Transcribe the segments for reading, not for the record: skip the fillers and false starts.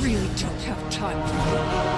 really don't have time for you.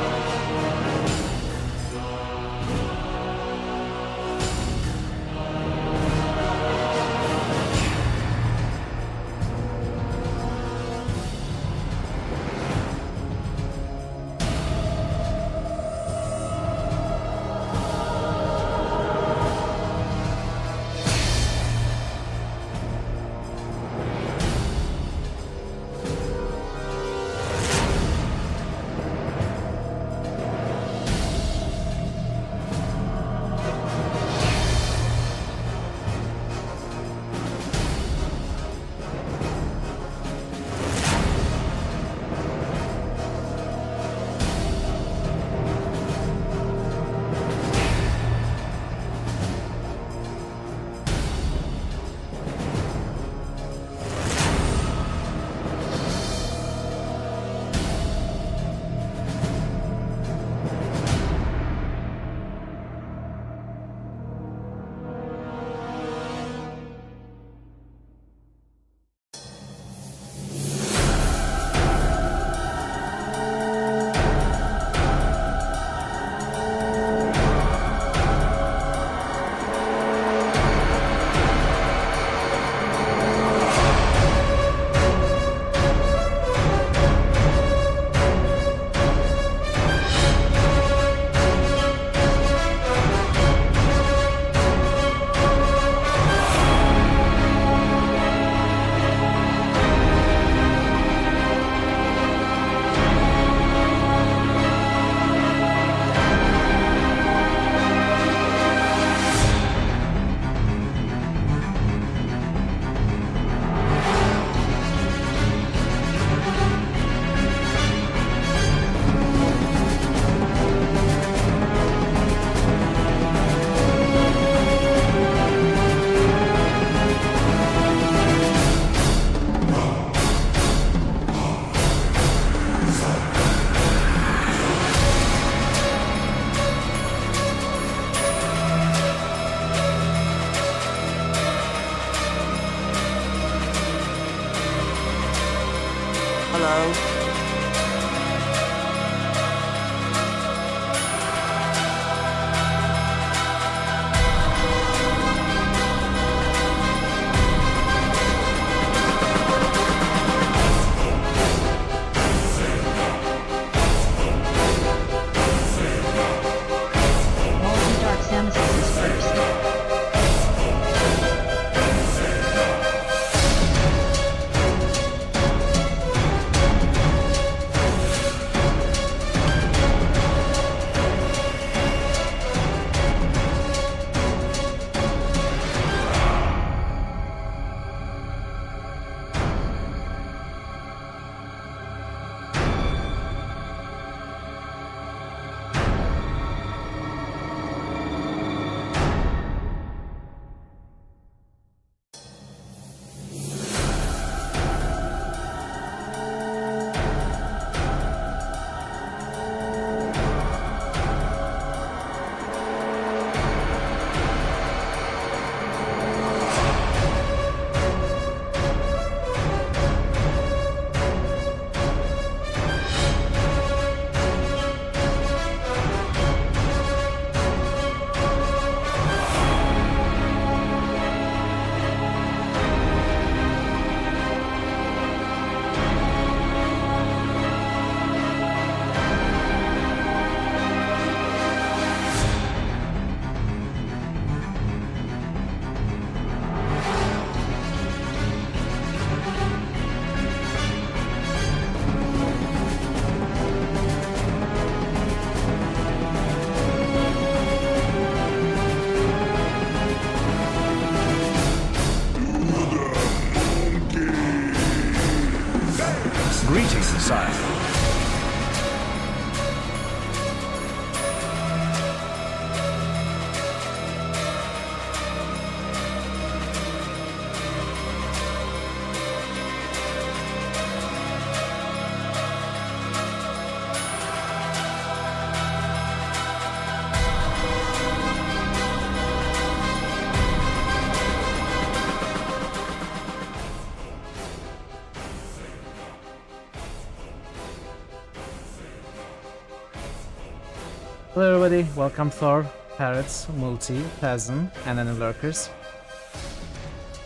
Hello everybody, welcome Thor, Parrots, Multi, Peasant, and any lurkers.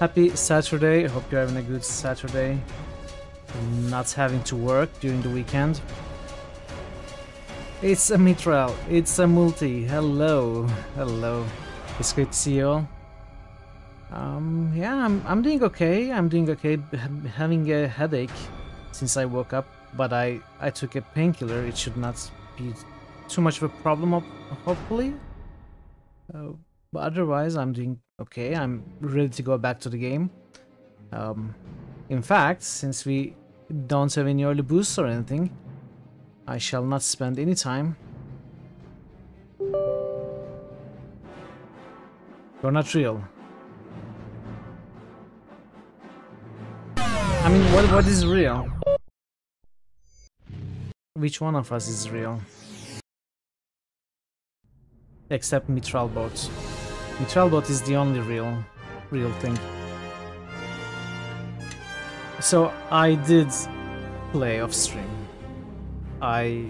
Happy Saturday, hope you're having a good Saturday. Not having to work during the weekend. It's a Mitral, it's a Multi, hello, hello. It's great to see you all. Yeah, I'm doing okay, having a headache since I woke up, but I took a painkiller. It should not be too much of a problem, hopefully. But otherwise, I'm doing okay. I'm ready to go back to the game. In fact, since we don't have any early boosts or anything, I shall not spend any time. You're not real. I mean, what is real? Which one of us is real? Except Mitralbot. Mitralbot is the only real thing. So I did play off stream. I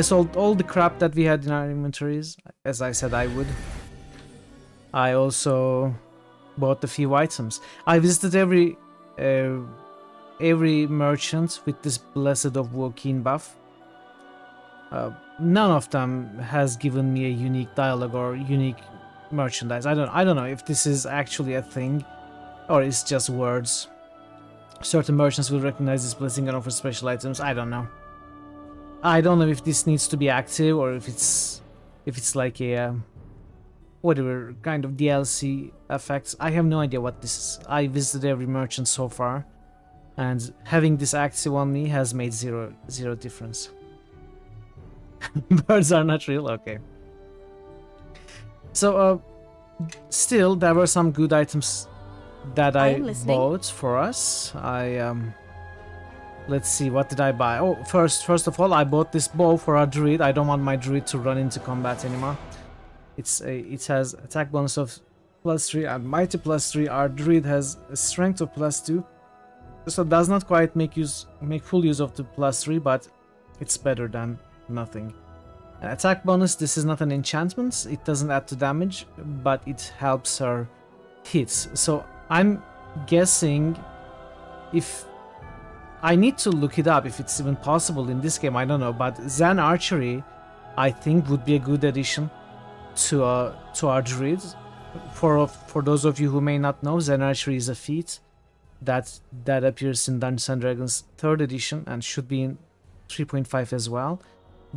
sold all the crap that we had in our inventories, as I said I would. I also bought a few items. I visited every merchant with this Blessed of Wokin buff. None of them has given me a unique dialogue or unique merchandise. I don't know if this is actually a thing or it's just words. Certain merchants will recognize this blessing and offer special items. I don't know. I don't know if this needs to be active or if it's like a whatever kind of DLC effects. I have no idea what this is. I visited every merchant so far, and having this active on me has made zero difference. Birds are not real? Okay. So, still, there were some good items that I bought for us. Let's see, what did I buy? Oh, first of all, I bought this bow for our druid. I don't want my druid to run into combat anymore. It has attack bonus of +3 and mighty +3. Our druid has a strength of +2. So it does not quite make full use of the +3, but it's better than nothing. Attack bonus, this is not an enchantment. It doesn't add to damage, but it helps her hits. So I'm guessing, if I need to look it up if it's even possible in this game, I don't know, but Zen Archery I think would be a good addition to our druid. For those of you who may not know, Zen Archery is a feat that appears in Dungeons & Dragons 3rd edition and should be in 3.5 as well,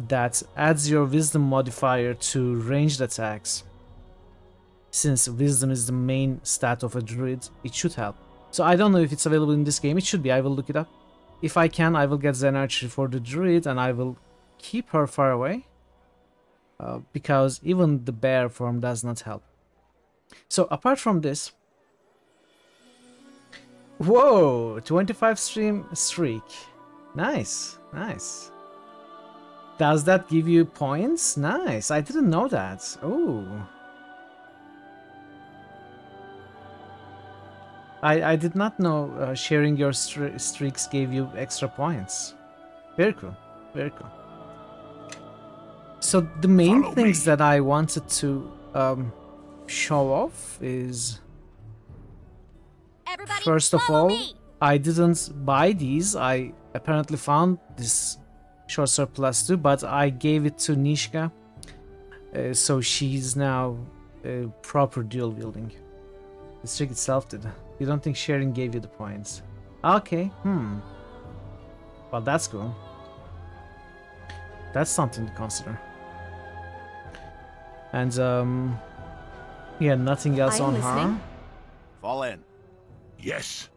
that adds your wisdom modifier to ranged attacks. Since wisdom is the main stat of a druid, it should help. So I don't know if it's available in this game. It should be. I will look it up. If I can, I will get Zen Archery for the druid and I will keep her far away, because even the bear form does not help. So apart from this, whoa, 25 stream streak. Nice, nice. Does that give you points? Nice, I didn't know that. Oh. I did not know sharing your streaks gave you extra points. Very cool, very cool. So the main things that I wanted to show off is, first of all, I didn't buy these. I apparently found this short sword +2, but I gave it to Nishka, so she's now proper dual wielding. The streak itself did. You don't think sharing gave you the points? Okay, well, that's cool. That's something to consider. And yeah, nothing else on her. Fall in. Yes.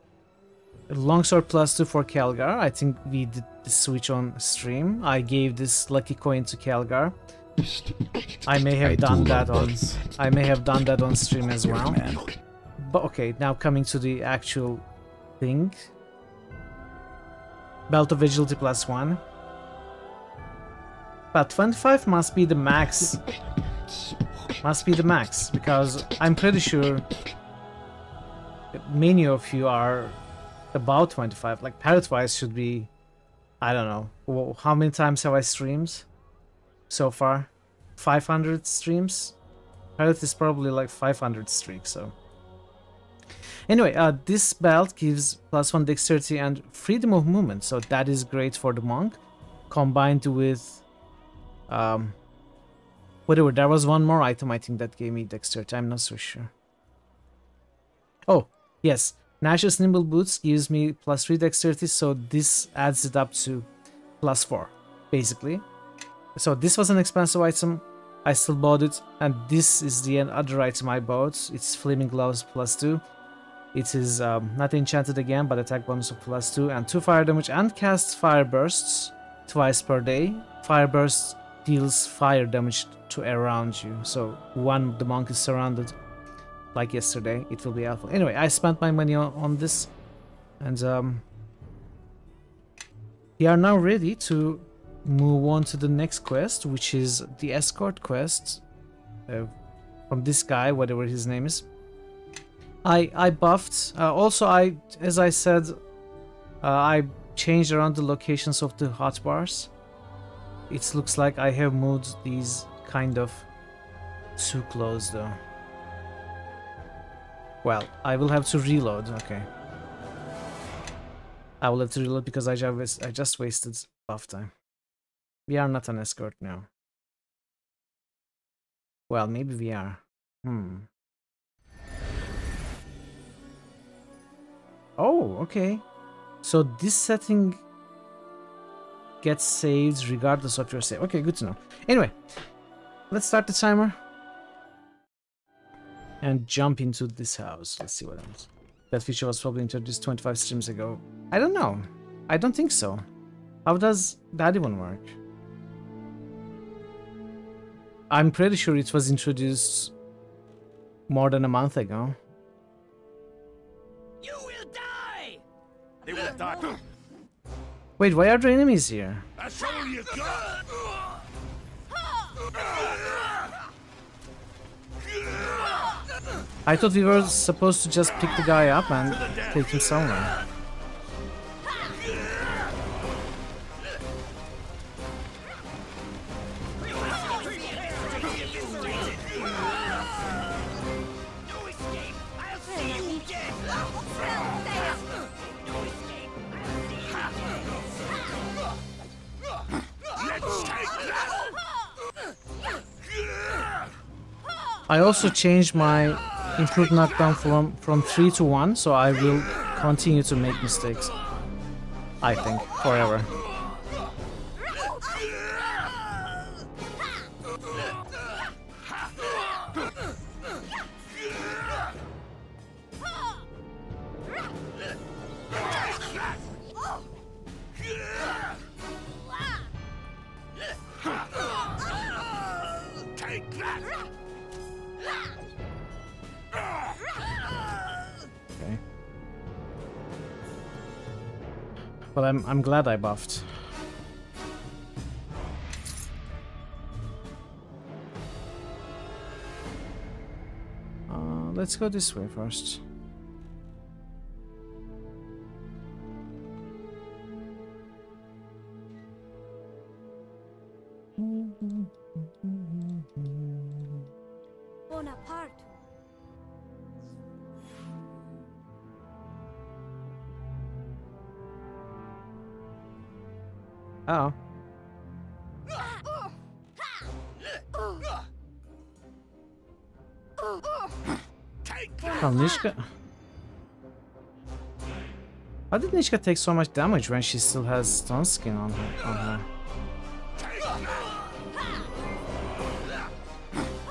Longsword +2 for Kelgar. I think we did the switch on stream. I gave this lucky coin to Kelgar. I may have done that on stream as well. But okay, now coming to the actual thing. Belt of Agility +1. But 25 must be the max. Must be the max, because I'm pretty sure many of you are about 25. Like, Parrot-wise should be, I don't know, how many times have I streamed so far? 500 streams. Health is probably like 500 streak, so. Anyway, this belt gives +1 dexterity and freedom of movement, so that is great for the monk. Combined with whatever, there was one more item I think that gave me dexterity, I'm not so sure. Oh, yes, Nash's Nimble Boots gives me +3 dexterity, so this adds it up to +4, basically. So this was an expensive item, I still bought it, and this is the other item I bought. It's Flaming Gloves +2. It is not enchanted again, but attack bonus of +2 and 2 fire damage, and cast fire bursts twice per day. Fire bursts deals fire damage to around you, so when the monk is surrounded, like yesterday, it will be helpful. Anyway, I spent my money on this, and we are now ready to move on to the next quest, which is the escort quest from this guy, whatever his name is. I buffed. Also, as I said, I changed around the locations of the hotbars. It looks like I have moved these kind of too close, though. Well, I will have to reload. Okay, I will have to reload because I just wasted buff time. We are not an escort now. Well, maybe we are. Oh, okay. So this setting gets saved regardless of your save. Okay, good to know. Anyway, let's start the timer and jump into this house. Let's see what happens. That feature was probably introduced 25 streams ago. I don't know. I don't think so. How does that even work? I'm pretty sure it was introduced more than a month ago. You will die! They will die. Wait, why are there enemies here? That's all you got! I thought we were supposed to just pick the guy up and take him somewhere. I also changed my improved knockdown from 3 to 1, so I will continue to make mistakes. I think, forever. But I'm glad I buffed. Let's go this way first. Bonaparte. Oh. Come, Nishka. How did Nishka take so much damage when she still has stone skin on her?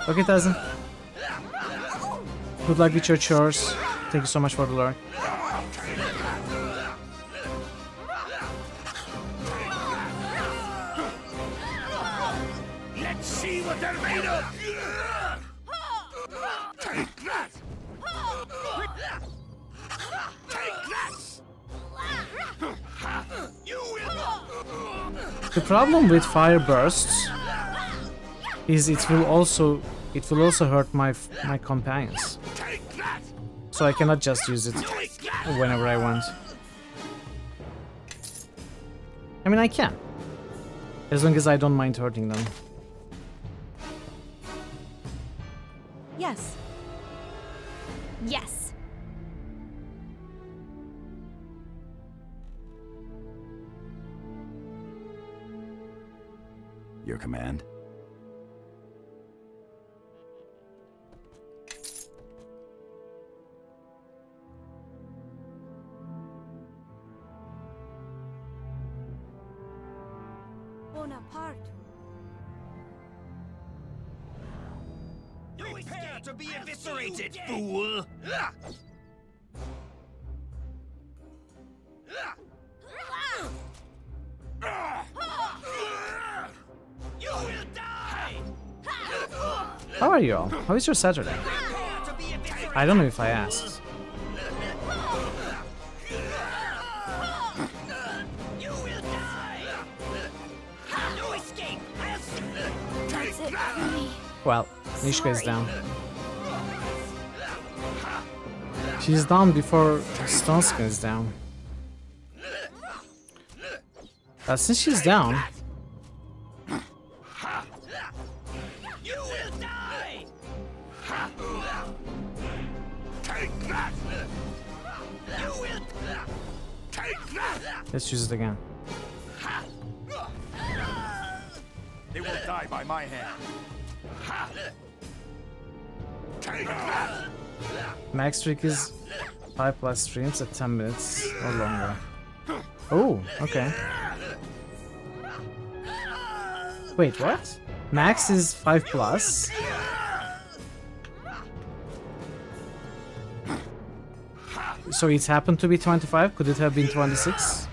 Okay, Tazen. Good luck with your chores. Thank you so much for the lurk. Let's see what they're made of! Take that! Take that! You will... The problem with fire bursts is it will also hurt my companions. So I cannot just use it whenever I want. I mean, I can, as long as I don't mind hurting them. Yes. Yes. Your command? Bonaparte. Prepare to be eviscerated, fool! You will die! How are you all? How is your Saturday? Prepare to be eviscerated! I don't know if I asked. You will die! No escape! That's it for me. Well, Nishka is Sorry. down. She's down before Stonskin is down. Since she's down, You will die! Take that! You will take that! let's use it again. They will die by my hand. Take that! Max streak is 5+ streams at 10 minutes or longer. Oh, okay. Wait, what? Max is 5+? So it's happened to be 25? Could it have been 26?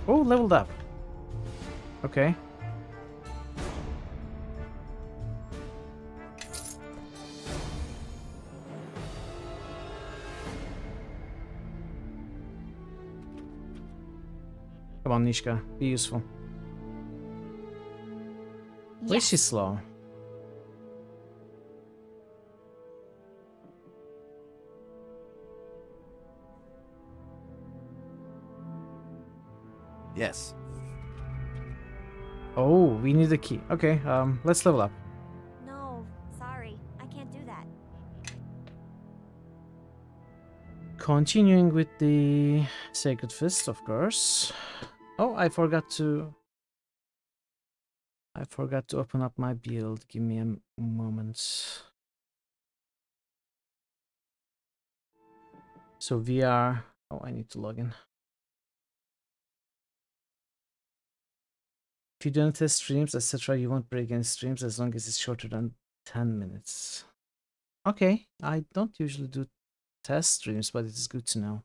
Oh, leveled up. Okay. Come on, Nishka, be useful. Why is she slow? Yes. Oh, we need a key. Okay, let's level up. No, sorry. I can't do that. Continuing with the Sacred Fist, of course. Oh, I forgot to open up my build. Give me a moment. So VR. Oh, I need to log in. If you don't test streams, etc., you won't break any streams as long as it's shorter than 10 minutes. Okay, I don't usually do test streams, but it's good to know.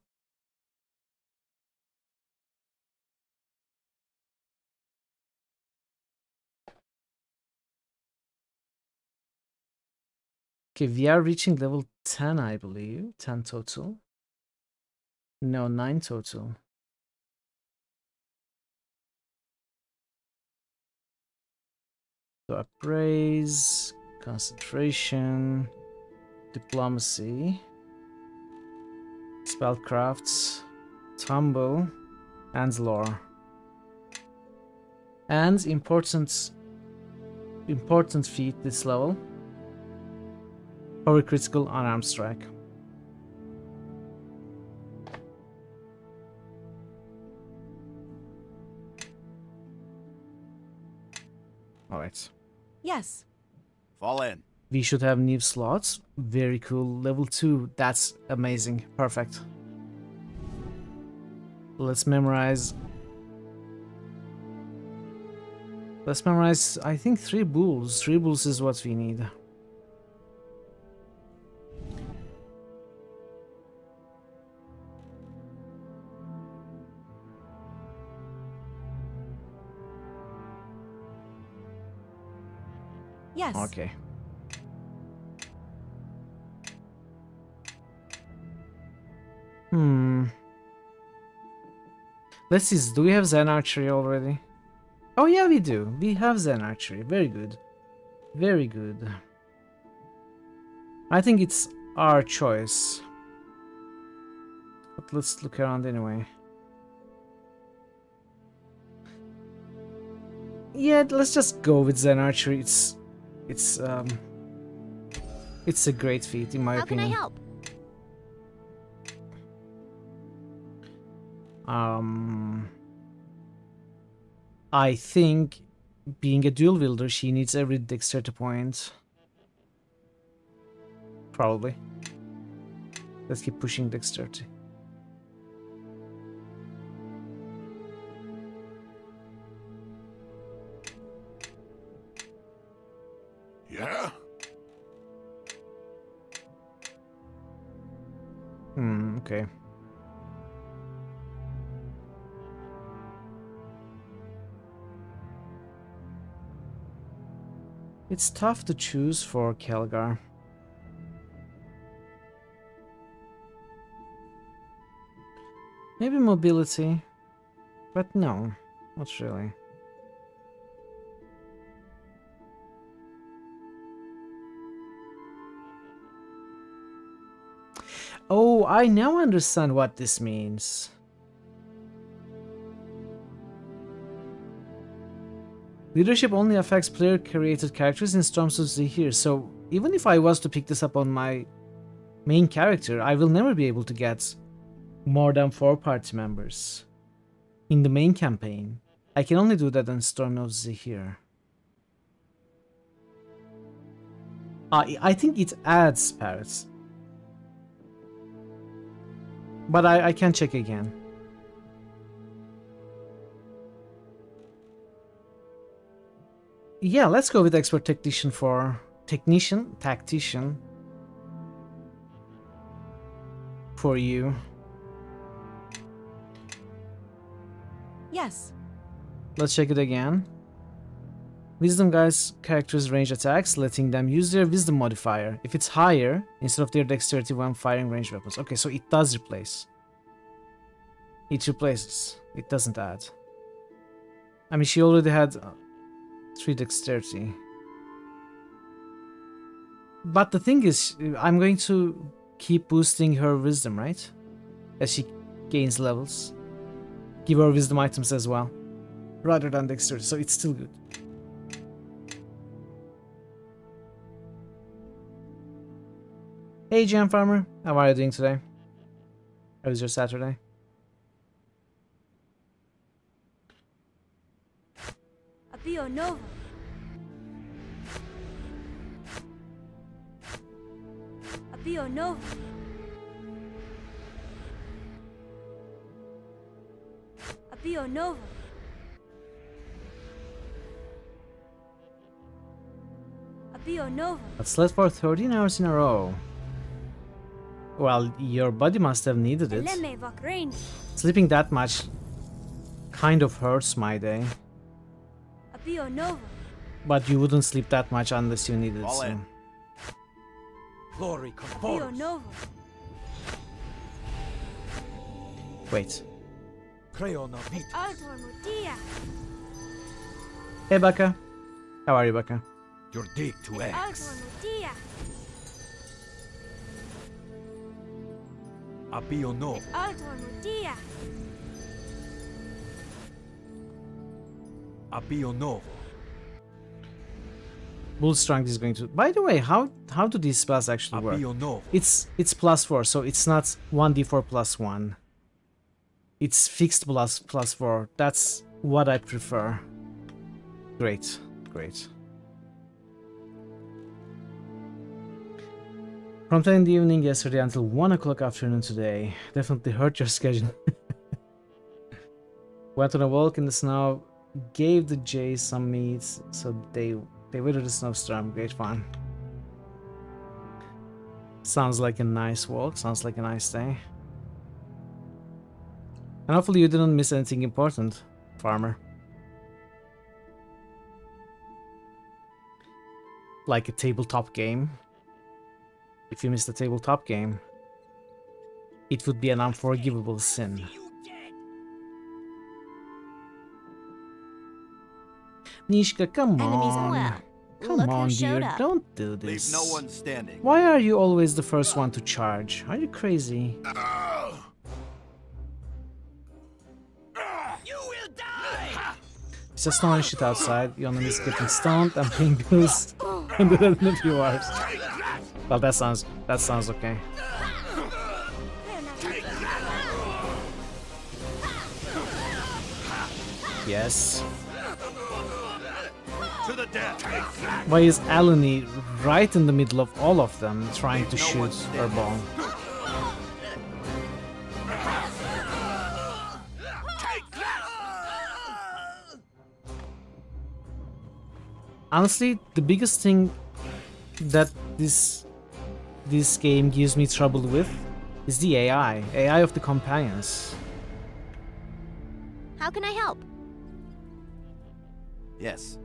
Okay, we are reaching level 10, I believe. 10 total. No, 9 total. So appraise, concentration, diplomacy, spellcrafts, tumble, and lore. And important feat this level. Power critical unarmed strike. Alright. Yes. Fall in. We should have new slots. Very cool. Level 2. That's amazing. Perfect. Let's memorize. Let's memorize, I think, 3 bulls. 3 bulls is what we need. Yes. Okay. Let's see, do we have Zen Archery already? Oh yeah, we do. We have Zen Archery. Very good. Very good. I think it's our choice. But let's look around anyway. Yeah, let's just go with Zen Archery. It's a great feat in my How can I opinion. help? I think being a dual wielder, she needs every dexterity point. Probably. Let's keep pushing dexterity. Yeah? Okay. It's tough to choose for Kelgar. Maybe mobility, but no, not really. Oh, I now understand what this means. Leadership only affects player-created characters in Storms of Zahir, so even if I was to pick this up on my main character, I will never be able to get more than 4 party members in the main campaign. I can only do that in Storm of Zahir. I think it adds parrots. But I can check again. Yeah, let's go with expert tactician for tactician for you. Yes. Let's check it again. Wisdom guides characters' range attacks, letting them use their wisdom modifier if it's higher instead of their dexterity when firing ranged weapons. Okay, so it does replace. It replaces. It doesn't add. I mean, she already had 3 dexterity. But the thing is, I'm going to keep boosting her wisdom, right? As she gains levels. Give her wisdom items as well, rather than dexterity, so it's still good. Hey Jam Farmer, how are you doing today? How was your Saturday? Abio Nova. Abio Nova. Abio Nova. Abio Nova. But slept for 13 hours in a row. Well, your body must have needed it. Eleme Vakrein. Sleeping that much kind of hurts my day. Abio Nova. But you wouldn't sleep that much unless you needed it. Fall So. in. Glory Abio conforms. Nova. Wait. Creon of it. Altor Mutia. Hey Baka. How are you, Baka? Your dig to X. Altor Mutia. Abio no. Altor Mutia. Abio novo. Bull Strength is going to... By the way, how do these spells actually work? Abio novo. It's +4, so it's not 1d4 plus 1. It's fixed plus 4. That's what I prefer. Great, great. From 10 in the evening yesterday until 1 o'clock afternoon today. Definitely hurt your schedule. Went on a walk in the snow, gave the jays some meat, so they weathered the snowstorm. Great fun. Sounds like a nice walk, sounds like a nice day. And hopefully you didn't miss anything important, farmer. Like a tabletop game. If you missed a tabletop game, it would be an unforgivable sin. Nishka, come Enemies on. well. Come Look on, who showed dear, up. don't do this. Leave no one standing. Why are you always the first one to charge? Are you crazy? You will die. It's just snowing shit outside. Your enemy is getting stoned and being bruised in the few hours. Well, that sounds okay. Yes. To the death. Why is Alani right in the middle of all of them trying to shoot her ball? Honestly, the biggest thing that this game gives me trouble with is the AI of the companions. How can I help? Yes.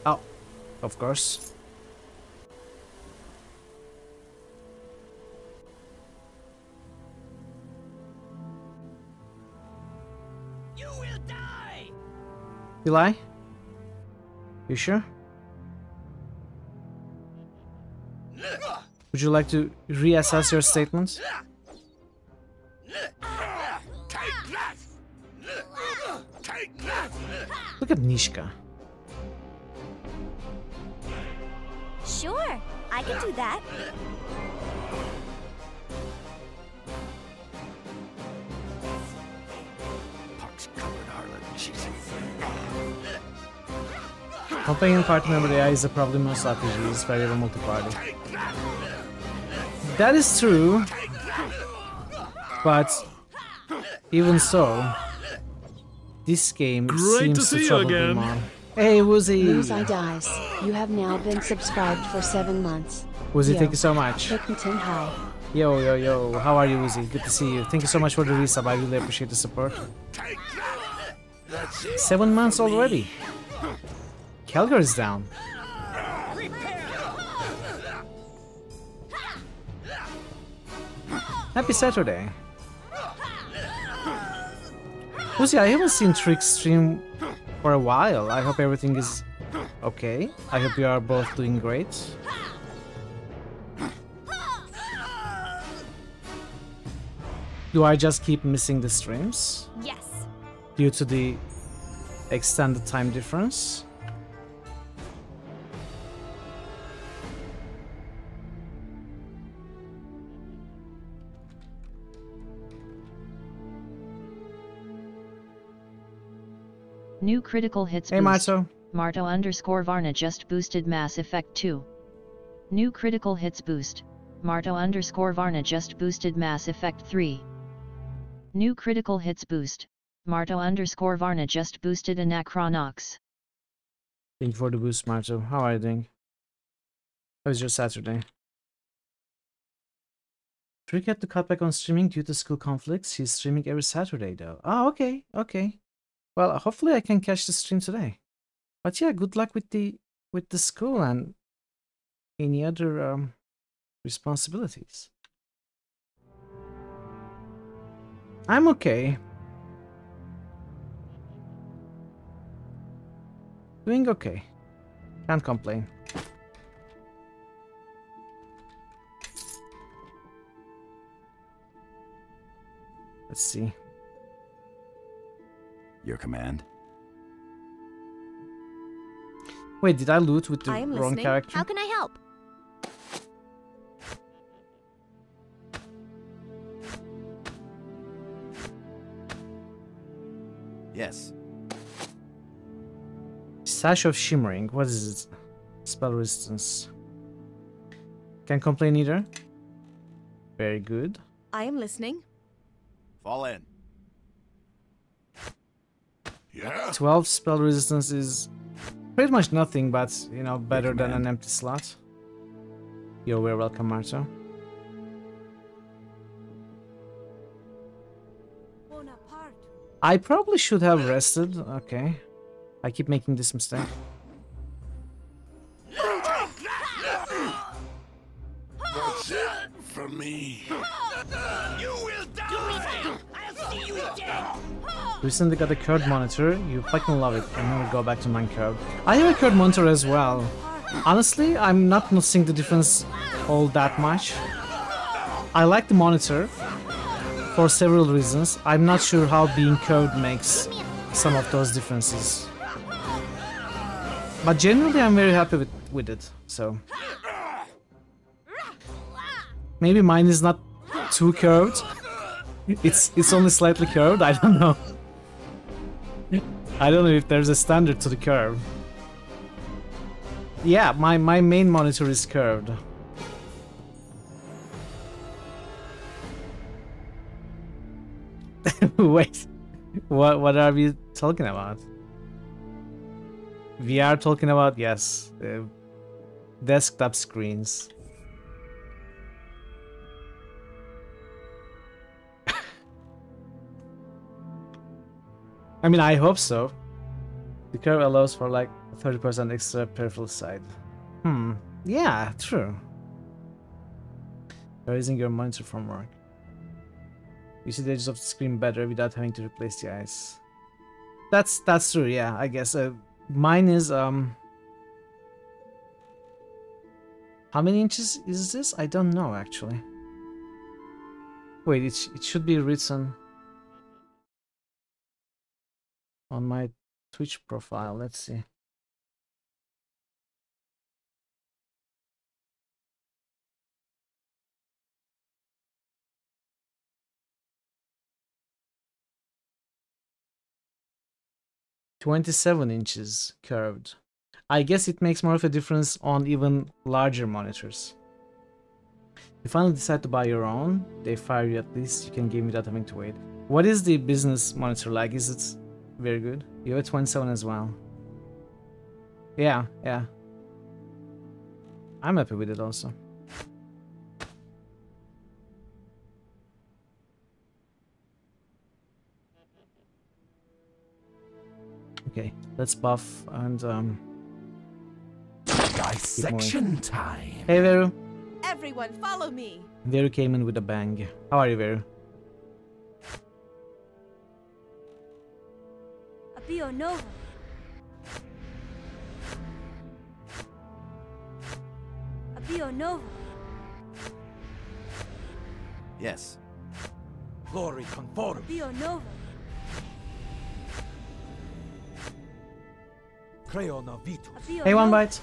Oh, of course. You will die! Eli? You sure? Would you like to reassess your statement? Look at Nishka. Sure, I can do that. Pox-covered harlot. Jesus. Companion party member AI is a problem most RPGs, very ever multi-party. That is true, but even so, this game seems to trouble me more. Hey, Woozy! Woozy Dice, you have now been subscribed for 7 months. Woozy, Yo. thank you so much. Hickington High. Yo, yo, yo, how are you, Woozy? Good to see you. Thank you so much for the resub, I really appreciate the support. 7 months already. Calgary's down. Happy Saturday. Woozy, I haven't seen Trick stream for a while. I hope everything is okay. I hope you are both doing great. Do I just keep missing the streams Yes. due to the extended time difference? New critical hits Hey, boost. Marto. Marto_Varna just boosted Mass Effect 2. New critical hits boost. Marto_Varna just boosted Mass Effect 3. New critical hits boost. Marto_Varna just boosted Anachronox. Thank you for the boost, Marto. How are you doing? How was your Saturday? Trick had to cut back on streaming due to school conflicts. He's streaming every Saturday though. Oh, okay, okay. Well, hopefully I can catch the stream today. But yeah, good luck with the school and any other responsibilities. I'm okay. Doing okay. Can't complain. Let's see. Your command? Wait, did I loot with the I am wrong listening. character? How can I help? Yes. Sash of Shimmering. What is it? Spell resistance. Can't complain either. Very good. I am listening. Fall in. Yeah. 12 spell resistance is pretty much nothing, but you know, better than command. an empty slot. You're very welcome, Marto. Bonaparte. I probably should have rested. Okay. I keep making this mistake. That's it for me. You will die! I'll see you dead! Recently got a curved monitor. You fucking love it. I'll never go back to non-curved. I have a curved monitor as well. Honestly, I'm not noticing the difference all that much. I like the monitor for several reasons. I'm not sure how being curved makes some of those differences. But generally I'm very happy with it, so... Maybe mine is not too curved. It's only slightly curved, I don't know. I don't know if there's a standard to the curve. Yeah, my main monitor is curved. Wait, what are we talking about? We are talking about, yes, desktop screens. I mean, I hope so. The curve allows for like 30% extra peripheral side. Yeah, true. Raising your monitor from work. You see the edges of the screen better without having to replace the eyes. That's true, yeah, I guess. Mine is, how many inches is this? I don't know, actually. Wait, it should be written on my Twitch profile. Let's see. "27 inches curved." I guess it makes more of a difference on even larger monitors. You finally decide to buy your own, they fire you, at least you can game without having to wait. What is the business monitor like? Is it very good? You have a 27 as well. Yeah. I'm happy with it also. Okay, let's buff and Dissection time. Hey Veru. Everyone, follow me. Veru came in with a bang. How are you, Veru? Abio Nova. Abio Nova. Yes. Glory conform. Abio Nova. Creona vitus. Abio Hey, one Nova. bite.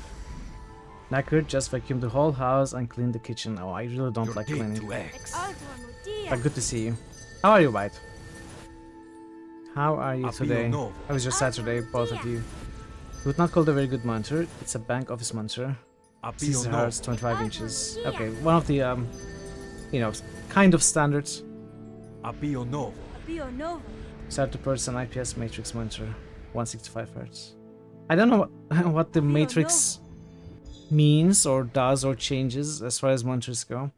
Knackered, just vacuumed the whole house and cleaned the kitchen. Oh, I really don't Your like dig cleaning. to X. Altor Mutia. But good to see you. How are you, Bite? How are you Abio today? Nova. How was your Saturday, both of you? You would not call it a very good monitor. It's a bank office monitor. Abio 60 Nova. Hz, 25 inches. Okay, one of the, you know, kind of standards. Abio Nova. Abio Nova. 30% IPS matrix monitor, 165 Hz. I don't know what the matrix means or does or changes as far as monitors go.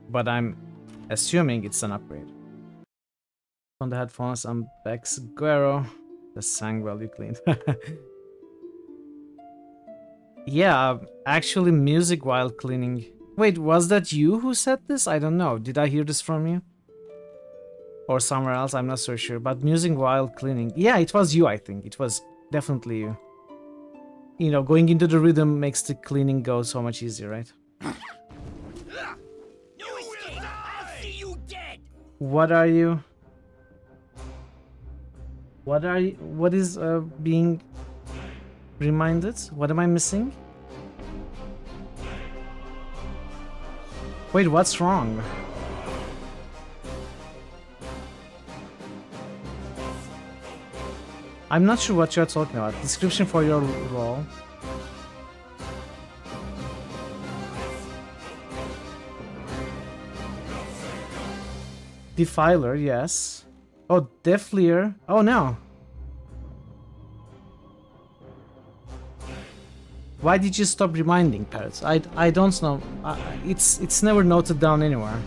But I'm assuming it's an upgrade. On the headphones, I'm Bex Guerrero. The sang well you cleaned. Yeah, actually music while cleaning. Wait, was that you who said this? I don't know. Did I hear this from you? Or somewhere else? I'm not so sure. But music while cleaning. Yeah, it was you, I think. It was definitely you. You know, going into the rhythm makes the cleaning go so much easier, right? What are you? What is being reminded? What am I missing? Wait, what's wrong? I'm not sure what you're talking about. Description for your role. Defiler, yes. Oh, Deflier. Oh no. Why did you stop reminding, Parrots? I don't know. It's never noted down anywhere.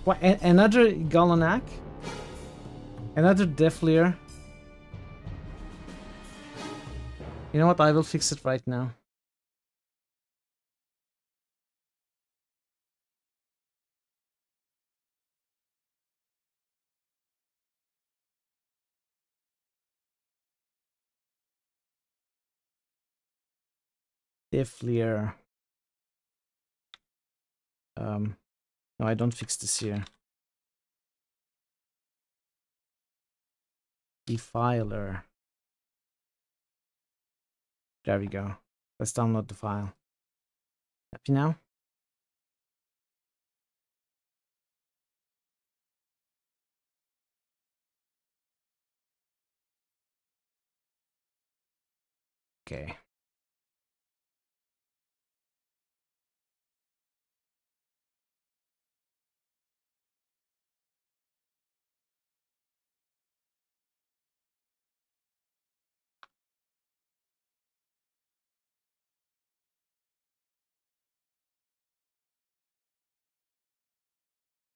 What? Another Galonak? Another Deflier? You know what? I will fix it right now. Deflier. No, I don't fix this here. Defiler. There we go. Let's download the file. Happy now? Okay.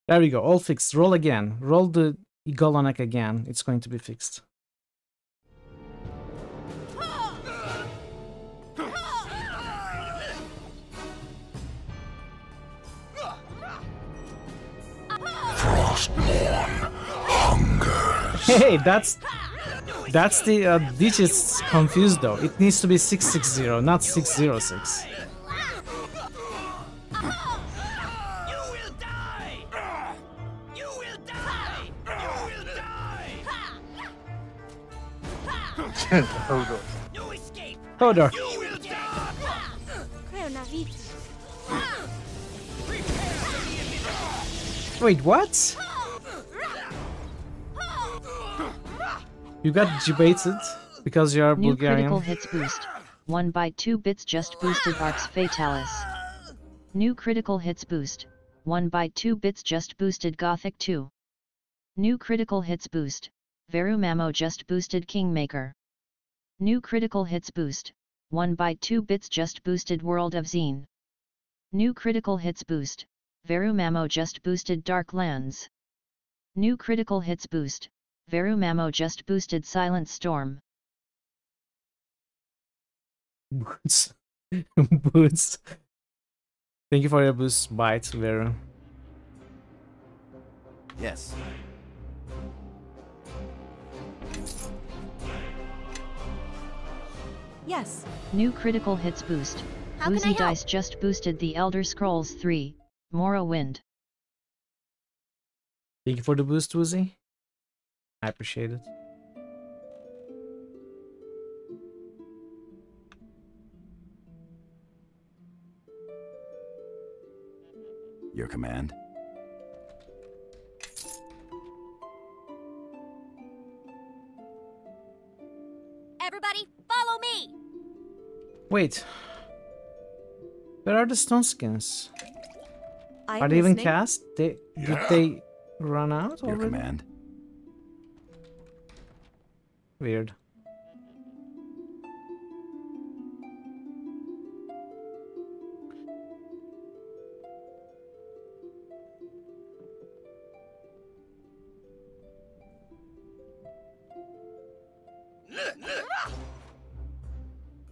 There we go, all fixed. Roll again. Roll the Igolonek again. It's going to be fixed. Hey, that's the digits confused though. It needs to be 660, not 606. Hodor. Wait, what? You got debated because you are New Bulgarian. critical hits boost. 1 by 2 bits just boosted Arx Fatalis. New critical hits boost. 1 by 2 bits just boosted Gothic 2. New critical hits boost. Verumamo just boosted Kingmaker. New critical hits boost. 1 by 2 bits just boosted World of Zine. New critical hits boost. Verumamo just boosted Dark Lands. New critical hits boost. Verumamo just boosted Silent Storm. Boots. Boots. Thank you for your boost, Bite, Veru. Yes. Yes. New critical hits boost. How can I Woozy help? Dice just boosted The Elder Scrolls 3, Morrowind. Thank you for the boost, Woozy. I appreciate it. Your command? Everybody, follow me. Wait. Where are the stone skins? I'm Are they even listening. cast? Did they run out Your already? command? Weird.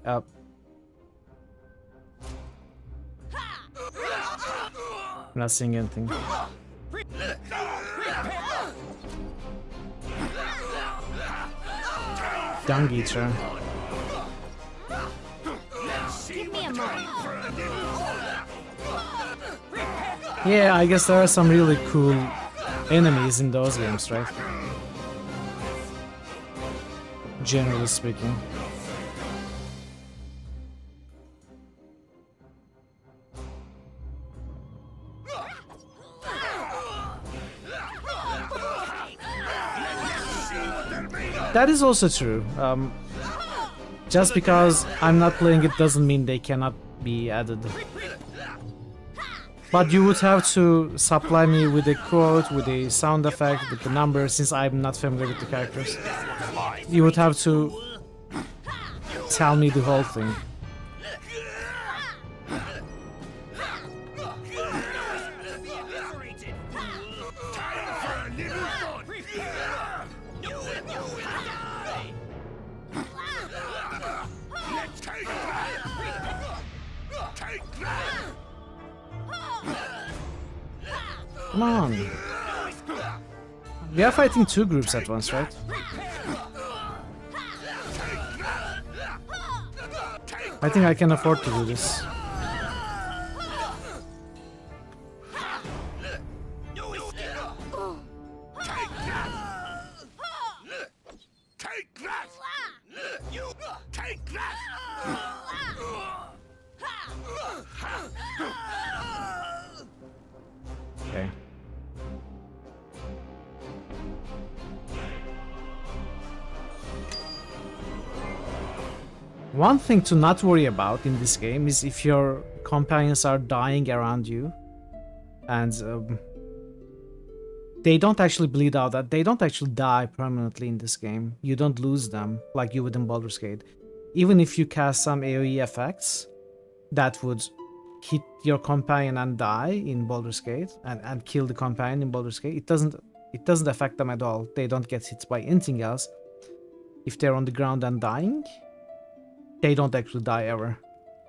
Up. I'm not seeing anything. Dung Eater. Give me a moment. Yeah, I guess there are some really cool enemies in those games, right? Generally speaking. That is also true. Just because I'm not playing it doesn't mean they cannot be added. But you would have to supply me with a quote, with a sound effect, with the number, since I'm not familiar with the characters. You would have to tell me the whole thing. Come on. We are fighting two groups at once, right? I think I can afford to do this. Okay. One thing to not worry about in this game is if your companions are dying around you and they don't actually bleed out, that they don't actually die permanently in this game. You don't lose them like you would in Baldur's Gate. Even if you cast some AoE effects that would hit your companion and die in Baldur's Gate and kill the companion in Baldur's Gate, it doesn't affect them at all. They don't get hit by anything else. If they're on the ground and dying, they don't actually die ever.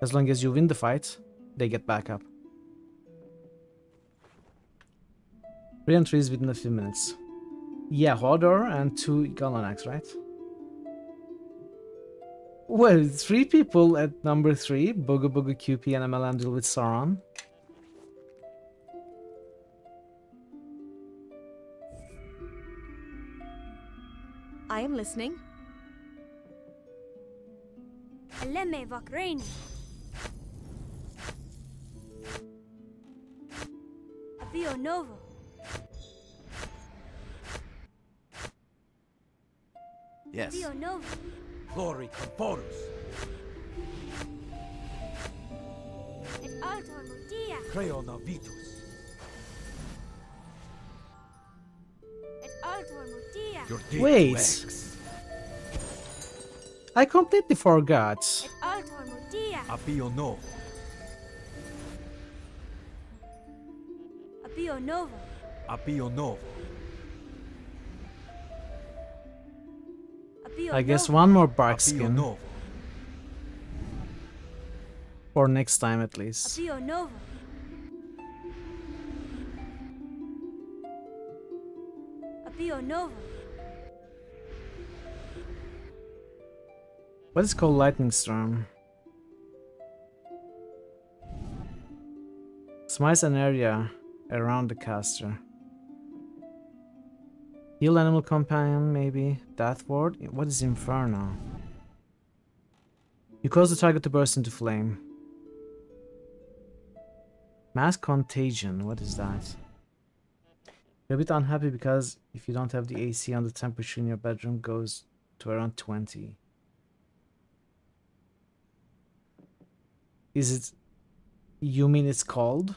As long as you win the fight, they get back up. Re-entries within a few minutes. Yeah, Hodor and 2 Galanax, right? Well, 3 people at number 3. Boga Boga QP and Melandil with Sauron. I am listening. Aleme Vakrain. Avio Novo. Yes. Avio Novo. Glory Conforus. Et Altor Modia. Creona Vitus. Et Altor Modia. Your deed Wait. to X. I completely forgot. Et Altor Modia. Apio Novo. Avio Novo. Apio Novo. Avio I guess Novo. one more bark Apio skin. Novo. For next time at least. Avio Novo. Avio Novo. What is called Lightning Storm? Smites an area around the caster. Heal animal companion, maybe. Death ward? What is Inferno? You cause the target to burst into flame. Mass Contagion, what is that? You're a bit unhappy because if you don't have the AC on, the temperature in your bedroom goes to around 20. Is it... You mean it's cold?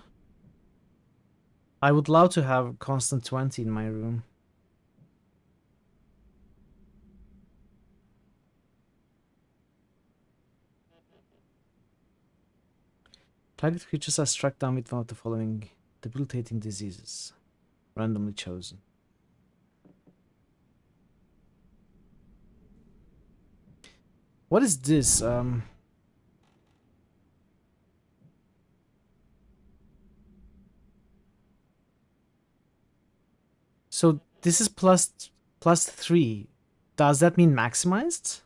I would love to have constant 20 in my room. Target creatures are struck down with one of the following debilitating diseases. Randomly chosen. What is this? So this is plus 3. Does that mean maximized?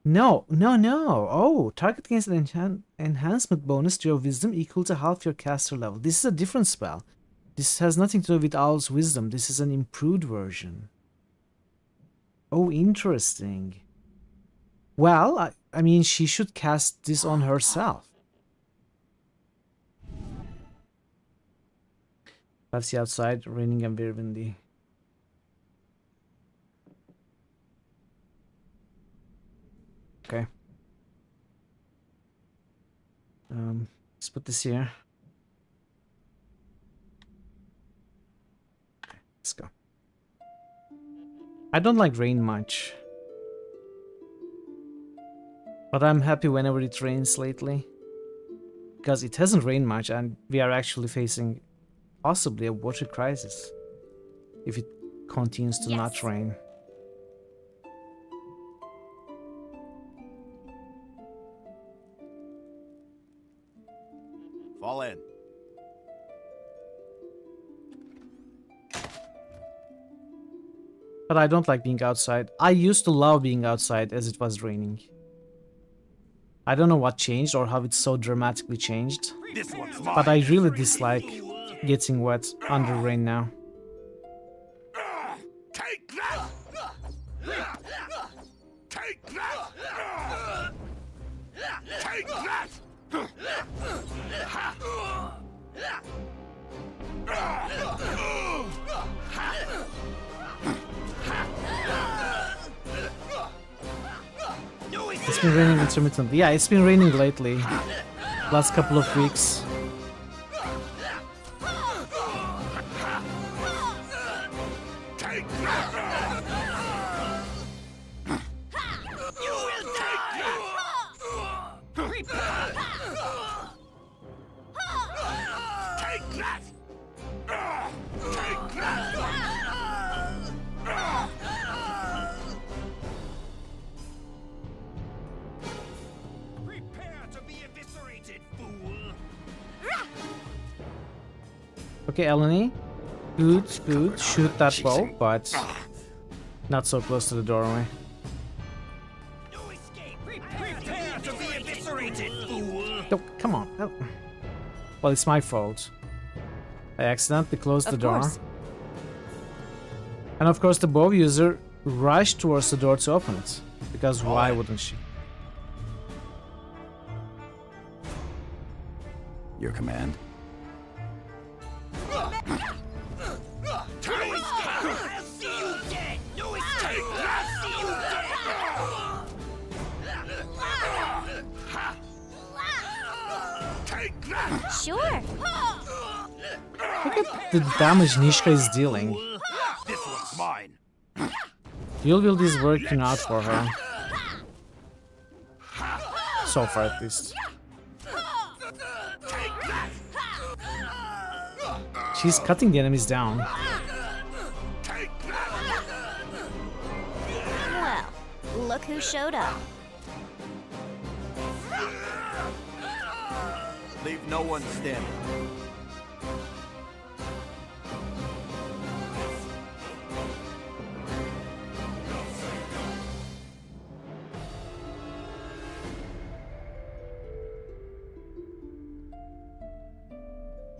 No. Oh, target gains an enhancement bonus to your wisdom equal to half your caster level. This is a different spell. This has nothing to do with Owl's wisdom. This is an improved version. Oh, interesting. Well, I mean, she should cast this on herself. Cloudy outside, raining and very windy. Okay. Let's put this here. Okay, let's go. I don't like rain much. But I'm happy whenever it rains lately. Because it hasn't rained much and we are actually facing possibly a water crisis. If it continues to not rain. Fall in. But I don't like being outside. I used to love being outside as it was raining. I don't know what changed or how it's so dramatically changed. This one's But I really dislike getting wet under rain now. Take that! Take that! Take that! It's been raining intermittently. Yeah, it's been raining lately. Last couple of weeks. Take that! You will die! Take that! Take that! Prepare to be eviscerated, fool! Okay, Eleni. Good, good. Shoot that bow, but not so close to the doorway. No escape! Prepare to be eviscerated, fool! No, come on. No. Well, it's my fault. I accidentally closed the door. course. And of course the bow user rushed towards the door to open it. Because why wouldn't she? Your command? No escape! I'll see you dead! No escape! I'll see you dead! Take that! Sure. Look at the damage Nishka is dealing. This one's mine! Dual wield is working out for her. So far at least. She's cutting the enemies down. Well, look who showed up. Leave no one standing.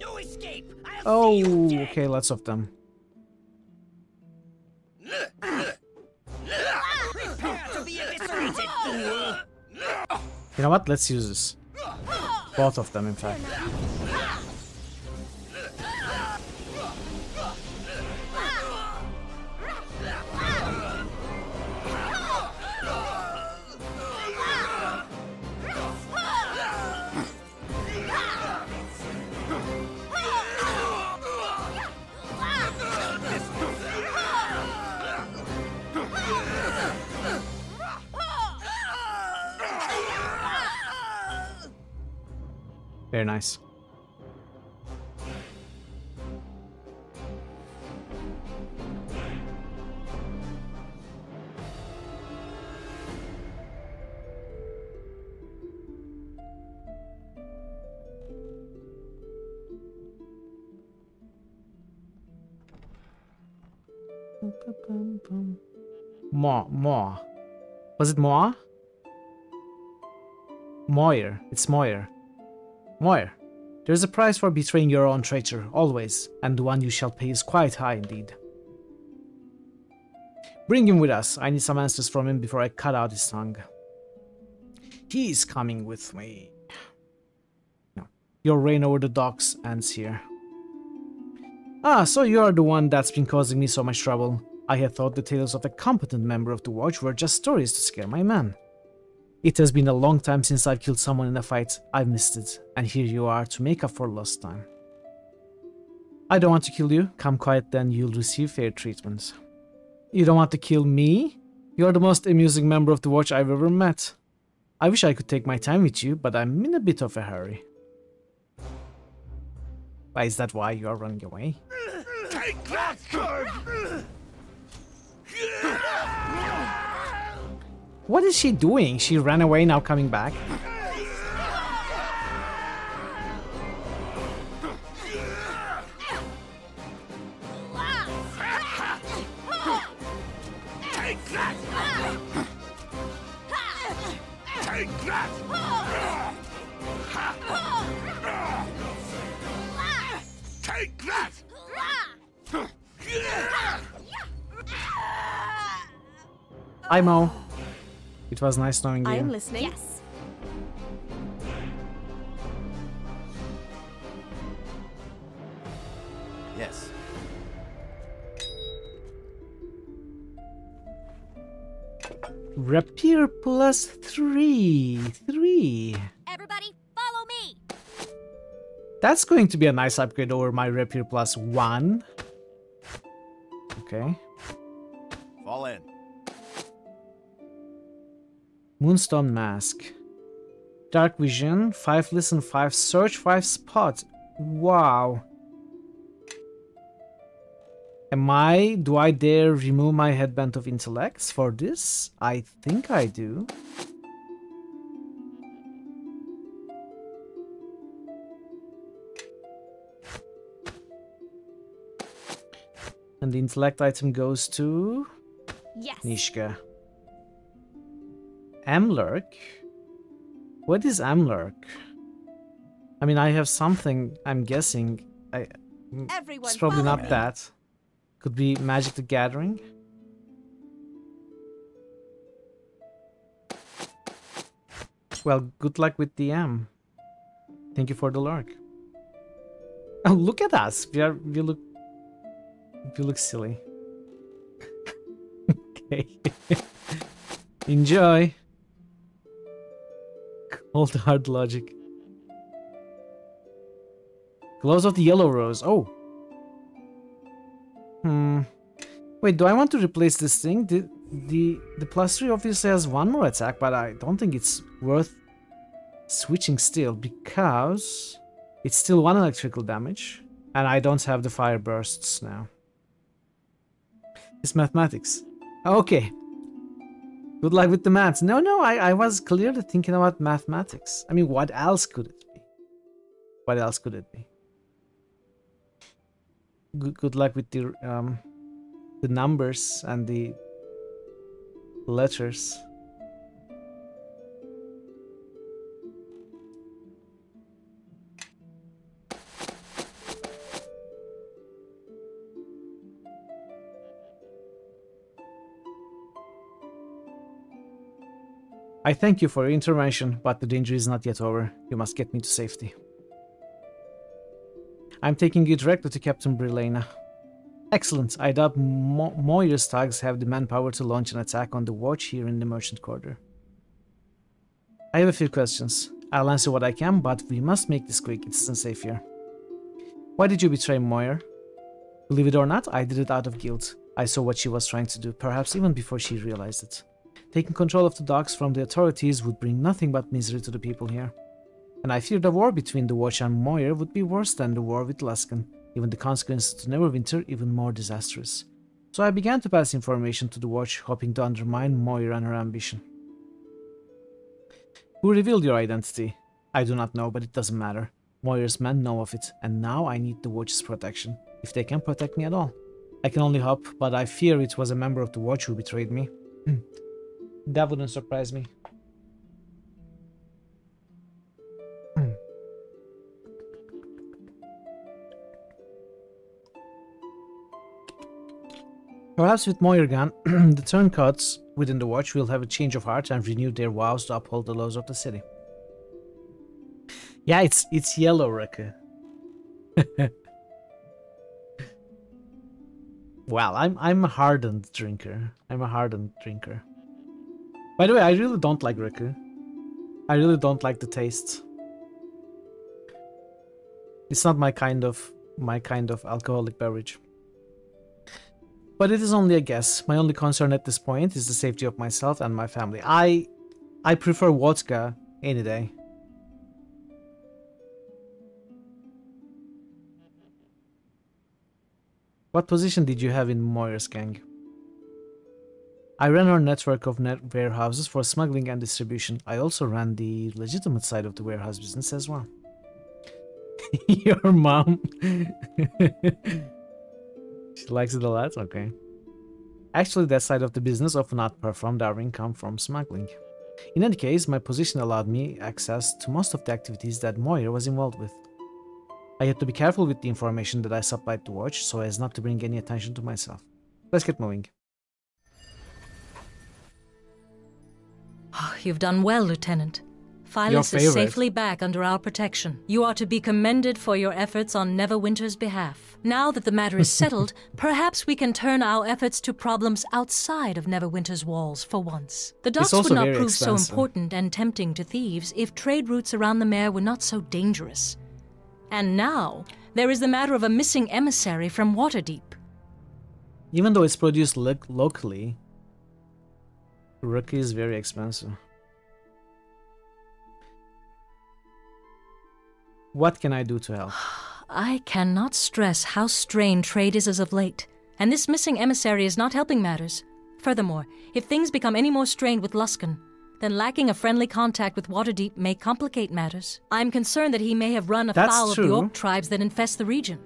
No escape! Oh, okay, lots of them. Prepare to be eviscerated, fool! You know what? Let's use this. Both of them, in fact. Very nice. More. Was it more? Moir. It's Moir. Moir. There's a price for betraying your own traitor, always, and the one you shall pay is quite high indeed. Bring him with us. I need some answers from him before I cut out his tongue. He is coming with me. No. Your reign over the docks ends here. Ah, so you are the one that's been causing me so much trouble. I had thought the tales of a competent member of the watch were just stories to scare my men. It has been a long time since I've killed someone in a fight. I've missed it, and here you are to make up for lost time. I don't want to kill you. Come quiet, then you'll receive fair treatment. You don't want to kill me? You're the most amusing member of the watch I've ever met. I wish I could take my time with you, but I'm in a bit of a hurry. Why, is that why you are running away? Take that! What is she doing? She ran away, now coming back. Take that! Take that! Take that! Hi, Mo. It was nice knowing you. I am listening. Yes. Yes. Rapier plus 3. 3. Everybody, follow me. That's going to be a nice upgrade over my Rapier plus 1. Okay. Fall in. Moonstone Mask. Dark Vision. 5 Listen, 5 Search, 5 Spot. Wow. Do I dare remove my Headband of Intellects for this? I think I do. And the intellect item goes to Yes. Nishka. Amlurk? What is Amlurk? I mean, I have something, I'm guessing. Everyone, It's probably follow not me. that. Could be Magic the Gathering. Well, good luck with DM. Thank you for the lurk. Oh, look at us. We look silly. Okay. Enjoy. Cold hard logic. Glows of the Yellow Rose. Oh. Wait, do I want to replace this thing? The plus 3 obviously has one more attack, but I don't think it's worth switching still because it's still 1 electrical damage and I don't have the fire bursts now. It's mathematics. Okay. Good luck with the maths. No, I was clearly thinking about mathematics. I mean, what else could it be? What else could it be? Good luck with the numbers and the letters. I thank you for your intervention, but the danger is not yet over. You must get me to safety. I'm taking you directly to Captain Brilena. Excellent. I doubt Moira's thugs have the manpower to launch an attack on the watch here in the Merchant Quarter. I have a few questions. I'll answer what I can, but we must make this quick. It isn't safe here. Why did you betray Moira? Believe it or not, I did it out of guilt. I saw what she was trying to do, perhaps even before she realized it. Taking control of the docks from the authorities would bring nothing but misery to the people here. And I fear the war between the Watch and Moira would be worse than the war with Luskan, even the consequences to Neverwinter even more disastrous. So I began to pass information to the Watch, hoping to undermine Moira and her ambition. Who revealed your identity? I do not know, but it doesn't matter. Moira's men know of it, and now I need the Watch's protection, if they can protect me at all. I can only hope, but I fear it was a member of the Watch who betrayed me. That wouldn't surprise me. Perhaps with Moirgan, the turncoats within the Watch will have a change of heart and renew their vows to uphold the laws of the city. Yeah, it's yellow, Reka. Well, I'm a hardened drinker. I'm a hardened drinker. By the way, I really don't like Riku. I really don't like the taste. It's not my kind of alcoholic beverage. But it is only a guess. My only concern at this point is the safety of myself and my family. I prefer vodka any day. What position did you have in Moira's gang? I ran our network of warehouses for smuggling and distribution. I also ran the legitimate side of the warehouse business as well. Your mom. She likes it a lot? Okay. Actually, that side of the business often outperformed our income from smuggling. In any case, my position allowed me access to most of the activities that Moira was involved with. I had to be careful with the information that I supplied to Watch so as not to bring any attention to myself. Let's get moving. You've done well, Lieutenant. Phyllis is safely back under our protection. You are to be commended for your efforts on Neverwinter's behalf. Now that the matter is settled, perhaps we can turn our efforts to problems outside of Neverwinter's walls for once. The docks would not prove so important and tempting to thieves if trade routes around the mare were not so dangerous. And now, there is the matter of a missing emissary from Waterdeep. Even though it's produced locally, Rookie is very expensive. What can I do to help? I cannot stress how strained trade is as of late, and this missing emissary is not helping matters. Furthermore, if things become any more strained with Luskan, then lacking a friendly contact with Waterdeep may complicate matters. I'm concerned that he may have run afoul of the orc tribes that infest the region.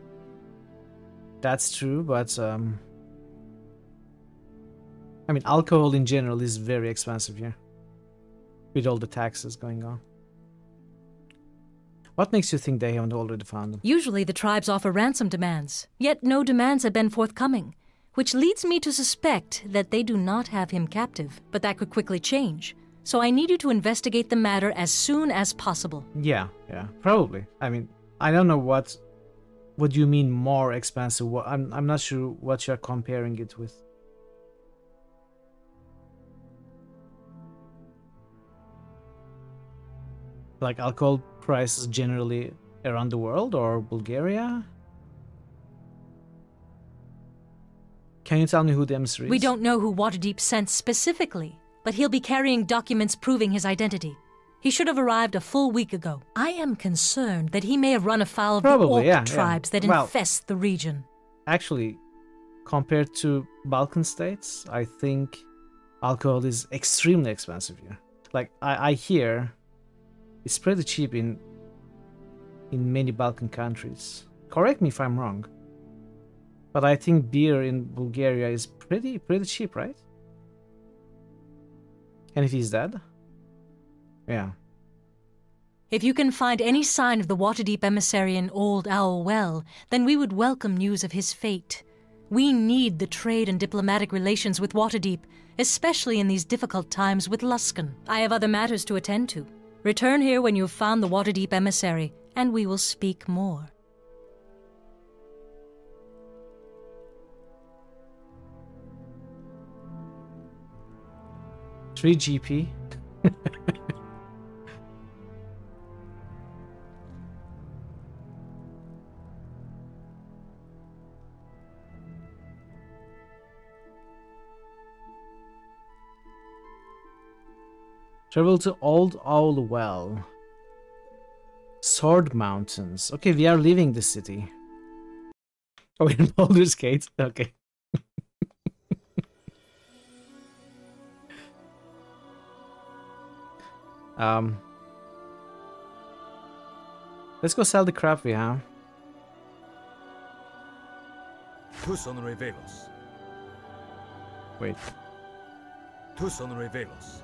That's true, but I mean, alcohol in general is very expensive here, with all the taxes going on. What makes you think they haven't already found him? Usually the tribes offer ransom demands, yet no demands have been forthcoming, which leads me to suspect that they do not have him captive. But that could quickly change, so I need you to investigate the matter as soon as possible. Yeah, probably. I mean, I don't know what do you mean more expensive? I'm not sure what you're comparing it with. Like alcohol prices generally around the world or Bulgaria? Can you tell me who the emissary is? We don't know who Waterdeep sent specifically, but he'll be carrying documents proving his identity. He should have arrived a full week ago. I am concerned that he may have run afoul of the orc tribes that infest the region. Actually, compared to Balkan states, I think alcohol is extremely expensive here. Like, I hear it's pretty cheap in many Balkan countries. Correct me if I'm wrong, but I think beer in Bulgaria is pretty cheap, right? And if he's dead? Yeah. If you can find any sign of the Waterdeep emissary in Old Owl Well, then we would welcome news of his fate. We need the trade and diplomatic relations with Waterdeep, especially in these difficult times with Luskan. I have other matters to attend to. Return here when you've found the Waterdeep emissary, and we will speak more. 3 GP. Travel to Old Owl Well. Sword Mountains. Okay, we are leaving the city. Oh, in Baldur's Gate. Okay. Let's go sell the crap we have. Tuson revelos. Wait. Tuson revelos.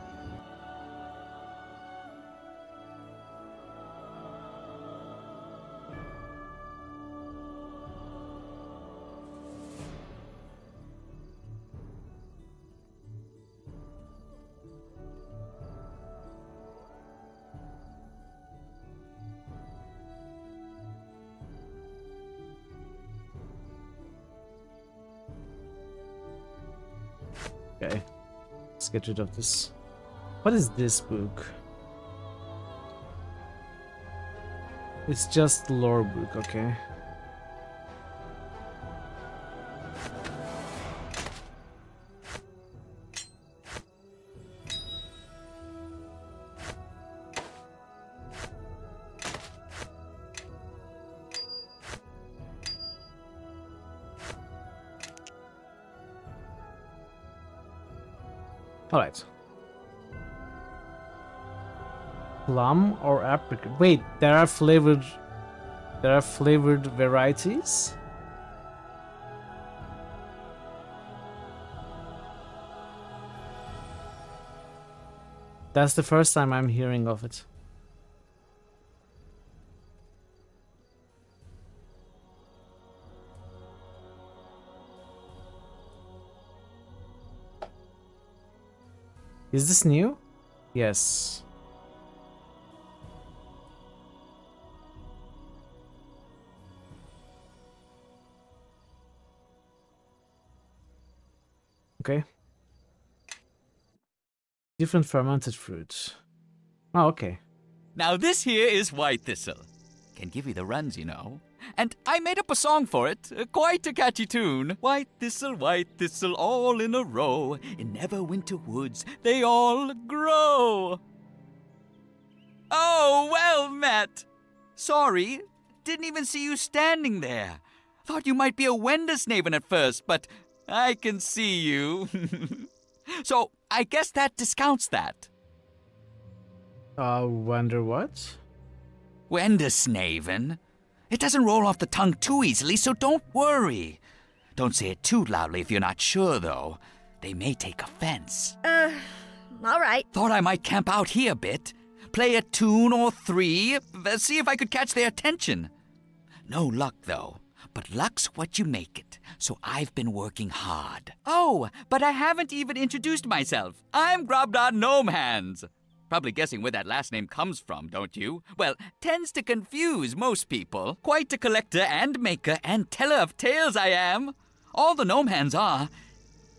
Okay, let's get rid of this. What is this book? It's just lore book, okay. Alright. Plum or apricot? Wait, there are flavored varieties? That's the first time I'm hearing of it. Is this new? Yes. Okay. Different fermented fruits. Oh, okay. Now this here is white thistle. Can give you the runs, you know. And I made up a song for it, quite a catchy tune. White thistle, all in a row. In Neverwinter woods, they all grow. Oh, well met. Sorry, didn't even see you standing there. Thought you might be a Wendersnaven at first, but I can see you. So, I guess that discounts that. Wonder what? Wendersnaven? It doesn't roll off the tongue too easily, so don't worry. Don't say it too loudly if you're not sure, though. They may take offense. All right. Thought I might camp out here a bit. Play a tune or three. See if I could catch their attention. No luck, though. But luck's what you make it. So I've been working hard. Oh, but I haven't even introduced myself. I'm Grobdar Gnomehands. Probably guessing where that last name comes from, don't you? Well, tends to confuse most people. Quite a collector and maker and teller of tales I am. All the Gnomehands are,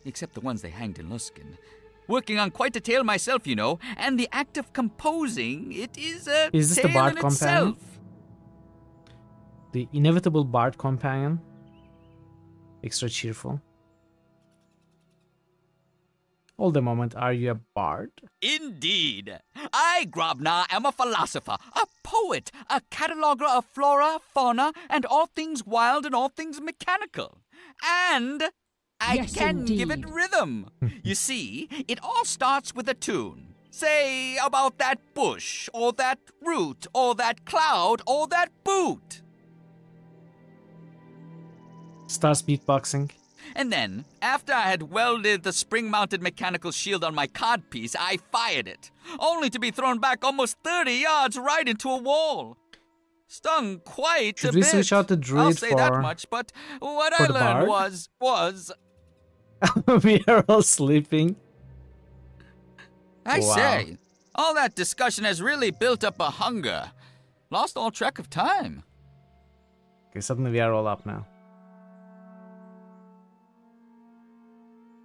except the ones they hanged in Luskan. Working on quite a tale myself, you know, and the act of composing, it is a Is this tale the Bard in companion? itself. The inevitable Bard companion? Extra cheerful. Hold a moment, are you a bard? Indeed. I, Grobnar, am a philosopher, a poet, a cataloger of flora, fauna, and all things wild and all things mechanical. And I can give it rhythm. You see, it all starts with a tune. Say about that bush, or that root, or that cloud, or that boot. Starts beatboxing. And then, after I had welded the spring-mounted mechanical shield on my codpiece, I fired it, only to be thrown back almost 30 yards right into a wall. Stung quite Should a we bit. switch out the druid I'll say for, that much, but what for I the learned bard? was... We are all sleeping. I Wow. say, all that discussion has really built up a hunger. Lost all track of time. Okay, suddenly we are all up now.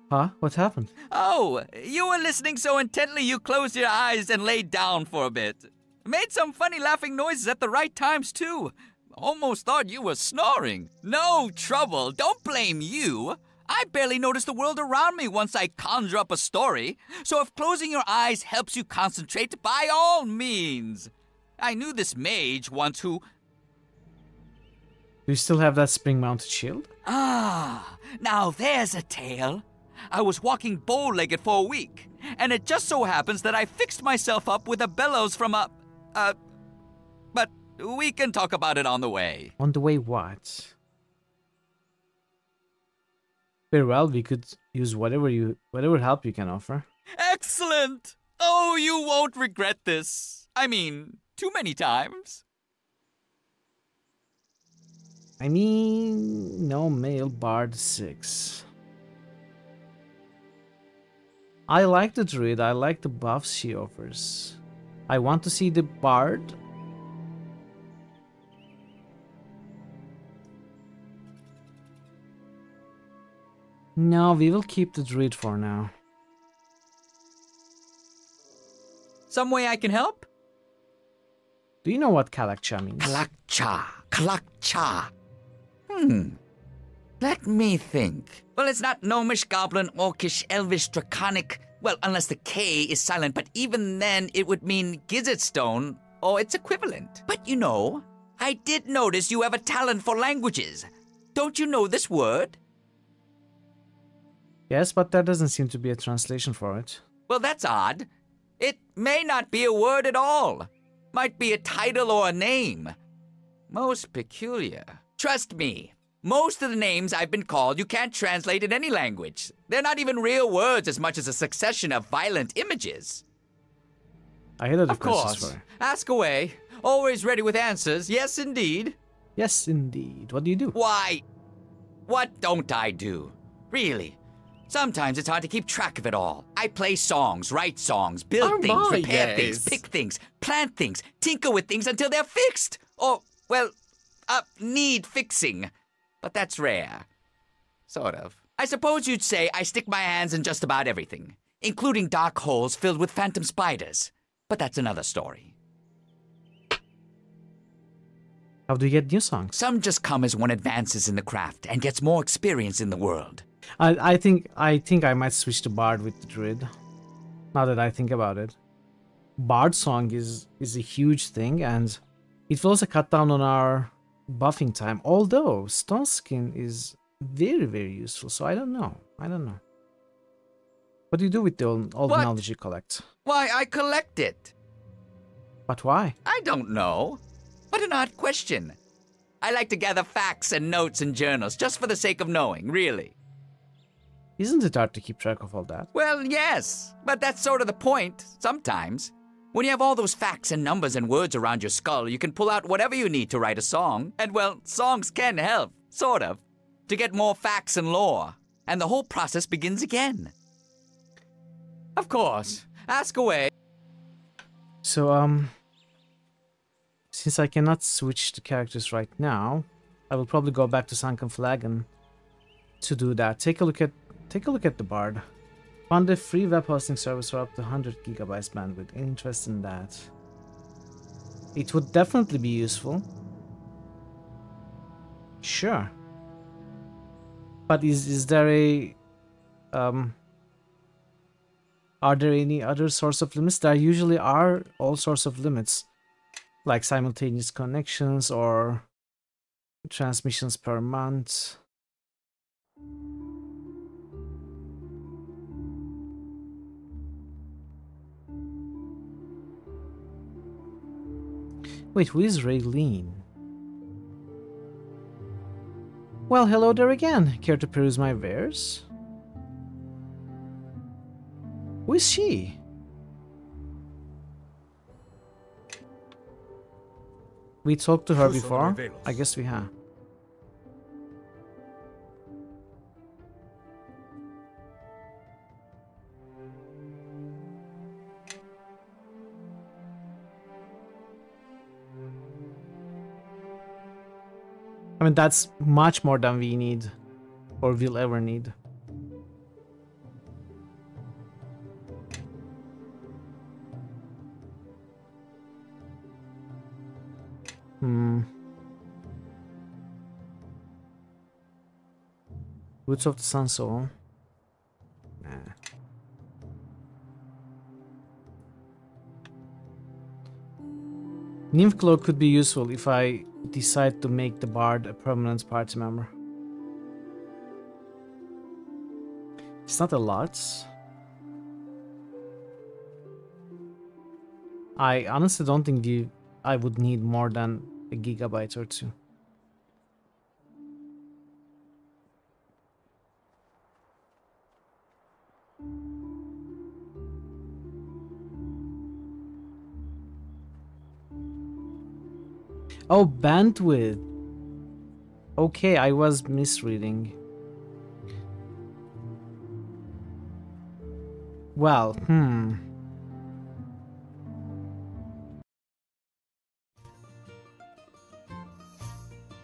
Huh? What happened? Oh, you were listening so intently you closed your eyes and laid down for a bit. Made some funny laughing noises at the right times, too. Almost thought you were snoring. No trouble, don't blame you. I barely notice the world around me once I conjure up a story. So if closing your eyes helps you concentrate, by all means. I knew this mage once who... Do you still have that spring-mounted shield? Ah, now there's a tale. I was walking bow-legged for a week, and it just so happens that I fixed myself up with a bellows from a... But we can talk about it on the way. On the way what? Very well, we could use whatever help you can offer. Excellent! Oh, you won't regret this. I mean, too many times. I mean, no male bard 6. I like the druid, I like the buffs she offers. I want to see the bard. No, we will keep the druid for now. Some way I can help? Do you know what Kalakcha means? Kalakcha. Let me think. Well, it's not gnomish, goblin, orcish, elvish, draconic. Well, unless the K is silent, but even then it would mean gizzard stone or its equivalent. But you know, I did notice you have a talent for languages. Don't you know this word? Yes, but there doesn't seem to be a translation for it. Well, that's odd. It may not be a word at all. Might be a title or a name. Most peculiar. Trust me, most of the names I've been called you can't translate in any language. They're not even real words as much as a succession of violent images. I hate other Of questions course. for her. Ask away. Always ready with answers. Yes, indeed. Yes, indeed. What do you do? Why? What don't I do? Really? Sometimes it's hard to keep track of it all. I play songs, write songs, build things, repair things, pick things, plant things, tinker with things until they're fixed. Or, well, need fixing. But that's rare. Sort of. I suppose you'd say I stick my hands in just about everything, including dark holes filled with phantom spiders. But that's another story. How do you get new songs? Some just come as one advances in the craft and gets more experience in the world. I think I might switch to Bard with the Druid. Now that I think about it. Bard song is a huge thing, and it will also cut down on our buffing time. Although Stone Skin is very, very useful, so I don't know. What do you do with the all the knowledge you collect? Why, I collect it. But why? I don't know. What an odd question. I like to gather facts and notes and journals just for the sake of knowing, really. Isn't it hard to keep track of all that? Well, yes, but that's sort of the point, sometimes. When you have all those facts and numbers and words around your skull, you can pull out whatever you need to write a song. And, well, songs can help, sort of, to get more facts and lore. And the whole process begins again. Of course. Ask away. So, since I cannot switch the characters right now, I will probably go back to Sunken Flagon to do that. Take a look at the Bard. Fund a free web hosting service for up to 100 gigabytes bandwidth. Interest in that? It would definitely be useful. Sure. But is there a are there any other source of limits? There usually are all sorts of limits, like simultaneous connections or transmissions per month. Wait, who is Raylene? Well, hello there again. Care to peruse my wares? Who is she? We talked to her before? I guess we have. I mean, that's much more than we need or will ever need. Roots of the Sun Soul. Nah. Nymph Cloak could be useful if I decide to make the Bard a permanent party member. It's not a lot. I honestly don't think I would need more than a gigabyte or two. Oh, bandwidth. Okay, I was misreading. Well,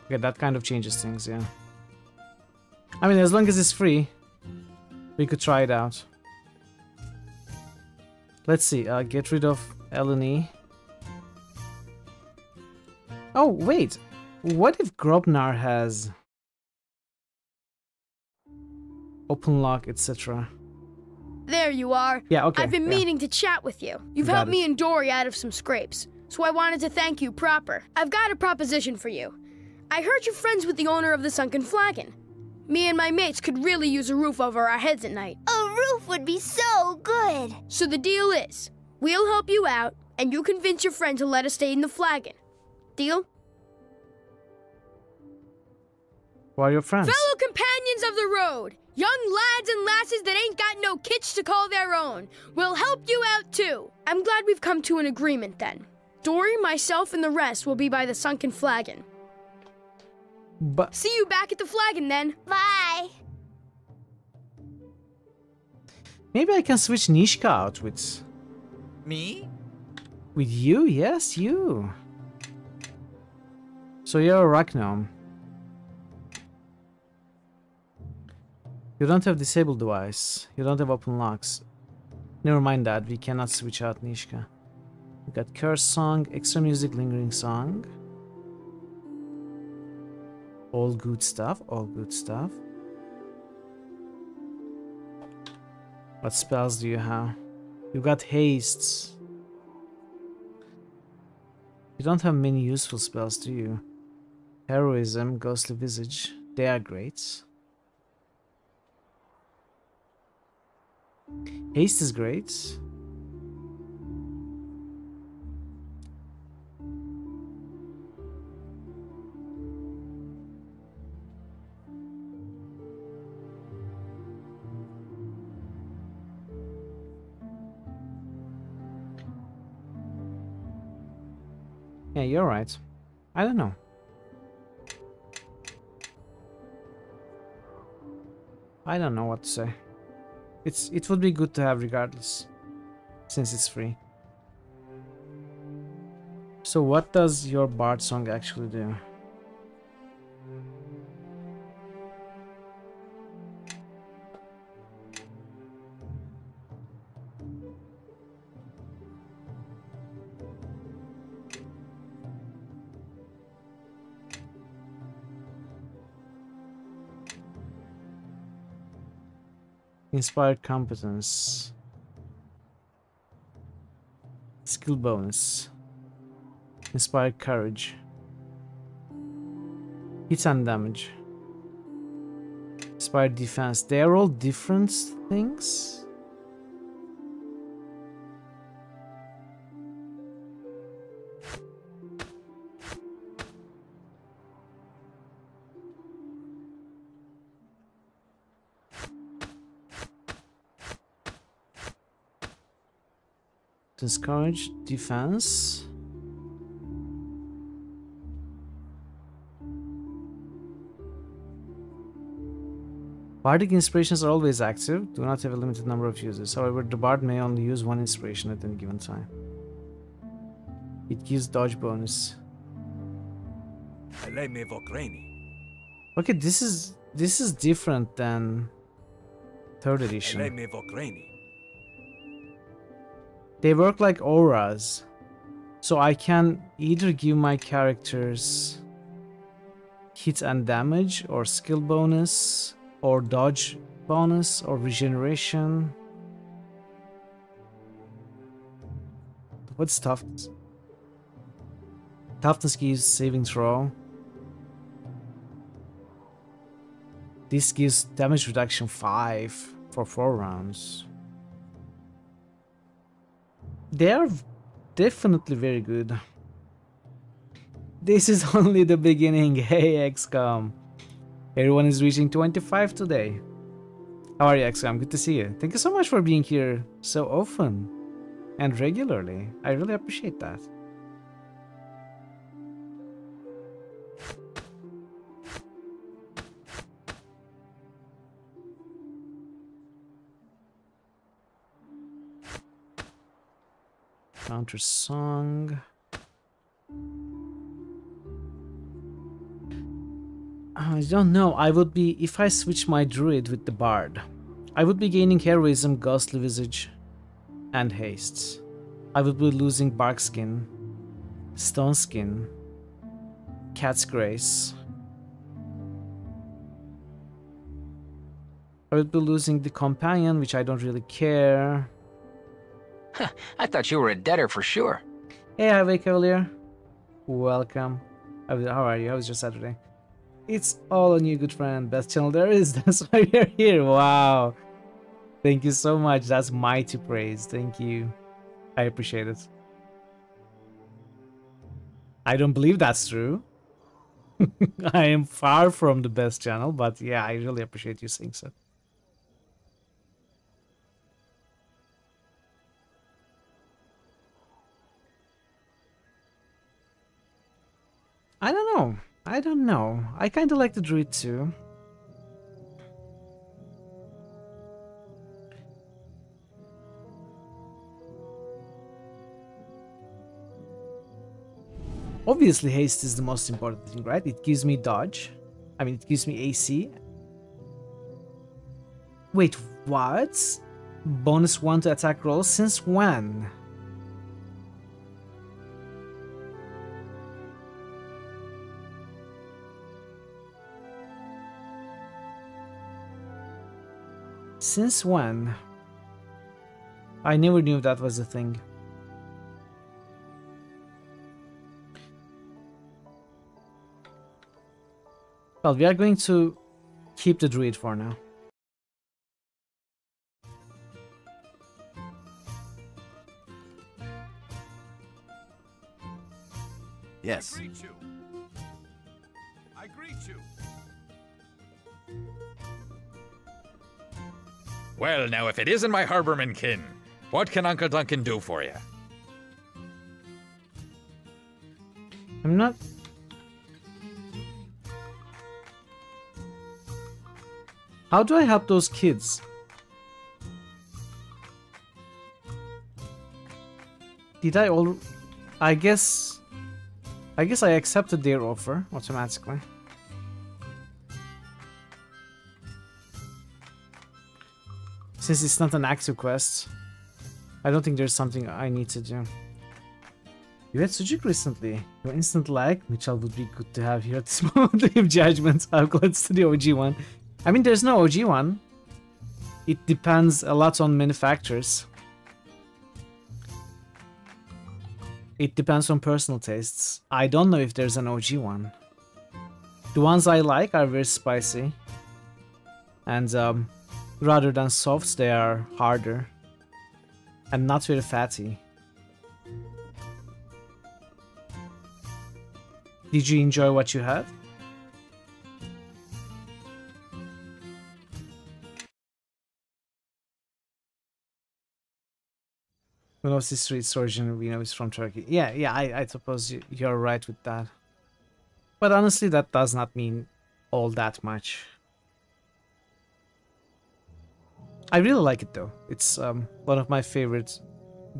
Okay, that kind of changes things, yeah. I mean, as long as it's free, we could try it out. Let's see, get rid of Eleni. Oh, wait. What if Grobnar has open lock, etc.? There you are. Yeah, okay. I've been meaning to chat with you. You've helped me and Dory out of some scrapes, so I wanted to thank you proper. I've got a proposition for you. I heard you're friends with the owner of the Sunken Flagon. Me and my mates could really use a roof over our heads at night. A roof would be so good. So the deal is, we'll help you out, and you convince your friend to let us stay in the Flagon. Deal? Who are your friends? Fellow companions of the road. Young lads and lasses that ain't got no kitsch to call their own. We'll help you out too. I'm glad we've come to an agreement then. Dory, myself, and the rest will be by the sunken flagon. But see you back at the flagon then. Bye. Maybe I can switch Nishka out with... Me? With you? Yes, you. So you're a rock gnome. You don't have disabled device. You don't have open locks. Never mind that. We cannot switch out Nishka. We got curse song, extra music, lingering song. All good stuff. All good stuff. What spells do you have? You got haste. You don't have many useful spells, do you? Heroism, ghostly visage. They are great. Haste is great. Yeah, you're right. I don't know. I don't know what to say. It would be good to have regardless, since it's free. So what does your bard song actually do? Inspired competence. Skill bonus. Inspired courage. Hit and damage. Inspired defense. They are all different things? Discourage, defense. Bardic inspirations are always active, do not have a limited number of uses. However, the bard may only use one inspiration at any given time. It gives dodge bonus. Okay, this is different than 3rd edition. They work like auras, so I can either give my characters hit and damage, or skill bonus, or dodge bonus, or regeneration. What's toughness? Toughness gives saving throw. This gives damage reduction 5 for 4 rounds. They are definitely very good. This is only the beginning. Hey XCOM. Everyone is reaching 25 today. How are you, XCOM? Good to see you. Thank you so much for being here so often and regularly. I really appreciate that. Counter song. I don't know. I would be, if I switch my druid with the bard, I would be gaining heroism, ghostly visage, and haste. I would be losing bark skin, stone skin, cat's grace. I would be losing the companion, which I don't really care. I thought you were a debtor for sure. Hey, Highway Cavalier. Welcome. How are you? How was your Saturday? It's all on you, good friend. Best channel there is. That's why you're here. Wow. Thank you so much. That's mighty praise. Thank you. I appreciate it. I don't believe that's true. I am far from the best channel, but yeah, I really appreciate you saying so. I don't know. I don't know. I kind of like the druid too. Obviously, haste is the most important thing, right? It gives me dodge. I mean, it gives me AC. Wait, what? Bonus 1 to attack rolls? Since when? Since when? I never knew that was a thing. Well, we are going to keep the druid for now. Yes. I greet you. Well, now, if it isn't my harborman kin, what can Uncle Duncan do for you? I'm not... How do I help those kids? Did I all... I guess I accepted their offer automatically. Since it's not an active quest, I don't think there's something I need to do. You had Sujuk recently. Your instant lag, Mitchell would be good to have here at this moment of judgment. I'm glad it's the OG one. I mean, there's no OG one. It depends a lot on many factors. It depends on personal tastes. I don't know if there's an OG one. The ones I like are very spicy. And rather than softs, they are harder. And not very fatty. Did you enjoy what you had? Who knows the street's origin? We know it's from Turkey. Yeah, I suppose you're right with that. But honestly, that does not mean all that much. I really like it though. It's one of my favorite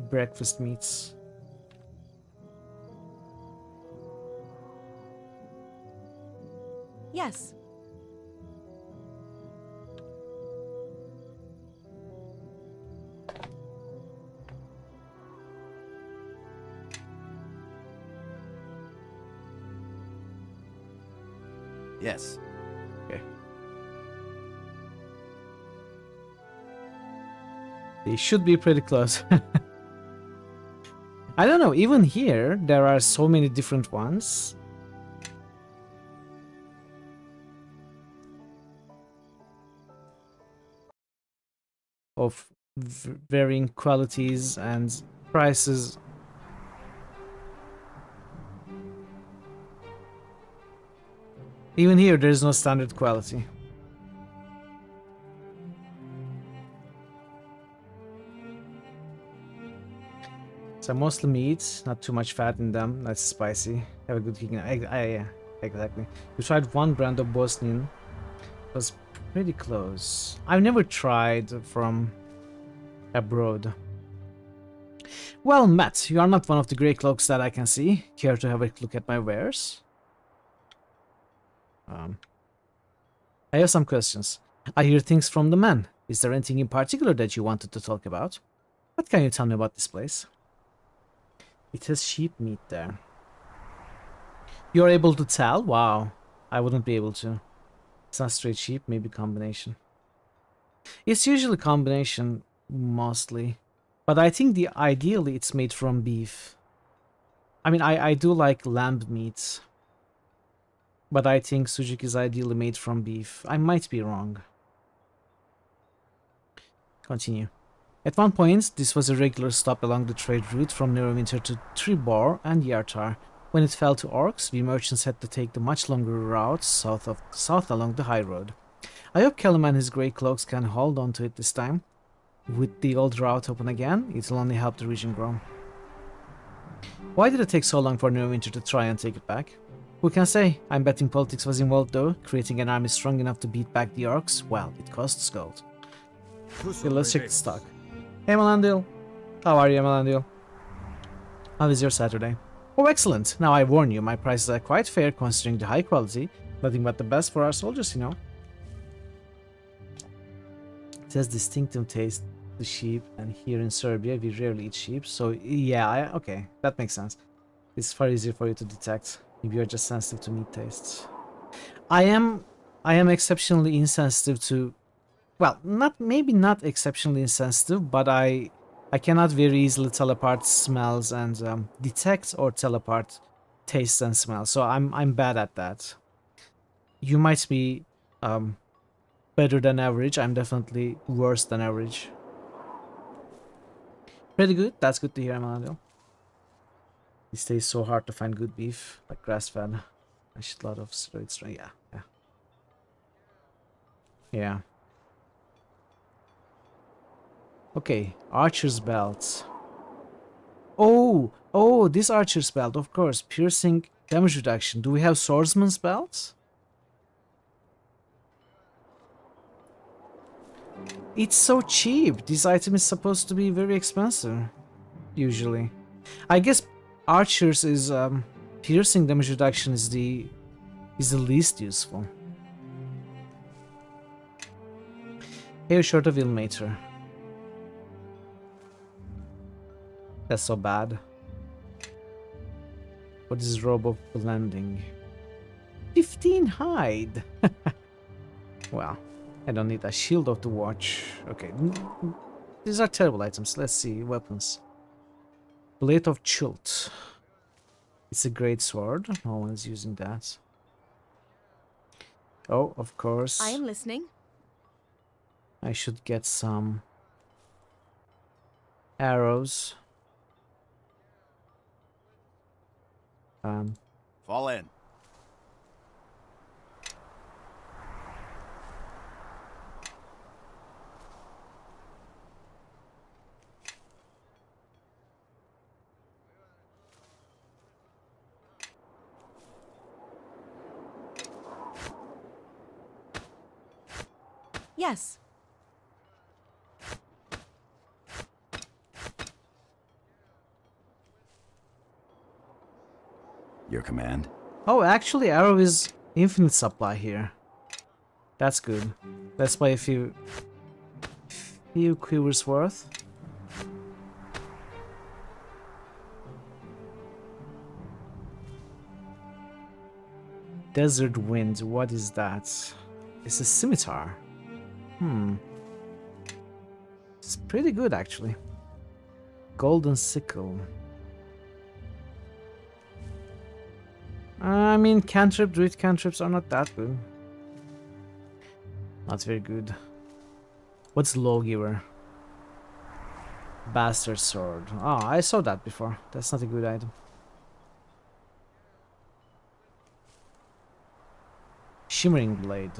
breakfast meats. Yes. Yes. Okay. They should be pretty close. I don't know, even here there are so many different ones. Of varying qualities and prices. Even here, there's no standard quality. So mostly meat, not too much fat in them. That's spicy. Have a good kicking. Yeah, exactly. We tried one brand of Bosnian. It was pretty close. I've never tried from abroad. Well, Matt, you are not one of the grey cloaks that I can see. Care to have a look at my wares? I have some questions. I hear things from the man. Is there anything in particular that you wanted to talk about? What can you tell me about this place? It has sheep meat there. You're able to tell? Wow. I wouldn't be able to. It's not straight sheep, maybe combination. It's usually combination, mostly. But I think ideally it's made from beef. I mean, I do like lamb meat. But I think sujuk is ideally made from beef. I might be wrong. Continue. At one point, this was a regular stop along the trade route from Neverwinter to Tribor and Yartar. When it fell to orcs, we merchants had to take the much longer route south along the high road. I hope Callum and his grey cloaks can hold on to it this time. With the old route open again, it'll only help the region grow. Why did it take so long for Neverwinter to try and take it back? Who can say? I'm betting politics was involved though. Creating an army strong enough to beat back the orcs, well, it costs gold. Okay, let's check the stock. Hey Melandil. How are you, Melandil? How is your Saturday? Oh, excellent. Now I warn you, my prices are quite fair considering the high quality. Nothing but the best for our soldiers, you know. It has distinctive taste to sheep, and here in Serbia we rarely eat sheep, so yeah, okay, that makes sense. It's far easier for you to detect. Maybe you're just sensitive to meat tastes. I am exceptionally insensitive to, well, maybe not exceptionally insensitive, but I cannot very easily tell apart smells and detect or tell apart tastes and smells. So I'm bad at that. You might be better than average. I'm definitely worse than average. Pretty good. That's good to hear, Emmanuel. These days so hard to find good beef, like grass-fed. I should a lot of steroids. Yeah. Okay, archer's belt. Oh, this archer's belt, of course. Piercing damage reduction. Do we have swordsman's belts? It's so cheap. This item is supposed to be very expensive, usually. I guess archers is piercing damage reduction is the least useful. Hair short of Ilmater. That's so bad. What is robe of blending? 15 hide. Well, I don't need a shield of the watch. Okay, these are terrible items. Let's see, weapons. Blade of Chult. It's a great sword. No one's using that. Oh, of course. I am listening. I should get some arrows. Fall in. Yes. Your command? Oh, actually, arrow is infinite supply here. That's good. Let's buy a few quivers worth. Desert wind. What is that? It's a scimitar. It's pretty good, actually. Golden sickle. I mean, druid cantrips are not that good. Not very good. What's lawgiver? Bastard sword. Oh, I saw that before. That's not a good item. Shimmering blade.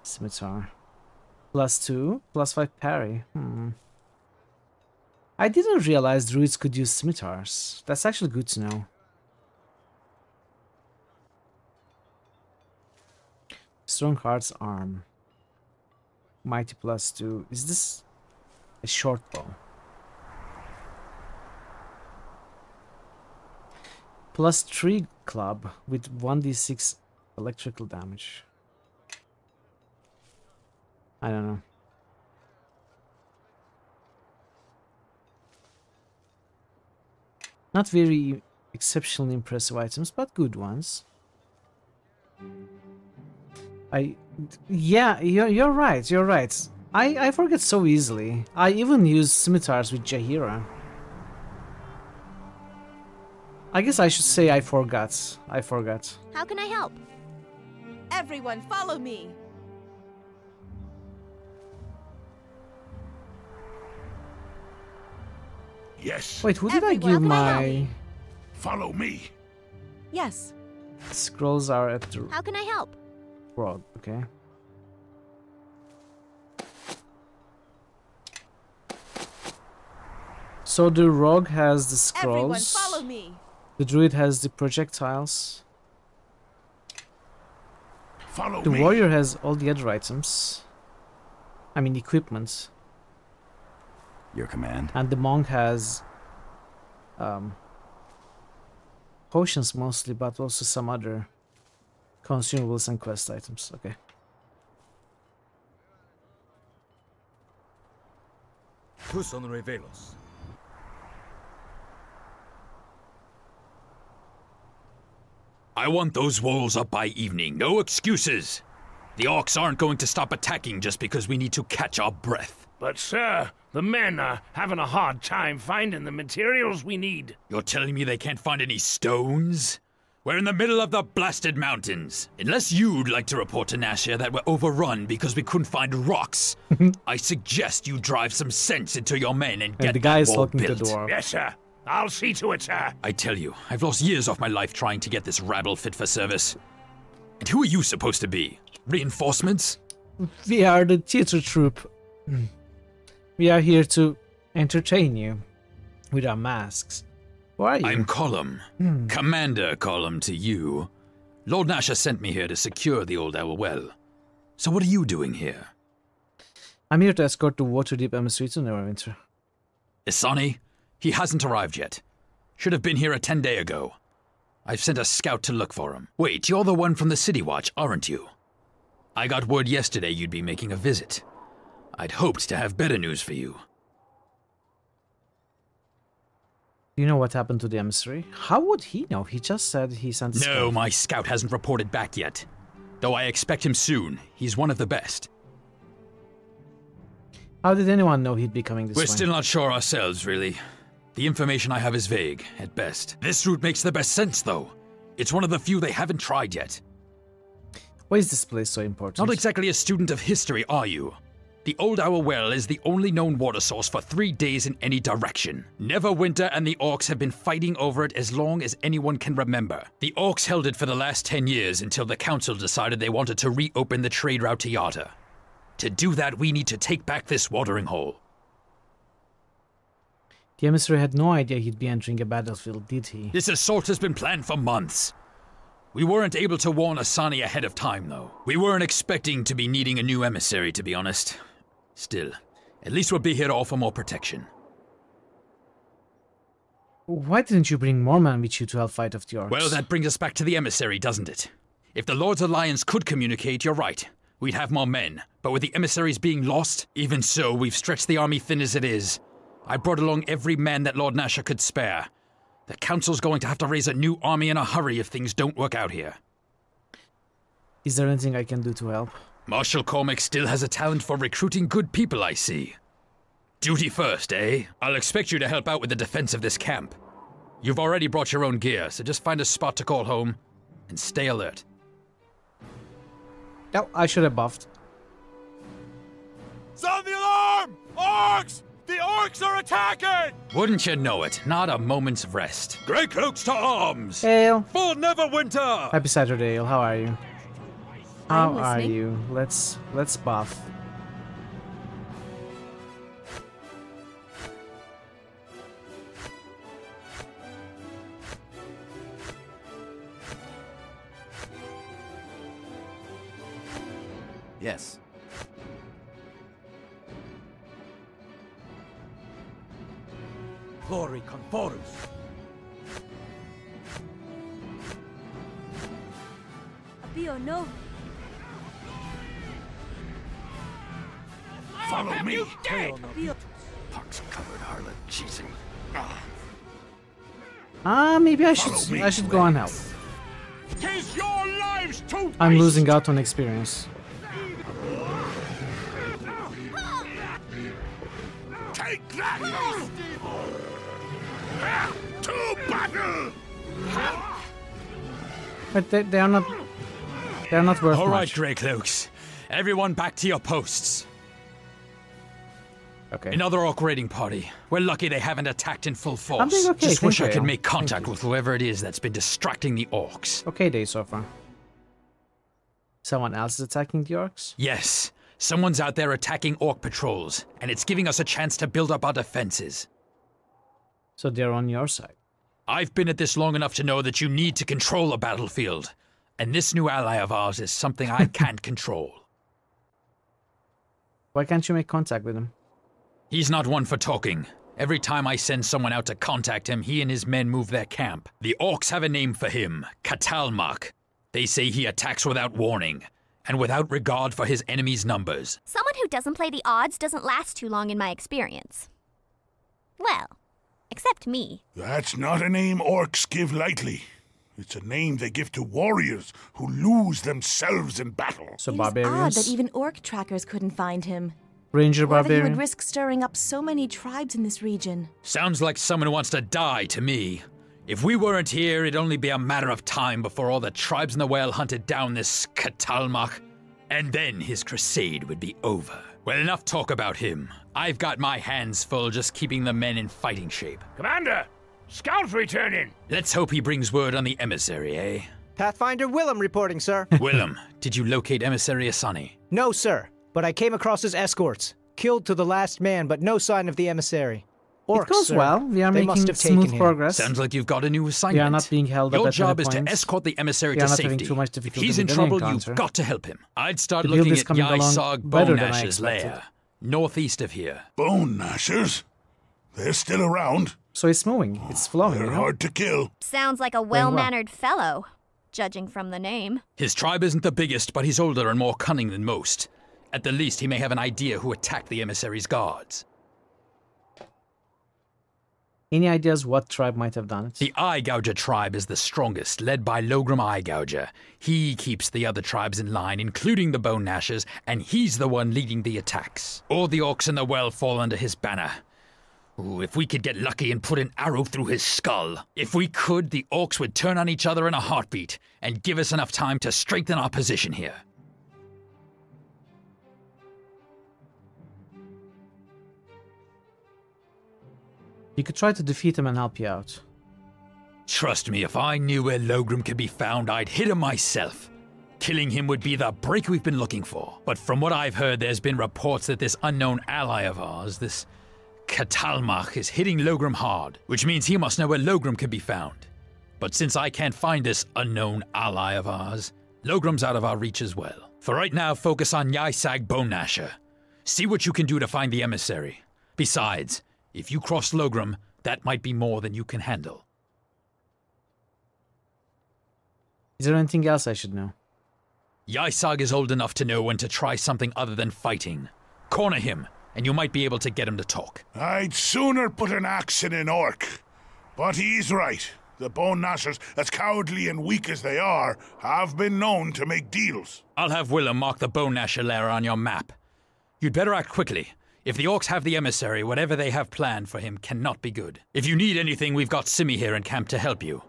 Scimitar. +2, +5 parry. I didn't realize druids could use scimitars. That's actually good to know. Strong Heart's arm. Mighty +2. Is this a short bow? +3 club with 1d6 electrical damage. I don't know. Not very exceptionally impressive items, but good ones. Yeah, you're right, you're right. I forget so easily. I even use scimitars with Jaheira. I guess I should say I forgot. How can I help? Everyone, follow me. Yes. Wait, who did I give my... Follow me. Yes. Scrolls are at the How can I help? road, okay. So the rogue has the scrolls. Everyone follow me. The druid has the projectiles. Follow The me. warrior has all the other items. I mean equipment. Your command. And the monk has potions mostly, but also some other consumables and quest items. Okay. I want those walls up by evening. No excuses. The orcs aren't going to stop attacking just because we need to catch our breath. But sir, the men are having a hard time finding the materials we need. You're telling me they can't find any stones? We're in the middle of the blasted mountains. Unless you'd like to report to Nashia that we're overrun because we couldn't find rocks, I suggest you drive some sense into your men and get the guy is wall talking to built. the dwarf. Yes, sir. I'll see to it, sir. I tell you, I've lost years off my life trying to get this rabble fit for service. And who are you supposed to be? Reinforcements? We are the theater troupe. We are here to entertain you with our masks. Who are you? I'm Column. Commander Column to you. Lord Nasha sent me here to secure the Old Owl Well. So what are you doing here? I'm here to escort the Waterdeep emissary to Neverwinter. Isani? He hasn't arrived yet. Should have been here a 10 days ago. I've sent a scout to look for him. Wait, you're the one from the City Watch, aren't you? I got word yesterday you'd be making a visit. I'd hoped to have better news for you. Do you know what happened to the emissary? How would he know? He just said he sent a No, scout. my scout hasn't reported back yet. Though I expect him soon. He's one of the best. How did anyone know he'd be coming this way? We're still not sure ourselves, really. The information I have is vague, at best. This route makes the best sense, though. It's one of the few they haven't tried yet. Why is this place so important? Not exactly a student of history, are you? The Old Owl Well is the only known water source for 3 days in any direction. Neverwinter and the orcs have been fighting over it as long as anyone can remember. The orcs held it for the last 10 years until the council decided they wanted to reopen the trade route to Yata. To do that, we need to take back this watering hole. The emissary had no idea he'd be entering a battlefield, did he? This assault has been planned for months. We weren't able to warn Asani ahead of time, though. We weren't expecting to be needing a new emissary, to be honest. Still, at least we'll be here to offer more protection. Why didn't you bring more men with you to help fight off the orcs? Well, that brings us back to the emissary, doesn't it? If the Lord's Alliance could communicate, you're right. We'd have more men. But with the emissaries being lost, even so, we've stretched the army thin as it is. I brought along every man that Lord Nasha could spare. The council's going to have to raise a new army in a hurry if things don't work out here. Is there anything I can do to help? Marshal Cormac still has a talent for recruiting good people, I see. Duty first, eh? I'll expect you to help out with the defense of this camp. You've already brought your own gear, so just find a spot to call home and stay alert. No, I should have buffed. Sound the alarm! Orcs! The orcs are attacking! Wouldn't you know it? Not a moment's rest. Grey cloaks to arms! Ale! For Neverwinter! Happy Saturday, Ale. How are you? How I'm are listening. you? Let's buff. Yes. Glory conforus. Abio, no. Follow me. Pox-covered harlot cheating. Maybe I Follow me. should go and help. 'Tis your lives to I'm waste. losing out on experience. Take that! To battle! But they are not worth All right, much. Grey Cloaks. Everyone back to your posts. Okay. Another orc raiding party. We're lucky they haven't attacked in full force. I'm doing okay. Just wish I could you. make contact with whoever it is that's been distracting the orcs. Okay day so far. Someone else is attacking the orcs? Yes. Someone's out there attacking orc patrols, and it's giving us a chance to build up our defenses. So they're on your side. I've been at this long enough to know that you need to control a battlefield. And this new ally of ours is something I can't control. Why can't you make contact with him? He's not one for talking. Every time I send someone out to contact him, he and his men move their camp. The orcs have a name for him, Katalmak. They say he attacks without warning, and without regard for his enemies' numbers. Someone who doesn't play the odds doesn't last too long in my experience. Well, except me. That's not a name orcs give lightly. It's a name they give to warriors who lose themselves in battle. So It is odd that even orc trackers couldn't find him. Ranger Or that he barbarian. would risk stirring up so many tribes in this region. Sounds like someone who wants to die to me. If we weren't here, it'd only be a matter of time before all the tribes in the well hunted down this Katalmak. And then his crusade would be over. Well, enough talk about him. I've got my hands full just keeping the men in fighting shape. Commander! Scouts returning! Let's hope he brings word on the emissary, eh? Pathfinder Willem reporting, sir. Willem, did you locate Emissary Asani? No, sir. But I came across his escorts. Killed to the last man, but no sign of the emissary. Orcs, It goes sir. well. We are They must making have smooth taken him. progress. Sounds like you've got a new assignment. We are not being held up Your at job is any to points. escort the emissary We to are not having safety. too much If difficulty he's in with any trouble, encounter. you've got to help him. I'd start The build looking is at coming along Yisog better Bone than I Nash's expected. lair, northeast of here. Bone Gnashers? They're still around. So it's moving. It's flowing. They're you know? hard to kill. Sounds like a well-mannered fellow, judging from the name. His tribe isn't the biggest, but he's older and more cunning than most. At the least, he may have an idea who attacked the emissary's guards. Any ideas what tribe might have done it? The Eye Gouger tribe is the strongest, led by Logram Eye Gouger. He keeps the other tribes in line, including the Bone Gnashers, and he's the one leading the attacks. All the orcs in the well fall under his banner. Ooh, if we could get lucky and put an arrow through his skull. If we could, the orcs would turn on each other in a heartbeat, and give us enough time to strengthen our position here. You could try to defeat him and help you out. Trust me, if I knew where Logram could be found, I'd hit him myself. Killing him would be the break we've been looking for. But from what I've heard, there's been reports that this unknown ally of ours, this Katalmak, is hitting Logram hard, which means he must know where Logram can be found. But since I can't find this unknown ally of ours, Logram's out of our reach as well. For right now, focus on Yisag Bone Gnasher. See what you can do to find the emissary. Besides, if you cross Logram, that might be more than you can handle. Is there anything else I should know? Yisag is old enough to know when to try something other than fighting. Corner him, and you might be able to get him to talk. I'd sooner put an axe in an orc. But he's right. The Bone Gnashers, as cowardly and weak as they are, have been known to make deals. I'll have Willem mark the Bone Gnasher lair on your map. You'd better act quickly. If the orcs have the emissary, whatever they have planned for him cannot be good. If you need anything, we've got Simi here in camp to help you.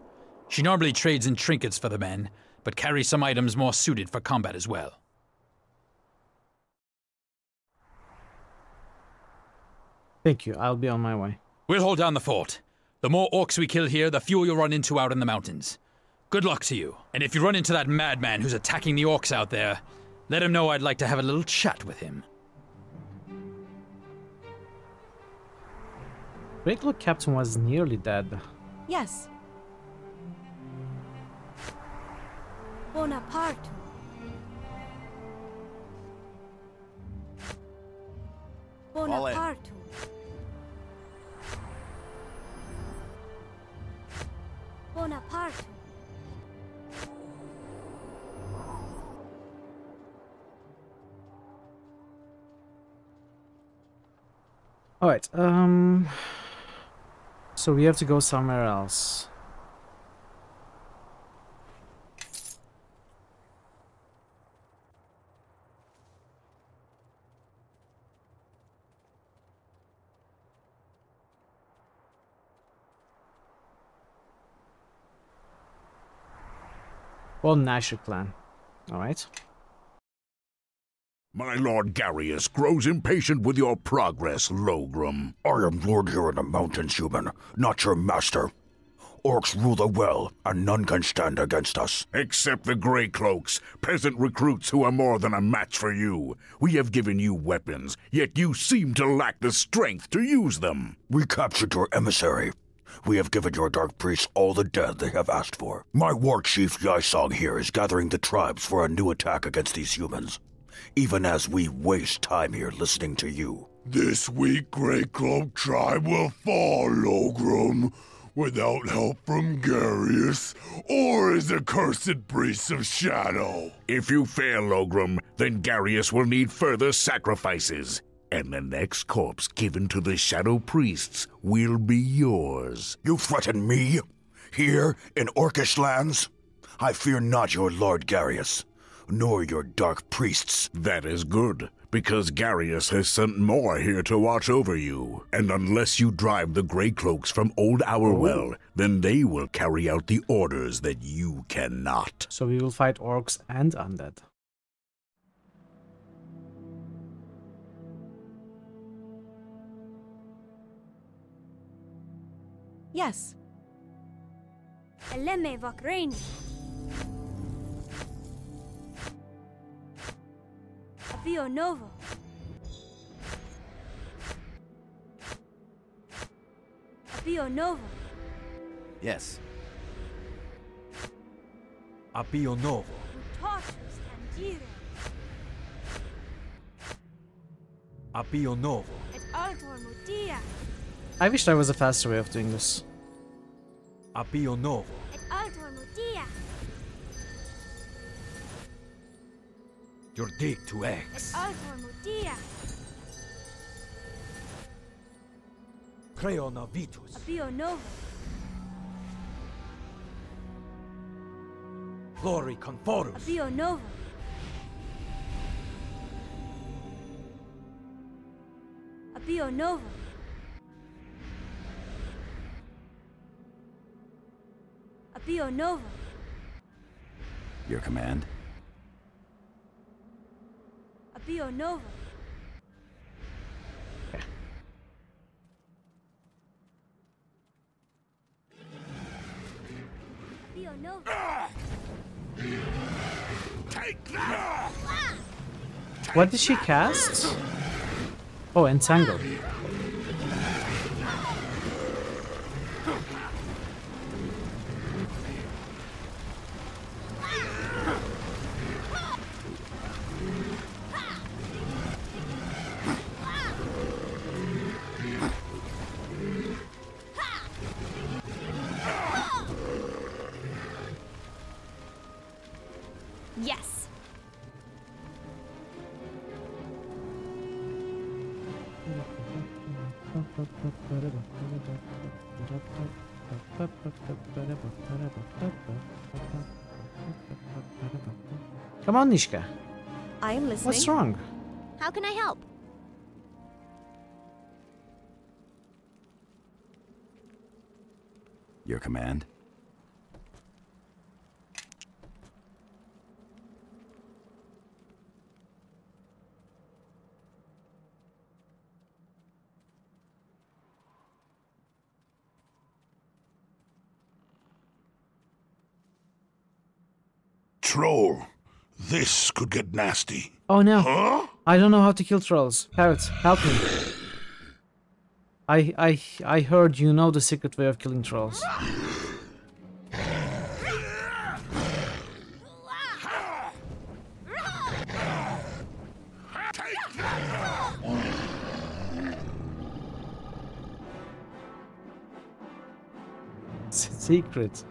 She normally trades in trinkets for the men, but carries some items more suited for combat as well. Thank you. I'll be on my way. We'll hold down the fort. The more orcs we kill here, the fewer you'll run into out in the mountains. Good luck to you. And if you run into that madman who's attacking the orcs out there, let him know I'd like to have a little chat with him. Regular Captain was nearly dead. Yes. Bonaparte. Bonaparte. Bonaparte. Alright, so we have to go somewhere else. Well, Gnasher clan. Alright. My Lord Garius grows impatient with your progress, Logrum. I am lord here in the mountains, human, not your master. Orcs rule the well, and none can stand against us. Except the Grey Cloaks, peasant recruits who are more than a match for you. We have given you weapons, yet you seem to lack the strength to use them. We captured your emissary. We have given your dark priests all the dead they have asked for. My war chief Yisong here is gathering the tribes for a new attack against these humans, even as we waste time here listening to you. This weak Grey Cloak tribe will fall, Logrum, without help from Garius or his accursed priests of shadow. If you fail, Logrum, then Garius will need further sacrifices, and the next corpse given to the shadow priests will be yours. You threaten me? Here, in Orcish lands? I fear not your Lord Garius, nor your dark priests. That is good, because Garius has sent more here to watch over you. And unless you drive the Grey Cloaks from Old Hourwell, then they will carry out the orders that you cannot. So we will fight orcs and undead. Yes. Eleme Vakrain. Abio Novo. Abio Novo. Yes. Abio Novo. Tortus Tandire. Abio Novo. Et Altor Mutia. I wish there was a faster way of doing this. Abio Novo. Et Altor Mutia. Your dig to Et eggs. Altor Mutia. Creona Vitus. Abio Novo. Glory Conforus. Abio Novo. Abio Novo. Abio Novo. Your command? Abio Novo. Abio Novo. Take that! What did she cast? Oh, Entangle. Yes. Come on, Nishka. I am listening. What's wrong? How can I help? Your command? Troll, this could get nasty. Oh no. Huh? I don't know how to kill trolls. Parrot, help me. I heard you know the secret way of killing trolls. Secret.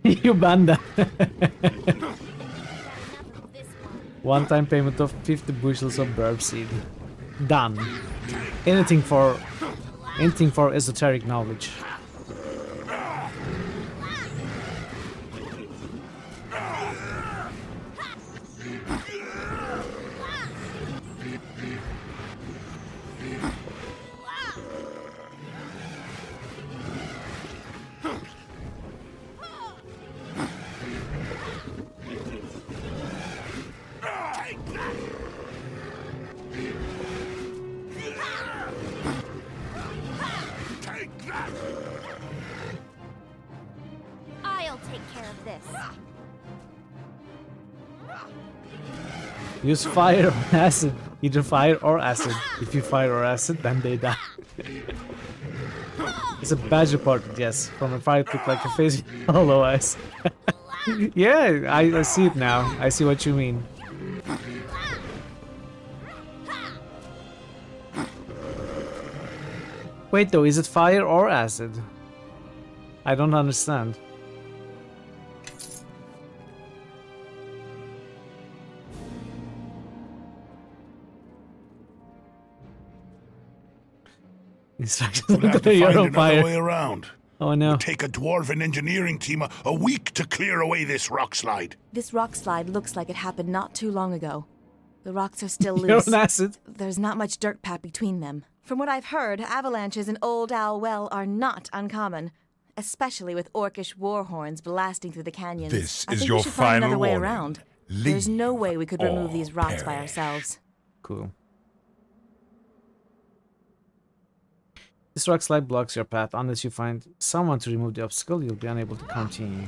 You banda. One-time payment of 50 bushels of burp seed. Done. Anything for esoteric knowledge. I'll take care of this. Use fire or acid. Either fire or acid. If you fire or acid, then they die. It's a badger portrait, yes. From a fire it looked like a face with hollow eyes. Yeah, I see it now. I see what you mean. Wait though, is it fire or acid? I don't understand. Instructions. We'll have to You're find on another fire. way around. Oh no. It'll take a dwarven engineering team a week to clear away this rock slide. This rock slide looks like it happened not too long ago. The rocks are still You're loose. on acid. There's not much dirt pat between them. From what I've heard, avalanches in Old Owl Well are not uncommon, especially with orcish war horns blasting through the canyons. This I is think your we should find final another way warning. around. Leave There's no way we could remove or these rocks by perish. ourselves. Cool. This rock slide blocks your path. Unless you find someone to remove the obstacle, you'll be unable to continue.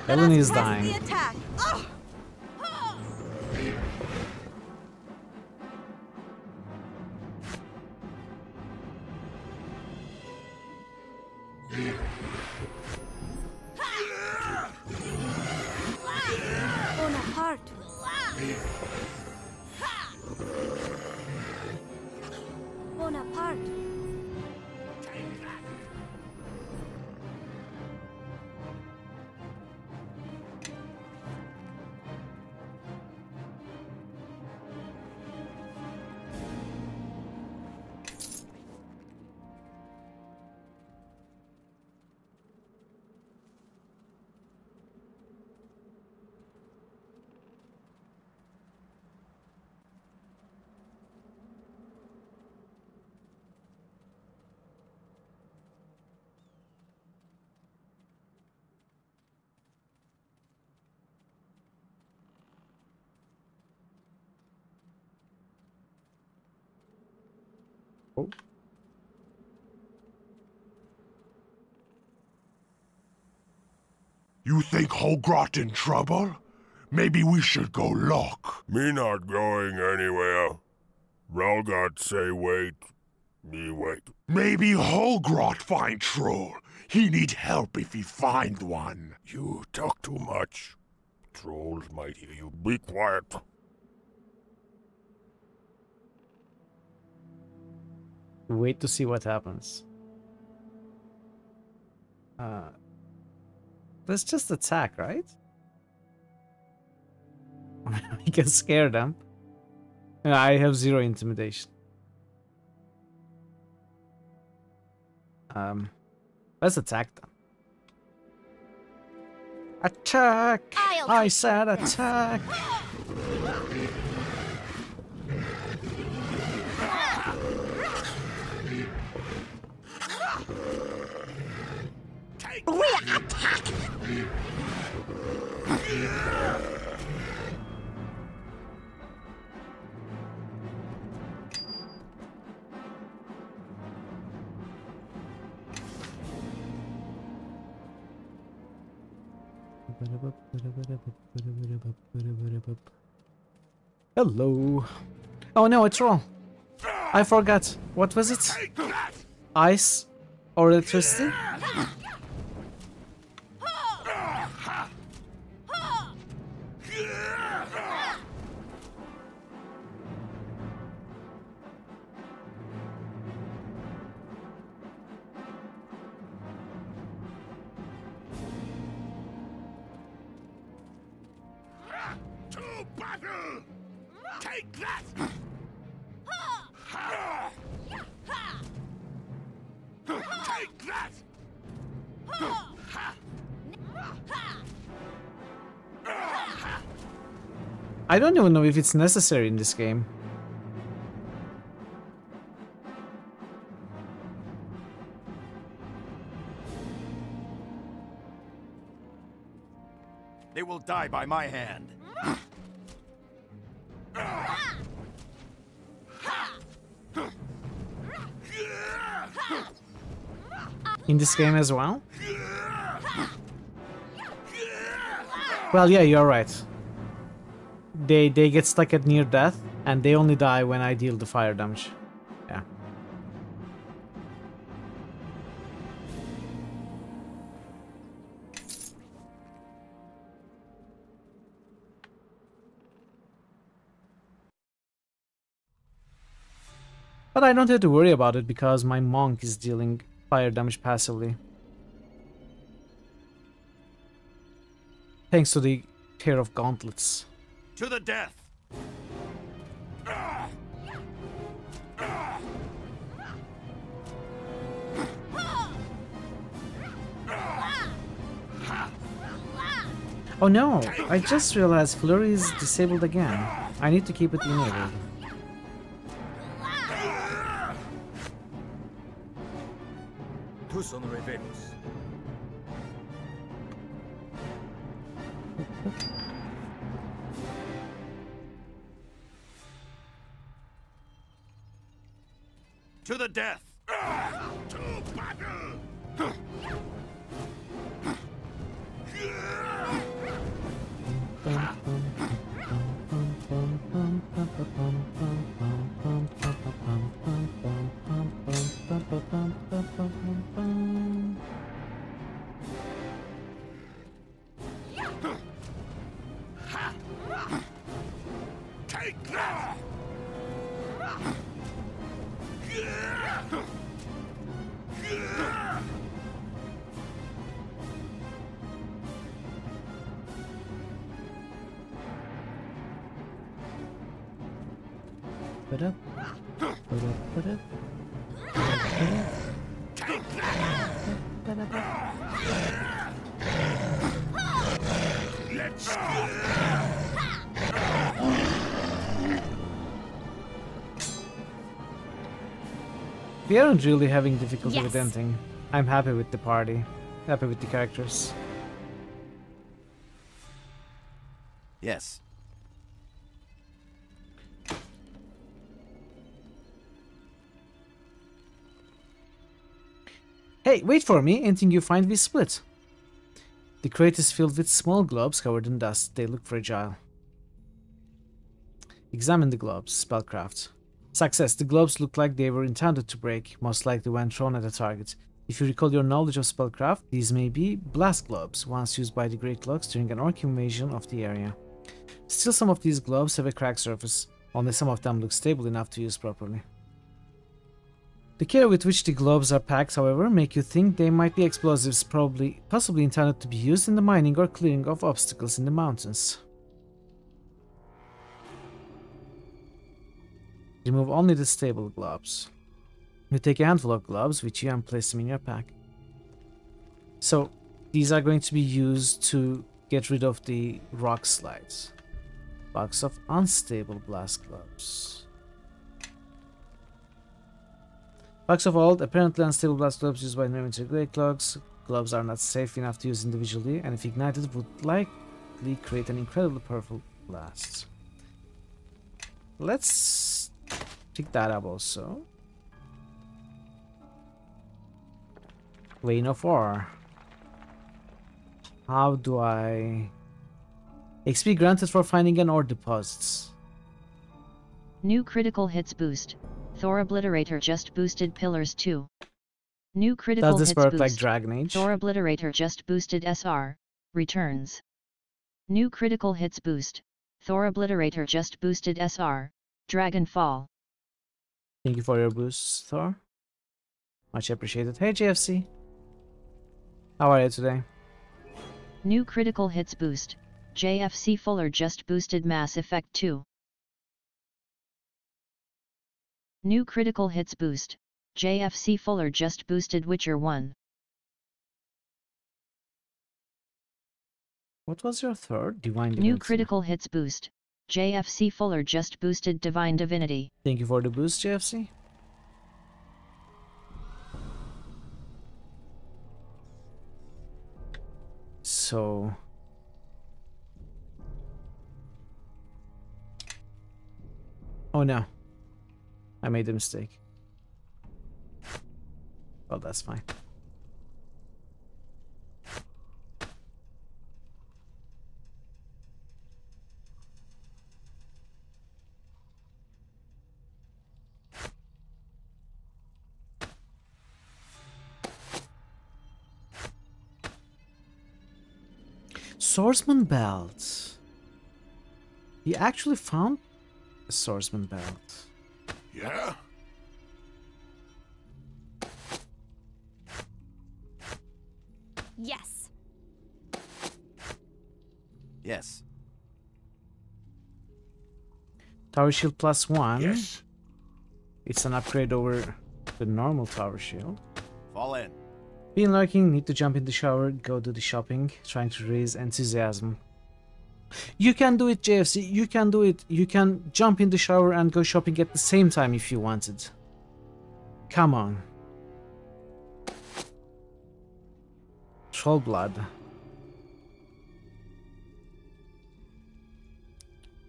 Ellen is dying. Attack! Bonaparte. Bonaparte. Oh. You think Holgrot in trouble? Maybe we should go look. Me not going anywhere. Ralgard say wait. Me wait. Maybe Holgrot find troll. He need help if he find one. You talk too much. Trolls might hear you. Be quiet. Wait to see what happens. Let's just attack, right? We can scare them. I have 0 intimidation. Let's attack them. Attack! I said attack! We attack! Hello. Oh no, it's wrong. I forgot. What was it? Ice or electricity? To battle! Take that! Take that! I don't even know if it's necessary in this game. They will die by my hand. In this game as well? Well, yeah, you're right. They get stuck at near death, and they only die when I deal the fire damage. Yeah. But I don't have to worry about it because my monk is dealing fire damage passively. Thanks to the pair of gauntlets. To the death! Oh no, I just realized Flurry is disabled again. I need to keep it enabled. To the death! Take that! Let's We aren't really having difficulty with anything. I'm happy with the party. Happy with the characters. Yes. Hey, wait for me. Anything you find, we split. The crate is filled with small globes covered in dust. They look fragile. Examine the globes. Spellcraft. Success. The globes look like they were intended to break, most likely when thrown at a target. If you recall your knowledge of spellcraft, these may be blast globes, once used by the Great Locks during an orc invasion of the area. Still, some of these globes have a cracked surface. Only some of them look stable enough to use properly. The care with which the globes are packed, however, make you think they might be explosives, possibly intended to be used in the mining or clearing of obstacles in the mountains. Remove only the stable globes. You take a handful of globes with you and place them in your pack. So, these are going to be used to get rid of the rock slides. Box of unstable blast globes. Box of old, apparently unstable blast globes used by Neverwinter Great Clogs. Globes are not safe enough to use individually, and if ignited would likely create an incredibly powerful blast. Let's pick that up also. Vein of Ore. How do I... XP granted for finding an ore deposits. New critical hits boost. Thor Obliterator just boosted Pillars 2. New critical hits boost. Does this work like Dragon Age? Thor Obliterator just boosted SR. Returns. New critical hits boost. Thor Obliterator just boosted SR. Dragonfall. Thank you for your boost, Thor. Much appreciated. Hey, JFC. How are you today? New critical hits boost. JFC Fuller just boosted Mass Effect 2. New critical hits boost. JFC Fuller just boosted Witcher 1. What was your third? Divine Divinity. New critical hits boost. JFC Fuller just boosted Divine Divinity. Thank you for the boost, JFC. So, Oh no. I made a mistake. Well, that's fine. Swordsman belt. He actually found a swordsman belt. Yeah? Yes. Yes. Tower shield +1. Yes. It's an upgrade over the normal tower shield. Fall in. Been lurking, need to jump in the shower, go do the shopping, trying to raise enthusiasm. You can do it, JFC, you can do it. You can jump in the shower and go shopping at the same time if you wanted. Come on. Troll blood.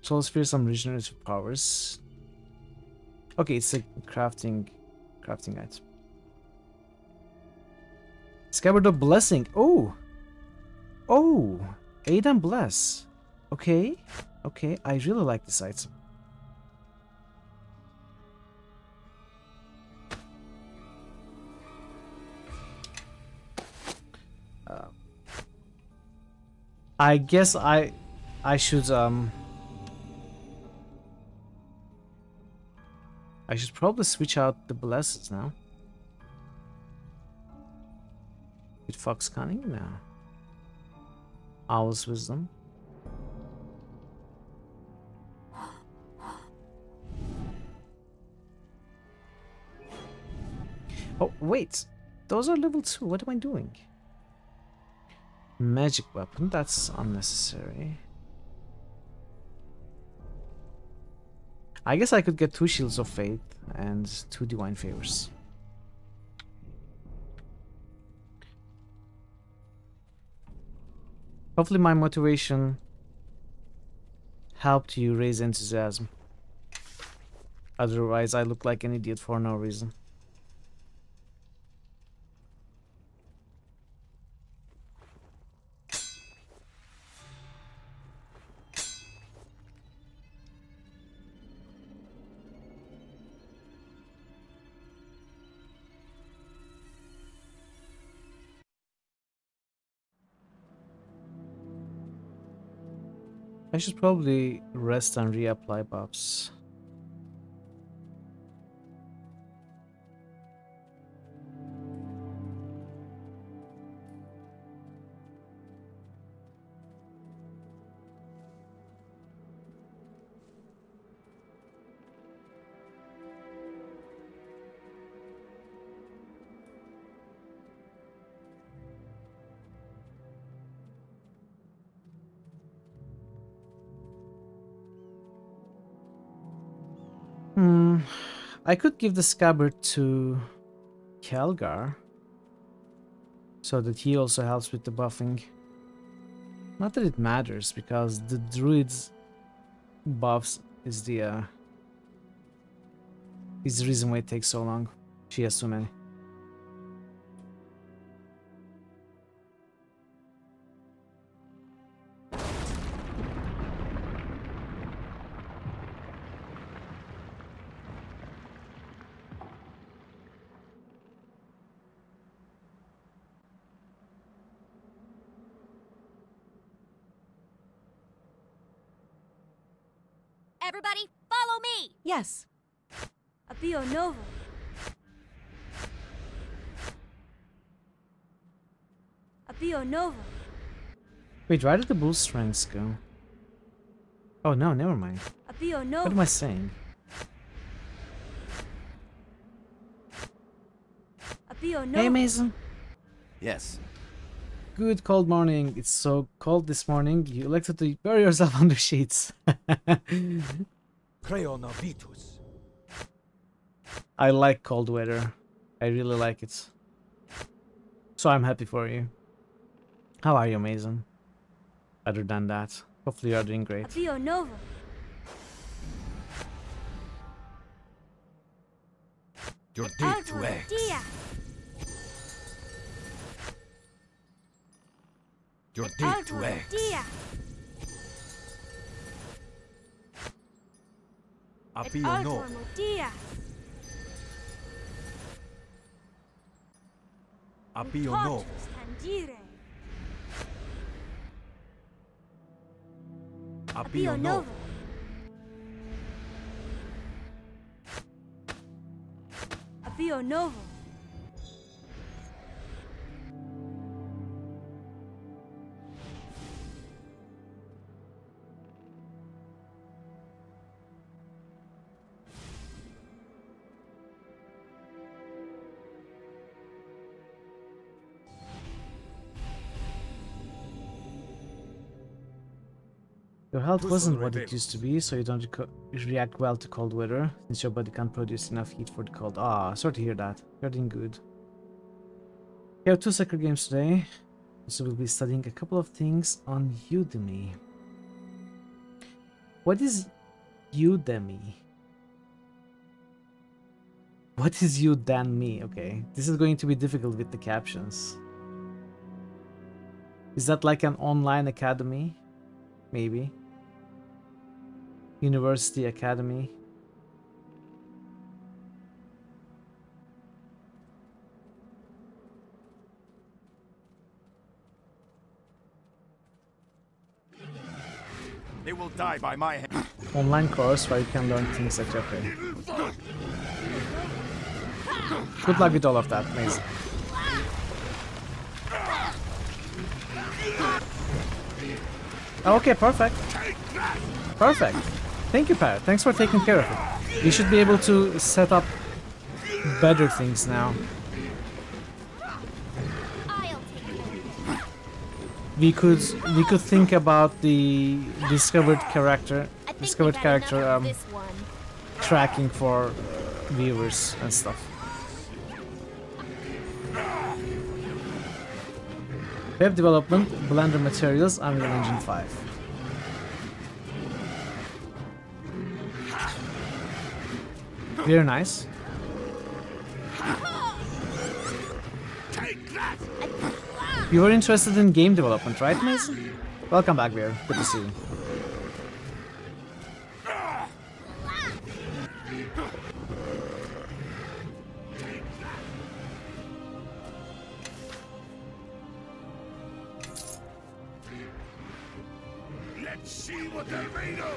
Troll sphere, some regenerative powers. Okay, it's a crafting item. Scabbard of Blessing. Oh! Oh! Aid and Bless. Okay. Okay, I really like this item. I guess I should I should probably switch out the blesses now. With Fox Cunning? No. Owl's Wisdom. Oh, wait. Those are level 2. What am I doing? Magic weapon. That's unnecessary. I guess I could get 2 Shields of Faith and 2 Divine Favors. Hopefully my motivation helped you raise enthusiasm. Otherwise I look like an idiot for no reason. I should probably rest and reapply buffs. I could give the scabbard to Kelgar so that he also helps with the buffing. Not that it matters because the druid's buffs is the reason why it takes so long. She has too many. Everybody, follow me! Yes. Apio Novo. Apio Novo. Wait, where did the bull strengths go? Oh no, never mind. Apio Novo. What am I saying? Apio Novo. Hey Mason. Yes. Good cold morning. It's so cold this morning. You elected to bury yourself under sheets. I like cold weather. I really like it. So I'm happy for you. How are you, Mason? Other than that, hopefully you are doing great. Apio Novo. Your date to X. Your date to X. Apio no. Apio no. Apio no. Apio novo. Your health wasn't what it used to be, so you don't react well to cold weather, since your body can't produce enough heat for the cold. Ah, sorry to hear that. You're doing good. We have 2 sacred games today, so we'll be studying a couple of things on Udemy. What is Udemy? What is Udemy? Okay, this is going to be difficult with the captions. Is that like an online academy? Maybe. University Academy. They will die by my hand. Online course where you can learn things like okay. Good luck with all of that, Mason. Okay, perfect. Perfect. Thank you, Parrot. Thanks for taking care of it. We should be able to set up better things now. We could think about the discovered character tracking for viewers and stuff. Web development, Blender materials, Unreal Engine 5. Very nice. You were interested in game development, right, Mason? Welcome back, Bear. Good to see you. Let's see what they're made of.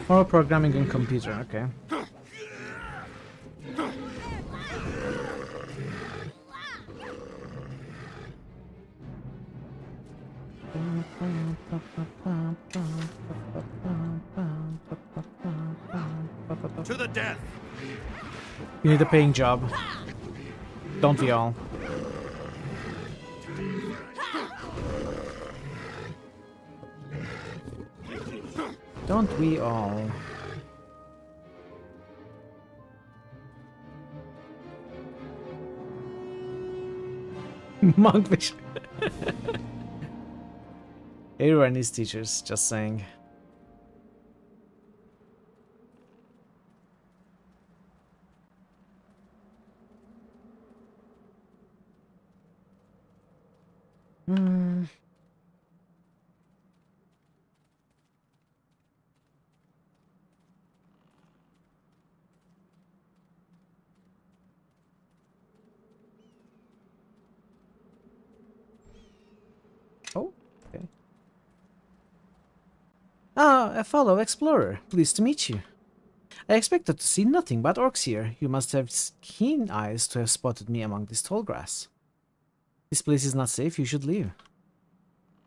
More programming and computer, okay. To the death. You need a paying job. Don't we all? Don't we all? Monkfish. Everyone needs teachers, just saying. Oh, okay. Ah, a fellow explorer. Pleased to meet you. I expected to see nothing but orcs here. You must have keen eyes to have spotted me among this tall grass. This place is not safe, you should leave.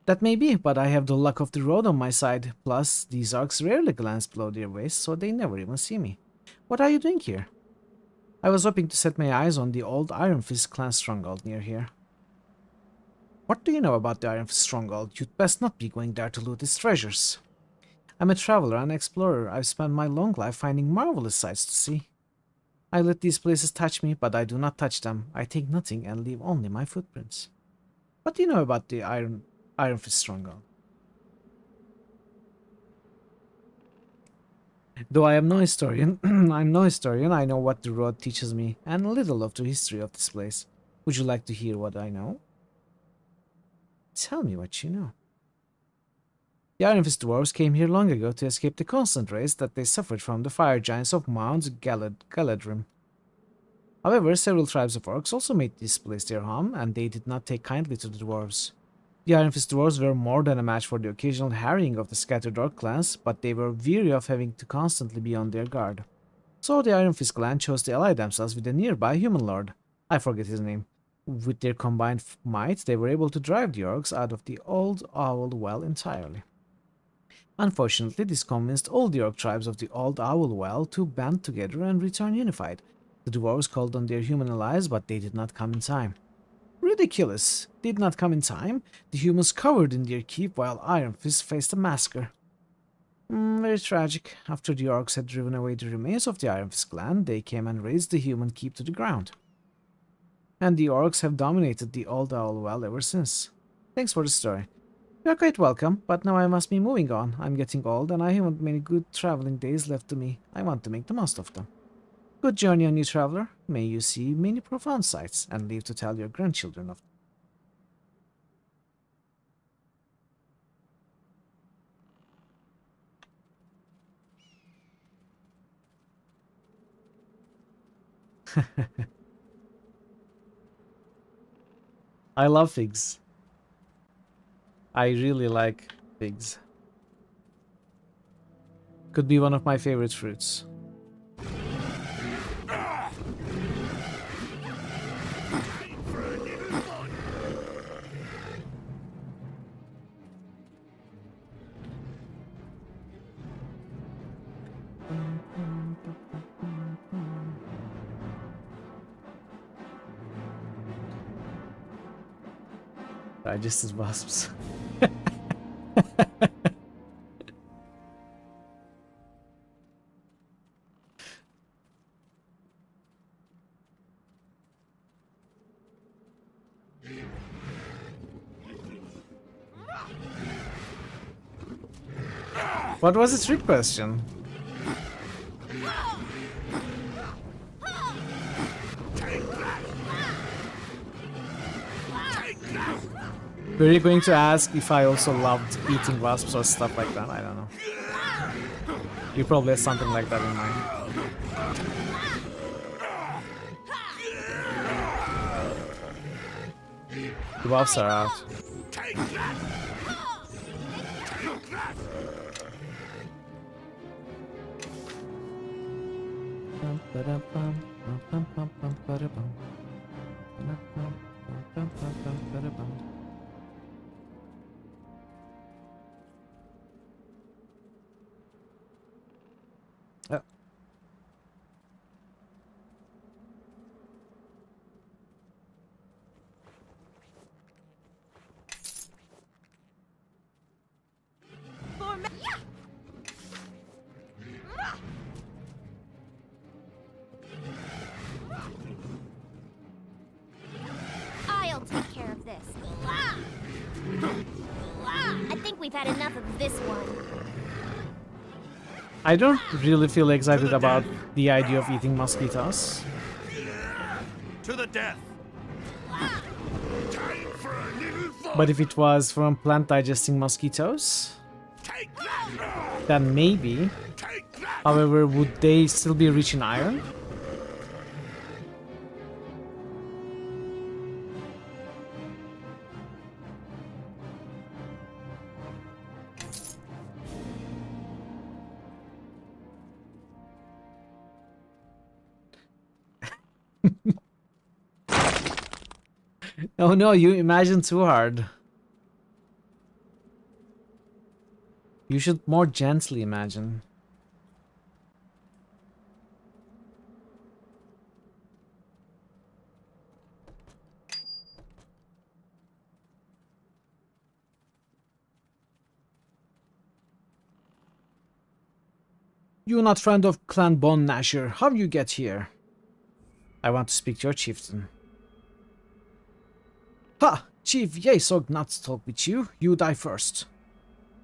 That may be, but I have the luck of the road on my side. Plus, these orcs rarely glance below their waist, so they never even see me. What are you doing here? I was hoping to set my eyes on the old Iron Fist clan stronghold near here. What do you know about the Iron Fist stronghold? You'd best not be going there to loot its treasures. I'm a traveler and explorer. I've spent my long life finding marvelous sights to see. I let these places touch me, but I do not touch them. I take nothing and leave only my footprints. What do you know about the Iron Fist stronghold? Though I am no historian, I'm no historian, I know what the road teaches me, and a little of the history of this place. Would you like to hear what I know? Tell me what you know. The Iron Fist dwarves came here long ago to escape the constant rays that they suffered from the fire giants of Mount Galadrim. However, several tribes of orcs also made this place their home, and they did not take kindly to the dwarves. The Iron Fist dwarves were more than a match for the occasional harrying of the scattered orc clans, but they were weary of having to constantly be on their guard. So the Iron Fist clan chose to ally themselves with a nearby human lord. I forget his name. With their combined might, they were able to drive the orcs out of the Old Owl Well entirely. Unfortunately, this convinced all the orc tribes of the Old Owl Well to band together and return unified. The dwarves called on their human allies, but they did not come in time. Ridiculous! Did not come in time. The humans cowered in their keep while Iron Fist faced a massacre. Very tragic. After the orcs had driven away the remains of the Iron Fist clan, they came and razed the human keep to the ground. And the orcs have dominated the Old Owl Well ever since. Thanks for the story. You are quite welcome, but now I must be moving on. I'm getting old and I haven't many good traveling days left to me. I want to make the most of them. Good journey on you, traveler. May you see many profound sights and live to tell your grandchildren of them. I love figs. I really like figs. Could be one of my favorite fruits. Digested wasps. What was the trick question? Were you going to ask if I also loved eating wasps or stuff like that? I don't know. You probably had something like that in mind. The wasps are out. I'll take care of this. I think we've had enough of this one. I don't really feel excited about the idea of eating mosquitoes. To the death. But if it was from plant digesting mosquitoes, then maybe. However, would they still be rich in iron? Oh no, you imagine too hard. You should more gently imagine. You're not friend of Clan Bone Nasher. How you get here? I want to speak to your chieftain. Ha! Chief Yesog not to talk with you. You die first.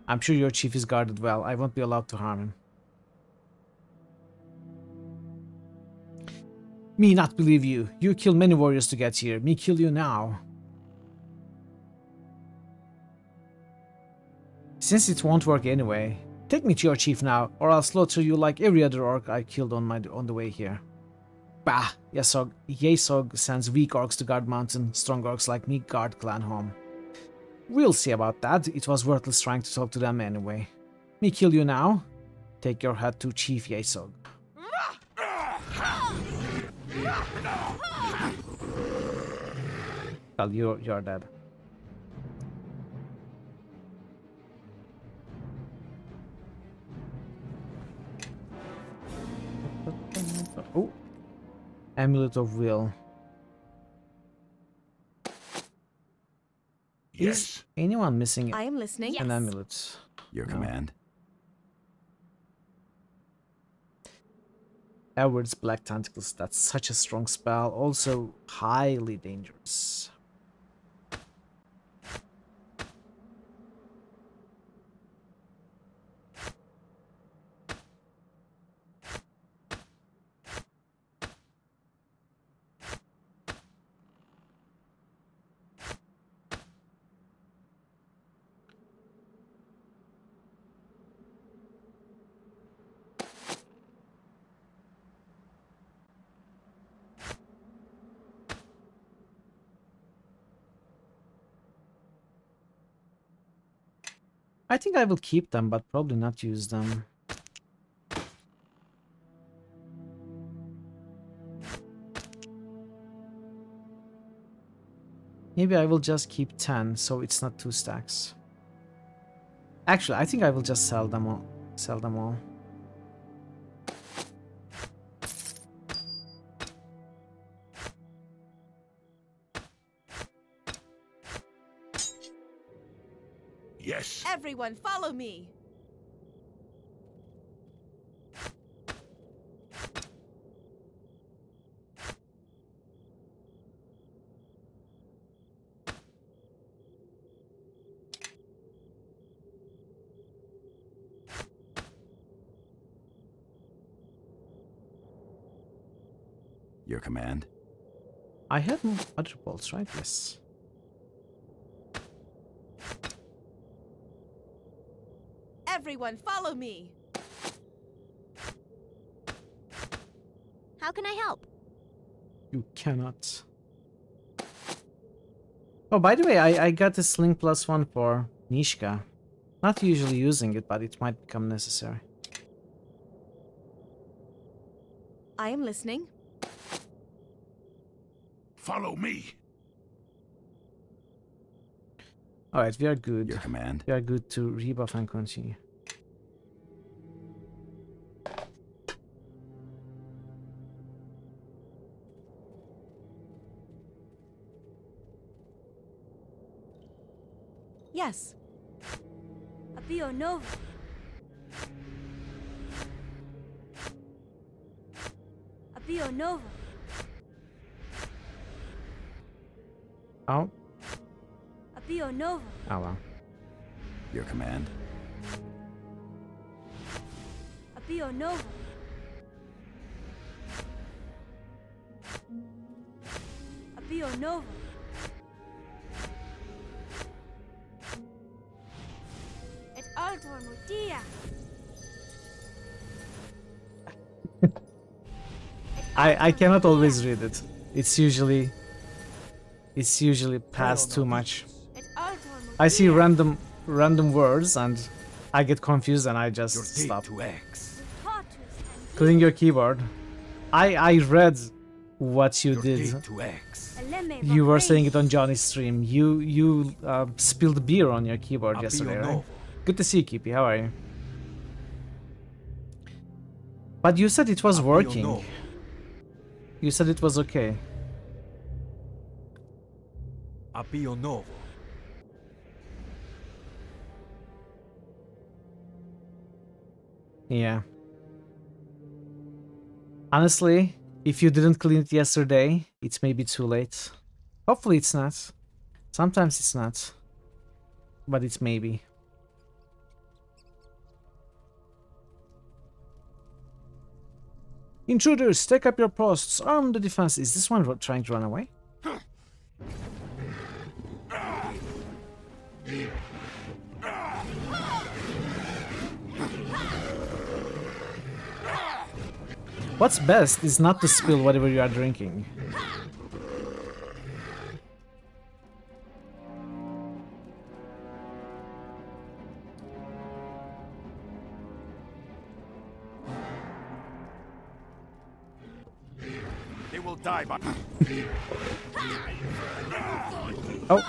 I'm sure your chief is guarded well. I won't be allowed to harm him. Me not believe you. You kill many warriors to get here. Me kill you now. Since it won't work anyway, take me to your chief now, or I'll slaughter you like every other orc I killed on the way here. Bah! Yesog sends weak orcs to guard mountain. Strong orcs like me guard clan home. We'll see about that. It was worthless trying to talk to them anyway. Me kill you now. Take your head to Chief Yesog. Well, you're dead. Oh, Amulet of Will. Yes. Is anyone missing I am listening. an amulet? Your command. Edward's Black Tentacles. That's such a strong spell. Also highly dangerous. I think I will keep them, but probably not use them. Maybe I will just keep 10, so it's not 2 stacks. Actually, I think I will just sell them all. Yes. Everyone, follow me. Your command. I had other bolts, right? Yes. Everyone, follow me. How can I help? You cannot. Oh, by the way, I got this Sling +1 for Nishka. Not usually using it, but it might become necessary. I am listening. Follow me. Alright, we are good. Your command. We are good to rebuff and continue. Yes. Apio Nova. Apio Nova. Oh. Apio Nova. Oh well. Your command. Apio Nova. Apio Nova. Et Altor Mutia. I cannot always read it. It's usually past too much. I see random words and I get confused and I just stop. Clean your keyboard. I read what you did. You were saying it on Johnny's stream. You spilled beer on your keyboard yesterday, right? Good to see you, Kippy. How are you? But you said it was working. You said it was okay. Apio Novo. Yeah. Honestly, If you didn't clean it yesterday, it may be too late. Hopefully it's not. Sometimes it's not. But it's maybe. Intruders, take up your posts. Arm the defense. Is this one trying to run away? What's best is not to spill whatever you are drinking. They will die by... Oh.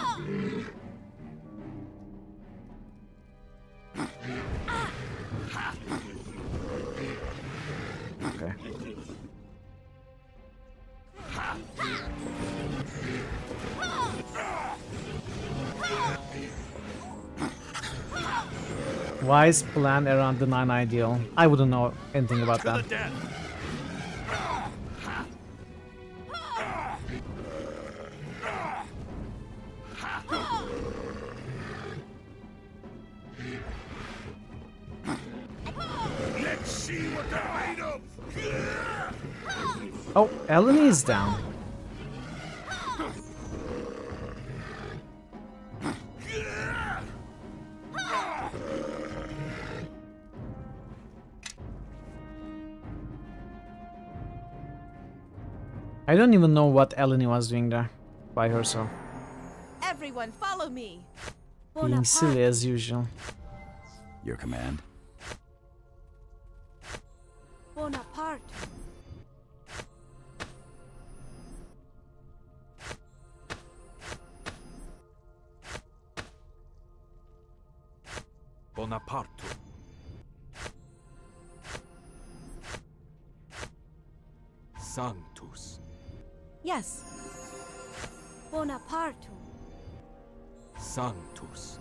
Okay. Wise plan around the 9 ideal. I wouldn't know anything about that. Let's see what they're made of. Oh, Eleni is down. I don't even know what Eleni was doing there by herself. Everyone, follow me. Being silly as usual. Your command. Bonaparte. Bonaparte. Sanctus. Yes. Bonaparte. Sanctus.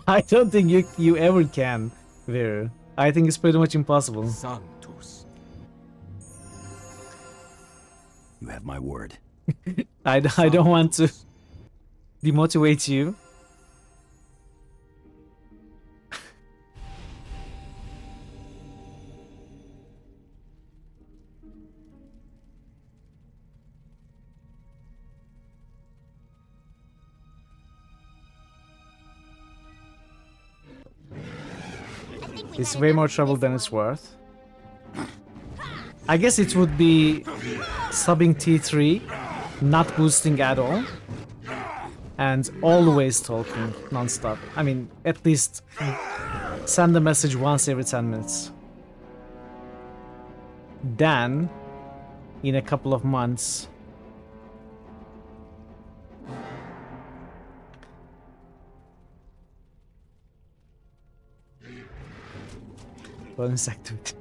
I don't think you ever can, Vera. I think it's pretty much impossible. Sanctus. You have my word. I don't want to demotivate you. It's way more trouble than it's worth. I guess it would be subbing T3, not boosting at all, and always talking non-stop. I mean, at least send a message once every 10 minutes. Then, in a couple of months, bonus activity.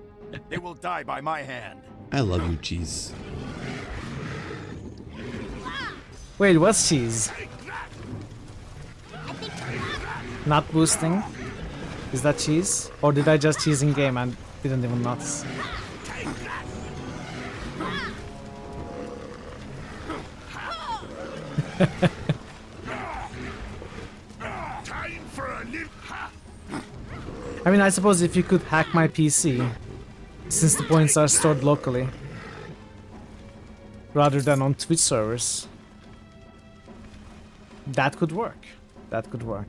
They will die by my hand. I love you, cheese. Wait, what's cheese? Not boosting? Is that cheese? Or did I just cheese in game and didn't even notice? I mean, I suppose if you could hack my PC, since the points are stored locally, rather than on Twitch servers, that could work. That could work.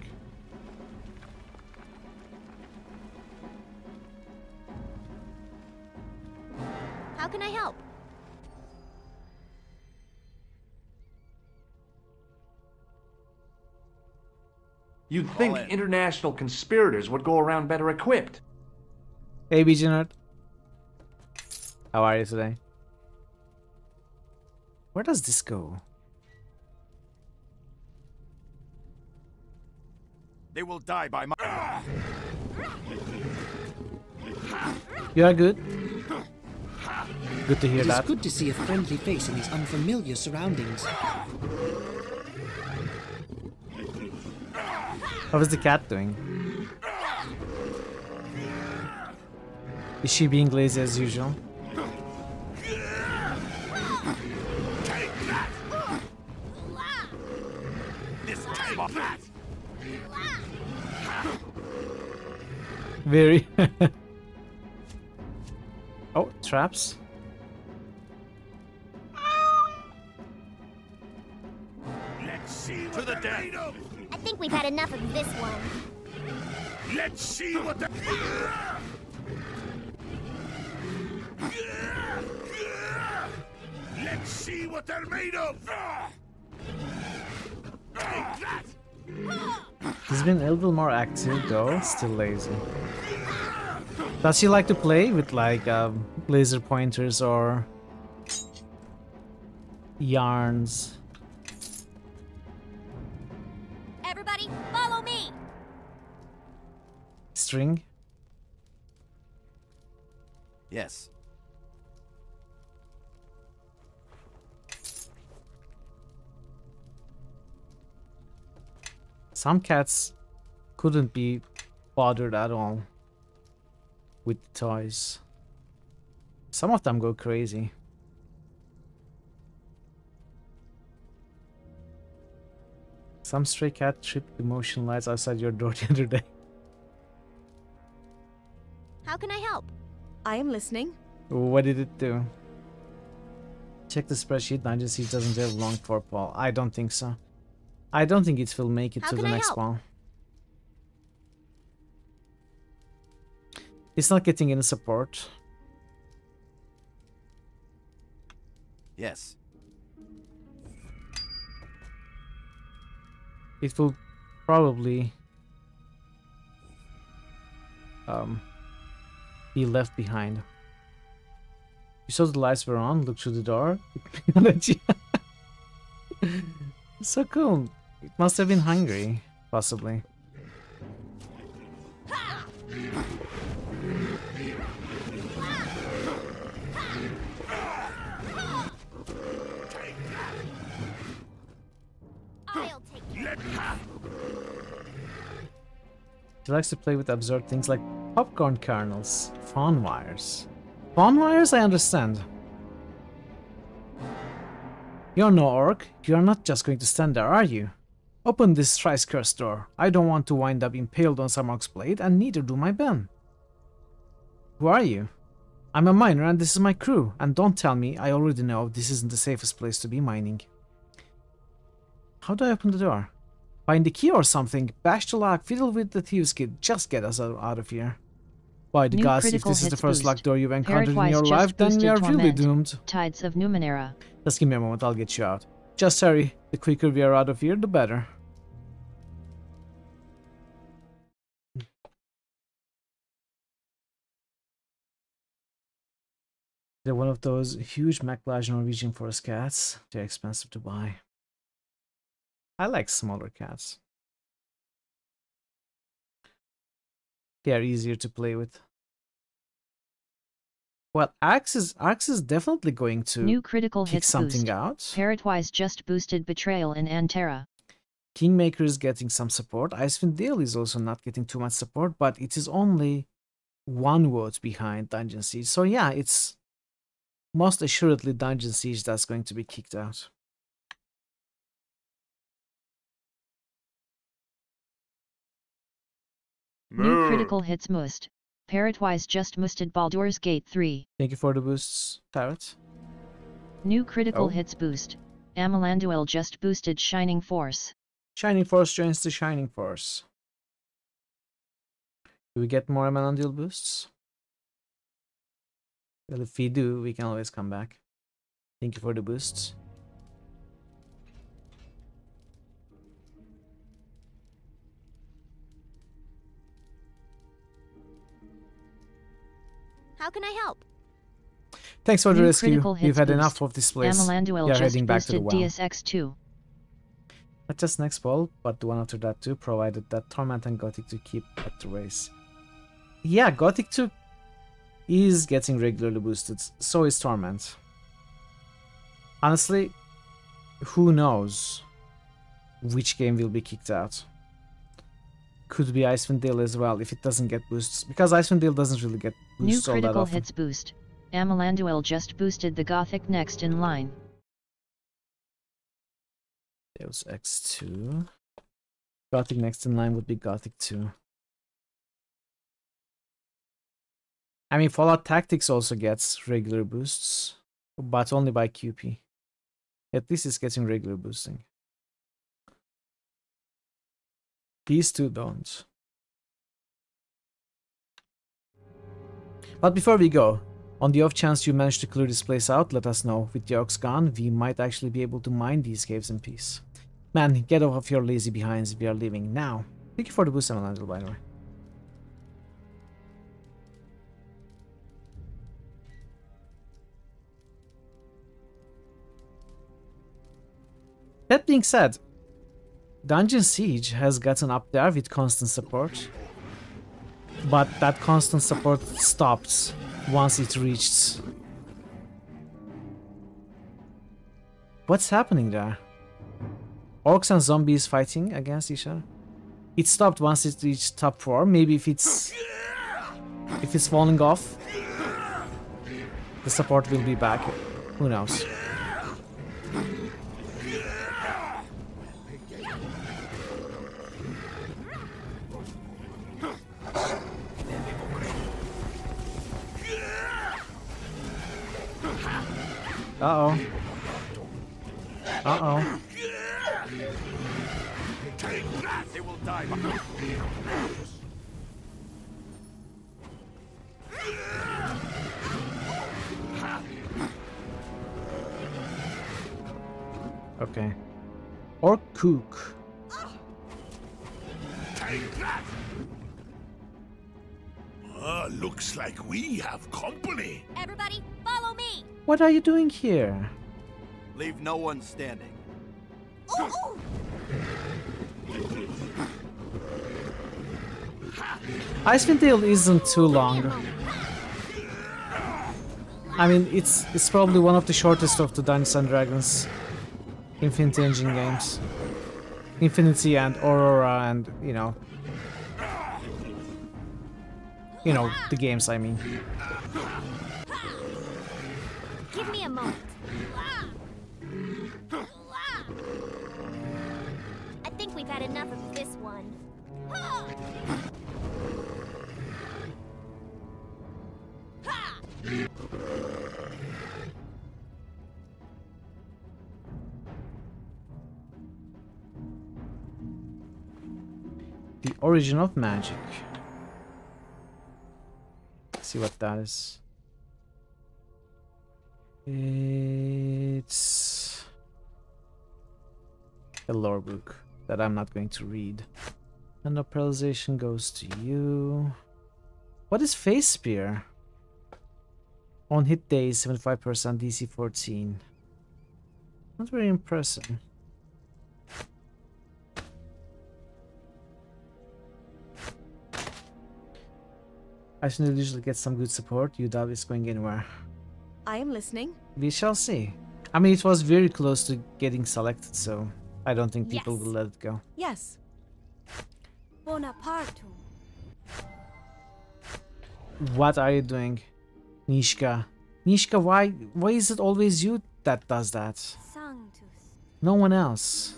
How can I help? You'd think international conspirators would go around better equipped. Hey, BG Nerd. How are you today? Where does this go? They will die by my... You are good. Good to hear that. It's good to see a friendly face in these unfamiliar surroundings. How is the cat doing? Is she being lazy as usual? Very. Oh, traps. Let's see what they're made of. I think we've had enough of this one. Let's see what the. Let's see what they're made of. Take that. He's been a little more active though, still lazy. Does he like to play with like laser pointers or yarns? Everybody, follow me! String? Yes. Some cats couldn't be bothered at all with the toys. Some of them go crazy. Some stray cat tripped the motion lights outside your door the other day. How can I help? I am listening. What did it do? Check the spreadsheet. Dungeon Siege doesn't have long purple. I don't think so. I don't think it will make it to the next one. It's not getting any support. Yes. It will probably be left behind. You saw the lights were on, look through the door. So cool. It must have been hungry, possibly. I'll take it. She likes to play with absurd things like popcorn kernels, fawn wires. Fawn wires, I understand. You're no orc. You're not just going to stand there, are you? Open this thrice-cursed door. I don't want to wind up impaled on some orc's blade, and neither do my Ben. Who are you? I'm a miner and this is my crew, and don't tell me, I already know this isn't the safest place to be mining. How do I open the door? Find the key or something, bash the lock, fiddle with the thieves' kid, just get us out of here. By the gods, if this is the first locked door you've encountered in your life, then you're really doomed. Tides of Numenera. Just give me a moment, I'll get you out. Just hurry, the quicker we are out of here, the better. They're one of those huge McLaren Norwegian forest cats. They're expensive to buy. I like smaller cats. They are easier to play with. Well, Axe is definitely going to New critical kick hits something boost. out. Parrotwise just boosted Betrayal in Antera. Kingmaker is getting some support. Icewind Dale is also not getting too much support, but it is only 1 vote behind Dungeon Siege. So yeah, it's most assuredly Dungeon Siege that's going to be kicked out. New critical hits must. Parrotwise just boosted Baldur's Gate 3. Thank you for the boosts, Parrot. New critical hits boost. Amalanduel just boosted Shining Force. Shining Force joins the Shining Force. Do we get more Amalanduel boosts? Well, if we do, we can always come back. Thank you for the boosts. How can I help? Thanks for the New rescue. critical We've hits had boost. enough of this place. Amalanduel We are just heading back to the boosted well. DSX2. Not just next ball, but the one after that too, provided that Torment and Gothic 2 keep at the race. Yeah, Gothic 2 is getting regularly boosted, so is Torment. Honestly, who knows which game will be kicked out. Could be Icewind Dale as well if it doesn't get boosts, because Icewind Dale doesn't really get New boosts all that critical often. hits boost. Amalanduel just boosted the Gothic next in line. Deus X2. Gothic next in line would be Gothic 2. I mean, Fallout Tactics also gets regular boosts, but only by QP. At least it's getting regular boosting. These two don't. But before we go, on the off chance you manage to clear this place out, let us know. With the orcs gone, we might actually be able to mine these caves in peace. Man, get off of your lazy behinds, we are leaving now. Thank you for the boost, Angel, by the way. That being said, Dungeon Siege has gotten up there with constant support. But that constant support stopped once it reached... What's happening there? Orcs and zombies fighting against each other? It stopped once it reached top 4. Maybe if it's falling off, the support will be back. Who knows? Uh-oh. Uh-oh. Take that! They will die. Okay. Or cook. Take that! Looks like we have company. Everybody, follow me! What are you doing here? Leave no one standing. Ooh, ooh. Icewind Dale isn't too long. I mean, it's probably one of the shortest of the Dungeons and Dragons Infinity Engine games. Infinity and Aurora and, you know, the games, I mean. Give me a moment. I think we've had enough of this one. The origin of magic. Let's see what that is. It's a lore book that I'm not going to read. And the paralyzation goes to you. What is Face Spear? On hit days, 75%, DC 14. Not very impressive. I should usually get some good support. You doubt it's going anywhere. I am listening. We shall see. I mean, it was very close to getting selected, so I don't think people will let it go. Yes. Bonaparte. What are you doing, Nishka? Nishka, why is it always you that does that? Sanctus. No one else.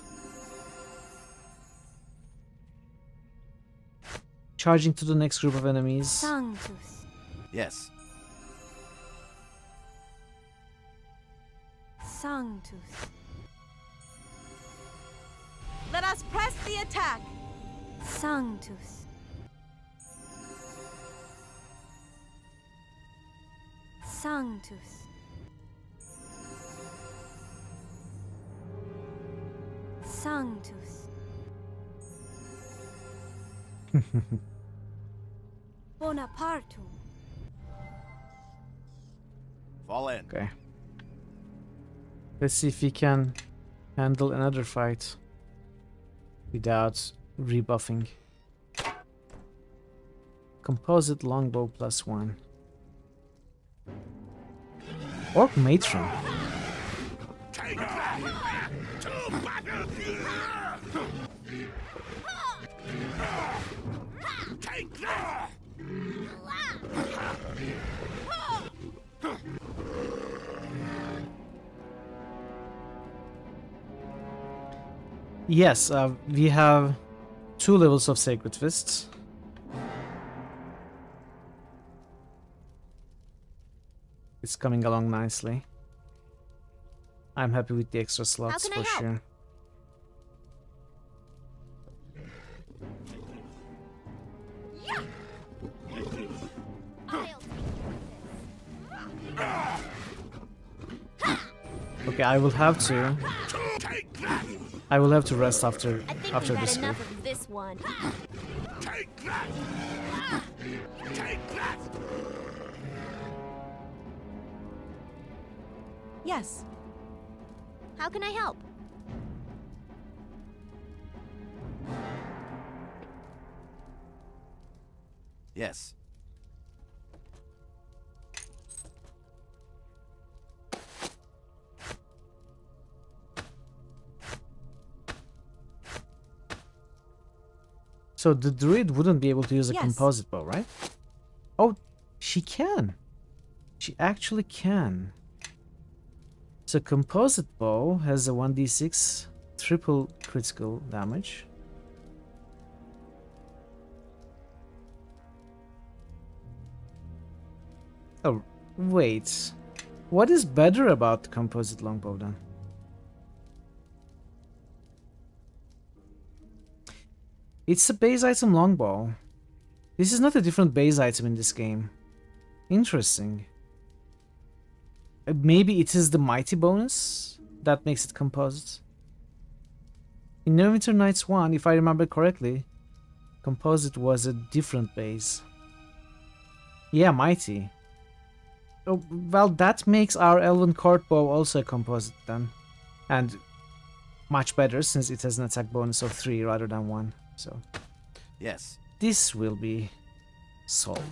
Charging to the next group of enemies. Sanctus. Yes. Sanctus. Let us press the attack. Sanctus. Sanctus. Sanctus. Bonaparte. Fall in. Okay. Let's see if we can handle another fight without rebuffing. Composite longbow +1. Orc matron. Take that! To battle! Take that! Yes, we have 2 levels of Sacred Fists. It's coming along nicely. I'm happy with the extra slots for sure. Okay, I will have to rest after this week. Enough of this one. Take that! Take that! Yes. How can I help? Yes. So the druid wouldn't be able to use a Yes. composite bow, right? Oh, she can. She actually can. So composite bow has a 1d6 triple critical damage. Oh, wait. What is better about the composite longbow then? It's a base item longbow. This is not a different base item in this game. Interesting. Maybe it is the mighty bonus that makes it composite. In Neverwinter Nights 1, if I remember correctly, composite was a different base. Yeah, mighty. Oh, well, that makes our Elven Court bow also a composite then. And much better since it has an attack bonus of 3 rather than 1. So, yes. This will be solved.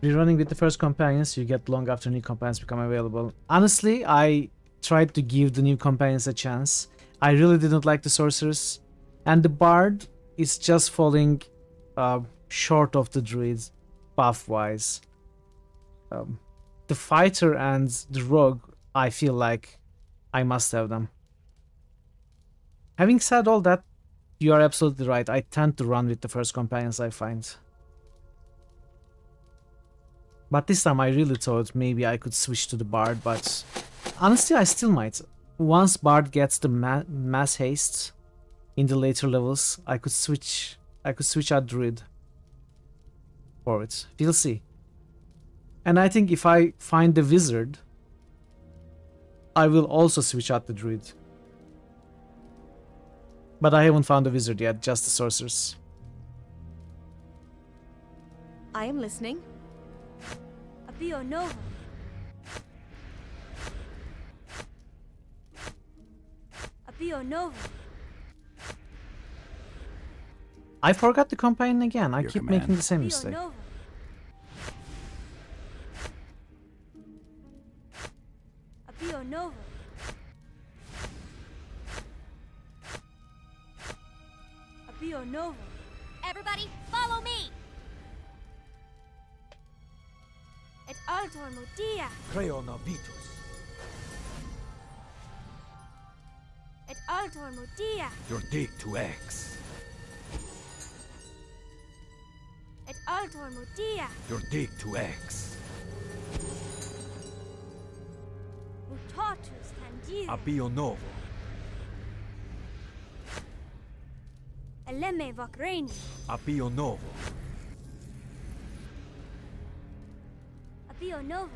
Rerunning with the first companions, you get long after new companions become available. Honestly, I tried to give the new companions a chance. I really didn't like the sorcerers, and the bard is just falling short of the druids buff-wise. The fighter and the rogue, I feel like I must have them. Having said all that, you are absolutely right. I tend to run with the first companions I find. But this time I really thought maybe I could switch to the bard, but honestly I still might. Once bard gets the mass haste in the later levels, I could switch out druid for it. We'll see. And I think if I find the wizard, I will also switch out the druid. But I haven't found the wizard yet, just the sorcerers. I am listening. Abio Nova. Abio Nova. I forgot the companion again. I keep making the same mistake. Abio Nova. Abio Nova. Everybody, follow me! Et altor modia. Creona Vitus. Et altor modia. Your dig to X. Et altor modia. Your dig to X. Mutatus tangire. Abio Novo. Eleme Vakreni. Abio Novo. Abio Nova.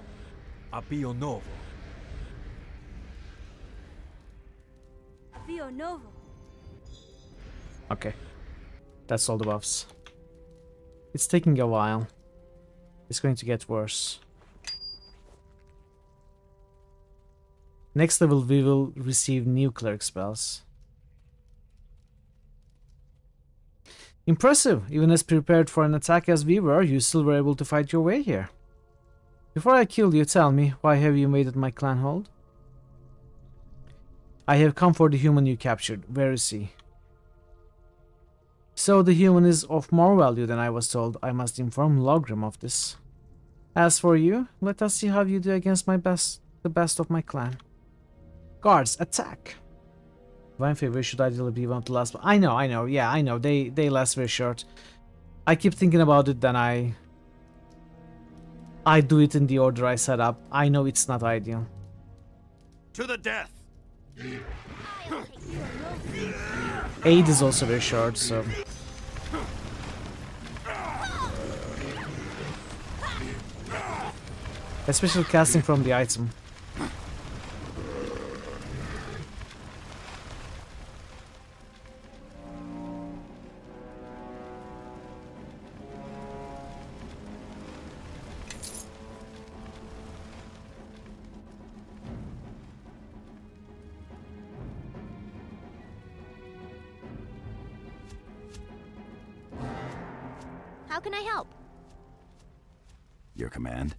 Abio Novo. Abio Nova. Okay. That's all the buffs. It's taking a while. It's going to get worse. Next level we will receive new cleric spells. Impressive! Even as prepared for an attack as we were, you still were able to fight your way here. Before I kill you, tell me, why have you invaded my clan hold? I have come for the human you captured. Where is he? So the human is of more value than I was told. I must inform Logrim of this. As for you, let us see how you do against the best of my clan. Guards, attack! Divine favor, should ideally be one of the last. I know, yeah, I know. They last very short. I keep thinking about it, then I do it in the order I set up. I know it's not ideal. To the death! Aid is also very short, so... Especially casting from the item. How can I help? Your command?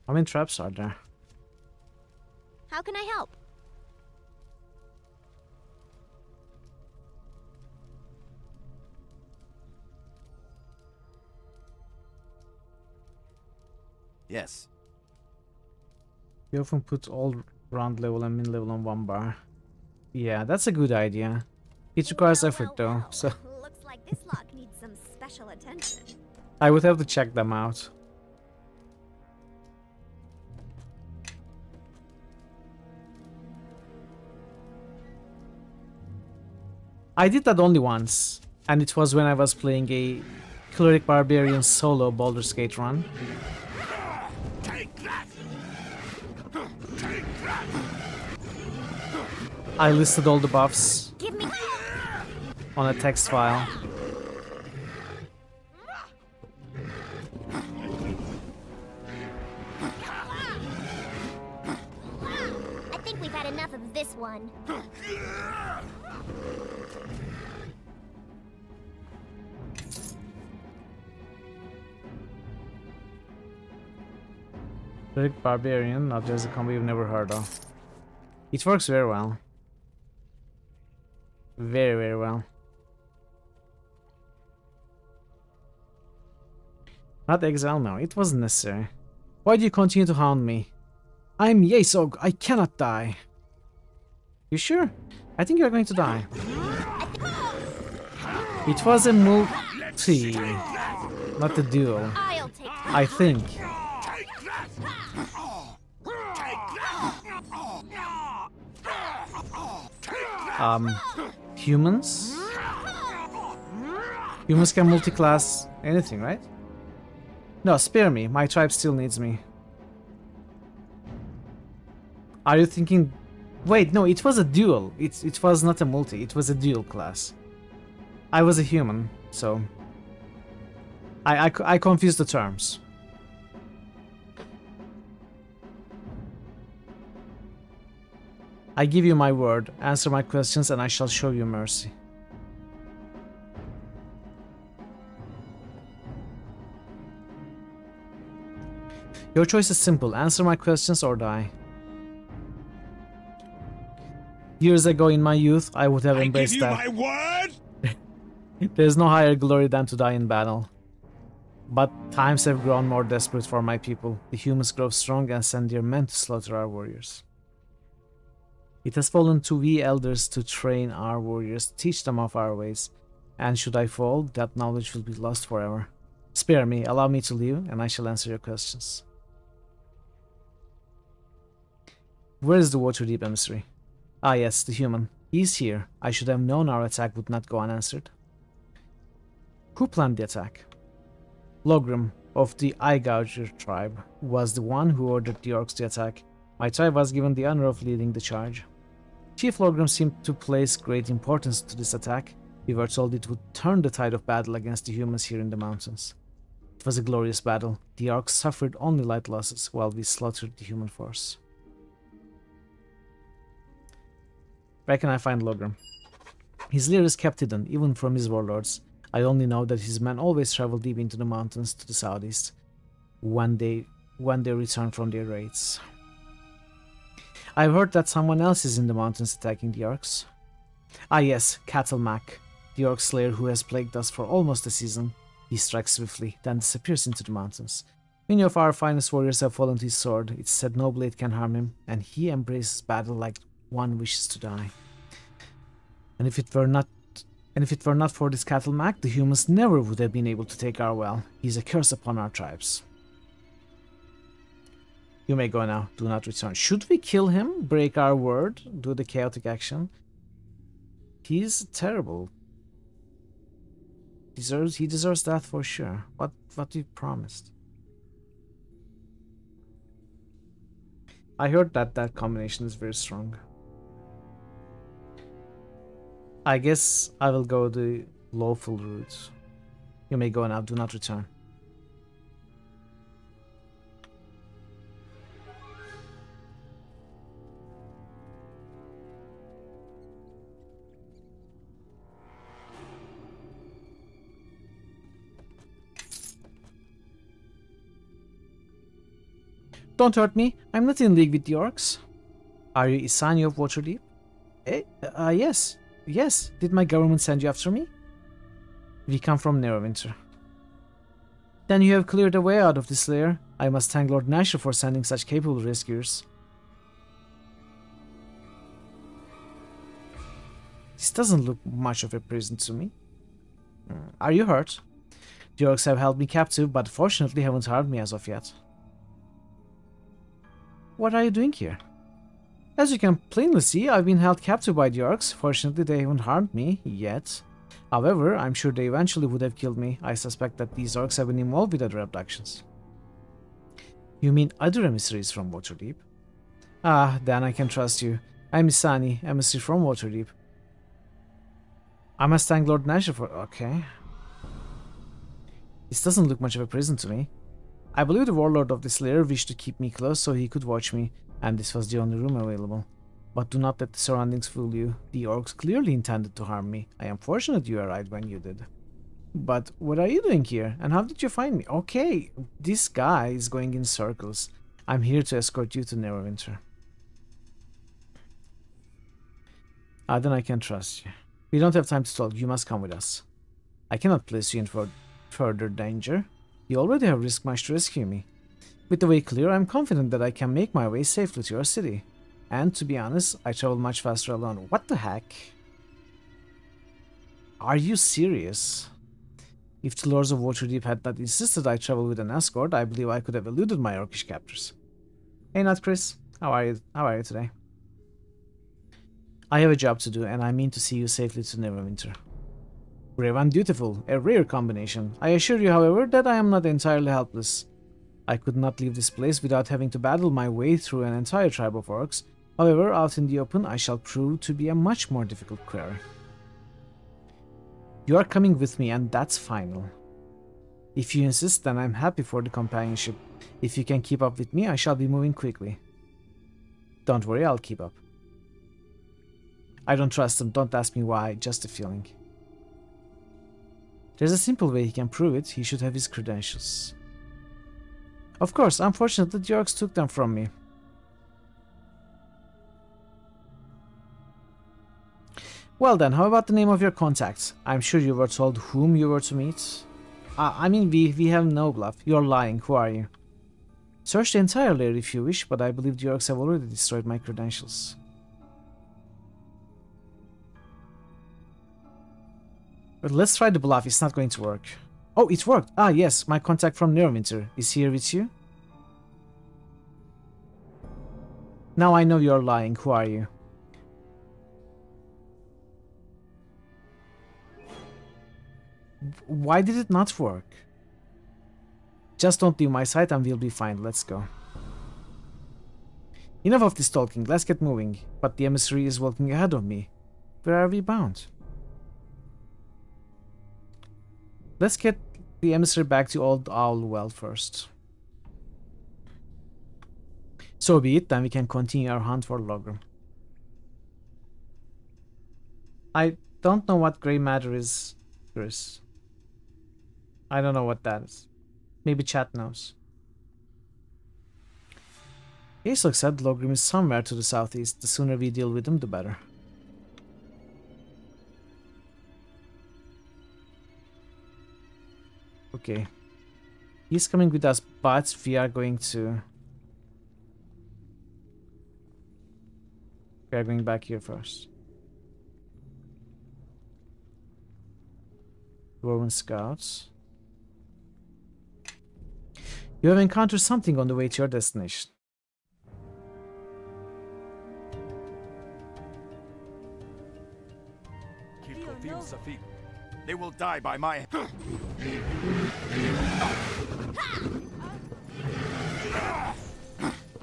How many traps are there? How can I help? Yes. You often put all round level and min level on one bar. Yeah, that's a good idea. It requires effort though, so... Looks like this lock needs some special attention. I would have to check them out. I did that only once, and it was when I was playing a Cleric Barbarian solo Baldur's Gate run. I listed all the buffs on a text file. I think we've had enough of this one. Cleric Barbarian, not just a combo you've never heard of. It works very well. Very, very well. Not exile now, it wasn't necessary. Why do you continue to hound me? I'm Yesog, I cannot die. You sure? I think you're going to die. It was a multi, not a duel. I think. Humans? Humans can multi-class anything, right? No, spare me. My tribe still needs me. Are you thinking... Wait, no, it was a duel. It was not a multi. It was a dual class. I was a human, so... I confused the terms. I give you my word. Answer my questions and I shall show you mercy. Your choice is simple. Answer my questions or die. Years ago in my youth, I would have embraced that. I give you my word! There's no higher glory than to die in battle. But times have grown more desperate for my people. The humans grow strong and send their men to slaughter our warriors. It has fallen to we elders to train our warriors, teach them of our ways. And should I fall, that knowledge will be lost forever. Spare me, allow me to live, and I shall answer your questions. Where is the Waterdeep emissary? Ah yes, the human. He's here. I should have known our attack would not go unanswered. Who planned the attack? Logrim of the Eye-Gouger tribe was the one who ordered the orcs to attack. My tribe was given the honor of leading the charge. Chief Logrim seemed to place great importance to this attack. We were told it would turn the tide of battle against the humans here in the mountains. It was a glorious battle. The orcs suffered only light losses while we slaughtered the human force. Where can I find Logrim? His lair is kept hidden, even from his warlords. I only know that his men always travel deep into the mountains to the southeast when they return from their raids. I've heard that someone else is in the mountains attacking the orcs. Ah yes, Cattle Mac, the orc slayer who has plagued us for almost a season. He strikes swiftly, then disappears into the mountains. Many of our finest warriors have fallen to his sword. It's said no blade can harm him, and he embraces battle like one wishes to die. And if it were not for this Cattle Mac, the humans never would have been able to take our well. He's a curse upon our tribes. You may go now. Do not return. Should we kill him? Break our word? Do the chaotic action? He's terrible. He deserves that for sure. What you promised? I heard that combination is very strong. I guess I will go the lawful route. You may go now. Do not return. Don't hurt me. I'm not in league with the orcs. Are you Isani of Waterdeep? Yes. Yes. Did my government send you after me? We come from Neverwinter. Then you have cleared a way out of this lair. I must thank Lord Nasher for sending such capable rescuers. This doesn't look much of a prison to me. Are you hurt? The orcs have held me captive, but fortunately haven't harmed me as of yet. What are you doing here? As you can plainly see, I've been held captive by the orcs. Fortunately, they haven't harmed me yet. However, I'm sure they eventually would have killed me. I suspect that these orcs have been involved with other abductions. You mean other emissaries from Waterdeep? Ah, then I can trust you. I'm Isani, emissary from Waterdeep. I must thank Lord Nasher for... Okay. This doesn't look much of a prison to me. I believe the warlord of this lair wished to keep me close so he could watch me, and this was the only room available. But do not let the surroundings fool you. The orcs clearly intended to harm me. I am fortunate you arrived when you did. But what are you doing here? And how did you find me? Okay, this guy is going in circles. I'm here to escort you to Neverwinter. Then I can trust you. We don't have time to talk. You must come with us. I cannot place you in further danger. You already have risked much to rescue me. With the way clear, I'm confident that I can make my way safely to your city. And to be honest, I travel much faster alone. What the heck? Are you serious? If the Lords of Waterdeep had not insisted I travel with an escort, I believe I could have eluded my orcish captors. Hey, Nut Chris. How are you today? I have a job to do, and I mean to see you safely to Neverwinter. Brave and dutiful, a rare combination. I assure you, however, that I am not entirely helpless. I could not leave this place without having to battle my way through an entire tribe of orcs. However, out in the open, I shall prove to be a much more difficult quarry. You are coming with me, and that's final. If you insist, then I'm happy for the companionship. If you can keep up with me, I shall be moving quickly. Don't worry, I'll keep up. I don't trust him, don't ask me why, just a feeling. There's a simple way he can prove it. He should have his credentials. Of course, unfortunately the orcs took them from me. Well then, how about the name of your contact? I'm sure you were told whom you were to meet. I mean, we have no bluff. You're lying. Who are you? Search the entire lair if you wish, but I believe the orcs have already destroyed my credentials. But let's try the bluff. It's not going to work. Oh, it worked. Ah, yes. My contact from Neverwinter is here with you. Now I know you're lying. Who are you? Why did it not work? Just don't leave my sight and we'll be fine. Let's go. Enough of this talking. Let's get moving. But the emissary is walking ahead of me. Where are we bound? Let's get the emissary back to Old Owl Well first. So be it, then we can continue our hunt for Logrum. I don't know what grey matter is, Chris. I don't know what that is. Maybe chat knows. Aesop said Logrum is somewhere to the southeast. The sooner we deal with him, the better. Okay. He's coming with us, but we are going to... We are going back here first. Dwarven Scouts. You have encountered something on the way to your destination. They will die by my...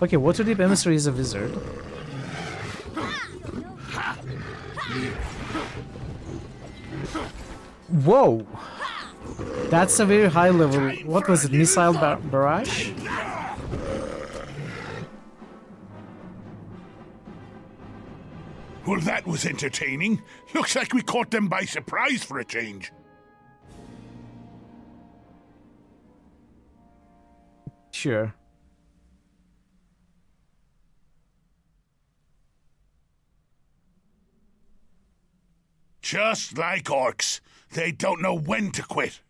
Okay, Waterdeep Emissary is a wizard. Whoa! That's a very high level. What was it? Missile barrage? Well, that was entertaining. Looks like we caught them by surprise for a change. Sure. Just like orcs. They don't know when to quit.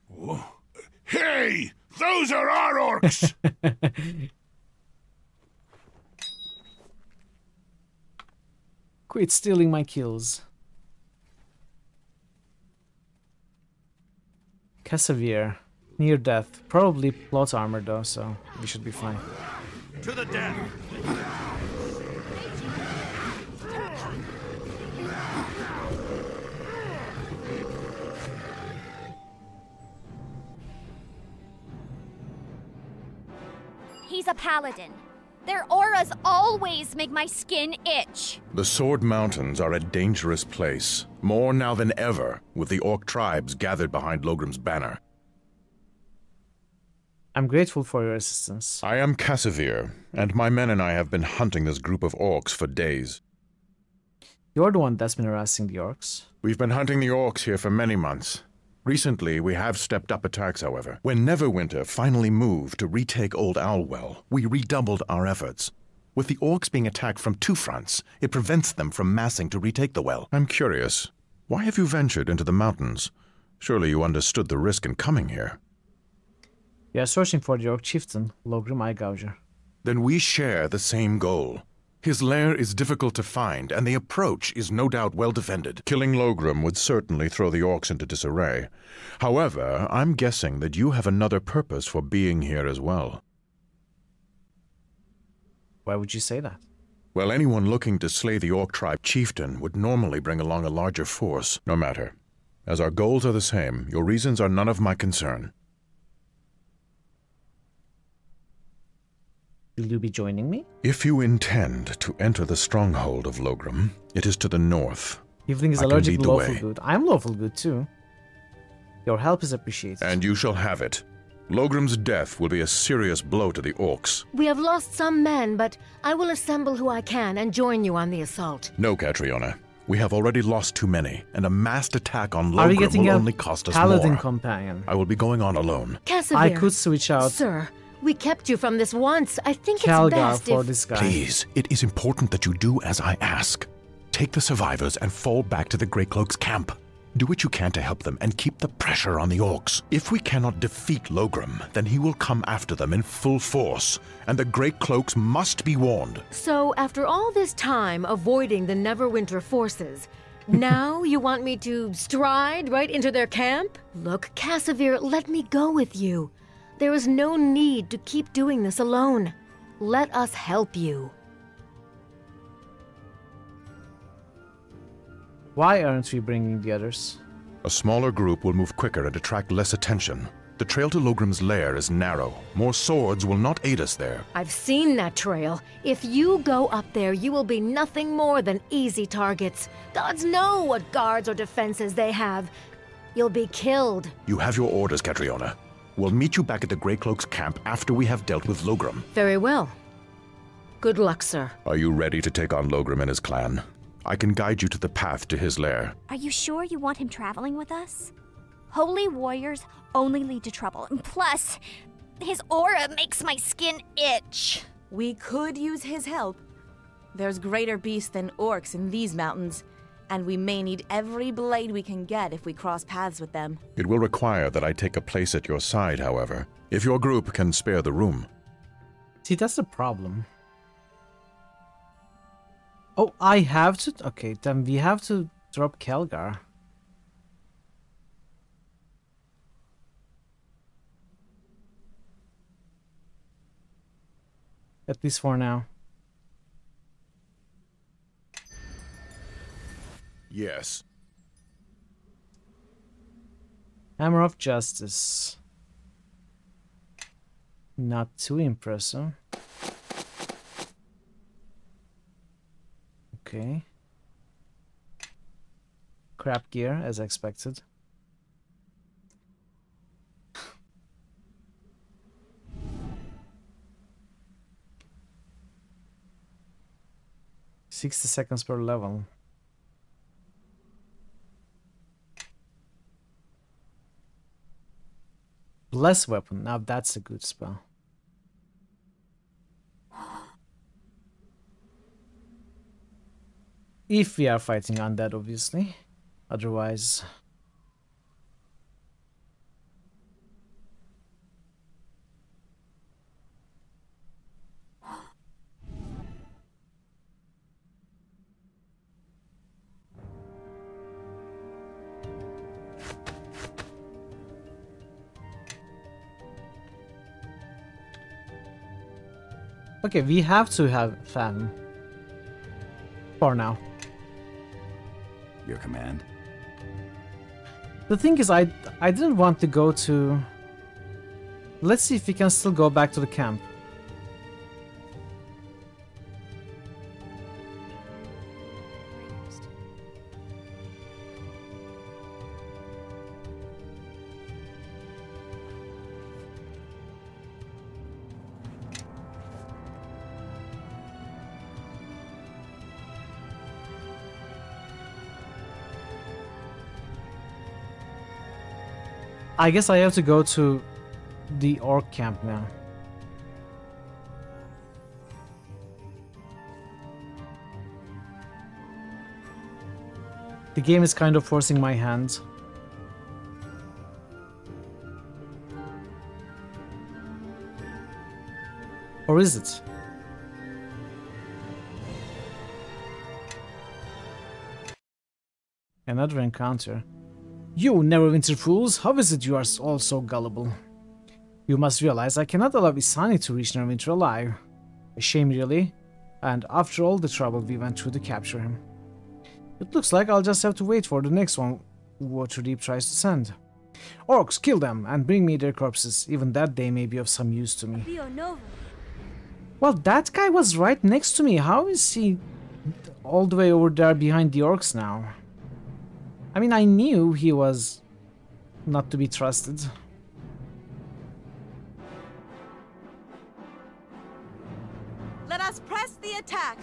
Whoa. Hey! Those are our orcs! Quit stealing my kills. Cassavir. Near death. Probably plot armor though, so we should be fine. To the death! He's a paladin. Their auras always make my skin itch. The Sword Mountains are a dangerous place, more now than ever, with the orc tribes gathered behind Logrim's banner. I'm grateful for your assistance. I am Cassavir, and my men and I have been hunting this group of orcs for days. You're the one that's been harassing the orcs. We've been hunting the orcs here for many months. Recently, we have stepped up attacks, however. When Neverwinter finally moved to retake Old Owlwell, we redoubled our efforts. With the orcs being attacked from two fronts, it prevents them from massing to retake the well. I'm curious, why have you ventured into the mountains? Surely you understood the risk in coming here. We are searching for the orc chieftain, Logrim Eyegouger. Then we share the same goal. His lair is difficult to find, and the approach is no doubt well defended. Killing Logrim would certainly throw the orcs into disarray. However, I'm guessing that you have another purpose for being here as well. Why would you say that? Well, anyone looking to slay the orc tribe chieftain would normally bring along a larger force. No matter. As our goals are the same, your reasons are none of my concern. Will you be joining me? If you intend to enter the stronghold of Logrim, it is to the north. Eveling is allergic to lawful good. I'm lawful good too. Your help is appreciated. And you shall have it. Logrim's death will be a serious blow to the orcs. We have lost some men, but I will assemble who I can and join you on the assault. No, Catriona. We have already lost too many, and a massed attack on Logrim will only cost us paladin more. Companion? I will be going on alone. Cassavir, I could switch out. Sir, we kept you from this once. I think Calgar it's best for if... this guy. Please, it is important that you do as I ask. Take the survivors and fall back to the Greycloaks' camp. Do what you can to help them and keep the pressure on the orcs. If we cannot defeat Logrim, then he will come after them in full force, and the Greycloaks must be warned. So, after all this time avoiding the Neverwinter forces, now you want me to stride right into their camp? Look, Cassavir, let me go with you. There is no need to keep doing this alone. Let us help you. Why aren't we bringing the others? A smaller group will move quicker and attract less attention. The trail to Logrim's lair is narrow. More swords will not aid us there. I've seen that trail. If you go up there, you will be nothing more than easy targets. Gods know what guards or defenses they have. You'll be killed. You have your orders, Catriona. We'll meet you back at the Greycloaks' camp after we have dealt with Logrim. Very well. Good luck, sir. Are you ready to take on Logrim and his clan? I can guide you to the path to his lair. Are you sure you want him traveling with us? Holy warriors only lead to trouble. And plus, his aura makes my skin itch. We could use his help. There's greater beasts than orcs in these mountains, and we may need every blade we can get if we cross paths with them. It will require that I take a place at your side, however, if your group can spare the room. See, that's the problem. Oh, I have to... Okay, then we have to drop Kelgar. At least for now. Yes. Hammer of Justice. Not too impressive. Okay. Crap gear, as expected. $60 seconds per level. Bless weapon. Now that's a good spell. If we are fighting undead, obviously. Otherwise... Okay, we have to have Fathom. For now. Your command? The thing is, I didn't want to go to... Let's see if we can still go back to the camp. I guess I have to go to the orc camp now. The game is kind of forcing my hand. Or is it? Another encounter. You Neverwinter fools, how is it you are all so gullible? You must realize I cannot allow Isani to reach Neverwinter alive. A shame really, and after all the trouble we went through to capture him. It looks like I'll just have to wait for the next one Waterdeep tries to send. Orcs, kill them and bring me their corpses, even that they may be of some use to me. Well, that guy was right next to me, how is he all the way over there behind the orcs now? I mean, I knew he was not to be trusted. Let us press the attack!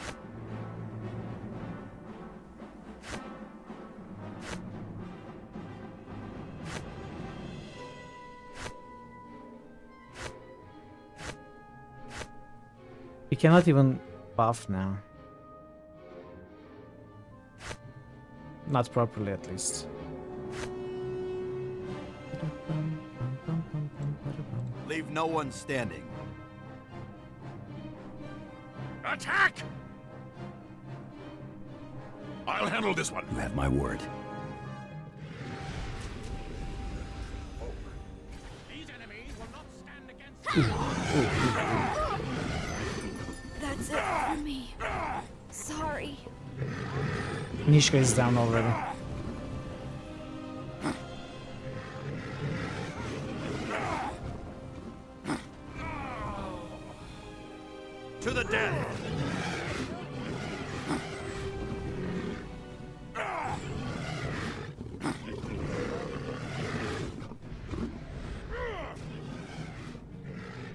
We cannot even buff now. Not properly, at least. Leave no one standing. Attack! I'll handle this one. You have my word. These enemies will not stand against That's it for me. Sorry. Nishka is down already. To the death!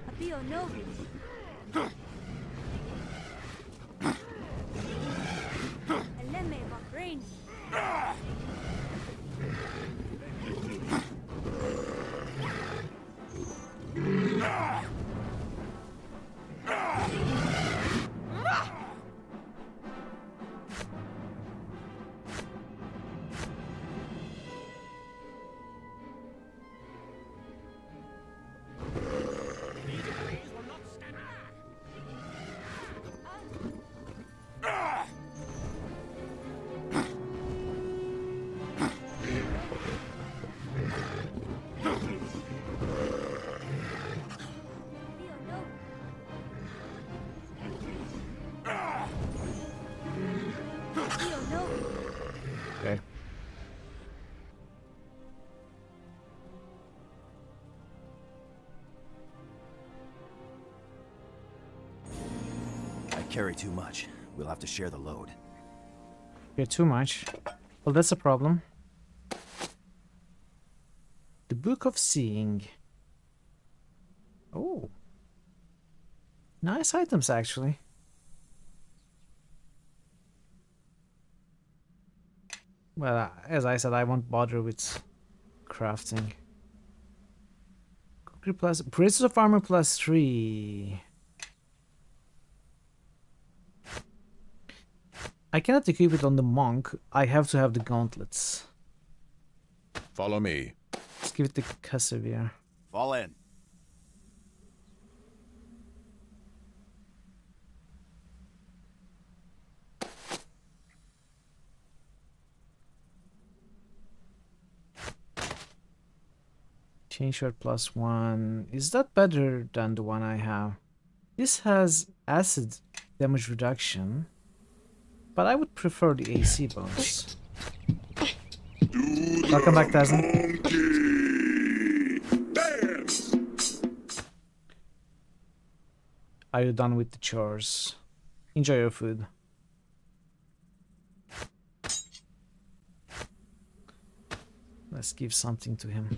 Apio Novi. Eleme Bahrain. can't carry too much. We'll have to share the load. You're too much. Well, that's a problem. The Book of Seeing. Oh. Nice items, actually. Well, as I said, I won't bother with crafting. Cookery plus... Braces of Armor plus 3. I cannot equip it on the monk. I have to have the gauntlets. Follow me. Let's give it to Casimir. Fall in. Chain shot plus 1. Is that better than the one I have? This has acid damage reduction, but I would prefer the AC bonus. Welcome back, Tazan. Are you done with the chores? Enjoy your food. Let's give something to him.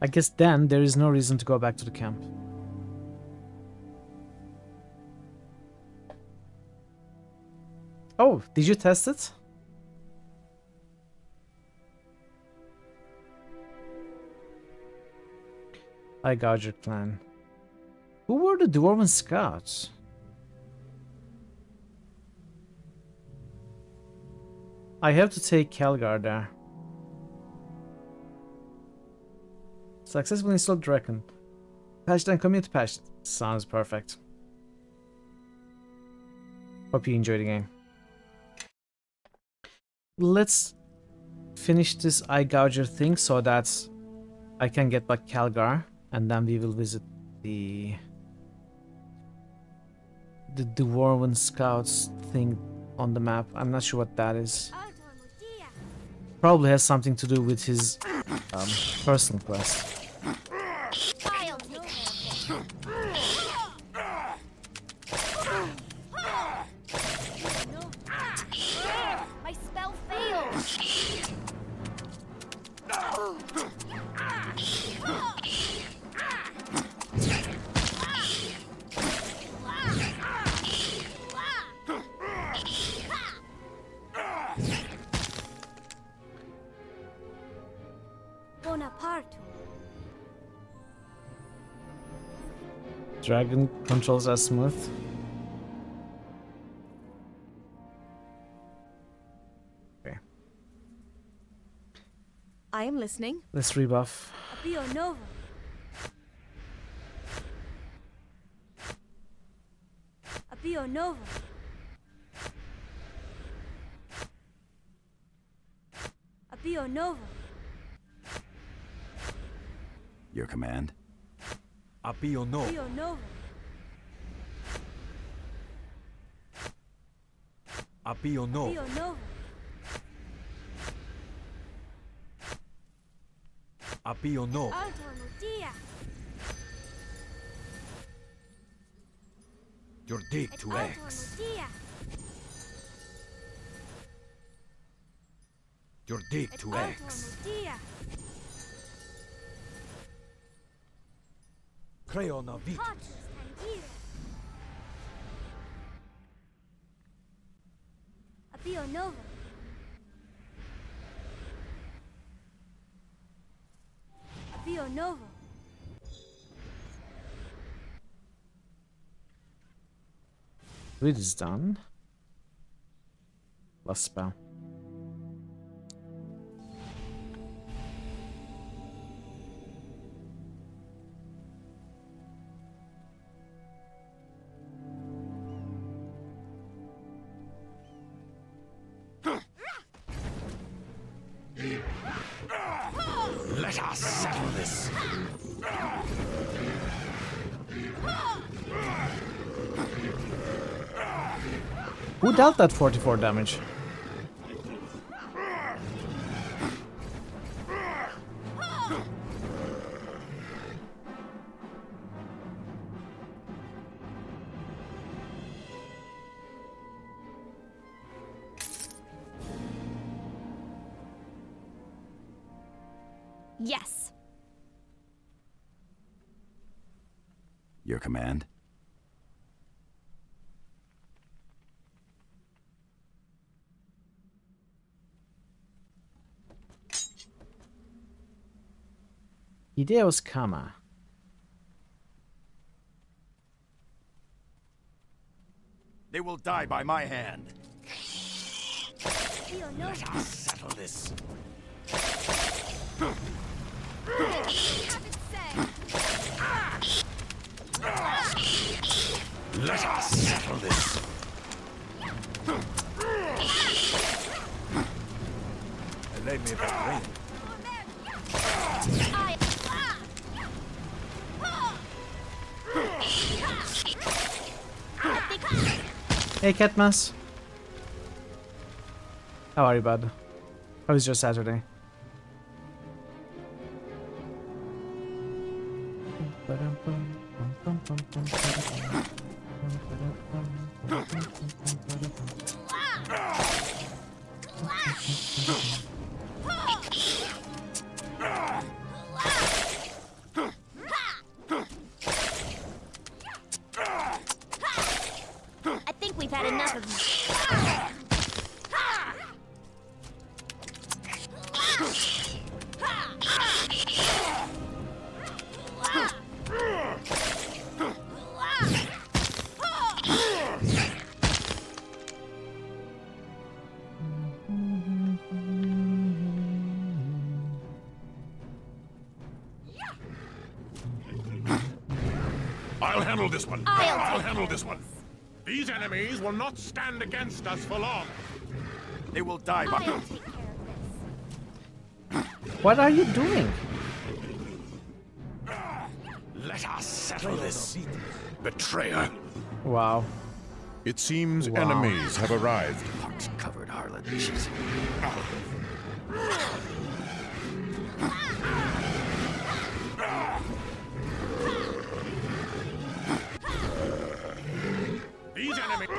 I guess then there is no reason to go back to the camp. Oh, did you test it? I got your plan. Who were the Dwarven Scouts? I have to take Calgar there. Successfully installed Draken. Patched and commit patched. Sounds perfect. Hope you enjoy the game. Let's finish this eye gouger thing so that I can get back Calgar, and then we will visit the Dwarven Scouts thing on the map. I'm not sure what that is. Probably has something to do with his personal quest. My spell failed. Bonaparte. Dragon controls are smooth. Okay. I am listening. Let's rebuff. Apio Nova. Apio Nova. Apio Nova. Your command? Apio Nova. Apio Nova. Apio Nova. Apio Nova. Apio Nova. Altor Mutia. Your dig to Altor X. Mutia. Your dig to Altor X. Mutia. Creona Vitus. Fortress Tangira. Apio Nova. Apio Nova. Read is done. Last spell. Let us settle this. Who dealt that 44 damage? Yes. Your command? Hideo's Kama. They will die by my hand. Let us settle this. Let us settle this. Let me that rain. Hey, Catmas. How are you, bud? How was your Saturday? I think we've had enough of you. I'll handle this one. I'll handle this one. These enemies will not stand against us for long. They will die by... I'll take care of this. What are you doing? Let us settle this, betrayer. Wow. It seems Wow. enemies have arrived. Pox-covered harlot. She's... These enemies...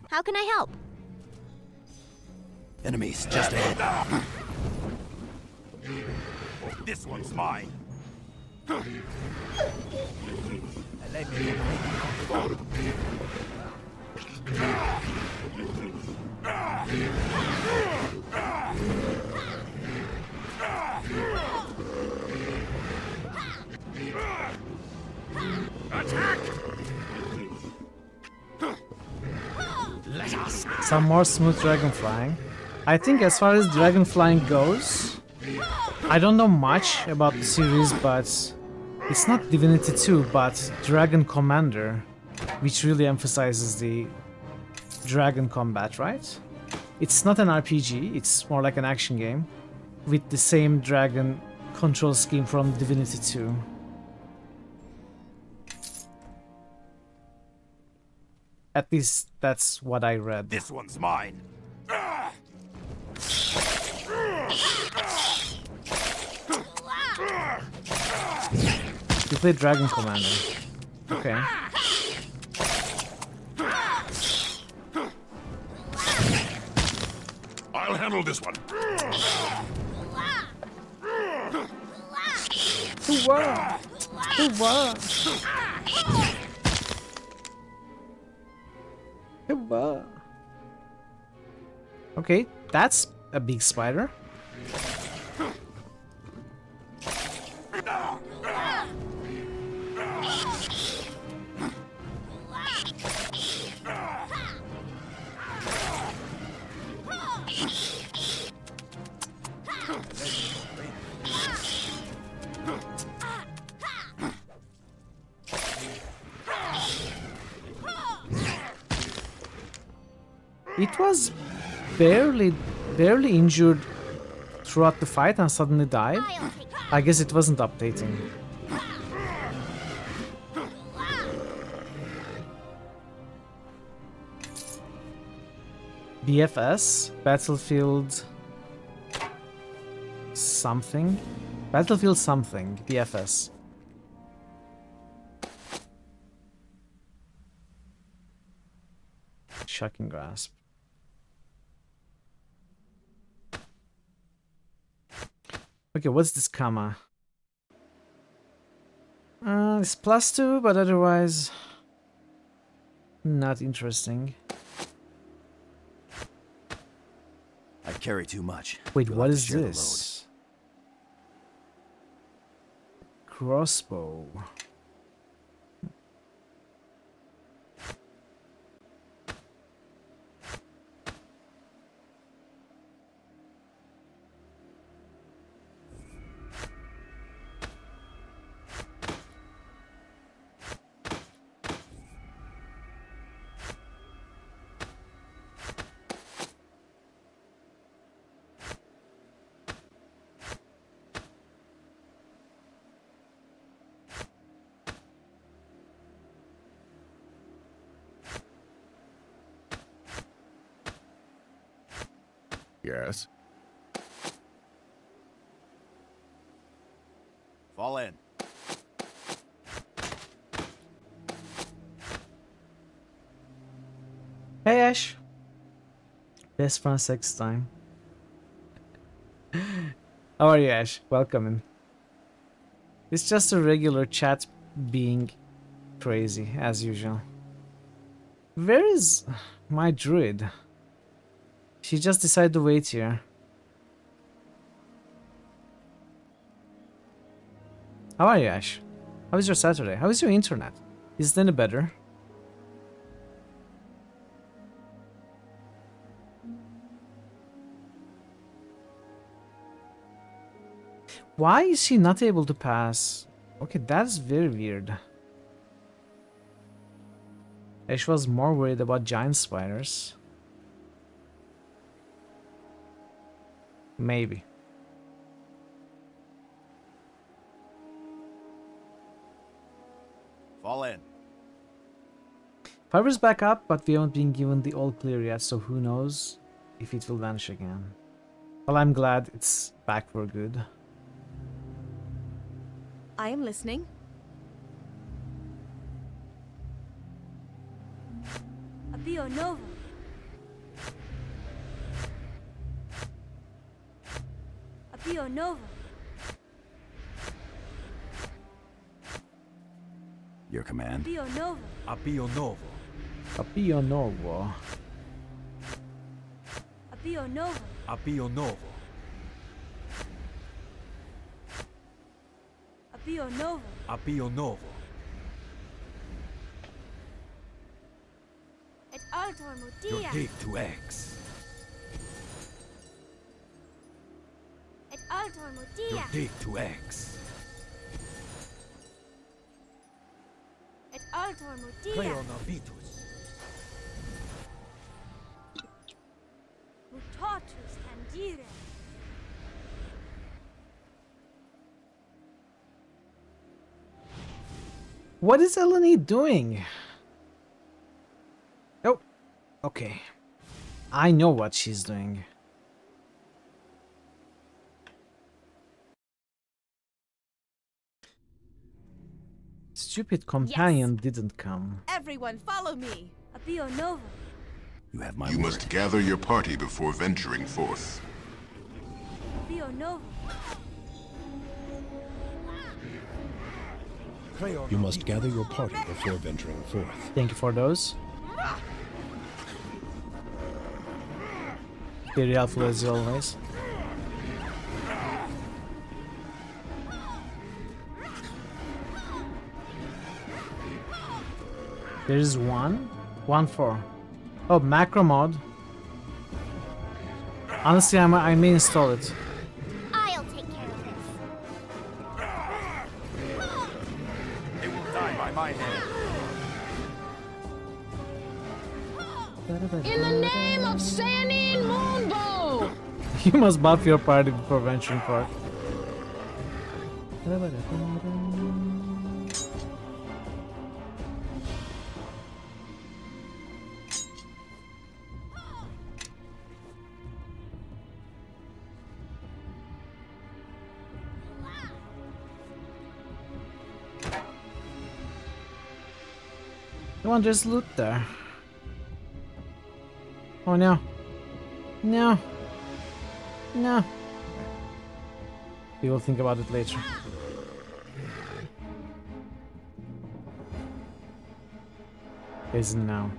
How can I help? Enemies just ahead. This one's mine. Attack! Let us... Some more smooth dragon flying. I think as far as dragon flying goes, I don't know much about the series, but it's not Divinity 2, but Dragon Commander, which really emphasizes the dragon combat, right? It's not an RPG, it's more like an action game with the same dragon control scheme from Divinity 2. At least that's what I read. This one's mine. You played Dragon Commander. Okay. I'll handle this one. Hooah! Hooah! Hooah! Okay, that's a big spider. It was barely injured throughout the fight and suddenly died. I guess it wasn't updating. BFS, Battlefield something. Battlefield something, BFS. Shocking grasp. Okay, what's this comma? It's +2, but otherwise not interesting. I carry too much. Wait, You'll what have to is share the this? Crossbow. Yes. Fall in. Hey Ash. Best friend sex time. How are you, Ash? Welcome in. It's just a regular chat being crazy as usual. Where is my druid? She just decided to wait here. How are you, Ash? How is your Saturday? How is your internet? Is it any better? Why is she not able to pass? Okay, that's very weird. Ash was more worried about giant spiders. Maybe. Fall in. Fiber's back up, but we haven't been given the all clear yet, so who knows if it will vanish again. Well, I'm glad it's back for good. I am listening. Apio Nova. Apio Nova. Your command. Apio Nova. Apio Novo. Apio Novo. Apio Nova. Apio Novo. Apio Nova. Apio Novo. Et altor Your motia. dig to X. Et altor Your motia. dig to X. Et altor motia. Cleonavitus. Mutatus tangere. What is Eleni doing? Oh, okay. I know what she's doing. Stupid companion didn't come. Everyone, follow me. Apio Nova. You have my You word. must gather your party before venturing forth. Apio Nova. You must gather your party before venturing forth. Thank you for those. Very helpful as always. There is one for. Oh, macro mod. Honestly, I may install it. I'll take care of this. They will die by my hand. In the name of Sandy Moonbow! You must buff your party before venturing forth. Come on, there's loot there. Oh no. No. No. We will think about it later. Isn't now.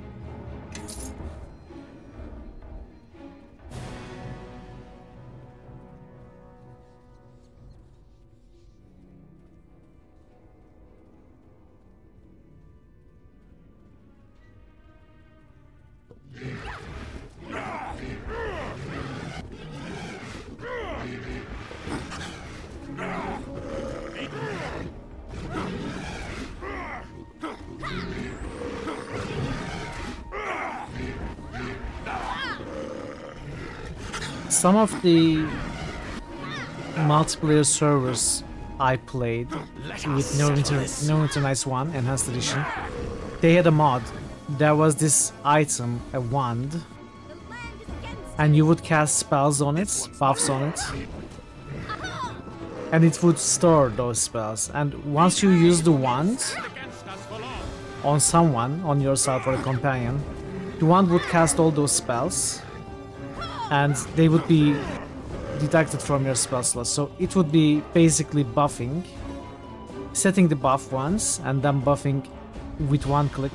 Some of the multiplayer servers I played with Neverwinter Nights 1 Enhanced Edition, they had a mod. There was this item, a wand, and you would cast spells on it, buffs on it, and it would store those spells. And once you use the wand on someone, on yourself or a companion, the wand would cast all those spells, and they would be deducted from your spell slot. So it would be basically buffing, setting the buff once, and then buffing with one click.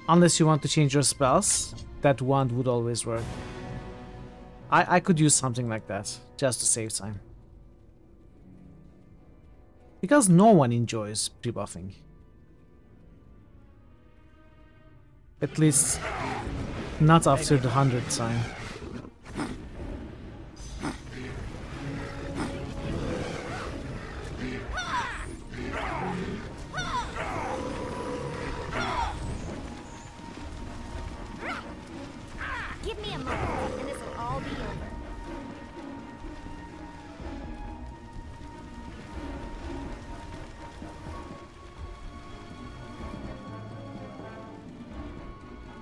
Unless you want to change your spells, that wand would always work. I could use something like that, just to save time. Because no one enjoys pre-buffing. At least not after the 100th time. Give me a moment, and this will all be over.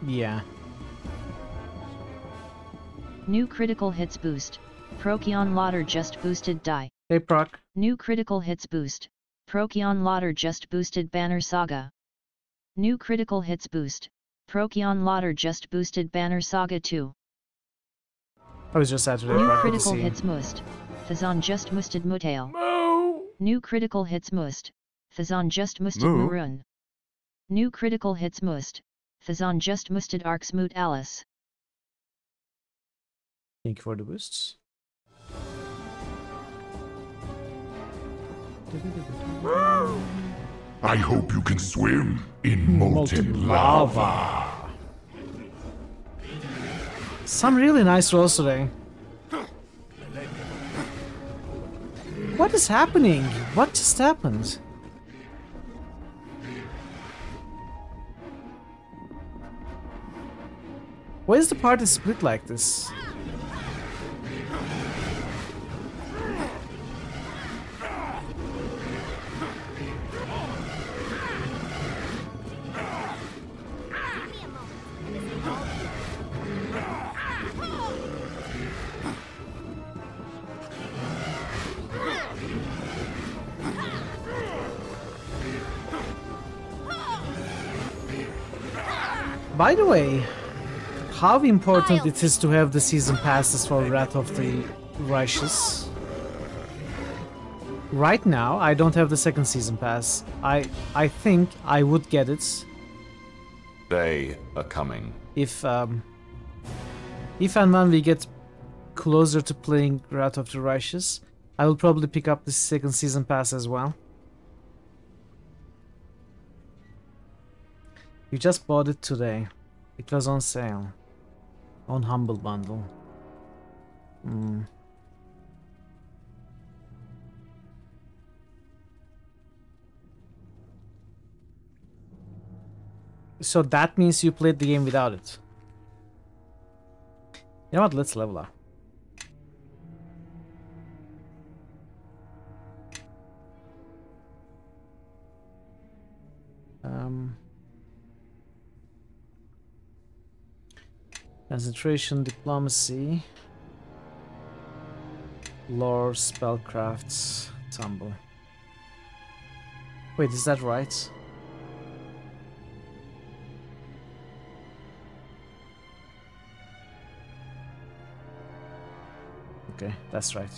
Yeah. New critical hits boost. Procyon Lauder just boosted die. Hey Proc. New critical hits boost. Procyon Lauder just boosted Banner Saga. New critical hits boost. Procyon Lauder just boosted Banner Saga 2. I was just Saturday. New critical hits must. Thazon just musted Mutail. New critical hits must. Thazon just musted Murun. New critical hits must. Thazon just musted Arcs Moot Alice. Thank you for the boosts. I hope you can swim in molten lava. Some really nice rolls today. What is happening? What just happened? Why is the party split like this? By the way, how important it is to have the season passes for Wrath of the Righteous. Right now, I don't have the second season pass. I think I would get it. They are coming. If and when we get closer to playing Wrath of the Righteous, I will probably pick up the second season pass as well. You just bought it today. It was on sale. On Humble Bundle. So that means you played the game without it. You know what? Let's level up. Concentration, diplomacy, lore, spellcrafts, tumble. Wait, is that right? Okay, that's right.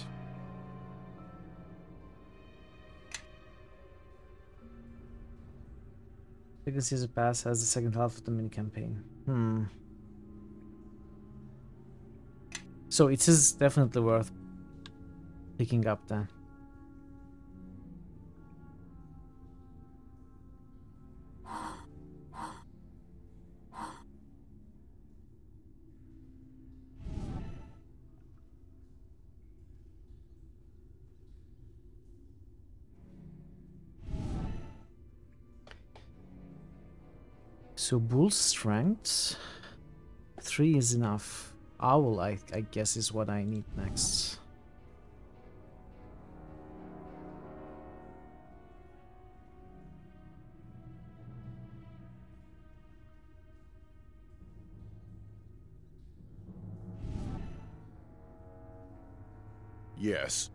Second season pass has the second half of the mini campaign. So it is definitely worth picking up then. So bull strength 3 is enough. Owl, I guess, is what I need next. Yes.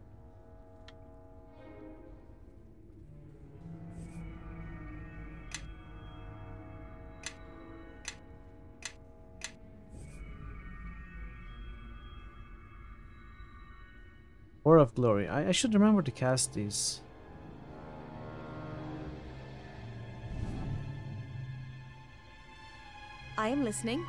War of Glory. I should remember to cast these. I am listening.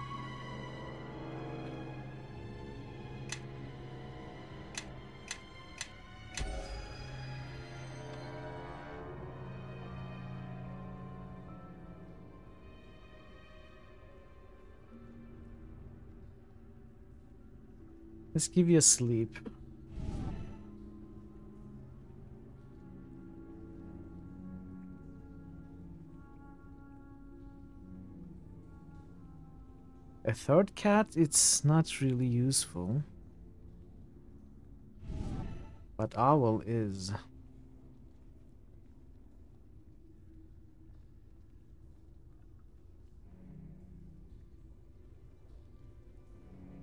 Let's give you a sleep. A third cat, it's not really useful. But owl is.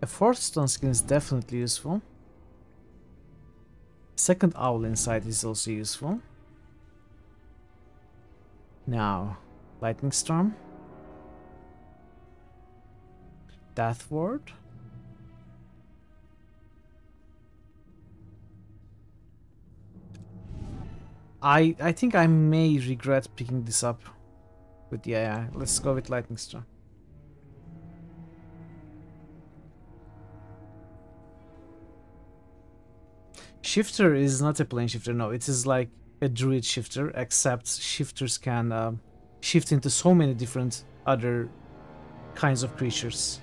A fourth stone skin is definitely useful. Second owl inside is also useful. Now, lightning storm. Death ward. I think I may regret picking this up. But yeah, let's go with lightning storm. Shifter is not a plane shifter, no, it is like a druid shifter, except shifters can shift into so many different other kinds of creatures.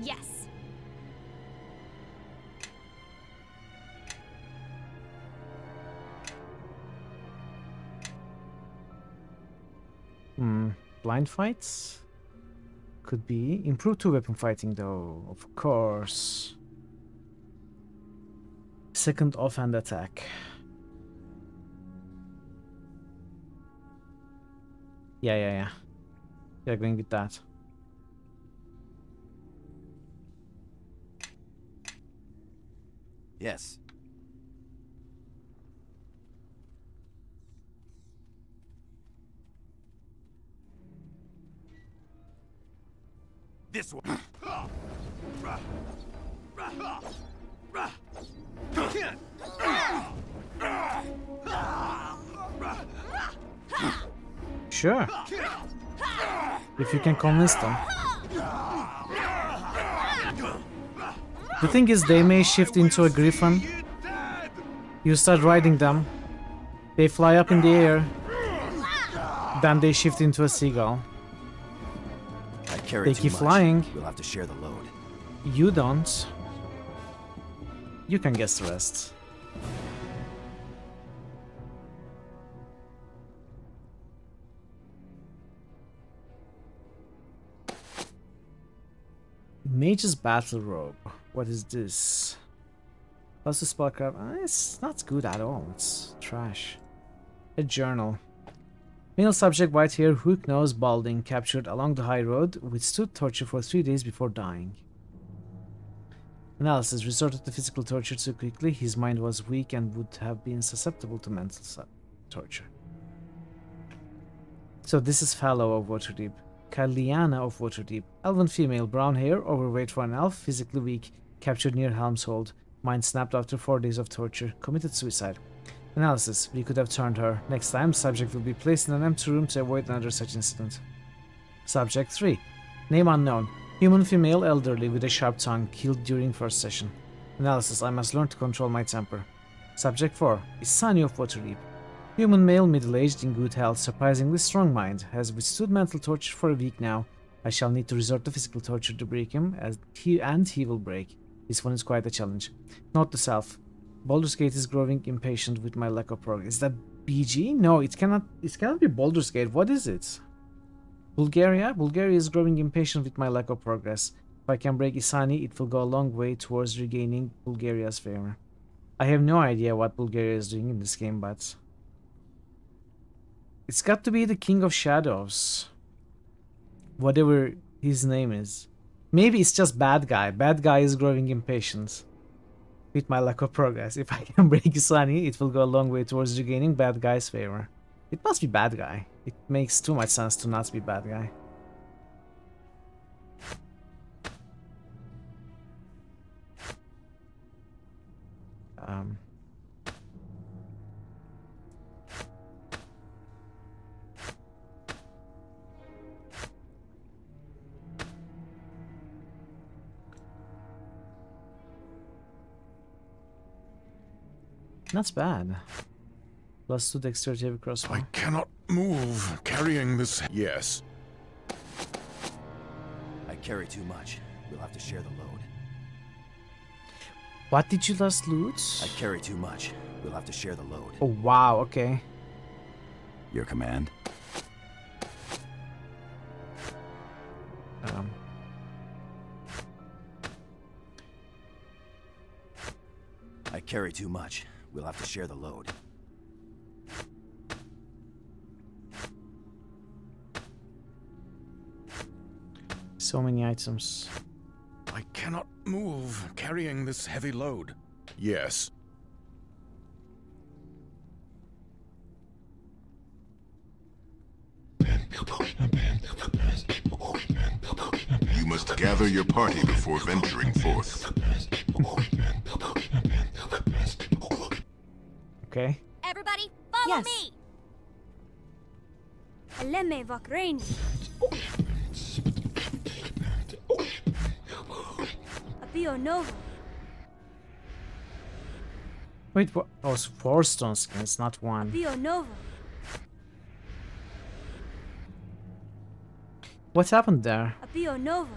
Yes. Blind fights? Could be. Improved two-weapon fighting, though, of course. Second offhand attack. Yeah. Yeah, going with that. Yes. This one. Sure. If you can convince them. The thing is, they may shift into a griffin. You start riding them. They fly up in the air. Then they shift into a seagull. They keep flying. We'll have to share the load. You don't. You can guess the rest. Mage's Battle Robe. What is this? Plus the spellcraft. It's not good at all. It's trash. A journal. Male subject, white hair, hook nose, balding, captured along the high road, withstood torture for 3 days before dying. Analysis. Resorted to physical torture too quickly. His mind was weak and would have been susceptible to mental torture. So this is Fallow of Waterdeep. Kaliana of Waterdeep. Elven female, brown hair, overweight for an elf, physically weak, captured near Helm's Hold. Mind snapped after 4 days of torture. Committed suicide. Analysis. We could have turned her. Next time, subject will be placed in an empty room to avoid another such incident. Subject 3. Name unknown. Human female, elderly, with a sharp tongue, killed during first session. Analysis. I must learn to control my temper. Subject 4. Isani of Waterdeep. Human male, middle-aged, in good health, surprisingly strong mind, has withstood mental torture for a week now. I shall need to resort to physical torture to break him, and he will break. This one is quite a challenge. Note to self. Baldur's Gate is growing impatient with my lack of progress. Is that BG? No, it cannot be Baldur's Gate. What is it? Bulgaria? Bulgaria is growing impatient with my lack of progress. If I can break Isani, it will go a long way towards regaining Bulgaria's favor. I have no idea what Bulgaria is doing in this game, but... it's got to be the King of Shadows. Whatever his name is. Maybe it's just bad guy. Bad guy is growing impatient with my lack of progress. If I can break Isani, it will go a long way towards regaining bad guy's favor. It must be bad guy. It makes too much sense to not be bad guy. That's bad. Plus 2 dexterity heavy crossbow. I cannot move carrying this. Yes. I carry too much. We'll have to share the load. What did you last loot? I carry too much. We'll have to share the load. Oh wow, okay. Your command. I carry too much. We'll have to share the load. So many items. I cannot move carrying this heavy load. Yes. You must gather your party before venturing forth. Okay. Everybody, follow me! Alemme Vakrain. Apio Nova. Wait, what? Oh, it's 4 stone skins, not 1. Apio Nova. What happened there? Apio Nova.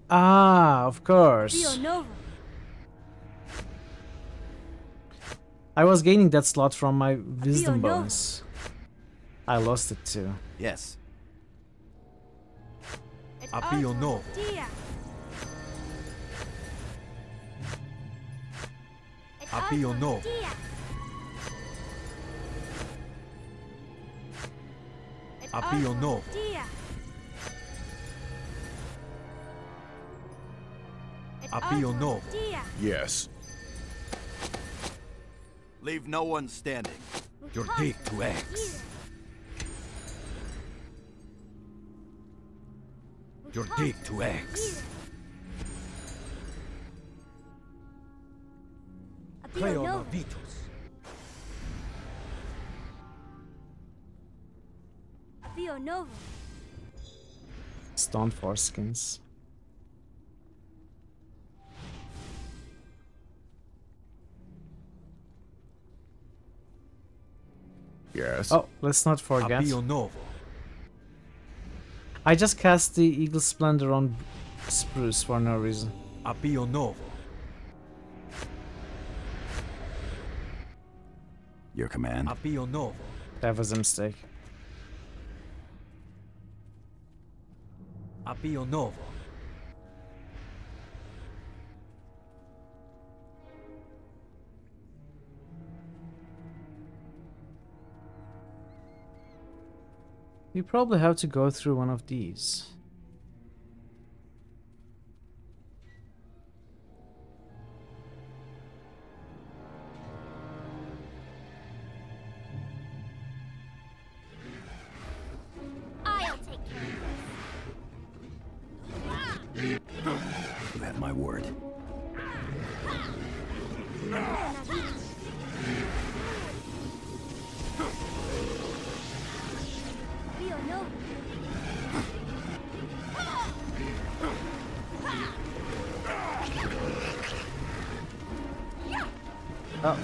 Ah, of course. Apio Nova. I was gaining that slot from my wisdom bonus. I lost it too. Yes. Apio Nova. Apio Nova. Apio Nova. Apio Nova. Yes. Leave no one standing. Your dig to X. Your dig to X. Cleo Vitus. Apio Nova. Stone foreskins. Yes. Oh, let's not forget. Apio Novo. I just cast the Eagle Splendor on Spruce for no reason. Apio Novo. Your command. Apio Novo. That was a mistake. Apio Novo. You probably have to go through one of these. I'll take care of You have my word. Apio Novo. Oh.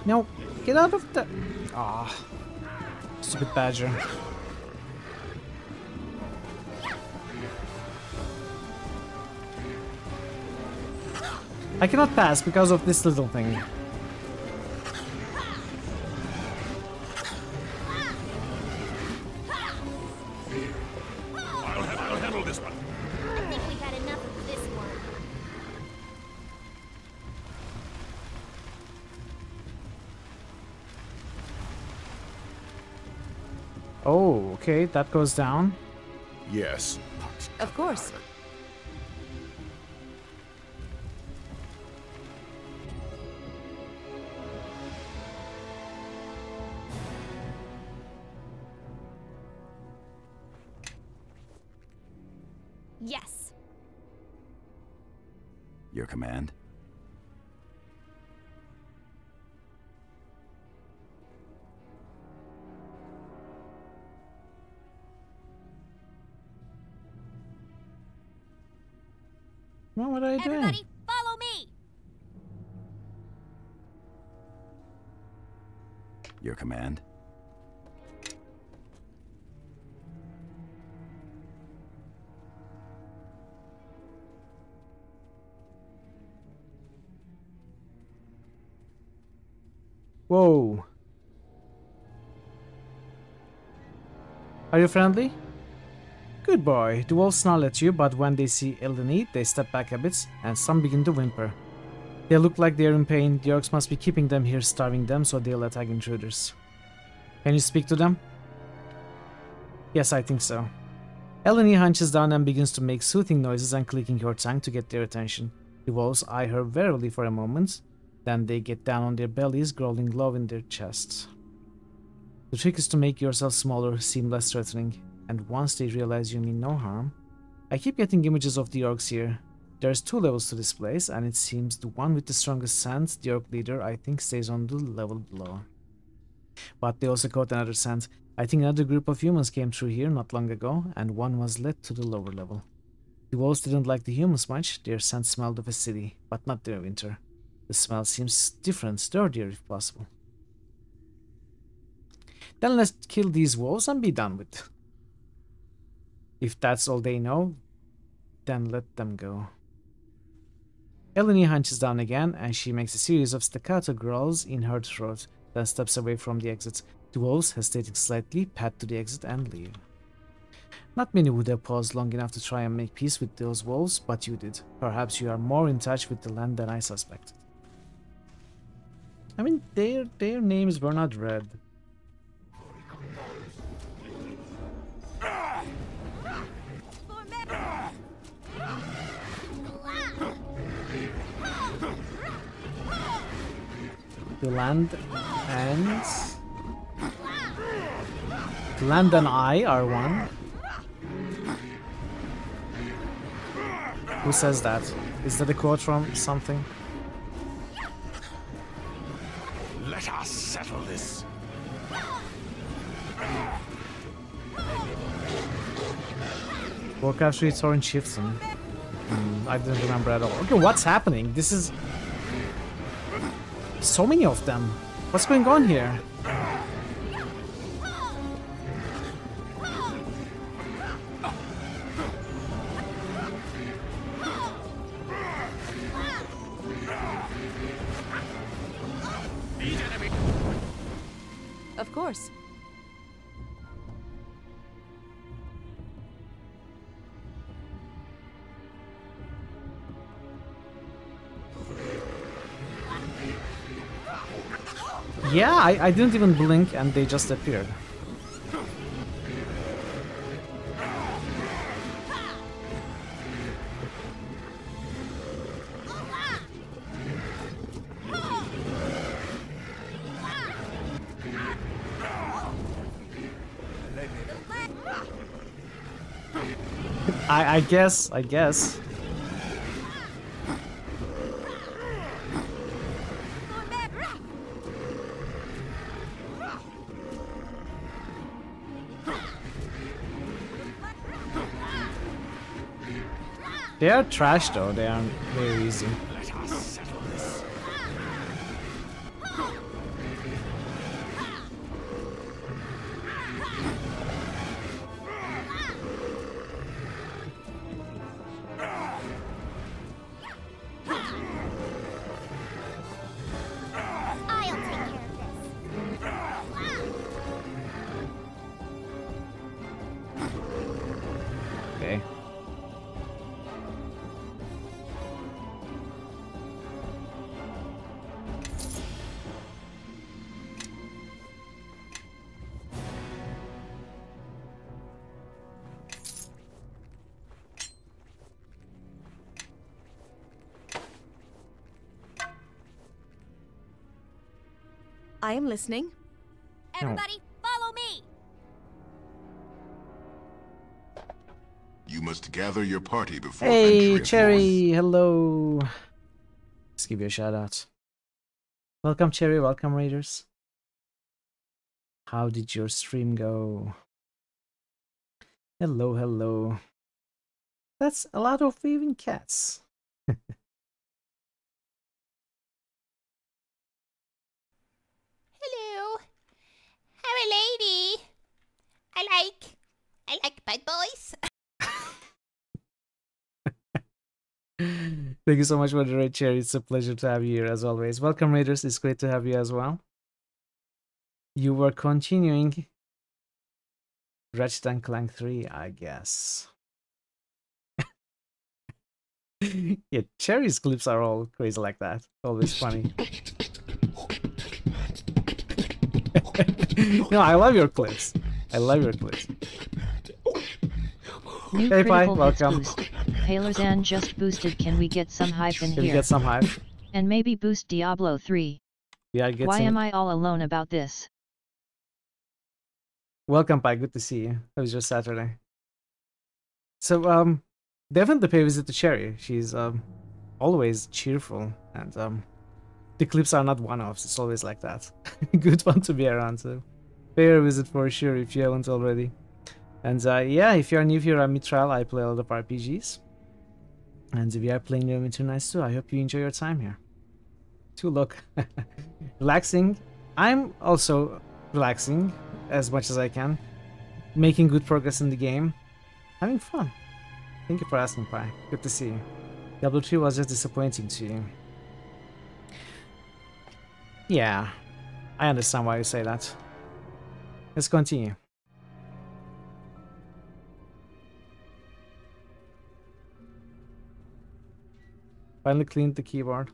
No, get out of the... Ah, stupid badger. I cannot pass because of this little thing. I'll handle this one. I think we've had enough of this one. Oh, okay, that goes down. Yes. Of course. Yes. Your command? What are you doing? Everybody, follow me. Your command? Whoa. Are you friendly? Good boy. The wolves snarl at you, but when they see Eleni, they step back a bit, and some begin to whimper. They look like they're in pain. The orcs must be keeping them here, starving them, so they'll attack intruders. Can you speak to them? Yes, I think so. Eleni hunches down and begins to make soothing noises and clicking her tongue to get their attention. The wolves eye her warily for a moment, then they get down on their bellies, growling low in their chests. The trick is to make yourself smaller, seem less threatening, and once they realize you mean no harm... I keep getting images of the orcs here. There's 2 levels to this place, and it seems the one with the strongest scent, the orc leader, I think stays on the level below. But they also caught another scent. I think another group of humans came through here not long ago, and one was led to the lower level. The wolves didn't like the humans much. Their scent smelled of a city, but not Neverwinter. The smell seems different, dirtier if possible. Then let's kill these wolves and be done with it. If that's all they know, then let them go. Eleni hunches down again, and she makes a series of staccato growls in her throat, then steps away from the exit. The wolves, hesitating slightly, pad to the exit and leave. Not many would have paused long enough to try and make peace with those wolves, but you did. Perhaps you are more in touch with the land than I suspected. I mean, their names were not read. The land and... The land and I are one. Who says that? Is that a quote from something? Let us settle this. Warcraft 3 Torrent Chieftain. I didn't remember at all. Okay, what's happening? This is... So many of them. What's going on here? Of course. Yeah, I didn't even blink and they just appeared. I guess. They are trash though, they aren't very easy. Let us settle this. I'll take care of this. Okay. I am listening. Everybody, follow me! You must gather your party before Hey, venturing Cherry, hello. Let's give you a shout out. Welcome, Cherry. Welcome, Raiders. How did your stream go? Hello, hello. That's a lot of waving cats. Hello. I'm a lady. I like bad boys. Thank you so much for the raid, Cherry. It's a pleasure to have you here as always. Welcome, Raiders. It's great to have you as well. You were continuing Ratchet and Clank 3, I guess. Yeah, Cherry's clips are all crazy like that. Always funny. No, I love your clips. I love your clips. New Hey, Pi, critical hits welcome. boost. Palerzan just boosted. Can we get some hype in Can we here? get some hype? And maybe boost Diablo 3. Yeah, get Why some... am I all alone about this? Welcome, Pi. Good to see you. It was just Saturday. So, definitely pay a visit to Cherry. She's always cheerful, and the clips are not one-offs. It's always like that. Good fun to be around. So, pay a visit for sure if you haven't already. And yeah, if you are new here, I'm Mitral. I play a lot of RPGs, and we are playing Neverwinter Nights too. I hope you enjoy your time here. To look relaxing. I'm also relaxing as much as I can, making good progress in the game, having fun. Thank you for asking, Pi. Good to see you. Diablo 3 was just disappointing to you. Yeah, I understand why you say that. Let's continue. Finally cleaned the keyboard.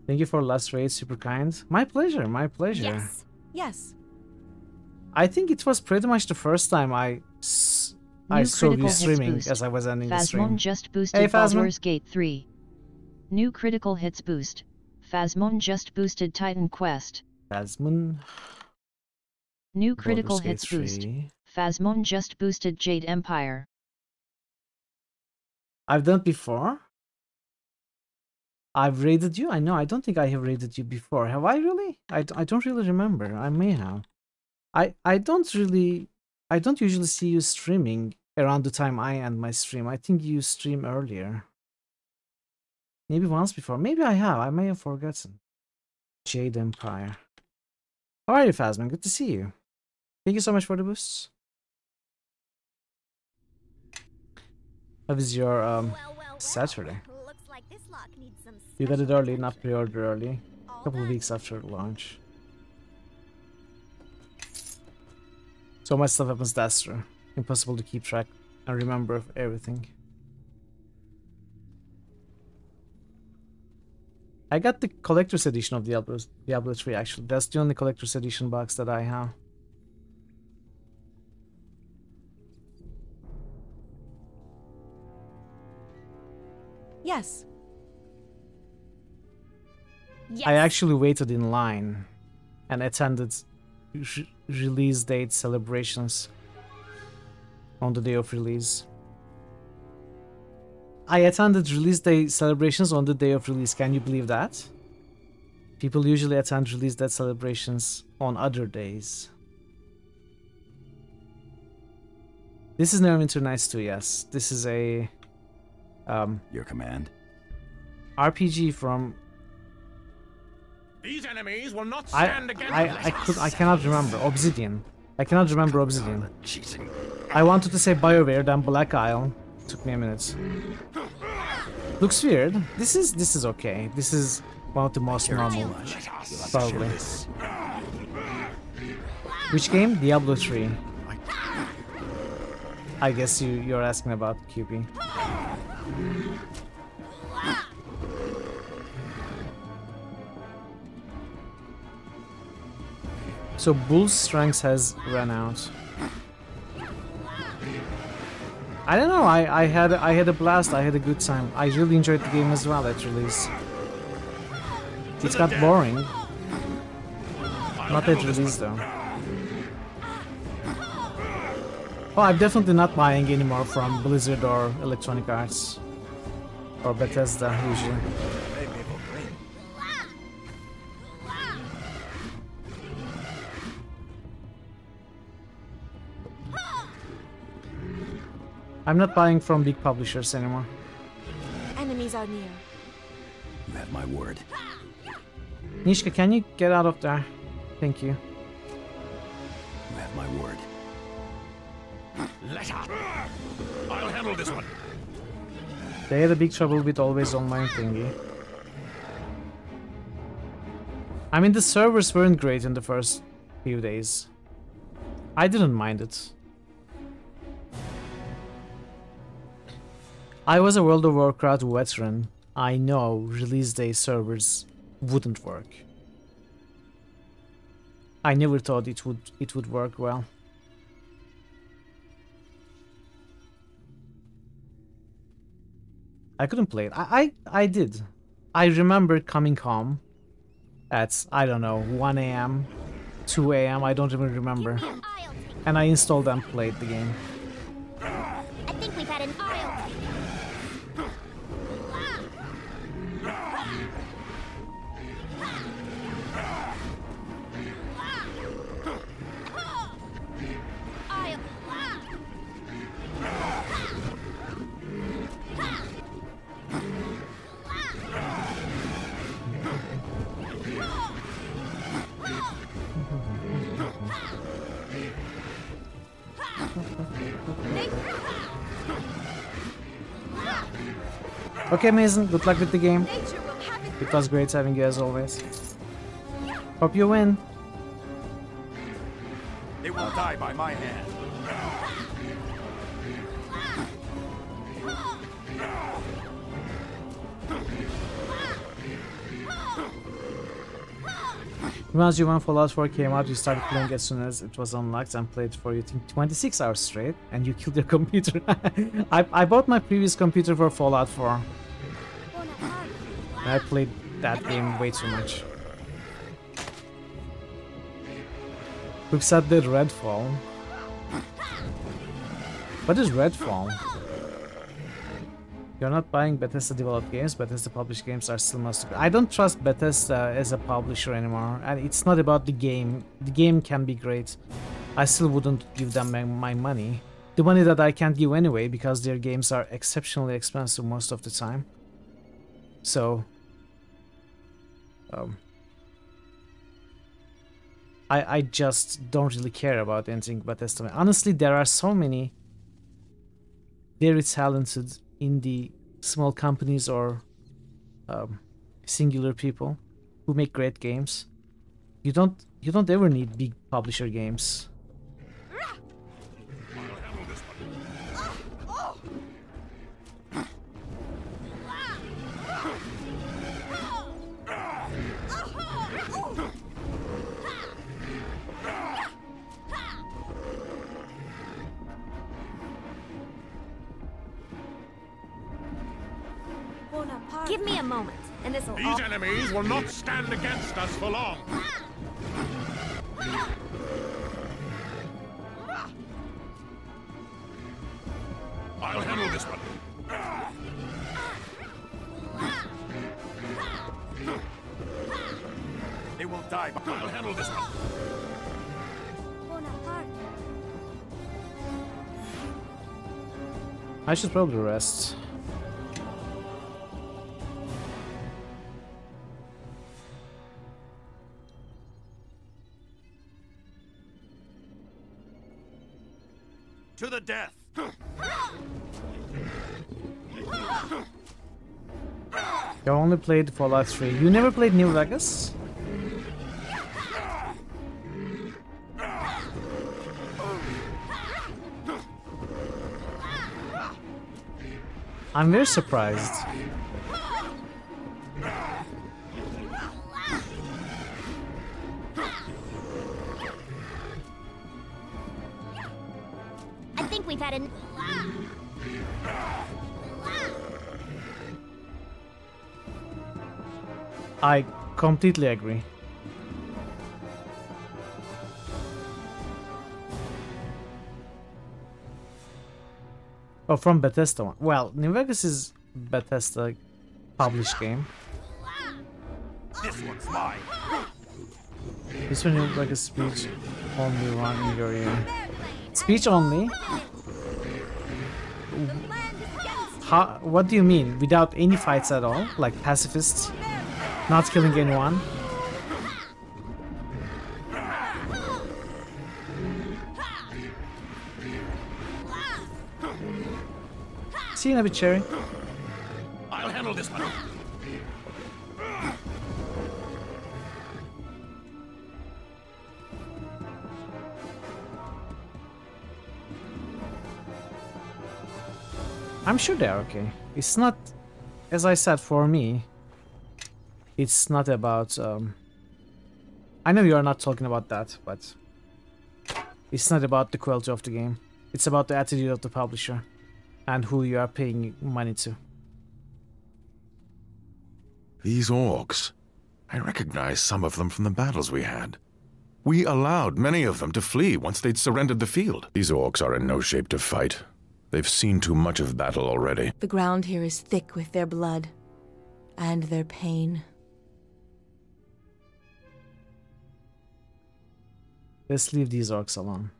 Thank you for last raid, super kind. My pleasure, my pleasure. Yes. Yes. I think it was pretty much the first time I saw you streaming as I was ending the stream. Phasmon just boosted Baldur's Gate 3. New critical hits boost. Phasmon just boosted Titan Quest. Phasmon. New critical hits boost. Phasmon just boosted Jade Empire. I've done it before. I've raided you? I know, I don't think I have raided you before. Have I really? I don't really remember. I may have. I don't usually see you streaming around the time I end my stream. I think you stream earlier. Maybe once before. Maybe I have. I may have forgotten. Jade Empire. How are you, Phasman? Good to see you. Thank you so much for the boosts. How was your Saturday? You got it early, not pre-order early. A couple of weeks after launch. So much stuff happens, that's true. Impossible to keep track and remember of everything. I got the collector's edition of Diablo 3 actually. That's the only collector's edition box that I have. Yes. Yes. I actually waited in line and attended release date celebrations on the day of release. I attended release day celebrations on the day of release. Can you believe that? People usually attend release date celebrations on other days. This is Neverwinter Nights 2, yes. This is a Your command. RPG from These enemies will not stand against I cannot remember. Obsidian. I cannot remember Obsidian. I wanted to say BioWare, then Black Isle. Took me a minute. Looks weird. This is okay. This is one of the most normal, probably. Which game? Diablo 3. I guess you're asking about QP. So Bull's strength has run out. I don't know. I had a blast. I had a good time. I really enjoyed the game as well at release. It got boring. Not at release though. Oh, I'm definitely not buying anymore from Blizzard or Electronic Arts or Bethesda usually. I'm not buying from big publishers anymore. Enemies are near. You have my word. Nishka, can you get out of there? Thank you. You have my word. Let up! I'll handle this one. They had a big trouble with always online thingy. I mean, the servers weren't great in the first few days. I didn't mind it. I was a World of Warcraft veteran. I know release day servers wouldn't work. I never thought it would work well. I couldn't play it. I did. I remember coming home at, I don't know, 1 AM, 2 AM, I don't even remember. And I installed and played the game. I think we've had an aisle. Okay, Mason, good luck with the game. It was great having you as always. Hope you win. They will die by my hand. Once you when Fallout 4 came out, you started playing as soon as it was unlocked and played for, you think, 26 hours straight, and you killed your computer. I bought my previous computer for Fallout 4. And I played that game way too much. Who said that Redfall? What is Redfall? You're not buying Bethesda developed games. Bethesda published games are still must. I don't trust Bethesda as a publisher anymore, and it's not about the game. The game can be great. I still wouldn't give them my money. The money that I can't give anyway, because their games are exceptionally expensive most of the time. So, I just don't really care about anything Bethesda. Honestly, there are so many very talented indie small companies or singular people who make great games. You don't ever need big publisher games. Give me a moment, and this'll all... These enemies will not stand against us for long. I'll handle this one. They will die. I'll handle this one. I should probably rest. To the death. You only played Fallout 3. You never played New Vegas? I'm very surprised. I think we've had an... I completely agree. Oh, from Bethesda one. Well, New Vegas is Bethesda published game. This one's mine. This one looks like a speech only run in your ear. Speech only? How, what do you mean? Without any fights at all? Like pacifists? Not killing anyone? See you in a bit, Cherry. I'll handle this one. I'm sure they're okay. It's not, as I said, for me, it's not about, I know you are not talking about that, but it's not about the quality of the game. It's about the attitude of the publisher and who you are paying money to. These orcs. I recognize some of them from the battles we had. We allowed many of them to flee once they'd surrendered the field. These orcs are in no shape to fight. They've seen too much of battle already. The ground here is thick with their blood and their pain. Let's leave these orcs alone.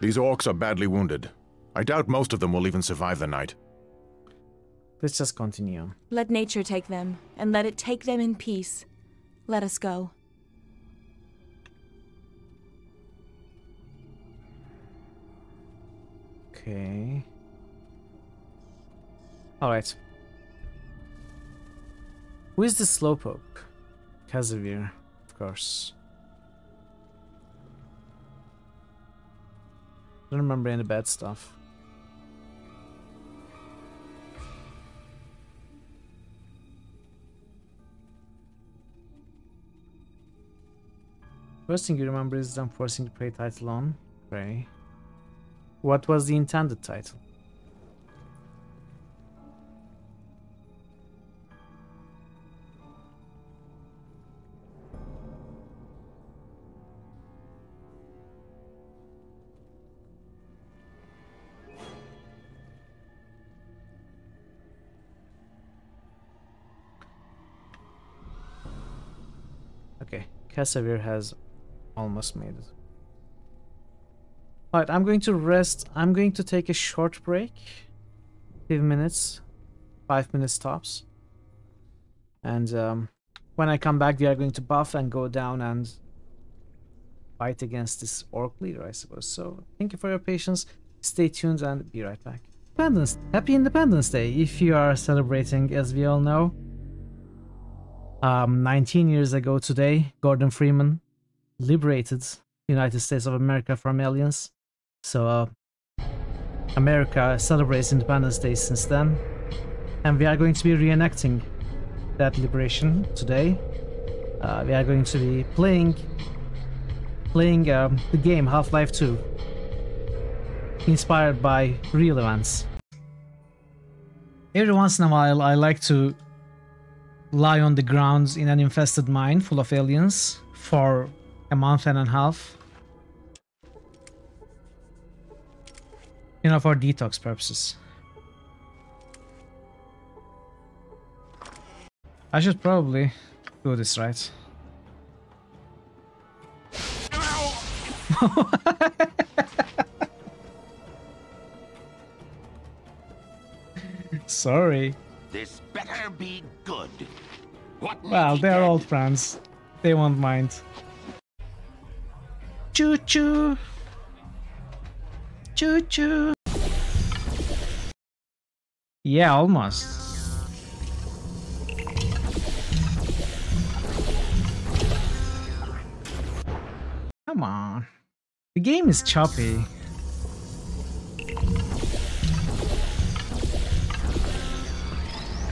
These orcs are badly wounded. I doubt most of them will even survive the night. Let's just continue. Let nature take them, and let it take them in peace. Let us go. Okay. Alright. Who is the Slowpoke? Casimir, of course. Don't remember any bad stuff. First thing you remember is them forcing the Prey title on Prey. What was the intended title? Okay, Casimir has almost made it. Alright, I'm going to rest. I'm going to take a short break. 5 minutes. 5 minutes tops. And when I come back, we are going to buff and go down and fight against this orc leader, I suppose. So, thank you for your patience. Stay tuned and be right back. Happy Independence Day, if you are celebrating, as we all know. 19 years ago today, Gordon Freeman liberated United States of America from aliens. So America celebrates Independence Day since then, and we are going to be reenacting that liberation today. We are going to be playing the game Half-Life 2, inspired by real events. Every once in a while, I like to lie on the ground in an infested mine full of aliens for a month and a half. You know, for detox purposes. I should probably do this right. Sorry. This better be good. Well, they're old friends. They won't mind. Choo choo. Choo choo. Yeah, almost. Come on. The game is choppy.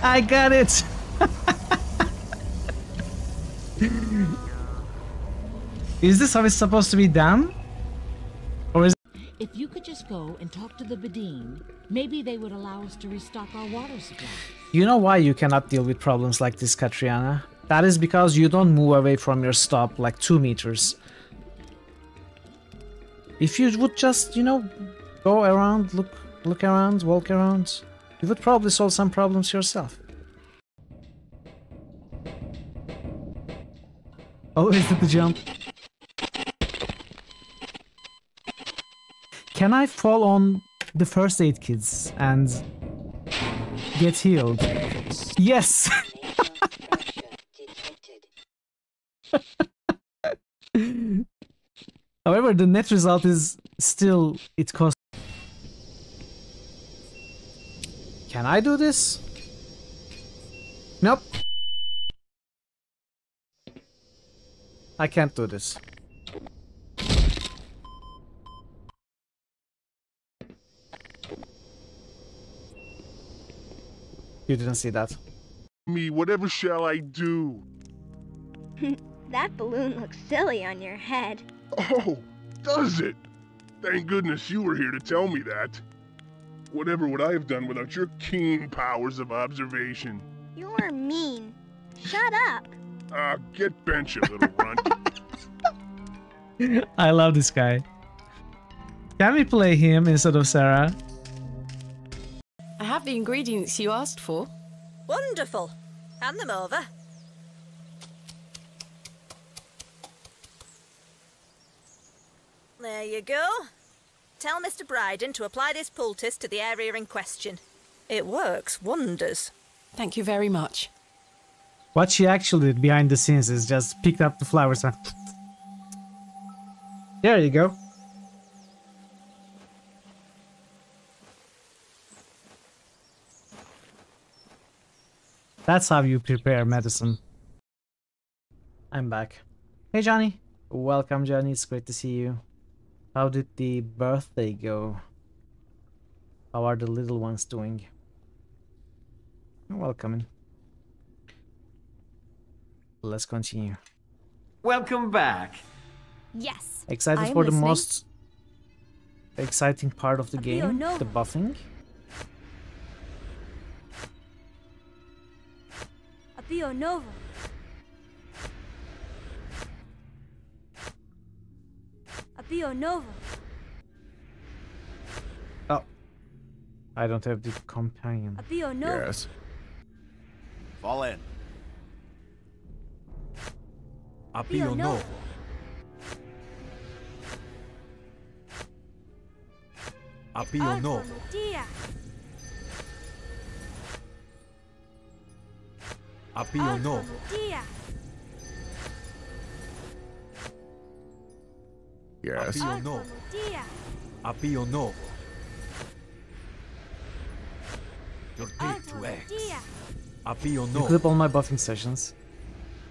I got it! Is this how it's supposed to be done? Or is If you could just go and talk to the Bedine, maybe they would allow us to restock our water supply. You know why you cannot deal with problems like this, Katriana? That is because you don't move away from your stop like 2 meters. If you would just, you know, go around, look around, walk around, you would probably solve some problems yourself. Always did the jump. Can I fall on the first aid kits and get healed? Yes! However, the net result is still, it costs. Can I do this? Nope. I can't do this. You didn't see that. Me, whatever shall I do? That balloon looks silly on your head. Oh, does it? Thank goodness you were here to tell me that. Whatever would I have done without your keen powers of observation? You're mean. Shut up. Get bent, you little runt. I love this guy. Can we play him instead of Sarah? I have the ingredients you asked for. Wonderful. Hand them over. There you go. Tell Mr. Bryden to apply this poultice to the area in question. It works wonders. Thank you very much. What she actually did behind the scenes is just picked up the flowers and... There you go. That's how you prepare medicine. I'm back. Hey Johnny. Welcome Johnny, it's great to see you. How did the birthday go? How are the little ones doing? Welcome. Let's continue. Welcome back. Yes. Excited for the most exciting part of the game, the buffing. Apio Nova. Apio Nova. Oh. I don't have the companion. Apio Nova. Yes. Fall in. Apio Nova. Apio Nova. Apio Nova. Yes. Apio Nova. Apio Nova. Your date to X. Apio You Nova. clip all my buffing sessions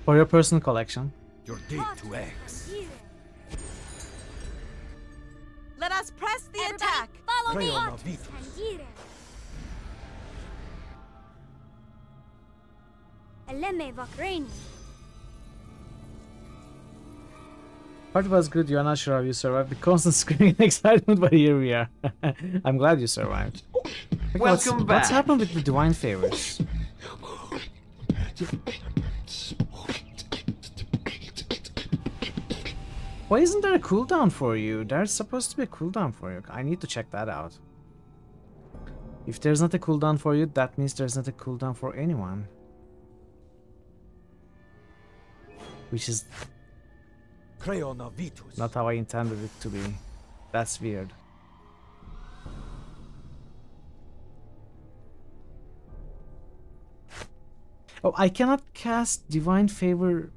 for your personal collection. Your date to X. Let us press the attack. Follow Pray me. on our beat. Eleme Vakreni. Part was good, you're not sure how you survived the constant screaming and excitement, but here we are. I'm glad you survived. Okay, Welcome back. What's happened with the divine favors? Why isn't there a cooldown for you? There's supposed to be a cooldown for you. I need to check that out. If there's not a cooldown for you, that means there's not a cooldown for anyone. Which is not how I intended it to be. That's weird. Oh, I cannot cast Divine Favor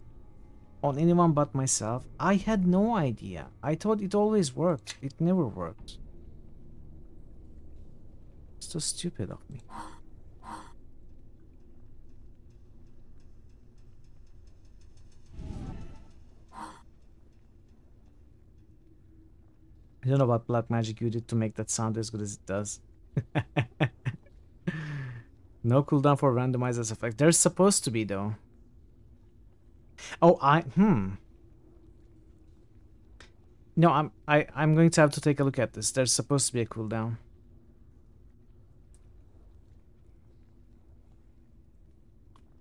on anyone but myself. I had no idea. I thought it always worked. It never worked. So stupid of me. I don't know what black magic you did to make that sound as good as it does. No cooldown for randomizers effect. There's supposed to be though. Oh, No, I'm going to have to take a look at this. There's supposed to be a cooldown.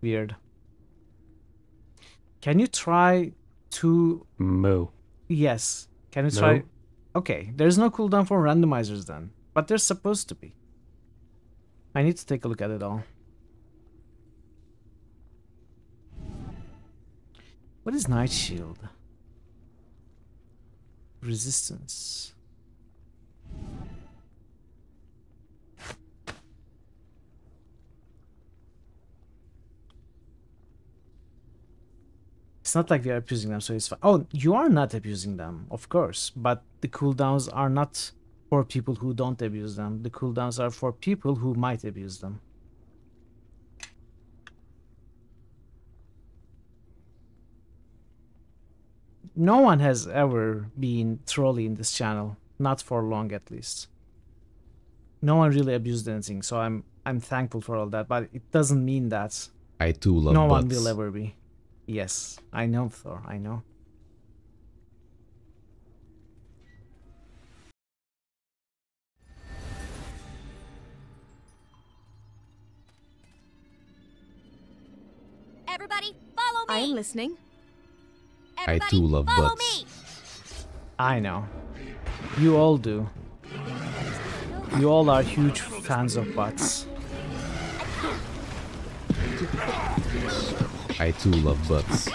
Weird. Can you try to Moo? Yes. Can you try? No. Okay, there's no cooldown for randomizers then, but there's supposed to be. I need to take a look at it all. What is Night Shield? Resistance. It's not like we are abusing them, so it's fine. Oh, you are not abusing them, of course, but the cooldowns are not for people who don't abuse them. The cooldowns are for people who might abuse them. No one has ever been trolly in this channel, not for long at least. No one really abused anything, so I'm thankful for all that, but it doesn't mean that I too love no butts. one will ever be. Yes, I know, Thor, I know. Everybody, follow me! I am listening. I too love follow butts. me! I know. You all do. You all are huge fans of butts. I too love butts.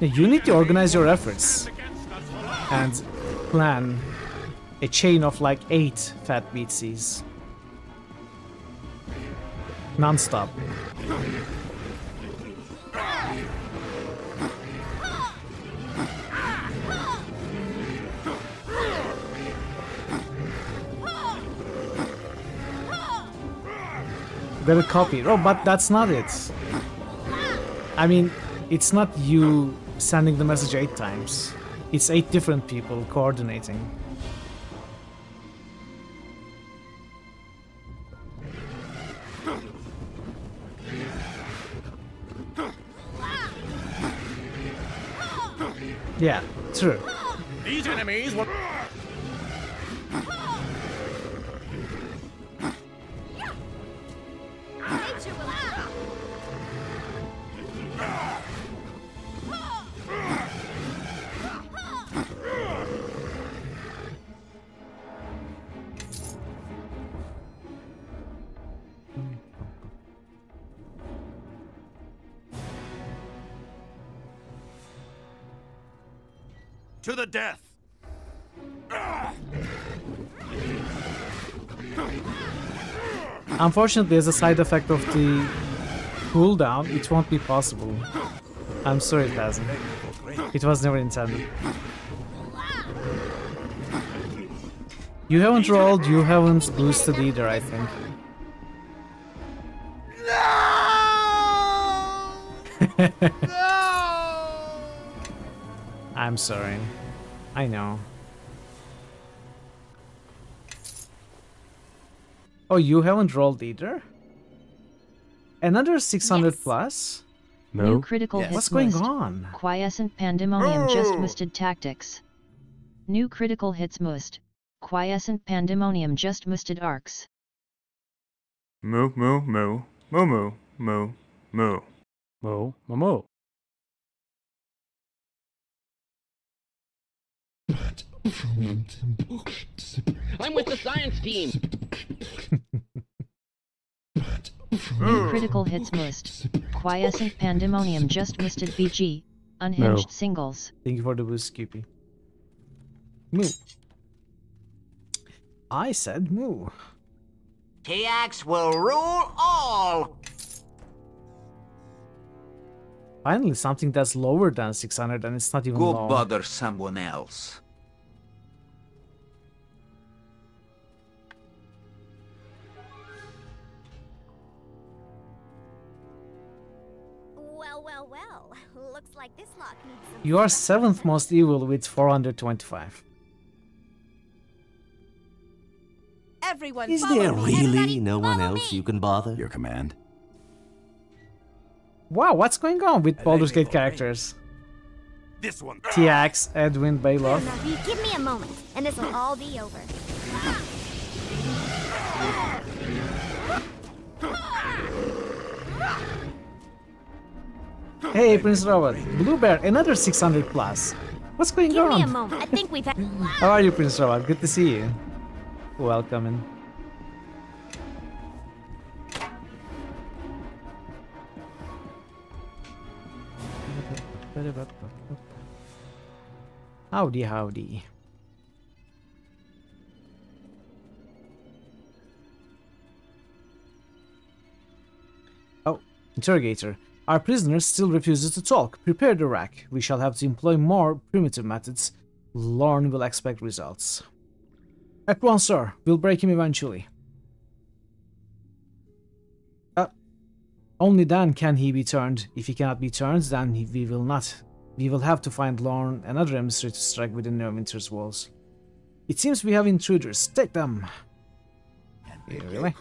You need to organize your efforts and plan a chain of like 8 fat beatsies. Non-stop. Got a copy. Oh, but that's not it. I mean, it's not you sending the message 8 times. It's 8 different people coordinating. Yeah, true. These enemies will... To the death! Unfortunately, as a side effect of the cooldown, it won't be possible. I'm sorry it hasn't. It was never intended. You haven't rolled, you haven't boosted either, I think. I'm sorry. I know. Oh, you haven't rolled either? Another 600 plus? New critical hits What's going must. on? Quiescent pandemonium just musted tactics. New critical hits must. Quiescent pandemonium just musted arcs. Moo moo moo. Moo moo moo moo. Moo moo moo. I'm with the science team. New critical hits must. Quiescent pandemonium just musted BG. Unhinged singles. Thank you for the boost, Skippy. Moo. I said moo. TX will rule all. Finally, something that's lower than 600 and it's not even Go low. bother someone else. Well. Looks like this lock needs some. You are 7th most evil with 425. Everyone Is follow there me. really Everybody no one follow else me. you can bother? Your command. Wow, what's going on with Baldur's Gate characters? This one. TX, Edwin, Bailoff. Give me a moment, and this will all be over. Hey, Prince Robert. Blue Bear, another 600 plus. What's going Give on? me a moment. I think we've had. How are you, Prince Robert? Good to see you. Welcome in. Howdy, howdy. Oh, interrogator. Our prisoner still refuses to talk. Prepare the rack. We shall have to employ more primitive methods. Lorne will expect results. At once, sir. We'll break him eventually. Only then can he be turned. If he cannot be turned, then we will not. We will have to find Lorne, another emissary to strike within Neverwinter's walls. It seems we have intruders. Take them! Yeah, really?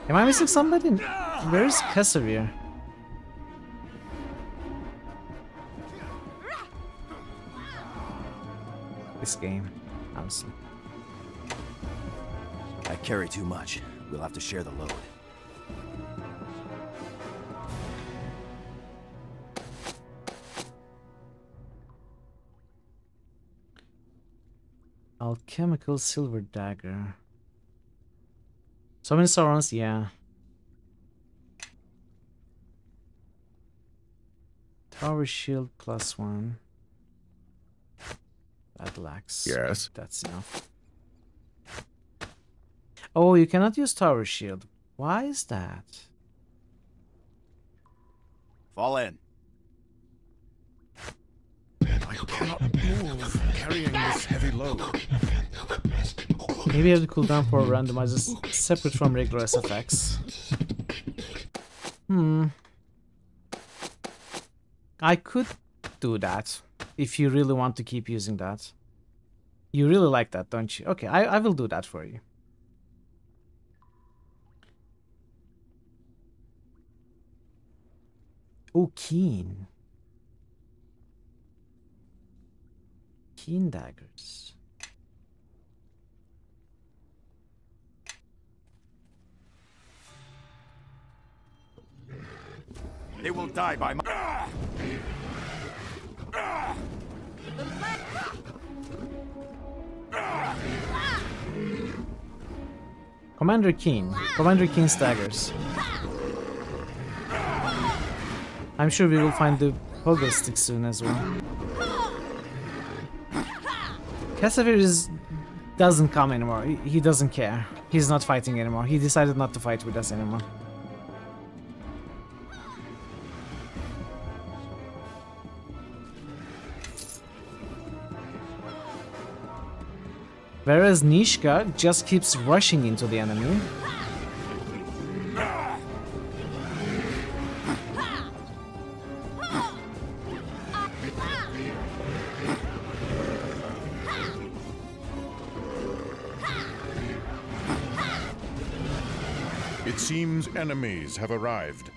Am I missing somebody? Where is Casimir? This game, honestly. I carry too much. We'll have to share the load. Alchemical silver dagger. So many Saurons, yeah. Tower shield +1. Battle axe. Yes. That's enough. Oh, you cannot use tower shield. Why is that? Fall in. I cannot move carrying this heavy load. Maybe I have the cooldown for randomizers separate from regular SFX. I could do that if you really want to keep using that. You really like that, don't you? Okay, I will do that for you. Oh, keen. Keen daggers. They will die by my... Commander Keen's daggers. I'm sure we will find the pogo stick soon as well. Casimir doesn't come anymore. He doesn't care. He's not fighting anymore. He decided not to fight with us anymore. Whereas Nishka just keeps rushing into the enemy. It seems enemies have arrived.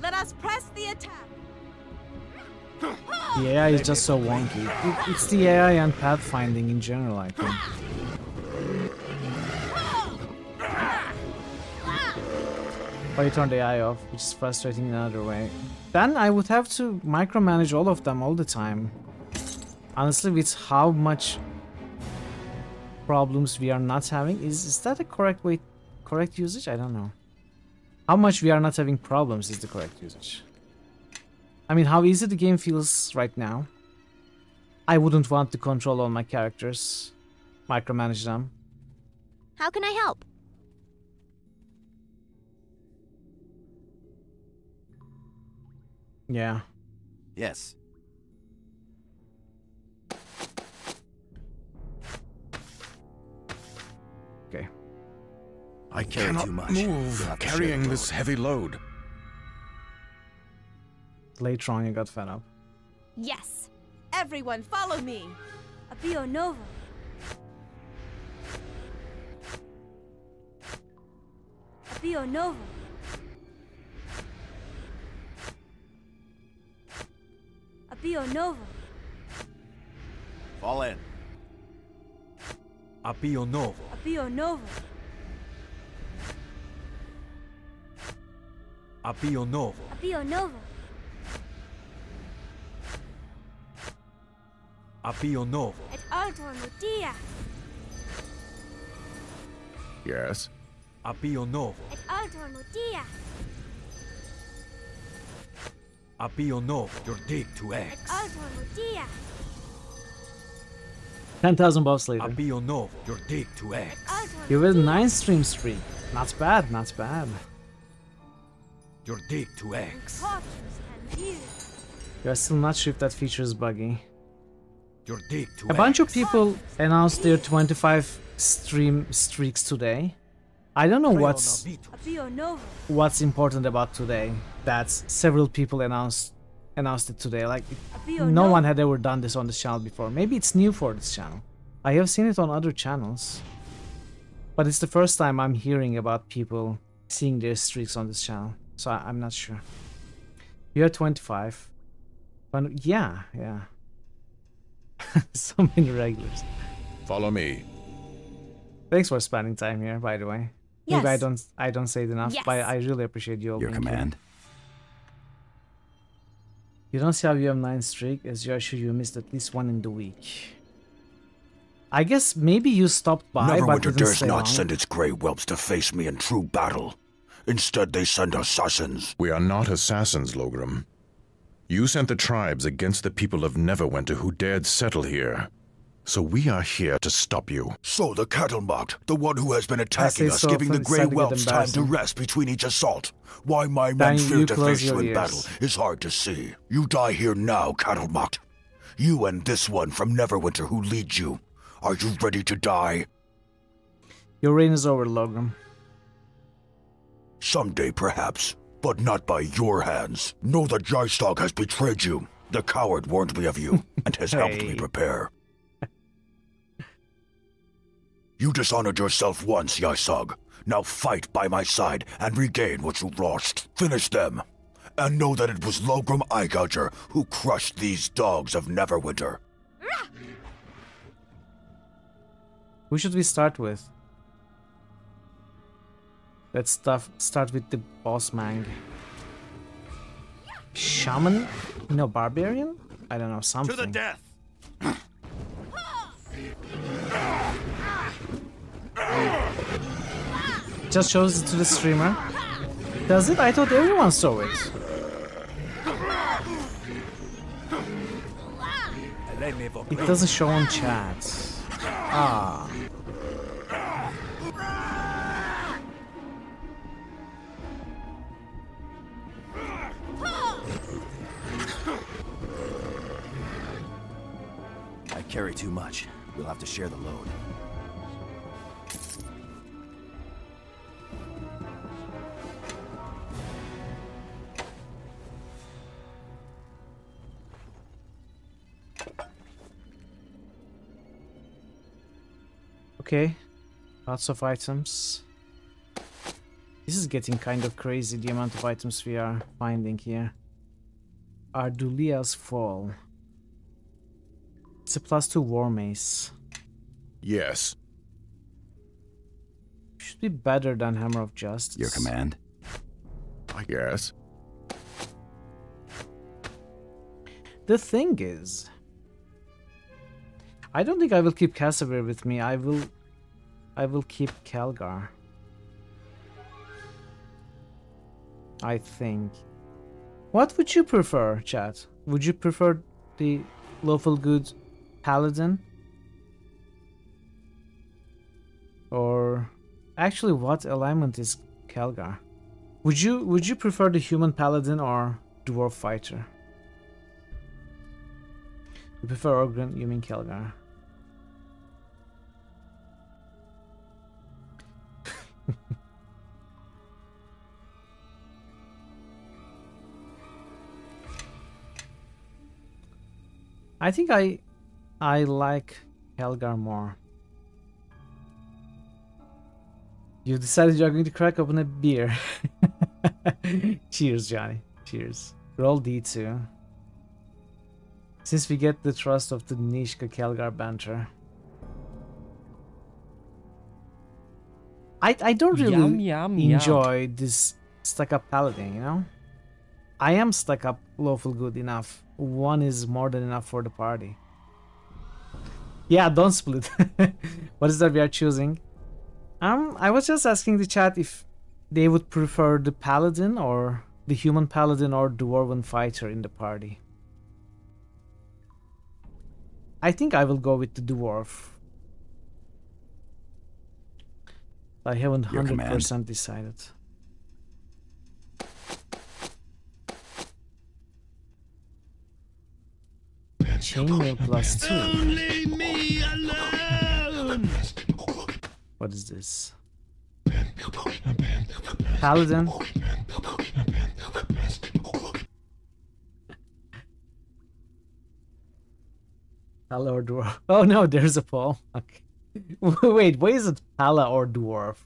Let us press the attack. The AI is just so wonky. It's the AI and pathfinding in general, I think. Or you turn the AI off, which is frustrating in another way. Then I would have to micromanage all of them all the time. Honestly, with how much problems we are not having, is that a correct way, correct usage? I don't know. How much we are not having problems is the correct usage. I mean, how easy the game feels right now. I wouldn't want to control all my characters, micromanage them. How can I help? Yeah. Yes. Okay. I carry cannot too much. move You'll have to carrying share the this heavy load. Later on, you got fed up. Yes. Everyone, follow me. Apio Nova. Apio Nova. Apio Nova. Fall in. Apio Novo. Apio Nova. Apio Novo. Apio Nova. Apio Novo. Et altor mutia. Yes. Apio Novo. Et altor mutia. Apio Novo. Your dig to Et X. altor mutia. 10,000 buffs later. Apio Novo. Your dig to X. You with 9 stream streak. Not bad, not bad. Your dig to X. You're still not sure if that feature is buggy. Your dig to A bunch of X. people announced their 25 stream streaks today. I don't know Apio Nova. what's important about today. That several people announced it today. Like no one had ever done this on this channel before. Maybe it's new for this channel. I have seen it on other channels, but it's the first time I'm hearing about people seeing their streaks on this channel. So I'm not sure. You're 25. But yeah. So many regulars. Follow me. Thanks for spending time here, by the way. Yes. Maybe I don't say it enough, Yes. but I really appreciate you all Your being here. command. You don't see how you have 9 streak, as you are sure you missed at least one in the week. I guess maybe you stopped by, but Neverwinter didn't dares stay not long. send its grey whelps to face me in true battle. Instead, they send assassins. We are not assassins, Logrum. You sent the tribes against the people of Neverwinter who dared settle here. So we are here to stop you. So the Cattlemocked, the one who has been attacking us, so giving the for grey deciding to get whelps time to embarrassing. rest between each assault. Why my Then men you fear to close face your you in ears. battle is hard to see. You die here now, Cattlemocked. You and this one from Neverwinter who leads you. Are you ready to die? Your reign is over, Logrum. Someday, perhaps, but not by your hands. Know that Jystog has betrayed you. The coward warned me of you, and has helped me Hey. prepare. You dishonored yourself once, Jystog. Now fight by my side and regain what you lost. Finish them. And know that it was Logrum Eyegouger who crushed these dogs of Neverwinter. Who should we start with? Let's start with the boss mang. Shaman? No, barbarian? I don't know, something. To the death. Just shows it to the streamer. Does it? I thought everyone saw it. It doesn't show on chat. Ah. I carry too much. We'll have to share the load. Okay. Lots of items. This is getting kind of crazy, the amount of items we are finding here. Ardulia's Fall. It's a +2 war mace. Yes. Should be better than Hammer of Justice. Your command? I guess. The thing is, I don't think I will keep Cassavir with me. I will keep Calgar. I think. What would you prefer, chat? Would you prefer the lawful good paladin? Or actually, what alignment is Calgar? Would you prefer the human paladin or dwarf fighter? You prefer Orgrin, you mean Calgar. I think I like Calgar more. You decided you're going to crack open a beer. Cheers, Johnny. Cheers. Roll D2. Since we get the trust of the Nishka Calgar banter. I don't really enjoy this stuck-up paladin, you know? I am stuck-up lawful good enough. One is more than enough for the party. Yeah, don't split. What is that we are choosing? I was just asking the chat if they would prefer the paladin or the human paladin or dwarven fighter in the party. I think I will go with the dwarf. I haven't 100% decided. Chainmail +2. Only me alone. What is this? Paladin. Pala or dwarf? Oh no, there's a Paul. Okay. Wait, why is it Pala or dwarf?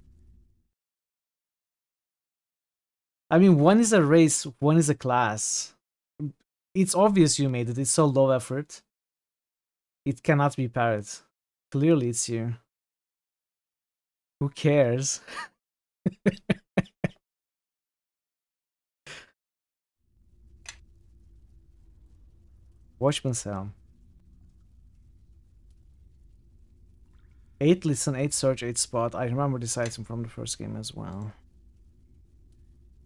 I mean, one is a race, one is a class. It's obvious you made it. It's so low effort. It cannot be Parrot. Clearly it's you. Who cares? Watchman's Helm. 8 listen, 8 search, 8 spot. I remember this item from the first game as well.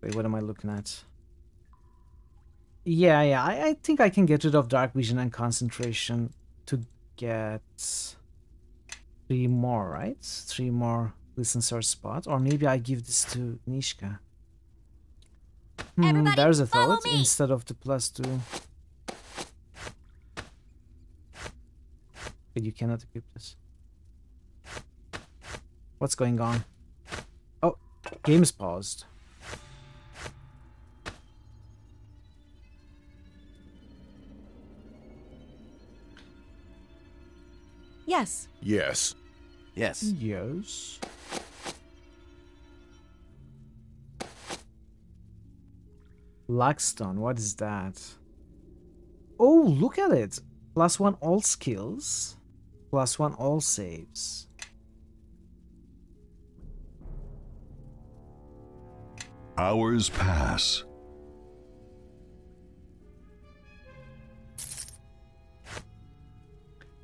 Wait, what am I looking at? Yeah, I think I can get rid of Dark Vision and Concentration to get 3 more, right? 3 more listen, search spot. Or maybe I give this to Nishka. There's a thought instead of the +2. But you cannot equip this. What's going on? Oh, game's paused. Yes. Yes. Yes. Yes. Luckstone, what is that? Oh, look at it. +1 all skills. +1 all saves. Hours pass.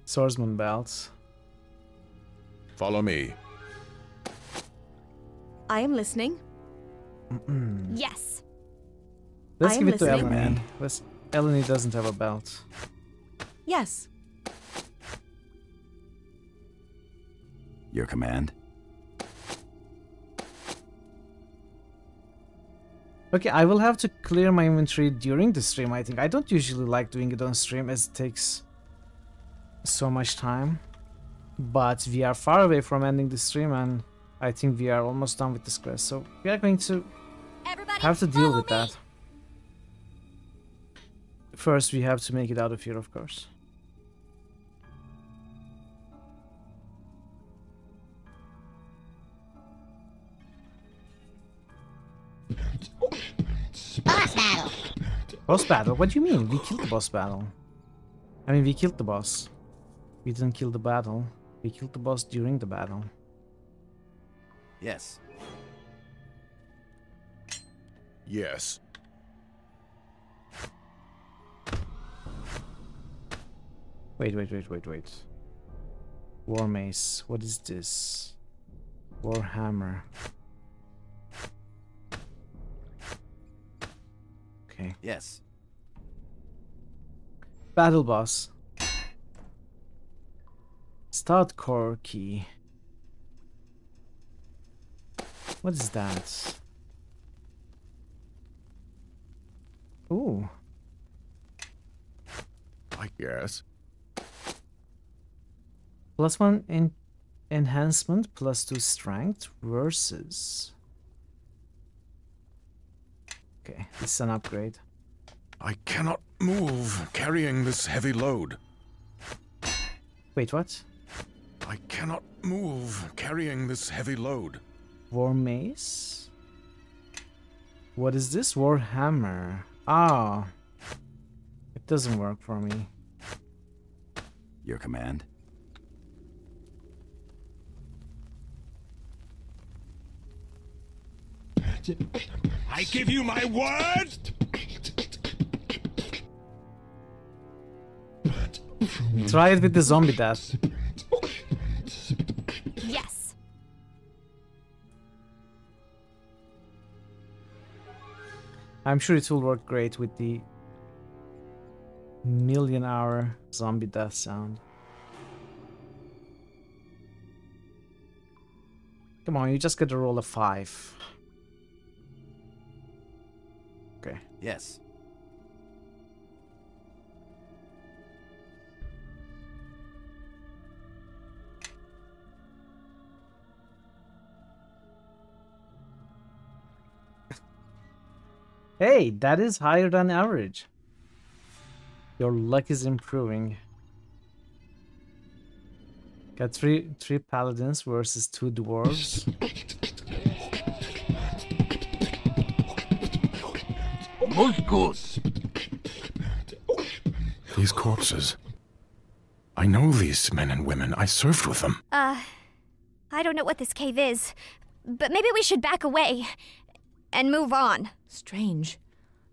Swordsman belt. Follow me. I am listening. Yes. Let's I give am it to listening. Eleni. Eleni doesn't have a belt. Yes. Your command? Okay, I will have to clear my inventory during the stream, I think. I don't usually like doing it on stream as it takes so much time. But we are far away from ending the stream and I think we are almost done with this quest. So we are going to have to deal with that. First, we have to make it out of here, of course. Boss battle? What do you mean? We killed the boss battle. I mean, we killed the boss. We didn't kill the battle. We killed the boss during the battle. Yes. Yes. Wait. War mace. What is this? War hammer. Okay. Yes. Battle boss. Start core key. What is that? Ooh. I guess. +1 in enhancement, +2 strength versus. Okay, this is an upgrade. I cannot move carrying this heavy load. Wait, what? I cannot move carrying this heavy load. War mace? What is this? War hammer. Ah. It doesn't work for me. Your command. I give you my word! Try it with the zombie death. Yes. I'm sure it will work great with the million-hour zombie death sound. Come on, you just get to roll a 5. Okay. Yes. Hey, that is higher than average. Your luck is improving. Got three paladins versus 2 dwarves. These corpses. I know these men and women. I served with them. I don't know what this cave is, but maybe we should back away and move on. Strange.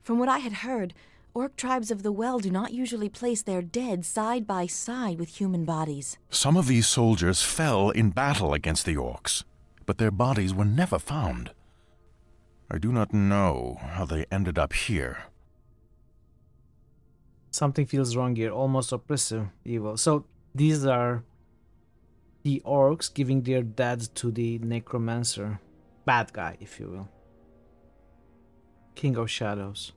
From what I had heard, orc tribes of the well do not usually place their dead side by side with human bodies. Some of these soldiers fell in battle against the orcs, but their bodies were never found. I do not know how they ended up here. Something feels wrong here, almost oppressive, evil. So these are the orcs giving their dead to the necromancer. Bad guy, if you will. King of Shadows.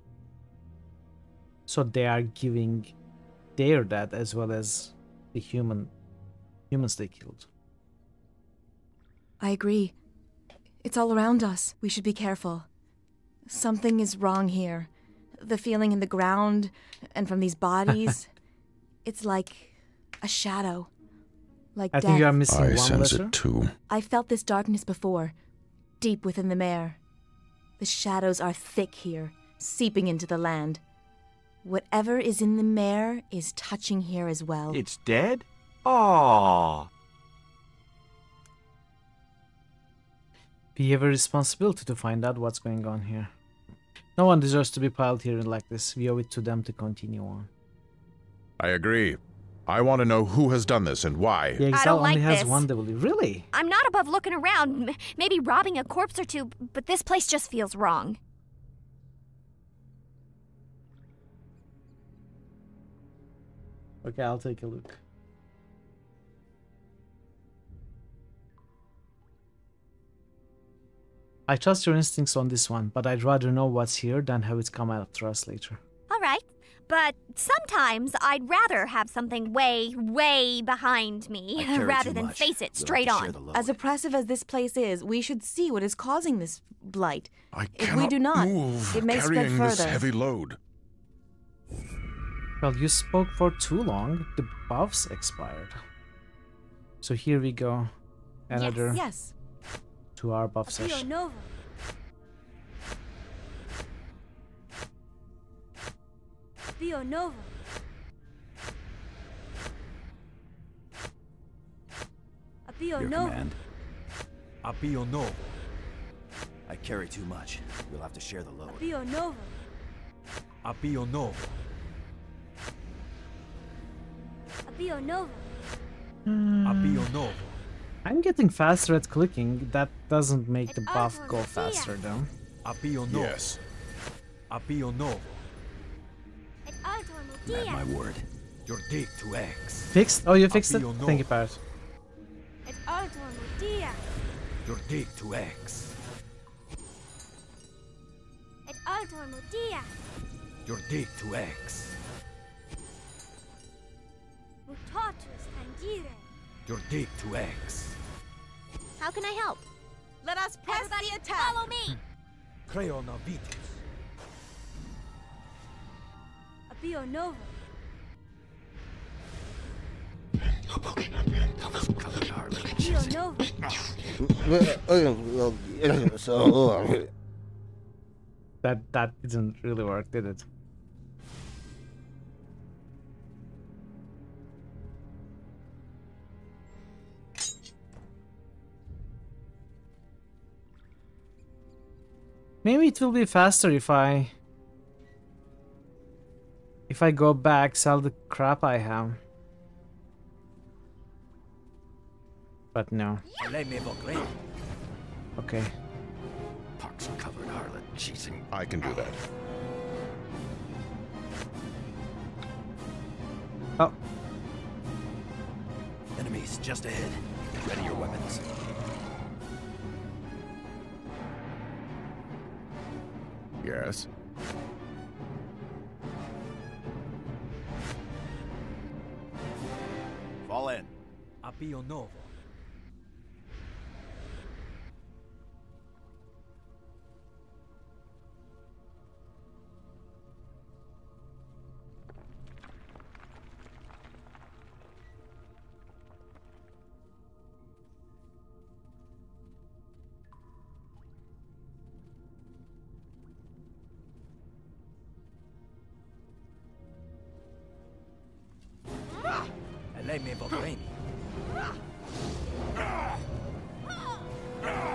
So they are giving their dead as well as the humans they killed. I agree. It's all around us. We should be careful. Something is wrong here. The feeling in the ground and from these bodies. It's like a shadow. Like I death. think you are missing one sense letter. it too. I felt this darkness before, deep within the mare. The shadows are thick here, seeping into the land. Whatever is in the mare is touching here as well. It's dead? Aww. We have a responsibility to find out what's going on here. No one deserves to be piled here like this. We owe it to them to continue on. I agree. I want to know who has done this and why. The I Exile don't only like has this. one devil. Really? I'm not above looking around, maybe robbing a corpse or two, but this place just feels wrong. Okay, I'll take a look. I trust your instincts on this one, but I'd rather know what's here than have it come after us later. All right, but sometimes I'd rather have something way, way behind me rather than face it straight on. As oppressive as this place is, we should see what is causing this blight. I If we do not, move it may spread carrying this further. heavy load. Well, you spoke for too long. The buffs expired. So here we go. Another Yes. 2-hour buff session. Abio Nova. Abio Your Nova. command. Abio Nova. I carry too much. We'll have to share the load. Abio Nova. Abio Nova. Abio Nova. Abio Nova. I'm getting faster at clicking. That doesn't make the buff go faster though. Abio Nova. Yes. Abio Nova. Et Altor At my Modia. word. Your dig to X. Fixed? Oh, you fixed it? Abio Nova. Thank you, Parrot. Et Altor Modia. Your dig to X. Et Altor Modia. Your dig to X. Mutatus Tangire. Your dig to X. How can I help? Let us press Everybody, the attack. follow me! Creo Navitus. Abio Nova. Abio Nova. That didn't really work, did it? Maybe it will be faster if I go back, sell the crap I have. But no. Okay. Pox-covered harlot cheating. I can do that. Oh. Enemies just ahead. Ready your weapons. Yes. Fall in. Abio Nova.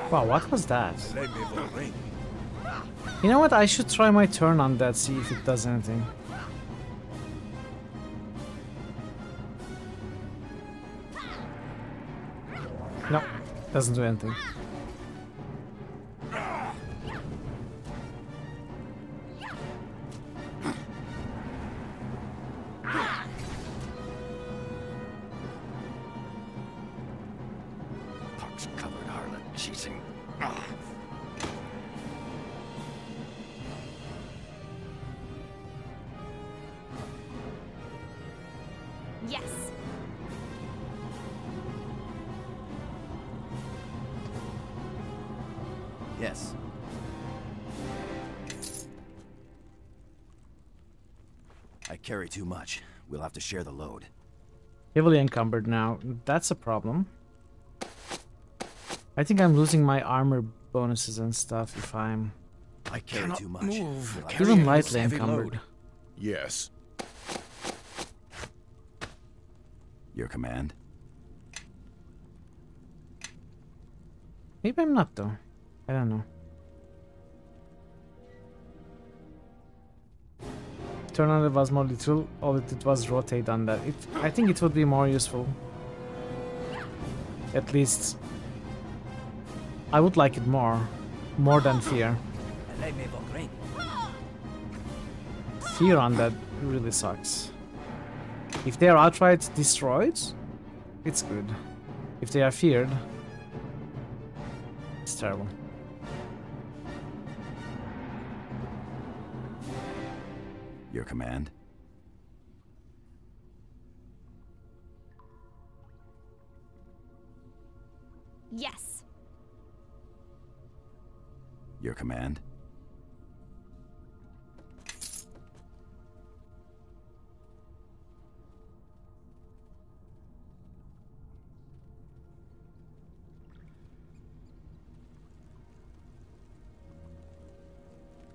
Wow, what was that? You know what? I should try my turn on that, see if it does anything. No, doesn't do anything. Pox-covered harlot cheating. Yes. Yes. I carry too much. We'll have to share the load. Heavily encumbered now. That's a problem. I think I'm losing my armor bonuses and stuff if I'm... I carry too much. Move. Even lightly encumbered. Yes. Your command. Maybe I'm not though. I don't know. Turn on it was more literal. All it did was rotate on that. I think it would be more useful. At least I would like it more than fear. Fear on that really sucks. If they are outright destroyed, it's good. If they are feared, it's terrible. Your command. Yes. Your command.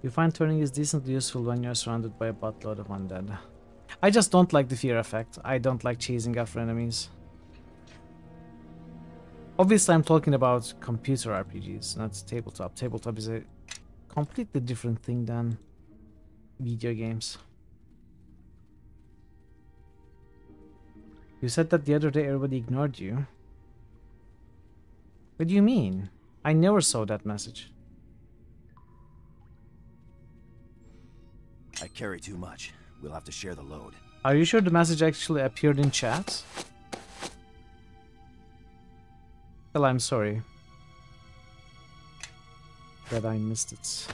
You find turning is decently useful when you're surrounded by a buttload of undead. I just don't like the fear effect. I don't like chasing after enemies. Obviously, I'm talking about computer RPGs, not tabletop. Tabletop is a completely different thing than video games. You said that the other day everybody ignored you. What do you mean? I never saw that message. I carry too much. We'll have to share the load. Are you sure the message actually appeared in chat? Well, I'm sorry that I missed it.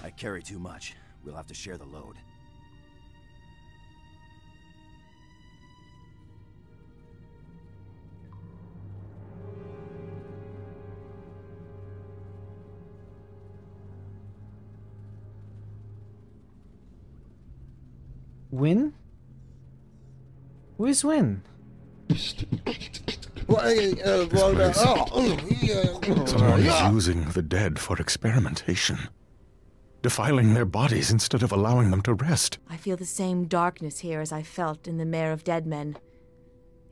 I carry too much. We'll have to share the load. Win? Who is Win? Someone is using the dead for experimentation. Defiling their bodies instead of allowing them to rest. I feel the same darkness here as I felt in the Mare of Dead Men.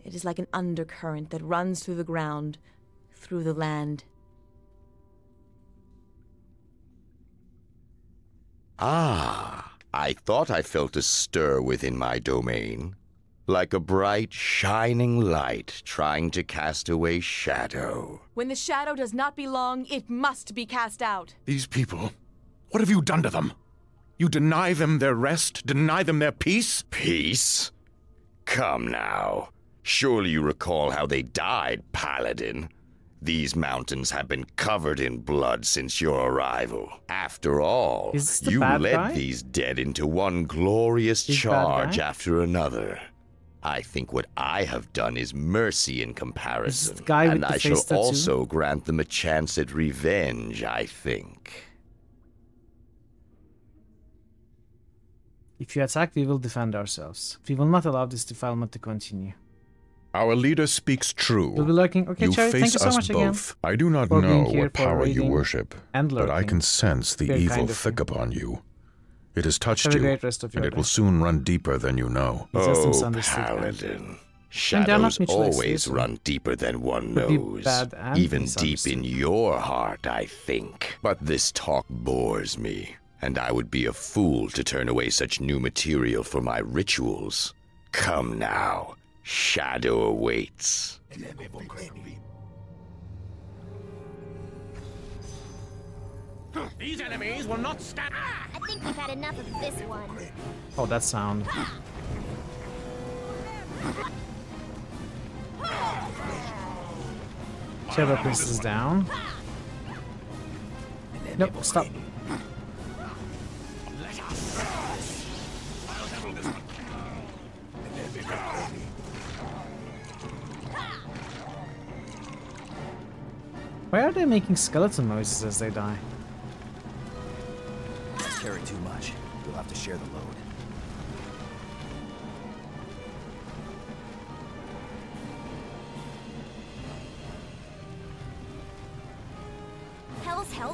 It is like an undercurrent that runs through the ground, through the land. Ah, I thought I felt a stir within my domain. Like a bright, shining light trying to cast away shadow. When the shadow does not belong, it must be cast out. These people, what have you done to them? You deny them their rest, deny them their peace? Peace? Come now. Surely you recall how they died, Paladin. These mountains have been covered in blood since your arrival. After all, you led these dead into one glorious charge after another. I think what I have done is mercy in comparison, and I shall also grant them a chance at revenge, I think. If you attack, we will defend ourselves. We will not allow this defilement to continue. Our leader speaks true. We'll be lurking. Okay, you Cherry, face thank you so us much both. again. I do not know what power you worship, but I can sense the Very evil kind of thick upon you. It has touched Have a you, great rest of your and it day. will soon run deeper than you know. Oh, Paladin. Shadows always run deeper than one knows. Even deep in your heart, I think. But this talk bores me, and I would be a fool to turn away such new material for my rituals. Come now. Shadow awaits. These enemies will not stand. I think we've had enough of this one. Oh, that sound. Shadow Priest is down. Nope, stop. Why are they making skeleton noises as they die? I carry too much. We'll have to share the load.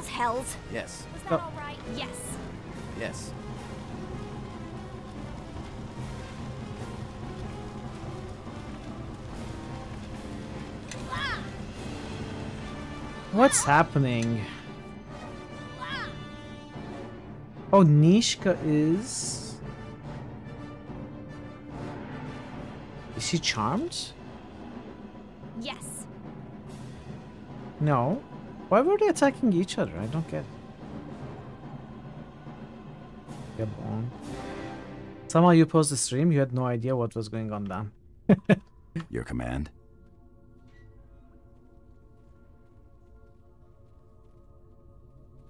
Hells. Yes. Was that all right? Yes. Yes. What's happening? Oh, Nishka is... Is she charmed? Yes. No. Why were they attacking each other? I don't get it. Somehow you paused the stream, you had no idea what was going on then. Your command?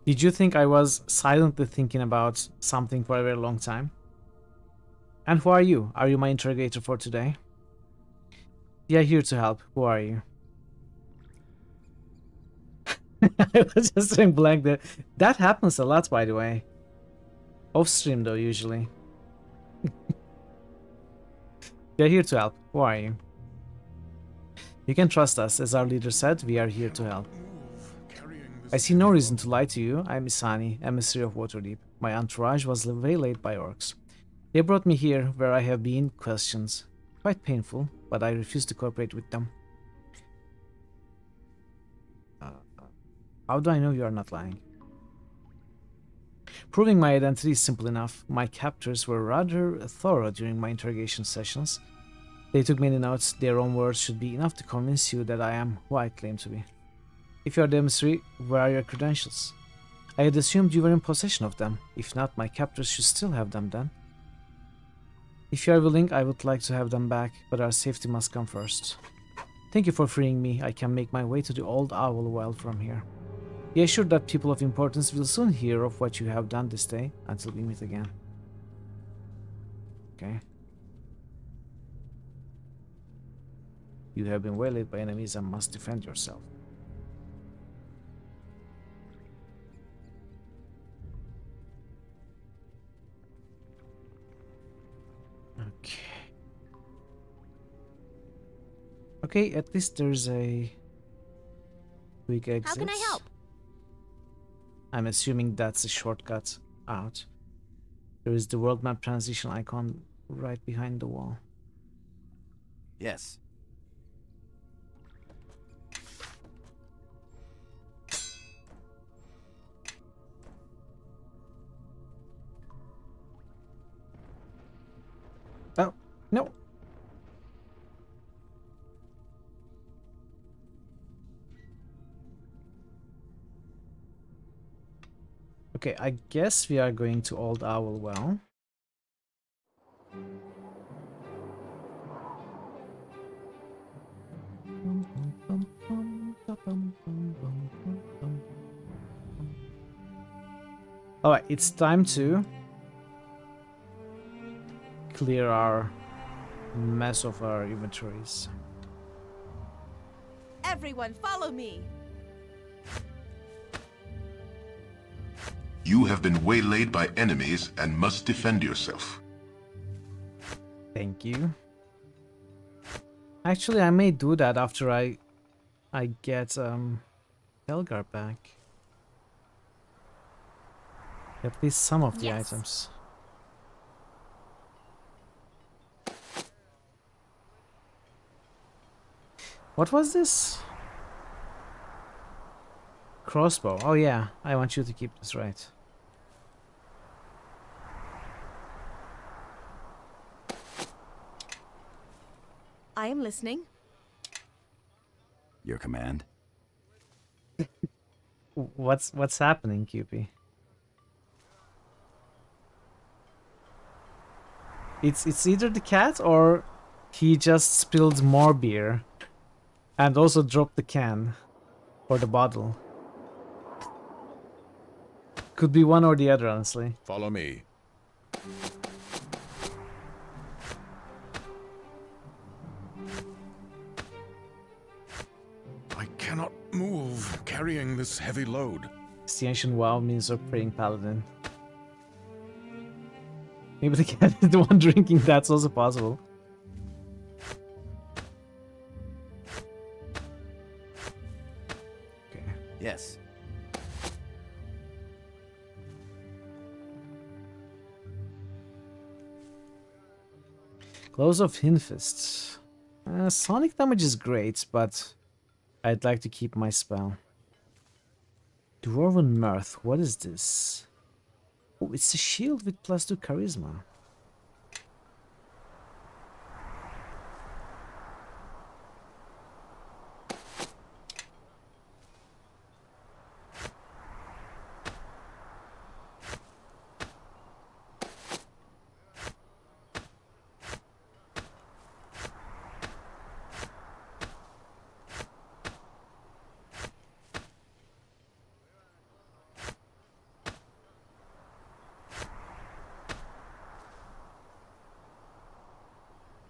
Did you think I was silently thinking about something for a very long time? And who are you? Are you my interrogator for today? Yeah, here to help. Who are you? I was just doing blank there. That happens a lot, by the way. Off stream, though, usually. We are here to help. Who are you? You can trust us. As our leader said, we are here to help. I see no reason to lie to you. I'm Isani, emissary of Waterdeep. My entourage was waylaid by orcs. They brought me here, where I have been questioned. Quite painful, but I refuse to cooperate with them. How do I know you are not lying? Proving my identity is simple enough. My captors were rather thorough during my interrogation sessions. They took many notes. Their own words should be enough to convince you that I am who I claim to be. If you are the emissary, where are your credentials? I had assumed you were in possession of them. If not, my captors should still have them then. If you are willing, I would like to have them back, but our safety must come first. Thank you for freeing me. I can make my way to the Old Owl Well from here. Be assured that people of importance will soon hear of what you have done this day, until we meet again. Okay. You have been waylaid by enemies and must defend yourself. Okay. Okay, at least there's a quick exit. How can I help? I'm assuming that's a shortcut out. There is the world map transition icon right behind the wall. Yes. Oh, no. Okay, I guess we are going to Old Owl Well. Alright, it's time to clear our mess of our inventories. Everyone, follow me! You have been waylaid by enemies and must defend yourself. Thank you. Actually, I may do that after I get Helgar back. At least some of the items. What was this? Crossbow. Oh yeah, I want you to keep this, right. I am listening. Your command. What's happening, QP? It's either the cat or he just spilled more beer and also dropped the can or the bottle. Could be one or the other, honestly. Follow me. I cannot move carrying this heavy load. It's the ancient WoW means of praying paladin. Maybe the cat is the one drinking, that's also possible. Okay. Yes. Gloves of Hinfist. Sonic damage is great, but I'd like to keep my spell. Dwarven Mirth, what is this? Oh, it's a shield with +2 charisma.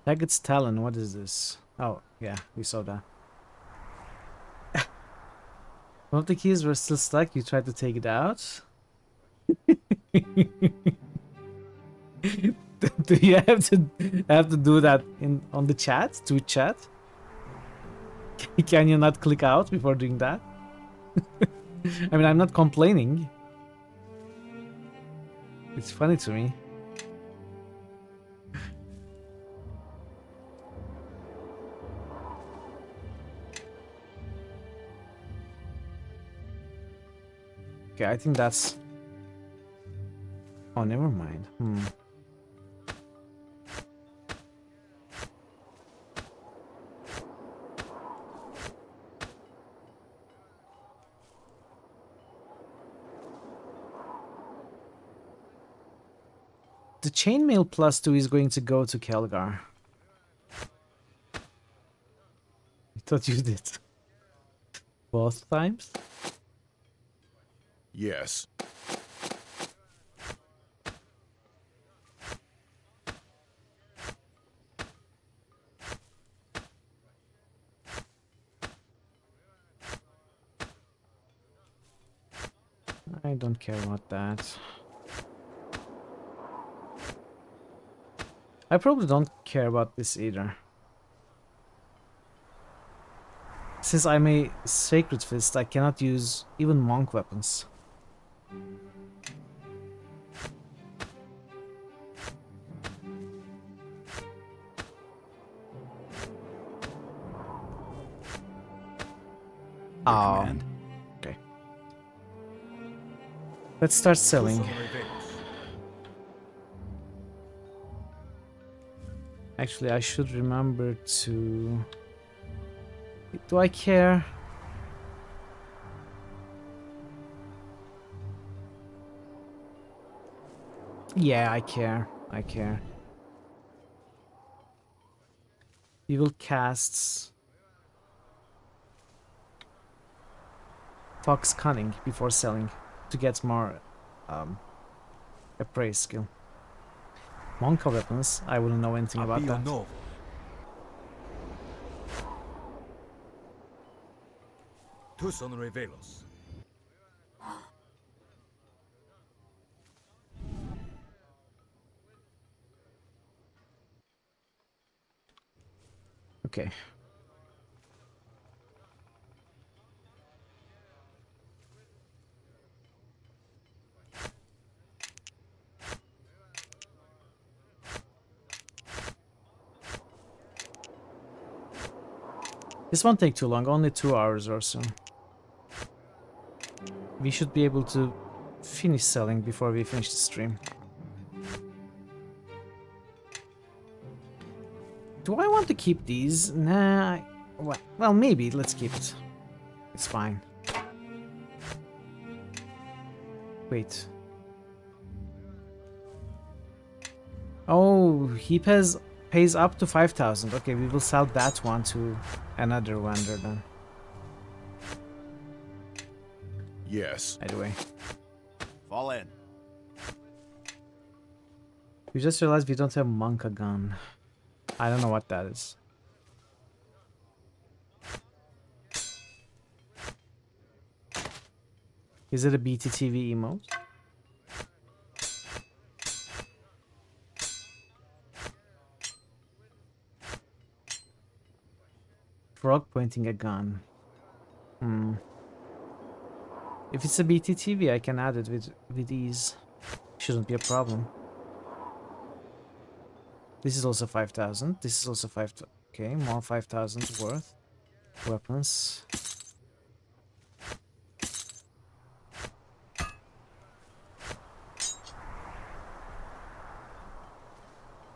Taggart's Talon, what is this? Oh, yeah, we saw that. One of the keys were still stuck, you tried to take it out? Do you have to do that on the chat? To chat? Can you not click out before doing that? I mean, I'm not complaining. It's funny to me. Okay, I think that's... Oh, never mind. The chainmail +2 is going to go to Kelgar. I thought you did. Both times? Yes. I don't care about that. I probably don't care about this either. Since I'm a Sacred Fist, I cannot use even monk weapons. Oh, okay. Let's start selling. Actually, I should remember to... Do I care? Yeah, I care. I care. Evil casts Fox Cunning before selling to get more appraise skill. Monka weapons, I wouldn't know anything about that. Tu son revelos. Okay. This won't take too long, only 2 hours or so. We should be able to finish selling before we finish the stream. Do I want to keep these? Nah. Well, maybe. Let's keep it. It's fine. Wait. Oh, he pays up to 5,000. Okay, we will sell that one to another vendor then. Yes. By the way. Fall in. We just realized we don't have Monka gun. I don't know what that is. Is it a BTTV emote? Frog pointing a gun. If it's a BTTV, I can add it with ease. Shouldn't be a problem. This is also 5,000. This is also 5,000. Okay, more 5,000 worth. Weapons.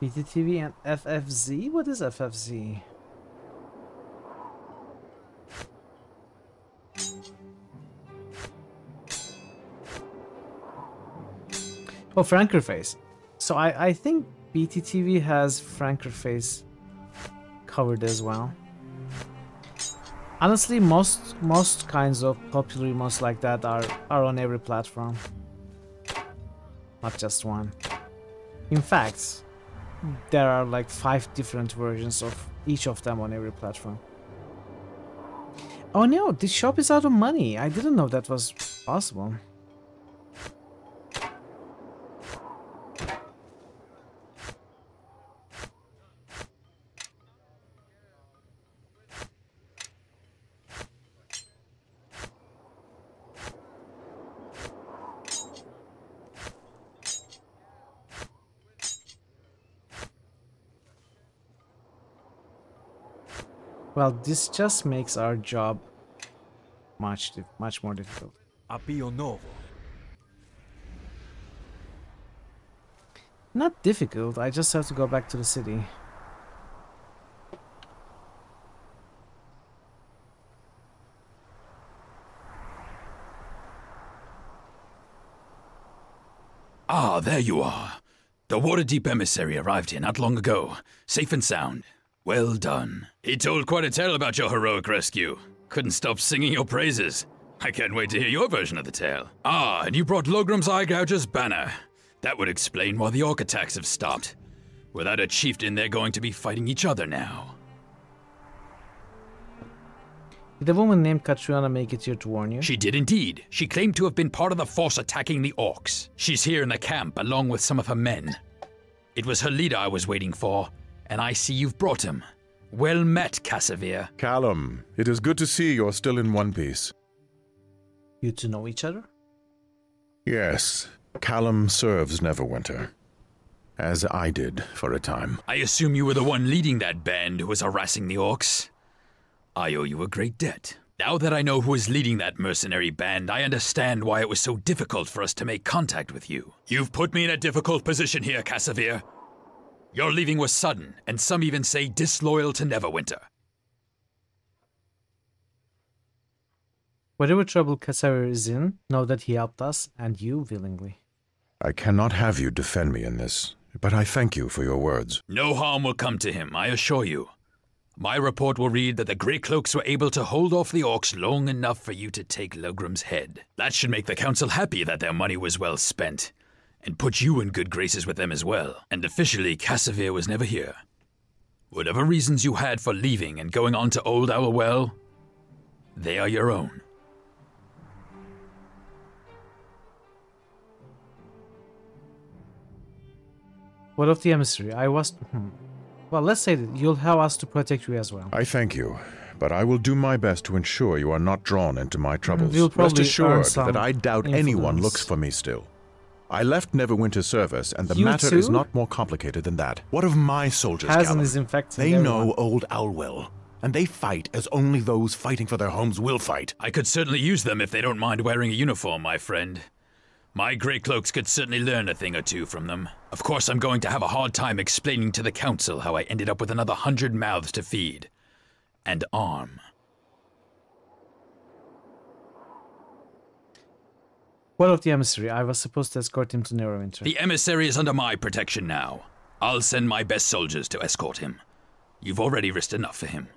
BTTV and FFZ? What is FFZ? Oh, Frankerface. So I think BTTV has Frankerface covered as well. Honestly, most kinds of popular emotes like that are on every platform. Not just one. In fact, there are like 5 different versions of each of them on every platform. Oh no, this shop is out of money. I didn't know that was possible. Well, this just makes our job much more difficult. Appio novo. Not difficult, I just have to go back to the city. Ah, there you are. The Waterdeep emissary arrived here not long ago, safe and sound. Well done. He told quite a tale about your heroic rescue. Couldn't stop singing your praises. I can't wait to hear your version of the tale. Ah, and you brought Logram's Eye Gouger's banner. That would explain why the orc attacks have stopped. Without a chieftain, they're going to be fighting each other now. Did a woman named Katriana make it here to warn you? She did indeed. She claimed to have been part of the force attacking the orcs. She's here in the camp along with some of her men. It was her leader I was waiting for, and I see you've brought him. Well met, Cassavir. Callum, it is good to see you're still in one piece. You two know each other? Yes. Callum serves Neverwinter. As I did for a time. I assume you were the one leading that band who was harassing the orcs? I owe you a great debt. Now that I know who is leading that mercenary band, I understand why it was so difficult for us to make contact with you. You've put me in a difficult position here, Cassavir. Your leaving was sudden, and some even say disloyal to Neverwinter. Whatever trouble Cassavir is in, know that he helped us, and you willingly. I cannot have you defend me in this, but I thank you for your words. No harm will come to him, I assure you. My report will read that the Grey Cloaks were able to hold off the orcs long enough for you to take Logram's head. That should make the council happy that their money was well spent, and put you in good graces with them as well. And officially, Cassavir was never here. Whatever reasons you had for leaving and going on to Old Owl Well, they are your own. What of the emissary? I was... Well, let's say that you'll have us to protect you as well. I thank you, but I will do my best to ensure you are not drawn into my troubles. You'll probably Rest assured some that I doubt influence. anyone looks for me still. I left Neverwinter's service, and the You matter too? is not more complicated than that. What of my soldiers, Hasn't Callum? is infecting They everyone. know Old Owlwell, and they fight as only those fighting for their homes will fight. I could certainly use them if they don't mind wearing a uniform, my friend. My Grey Cloaks could certainly learn a thing or two from them. Of course, I'm going to have a hard time explaining to the council how I ended up with another 100 mouths to feed. And arm. What of the emissary? I was supposed to escort him to Neverwinter. The emissary is under my protection now. I'll send my best soldiers to escort him. You've already risked enough for him.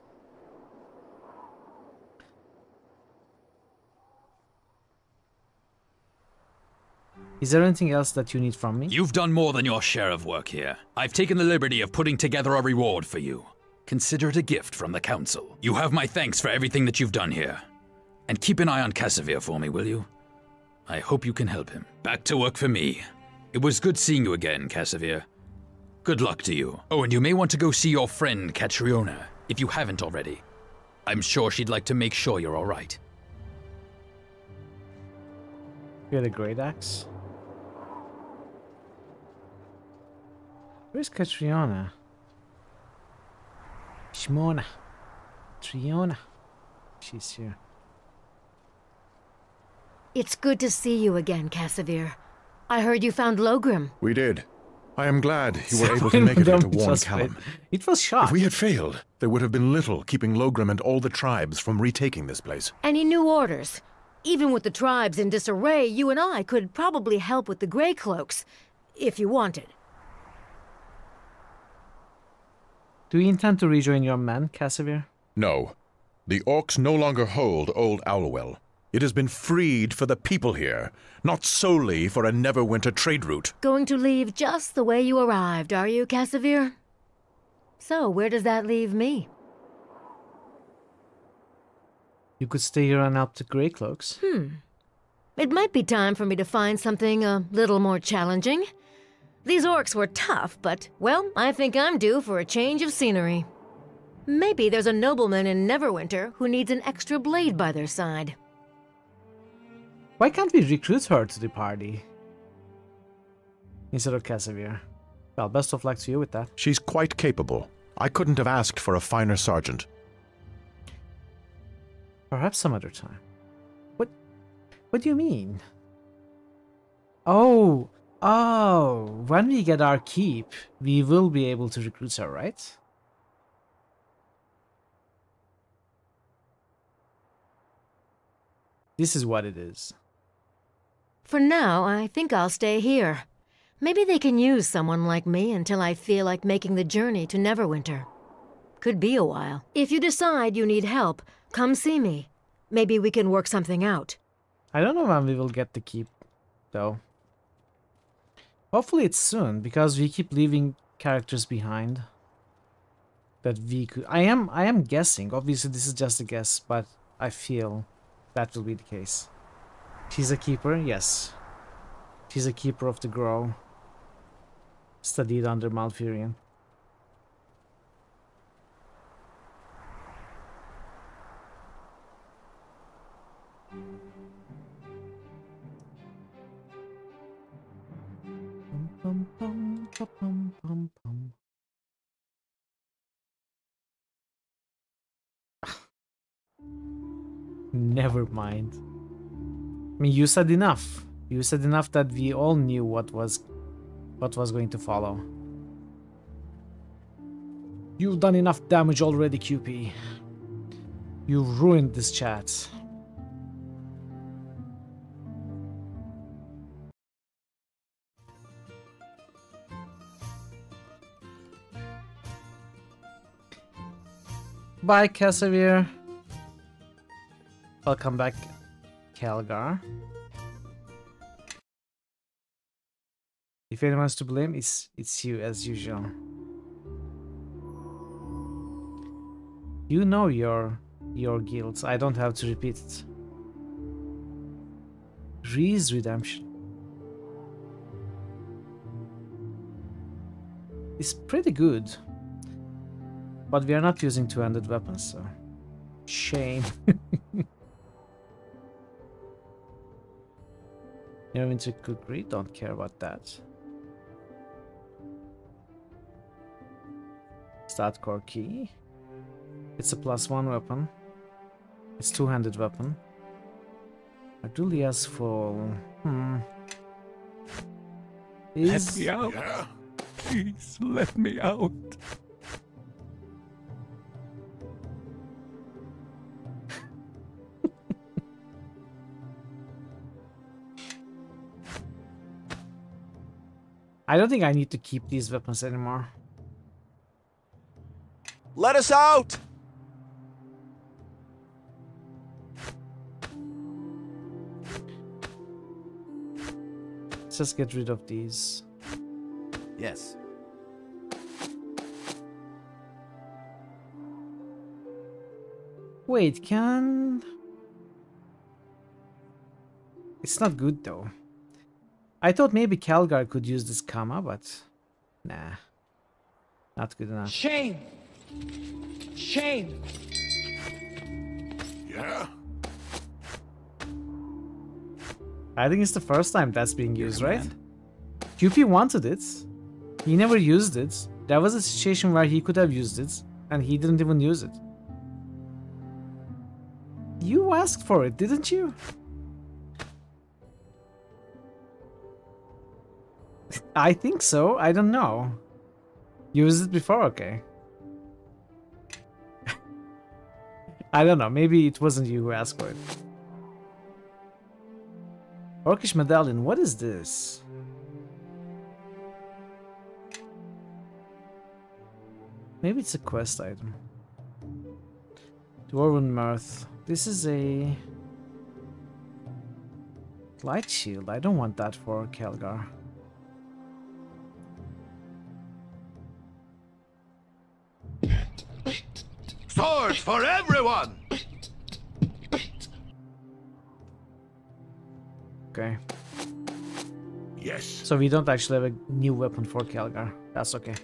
Is there anything else that you need from me? You've done more than your share of work here. I've taken the liberty of putting together a reward for you. Consider it a gift from the council. You have my thanks for everything that you've done here. And keep an eye on Cassavir for me, will you? I hope you can help him. Back to work for me. It was good seeing you again, Cassavir. Good luck to you. Oh, and you may want to go see your friend, Catriona, if you haven't already. I'm sure she'd like to make sure you're all right. You had a great axe. Where's Catriona? Shmona. Triona. She's here. It's good to see you again, Cassavir. I heard you found Logrim. We did. I am glad you were able to make it here to warn Callum. It was shot. If we had failed, there would have been little keeping Logrim and all the tribes from retaking this place. Any new orders? Even with the tribes in disarray, you and I could probably help with the Grey Cloaks, if you wanted. Do you intend to rejoin your men, Cassavir? No. The orcs no longer hold Old Owlwell. It has been freed for the people here, not solely for a Neverwinter trade route. Going to leave just the way you arrived, are you, Cassavir? So, where does that leave me? You could stay here and help the Grey Cloaks. It might be time for me to find something a little more challenging. These orcs were tough, but, well, I think I'm due for a change of scenery. Maybe there's a nobleman in Neverwinter who needs an extra blade by their side. Why can't we recruit her to the party? Instead of Cassavir. Well, best of luck to you with that. She's quite capable. I couldn't have asked for a finer sergeant. Perhaps some other time. What do you mean? Oh, when we get our keep, we will be able to recruit her, right? This is what it is. For now, I think I'll stay here. Maybe they can use someone like me until I feel like making the journey to Neverwinter. Could be a while. If you decide you need help, come see me. Maybe we can work something out. I don't know when we will get the keep, though. Hopefully it's soon, because we keep leaving characters behind. That we could... I am guessing. Obviously this is just a guess, but I feel that will be the case. She's a keeper, yes. She's a keeper of the Grove. Studied under Malfurion. Never mind. I mean, you said enough. You said enough that we all knew what was going to follow. You've done enough damage already, QP. You've ruined this chat. Bye, Casimir. Welcome back, Calgar. If anyone's to blame, it's you as usual. You know your guilt. I don't have to repeat it. Ree's redemption. It's pretty good. But we are not using two-handed weapons, so... Shame. Neverwinter cookery, don't care about that. Stat core key. It's a +1 weapon. It's two-handed weapon. Ardulia's full. Let me out. Yeah. Please, let me out. I don't think I need to keep these weapons anymore. Let us out! Let's just get rid of these. Yes. Wait, can... It's not good though. I thought maybe Calgar could use this Kama, but... Nah. Not good enough. Shame! Shame! Yeah? I think it's the first time that's being used, right? QP wanted it. He never used it. There was a situation where he could have used it, and he didn't even use it. You asked for it, didn't you? I think so. I don't know. Used it before? Okay. I don't know. Maybe it wasn't you who asked for it. Orcish medallion. What is this? Maybe it's a quest item. Dwarven mirth. This is a light shield. I don't want that for Calgar. Swords for everyone! Okay. Yes. So we don't actually have a new weapon for Calgar. That's okay.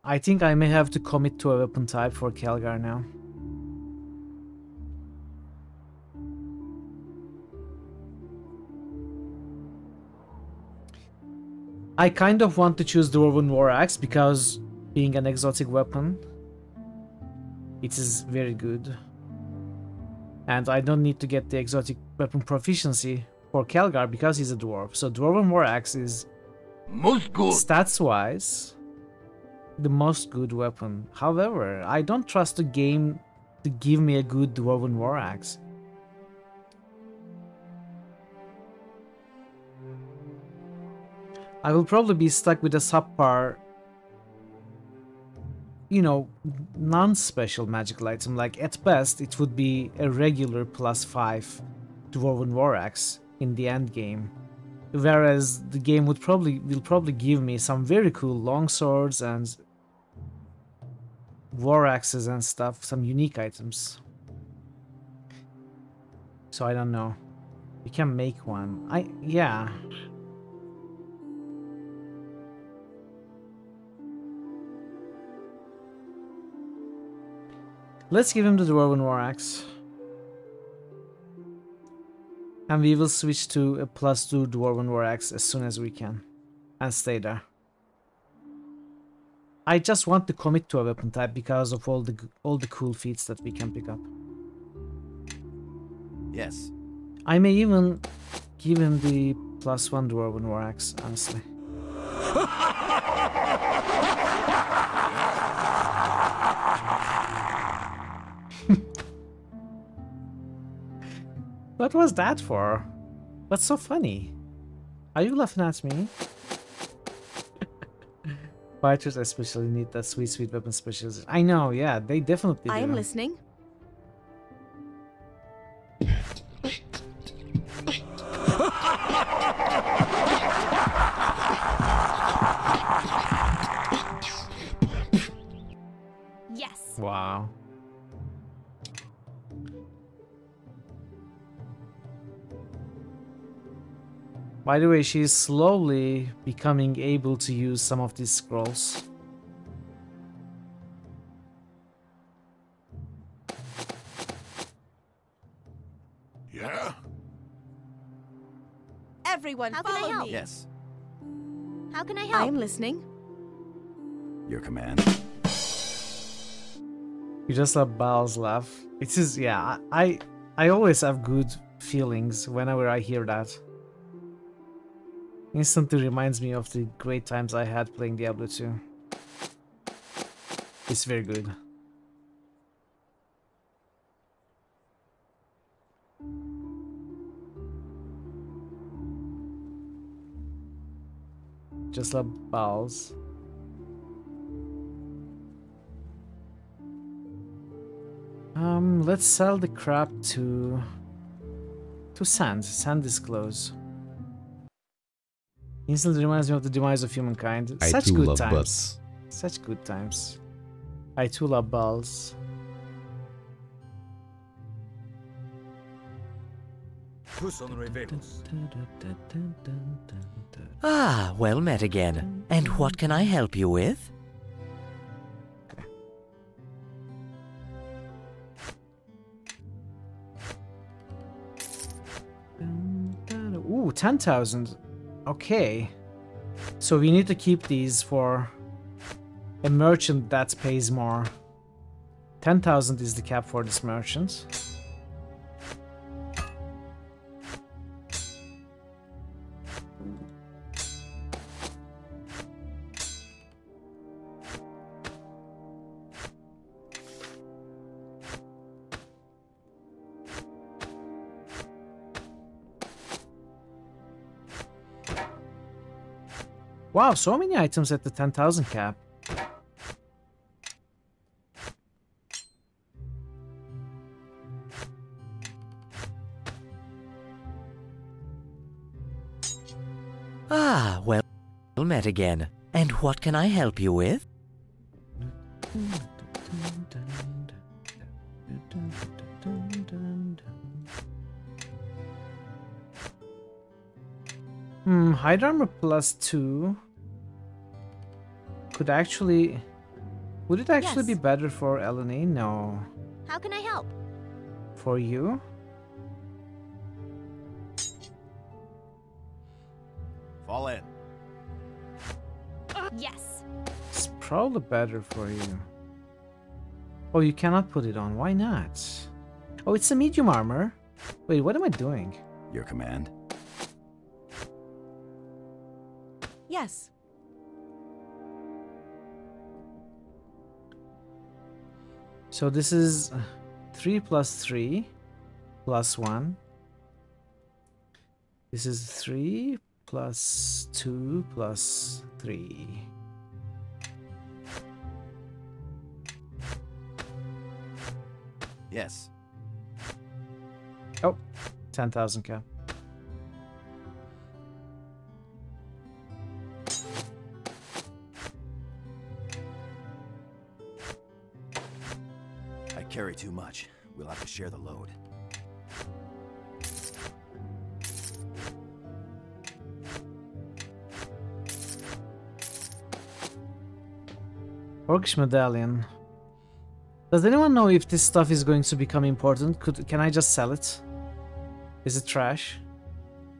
I think I may have to commit to a weapon type for Calgar now. I kind of want to choose Dwarven War Axe because being an exotic weapon, it is very good. And I don't need to get the exotic weapon proficiency for Calgar because he's a dwarf. So Dwarven War Axe is, stats-wise, the most good weapon. However, I don't trust the game to give me a good Dwarven War Axe. I will probably be stuck with a subpar, you know, non-special magical item. Like, at best, it would be a regular +5 Dwarven War Axe in the end game. Whereas the game will probably give me some very cool longswords and war axes and stuff, some unique items. So I don't know. You can make one. Yeah. Let's give him the Dwarven War Axe. And we will switch to a +2 Dwarven War Axe as soon as we can. And stay there. I just want to commit to a weapon type because of all the cool feats that we can pick up. Yes. I may even give him the +1 Dwarven War Axe, honestly. What was that for? That's so funny. Are you laughing at me? Fighters especially need that sweet weapon specialization. I know, yeah, they definitely do. I am listening. Yes. Wow. By the way, she's slowly becoming able to use some of these scrolls. Yeah? Everyone, How can I follow help? me. Yes. How can I help? I am listening. Your command. You just love Baal's laugh. It is, yeah, I always have good feelings whenever I hear that. Instantly reminds me of the great times I had playing Diablo 2. It's very good. Just love Baal's. Let's sell the crap to Sand. Sand is close. Instantly reminds me of the demise of humankind. I Such too good love times. butts. Such good times. I too love balls. Ah, well met again. And what can I help you with? Ooh, 10,000. Okay. So we need to keep these for a merchant that pays more. 10,000 is the cap for this merchant. Wow, so many items at the 10,000 cap. Ah, well met again. And what can I help you with? Hide armor +2 could actually Would it actually Yes. be better for Eleni? No. How can I help? For you? Fall in. Yes. It's probably better for you. Oh, you cannot put it on. Why not? Oh, it's a medium armor. Wait, what am I doing? Your command. Yes. So this is 3 plus 3 plus 1. This is 3 plus 2 plus 3. Yes. Oh, 10,000 cap. I carry too much. We'll have to share the load. Orcish medallion. Does anyone know if this stuff is going to become important? Can I just sell it? Is it trash?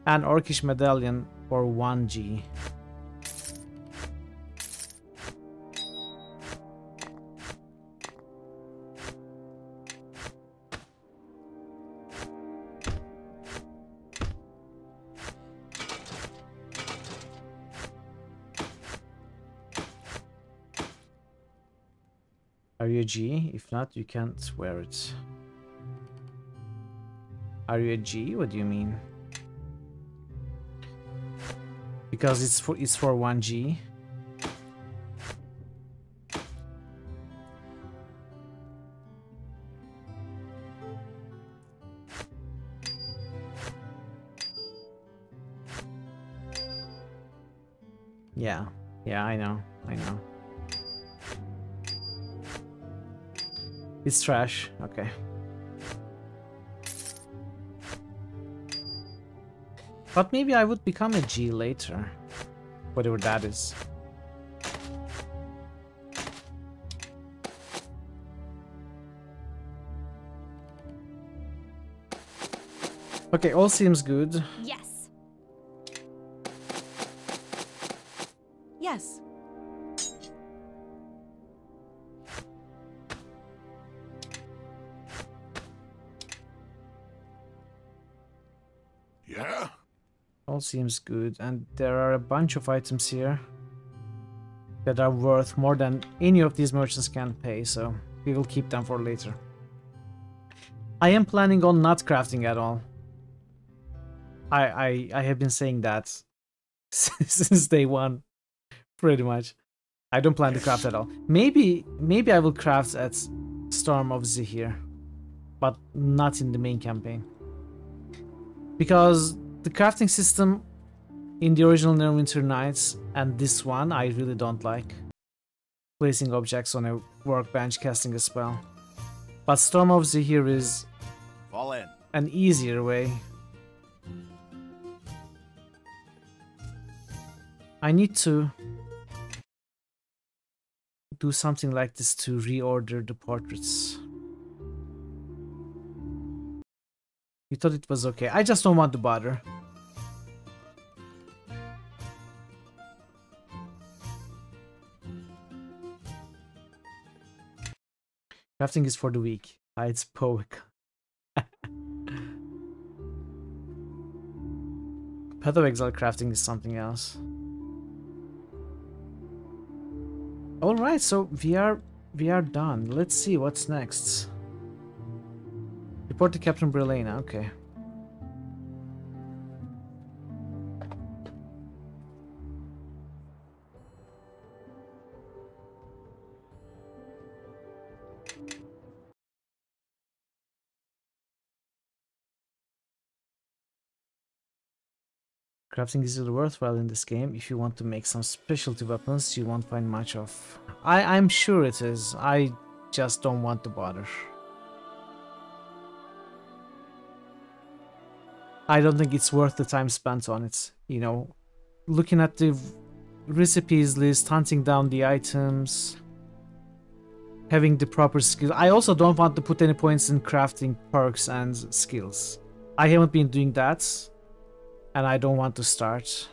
An Orcish medallion for 1G. Are you a G? If not, you can't wear it. Are you a G? What do you mean? Because it's for 1G. Yeah. Yeah, I know. I know. It's trash. Okay. But maybe I would become a G later. Whatever that is. Okay, all seems good. Yes. Yes. Yeah? All seems good, and there are a bunch of items here that are worth more than any of these merchants can pay, so we will keep them for later. I am planning on not crafting at all. I have been saying that since day one, pretty much. I don't plan to craft at all. Maybe I will craft at Storm of Zahir, but not in the main campaign. Because the crafting system in the original Neverwinter Nights and this one I really don't like. Placing objects on a workbench, casting a spell. But Storm of Zahir is Fall in. an easier way. I need to do something like this to reorder the portraits. You thought it was okay. I just don't want to bother. Crafting is for the weak. It's poetic. Path of Exile crafting is something else. Alright, so we are done. Let's see what's next. Report to Captain Brelena, okay. Crafting is really worthwhile in this game. If you want to make some specialty weapons, you won't find much of. I'm sure it is. I just don't want to bother. I don't think it's worth the time spent on it. You know, looking at the recipes list, hunting down the items. having the proper skill. I also don't want to put any points in crafting perks and skills. I haven't been doing that, and I don't want to start.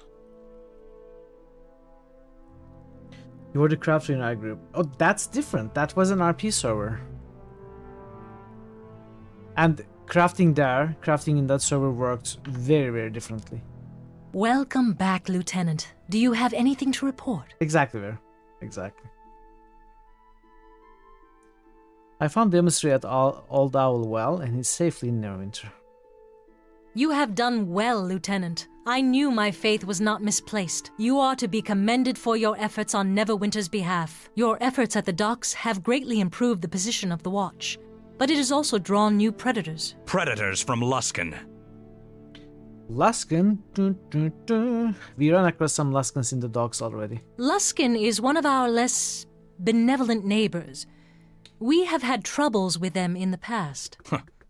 You were the crafter in our group. Oh, that's different. That was an RP server. And crafting in that server worked very, very differently. Welcome back, Lieutenant. Do you have anything to report? Exactly, there. Exactly. I found the emissary at Old Owl Well, and he's safely in Neverwinter. You have done well, Lieutenant. I knew my faith was not misplaced. You are to be commended for your efforts on Neverwinter's behalf. Your efforts at the docks have greatly improved the position of the Watch, but it has also drawn new predators. Predators from Luskan. Luskan? We ran across some Luskans in the docks already. Luskan is one of our less benevolent neighbors. We have had troubles with them in the past.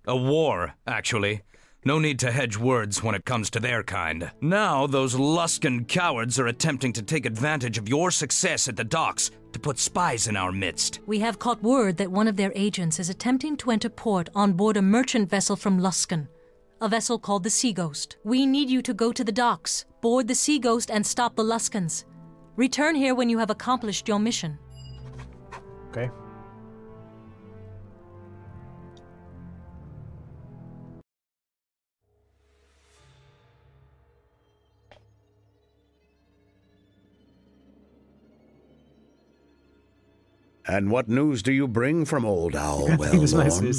A war, actually. No need to hedge words when it comes to their kind. Now, those Luskan cowards are attempting to take advantage of your success at the docks to put spies in our midst. We have caught word that one of their agents is attempting to enter port on board a merchant vessel from Luskan, a vessel called the Sea Ghost. We need you to go to the docks, board the Sea Ghost, and stop the Luskans. Return here when you have accomplished your mission. Okay. And what news do you bring from Old Owl Well, Lorne?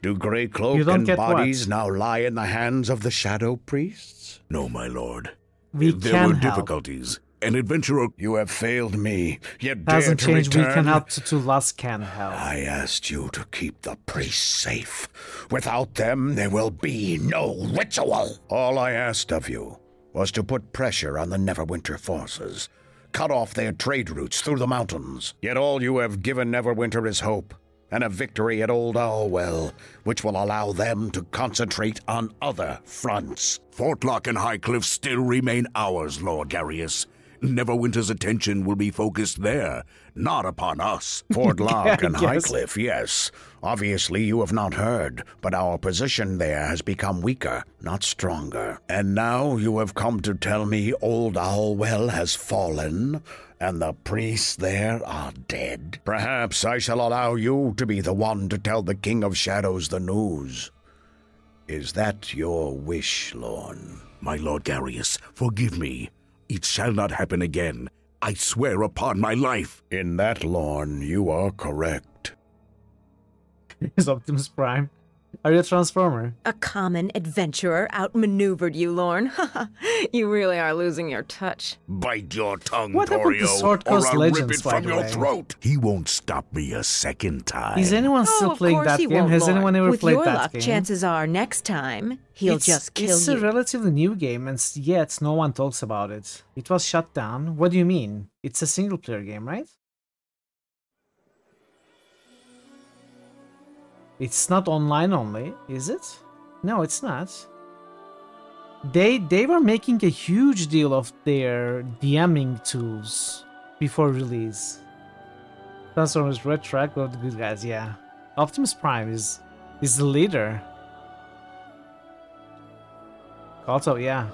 Do Grey Cloak and bodies now lie in the hands of the Shadow Priests? No, my lord. We there were difficulties. An adventurer... You have failed me, yet Hasn't dare to changed. return. We can help to Lust can help. I asked you to keep the priests safe. Without them, there will be no ritual. All I asked of you was to put pressure on the Neverwinter forces. Cut off their trade routes through the mountains. Yet all you have given Neverwinter is hope, and a victory at Old Owl Well, which will allow them to concentrate on other fronts. Fortlock and Highcliff still remain ours, Lord Darius. Neverwinter's attention will be focused there, not upon us. Fortlock and Highcliff, yes. Obviously you have not heard, but our position there has become weaker, not stronger. And now you have come to tell me Old Owl Well has fallen, and the priests there are dead. Perhaps I shall allow you to be the one to tell the King of Shadows the news. Is that your wish, Lorne? My Lord Darius, forgive me. It shall not happen again. I swear upon my life. In that, Lorne, you are correct. Is Optimus Prime? Are you a Transformer? A common adventurer outmaneuvered you, Lorne. You really are losing your touch. Bite your tongue, What happened to Torio, Sword or Coast I'll Legends, rip it by from the your way? throat. He won't stop me a second time. Is anyone still of playing course that he game? won't, Has Lorne. anyone ever With played your that luck, game? chances are next time he'll just kill it's you. a relatively new game, and yet no one talks about it. It was shut down. What do you mean? It's a single-player game, right? It's not online only, is it? No, it's not. They were making a huge deal of their DMing tools before release. Transformers Red Track of the good guys, yeah. Optimus Prime is the leader. Also, yeah.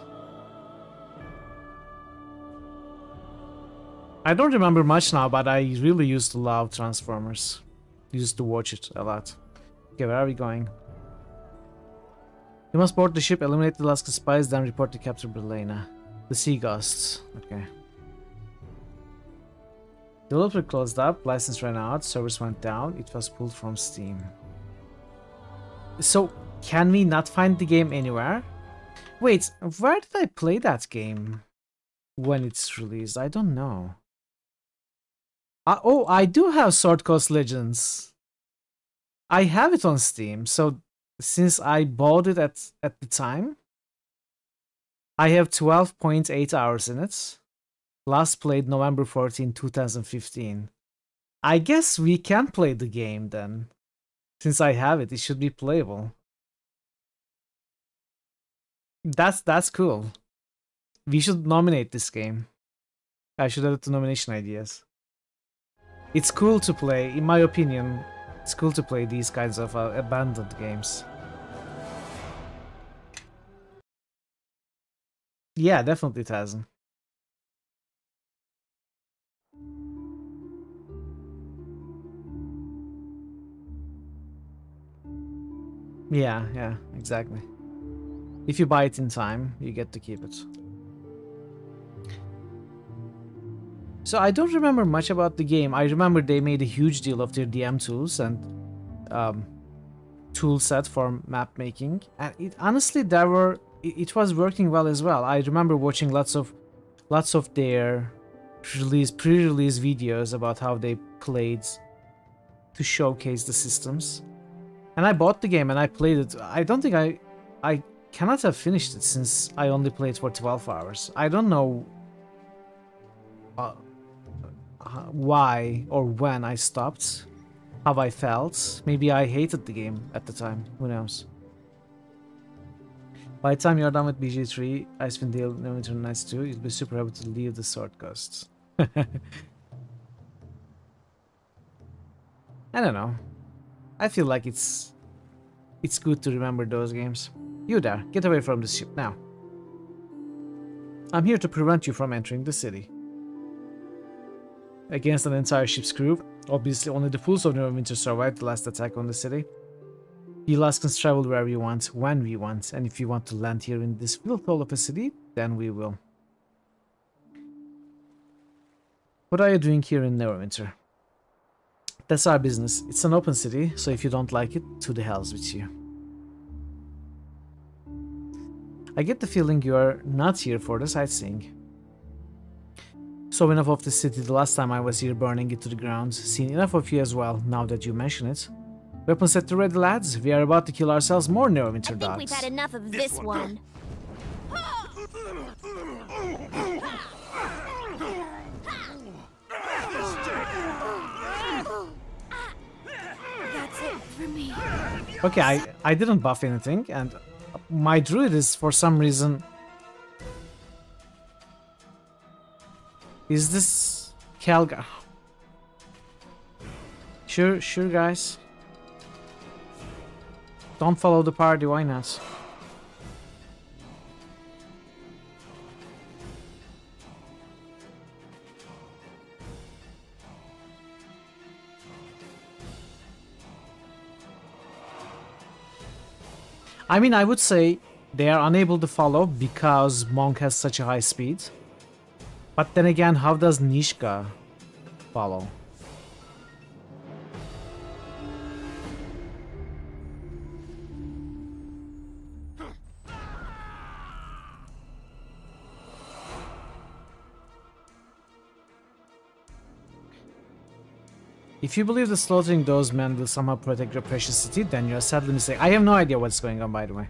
I don't remember much now, but I really used to love Transformers. Used to watch it a lot. Okay, where are we going? You must board the ship, eliminate the Luskan spies, then report to Captain Belena. The Sea Ghosts. Okay. Developer closed up, license ran out, servers went down, it was pulled from Steam. So, can we not find the game anywhere? Wait, where did I play that game when it's released? I don't know. Oh, I do have Sword Coast Legends. I have it on Steam, so since I bought it at the time, I have 12.8 hours in it. Last played November 14, 2015. I guess we can play the game then. Since I have it, it should be playable. That's cool. We should nominate this game. I should add it to nomination ideas. It's cool to play, in my opinion, it's cool to play these kinds of abandoned games. Yeah, definitely it hasn't. Yeah, exactly. If you buy it in time, you get to keep it. So I don't remember much about the game. I remember they made a huge deal of their DM tools and tool set for map making, and it honestly it was working well as well. I remember watching lots of their pre-release videos about how they played to showcase the systems. And I bought the game and I played it. I don't think I cannot have finished it since I only played for 12 hours. I don't know why or when I stopped, how I felt. Maybe I hated the game at the time, who knows. By the time you're done with BG3, Icewind Dale, Neverwinter Nights 2, you'll be super happy to leave the Sword Coast. I don't know. I feel like it's good to remember those games. You there, get away from the ship now. I'm here to prevent you from entering the city. Against an entire ship's crew, obviously only the fools of Neverwinter survived the last attack on the city. You Laskans travel where we want, when we want, and if you want to land here in this filth hole of a city, then we will. What are you doing here in Neverwinter? That's our business. It's an open city, so if you don't like it, to the hells with you. I get the feeling you are not here for the sightseeing. Saw enough of the city the last time I was here, burning it to the ground. Seen enough of you as well, now that you mention it. Weapons at the ready, lads. We are about to kill ourselves more Neverwinter dogs. I think we've had enough of this one. That's it for me. Okay, I didn't buff anything, and my druid is, for some reason... Is this Kelga? Sure, guys. Don't follow the party, why not? I mean, I would say they are unable to follow because Monk has such a high speed. But then again, how does Nishka follow? If you believe that slaughtering those men will somehow protect your precious city, then you're sadly mistaken. I have no idea what's going on, by the way.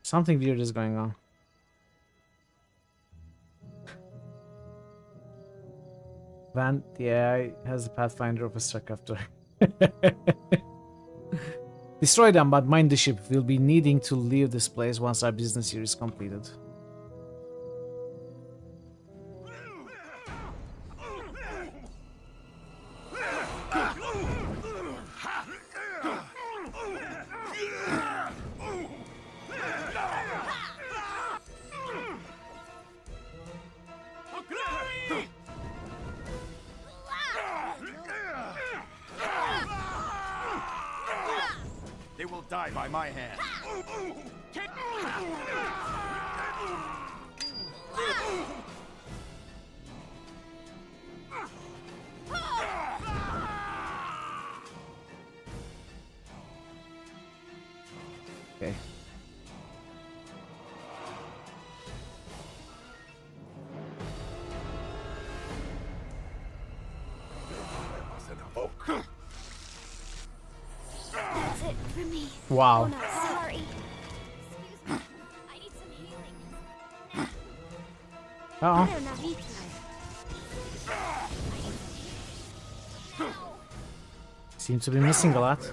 Something weird is going on. Van, the AI has the Pathfinder of a Starcrafter. Destroy them, but mind the ship. We'll be needing to leave this place once our business here is completed. They will die by my hand. Okay. That's it for me. Wow. Oh, no, sorry. Excuse me. I need some healing. Uh-oh. Seems to be missing a lot.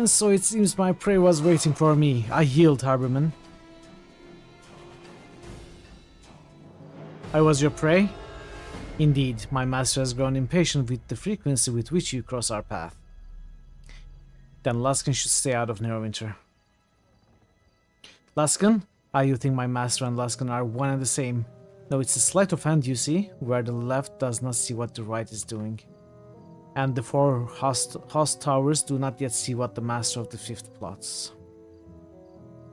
So it seems my prey was waiting for me. I yield, Harborman. I was your prey? Indeed, my master has grown impatient with the frequency with which you cross our path. Then Luskan should stay out of Neverwinter. Luskan? You think my master and Luskan are one and the same. No, it's a sleight of hand, you see, where the left does not see what the right is doing. And the 4 host towers do not yet see what the master of the 5th plots.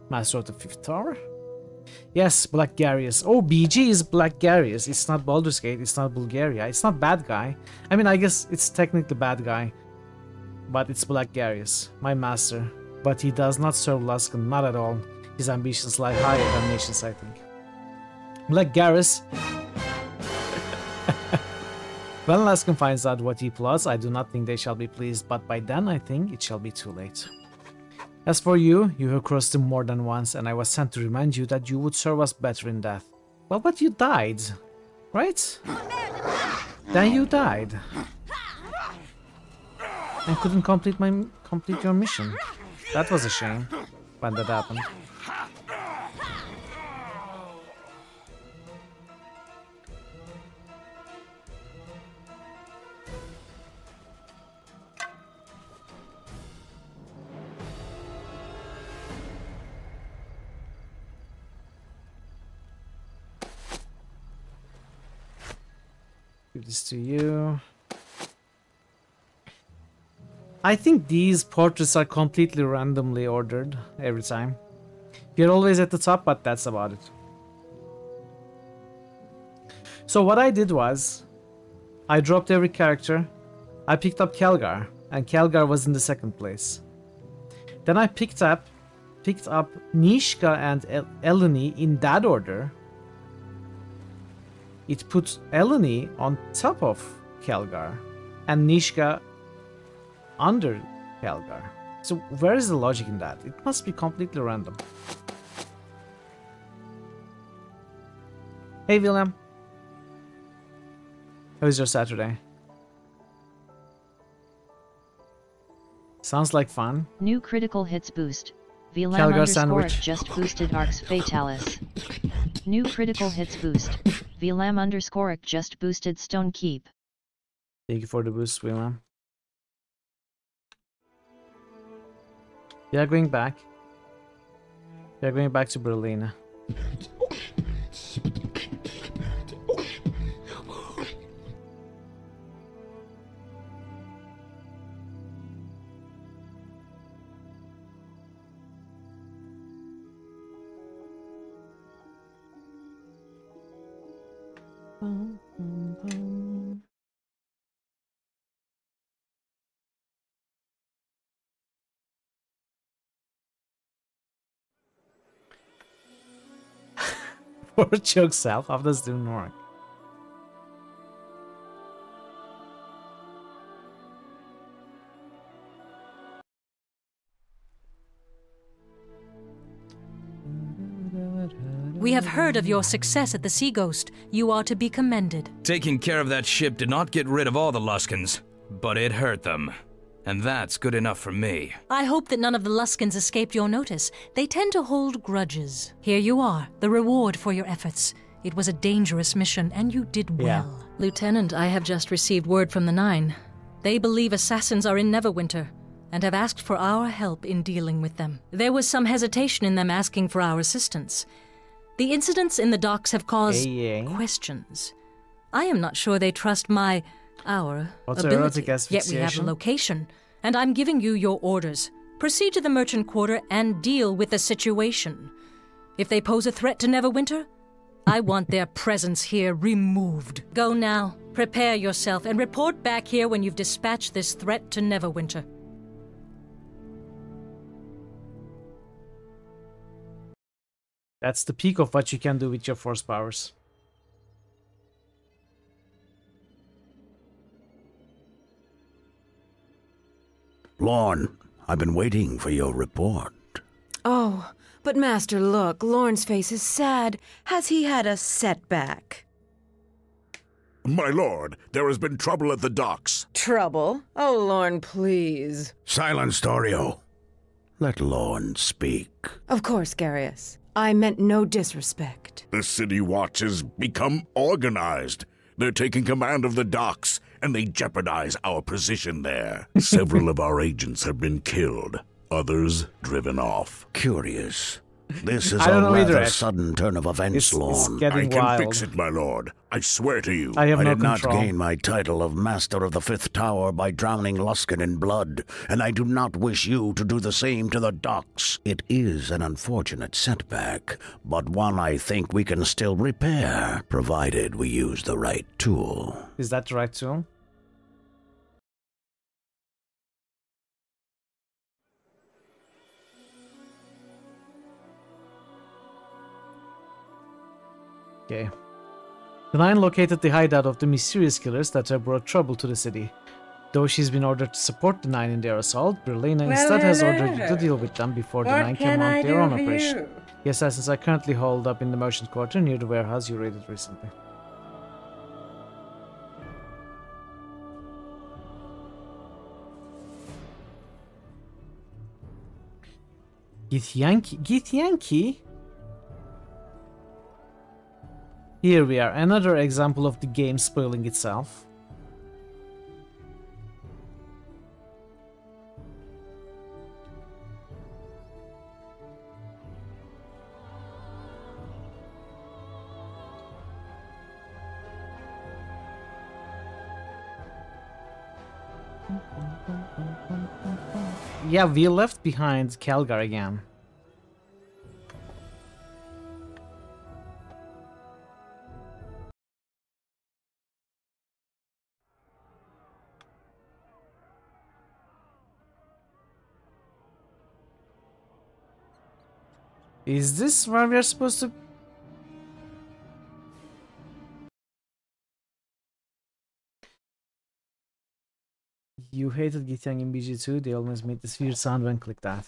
Master of the 5th tower? Yes, Blackgarius. Oh, BG is Blackgarius. It's not Baldur's Gate, it's not Bulgaria, it's not bad guy. I mean, I guess it's technically bad guy. But it's Blackgarius, my master. But he does not serve Luskan, not at all. His ambitions lie higher than nations, I think. Blackgarius. When Luskan finds out what he plots, I do not think they shall be pleased, but by then I think it shall be too late. As for you, you have crossed him more than once, and I was sent to remind you that you would serve us better in death. Well, but you died, right? Then you died. And couldn't complete your mission. That was a shame when that happened. Give this to you. I think these portraits are completely randomly ordered every time. You're always at the top, but that's about it. So what I did was, I dropped every character. I picked up Kelgar, and Kelgar was in the 2nd place. Then I picked up Nishka and Eleni in that order. It puts Eleni on top of Kelgar, and Nishka under Kelgar. So where is the logic in that? It must be completely random. Hey William. How is your Saturday? Sounds like fun. New critical hits boost. VLAM Kelgar underscore sandwich. just boosted Arcs Fatalis. New critical hits boost. VLAM underscore just boosted Stone Keep. Thank you for the boost, William. We are going back. We are going back to Berlin. For joke self, how does it work? We have heard of your success at the Sea Ghost. You are to be commended. Taking care of that ship did not get rid of all the Luskans, but it hurt them. And that's good enough for me. I hope that none of the Luskans escaped your notice. They tend to hold grudges. Here you are, the reward for your efforts. It was a dangerous mission, and you did well. Yeah. Lieutenant, I have just received word from the Nine. They believe assassins are in Neverwinter, and have asked for our help in dealing with them. There was some hesitation in them asking for our assistance. The incidents in the docks have caused questions. I am not sure they trust our ability. Yet we have a location, and I'm giving you your orders. Proceed to the merchant quarter and deal with the situation. If they pose a threat to Neverwinter, I want their presence here removed. Go now, prepare yourself, and report back here when you've dispatched this threat to Neverwinter. That's the peak of what you can do with your force powers. Lorne, I've been waiting for your report. Oh, but Master, look, Lorne's face is sad. Has he had a setback? My lord, there has been trouble at the docks. Trouble? Oh, Lorne, please. Silence, Torio. Let Lorne speak. Of course, Garius. I meant no disrespect. The city watch has become organized. They're taking command of the docks, and they jeopardize our position there. Several of our agents have been killed, others driven off. Curious. This is I don't a know either, rather Ed. sudden turn of events, Lorne. getting I can wild. fix it, my lord. I swear to you. I have no did not control. gain my title of Master of the Fifth Tower by drowning Luskan in blood, and I do not wish you to do the same to the docks. It is an unfortunate setback, but one I think we can still repair, provided we use the right tool. Is that the right tool? Okay. The Nine located the hideout of the mysterious killers that have brought trouble to the city. Though she's been ordered to support the Nine in their assault, Berlina instead has ordered you to deal with them before the Nine can mount their own operation. The assassins are currently holed up in the merchant quarter near the warehouse you raided recently. Githyanki? Here we are, another example of the game spoiling itself. Yeah, we left behind Calgar again. Is this where we are supposed to... You hated Githyank in BG2, they always made this weird sound when click that.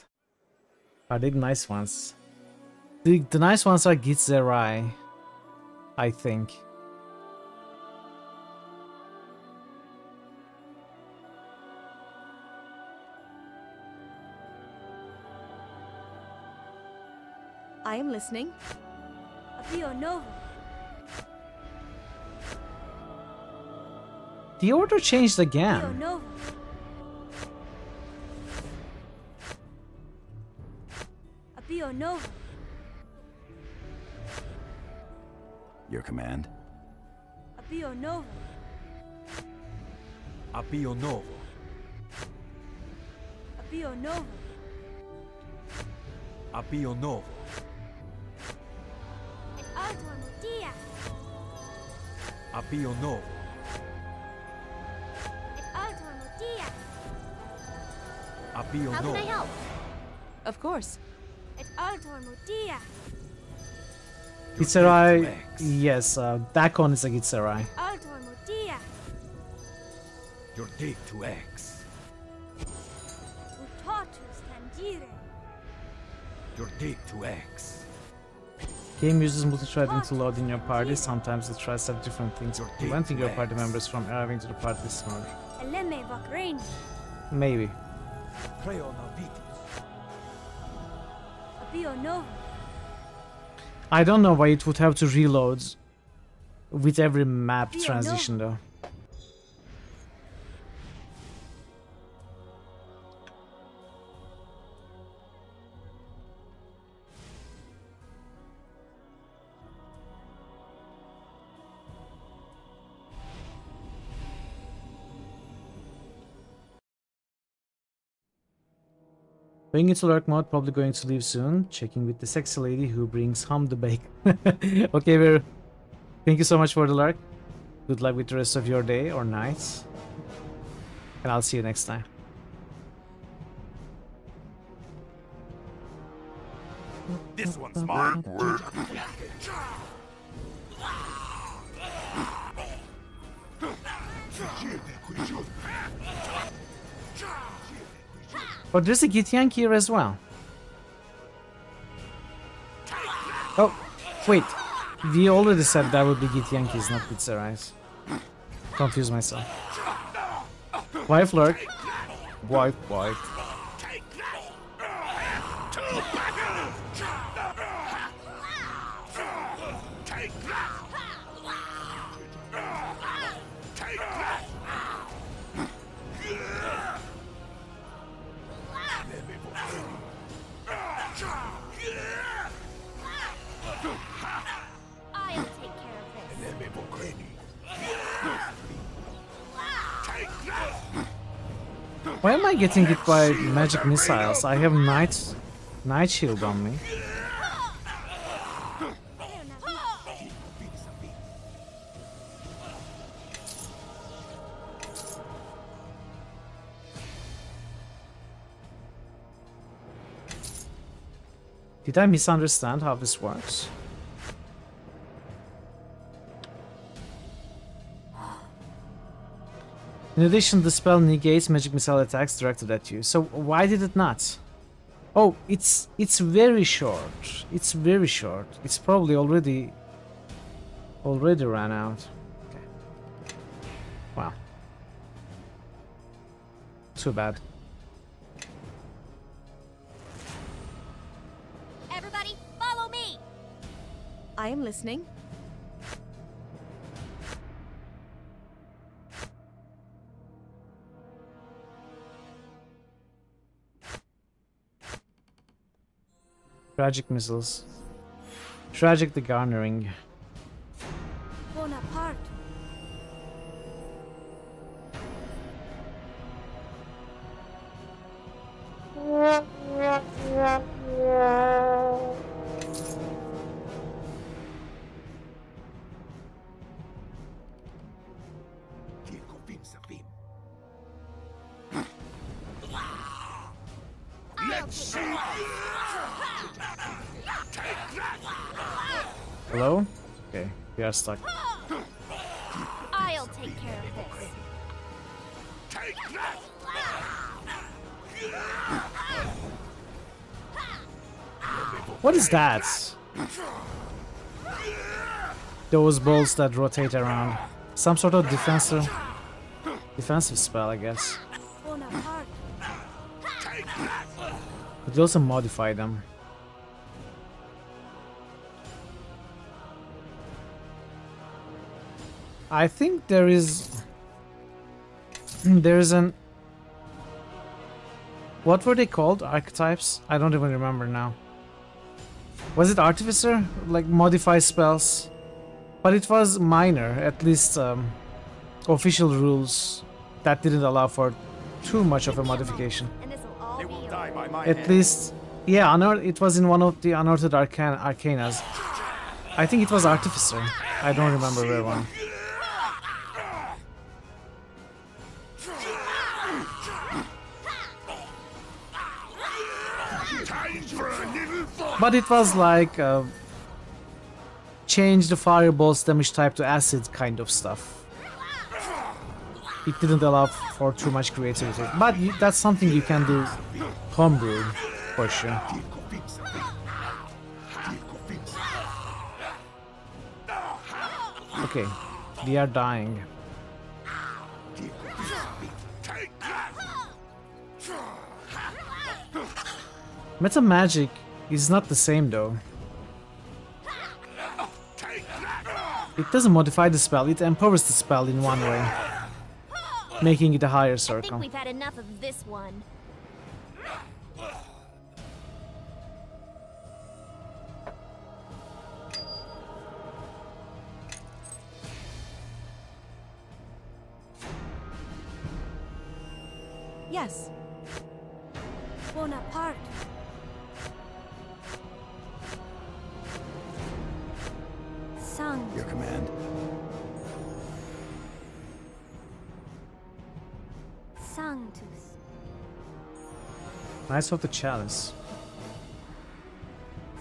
Are they the nice ones? The nice ones are Gitzerai, I think. I am listening. Apio Novo. The order changed Apio again. Novo. Apio Novo. Your command? Apio Novo. Apio Novo. Apio Novo. Apio Novo. Et Altor Motia. Apio Novo. Et Altor Motia. Apio How Novo. can I help? Of course. Et Altor Motia. Gitzerai, yes, Dakon is a Gitzerai. Altor Motia. Your dig to X. Utatus Tangire. Your dig to X. Game uses multi-threading to load in your party. Sometimes the threads have different things, preventing your party members from arriving to the party sooner. Eleme Vakreni. Maybe. Creo Navitis. Apio Novo. I don't know why it would have to reload with every map Apio transition though. Going into lurk mode, probably going to leave soon. Checking with the sexy lady who brings home the bake. Okay, Veru. Thank you so much for the lurk. Good luck with the rest of your day or night. And I'll see you next time. This one's mine. But there's a Githyank here as well. Oh, wait. We already said that would be Githyanki's, not Gitzerais. Confuse myself. Wife lurk. Wife. I'll take care of this. Why am I getting hit by magic missiles? I have night shield on me. Did I misunderstand how this works? In addition, the spell negates magic missile attacks directed at you. So why did it not? Oh, it's very short. It's very short. It's probably already ran out. Okay. Wow. Too bad. Everybody, follow me! I am listening. Tragic missiles. Tragic the garnering. Bonaparte. Hello? Okay, we are stuck. I'll take care of this. What is that? Those balls that rotate around. Some sort of defensive spell, I guess. Bonaparte. But you also modify them. I think there's an... What were they called? Archetypes? I don't even remember now. Was it Artificer? Like modify spells? But it was minor, at least official rules that didn't allow for too much of a modification. At least, yeah, it was in one of the unearthed arcanas. I think it was Artificer. I don't remember very well. But it was like change the fireball's damage type to acid kind of stuff. It didn't allow for too much creativity. But that's something you can do homebrew for sure. Okay, we are dying. Meta magic is not the same though. It doesn't modify the spell, it empowers the spell in one way, making it a higher I circle. think we've had enough of this one. Yes. Bonaparte. Sung. Your command. Sanctus. Knights of the Chalice.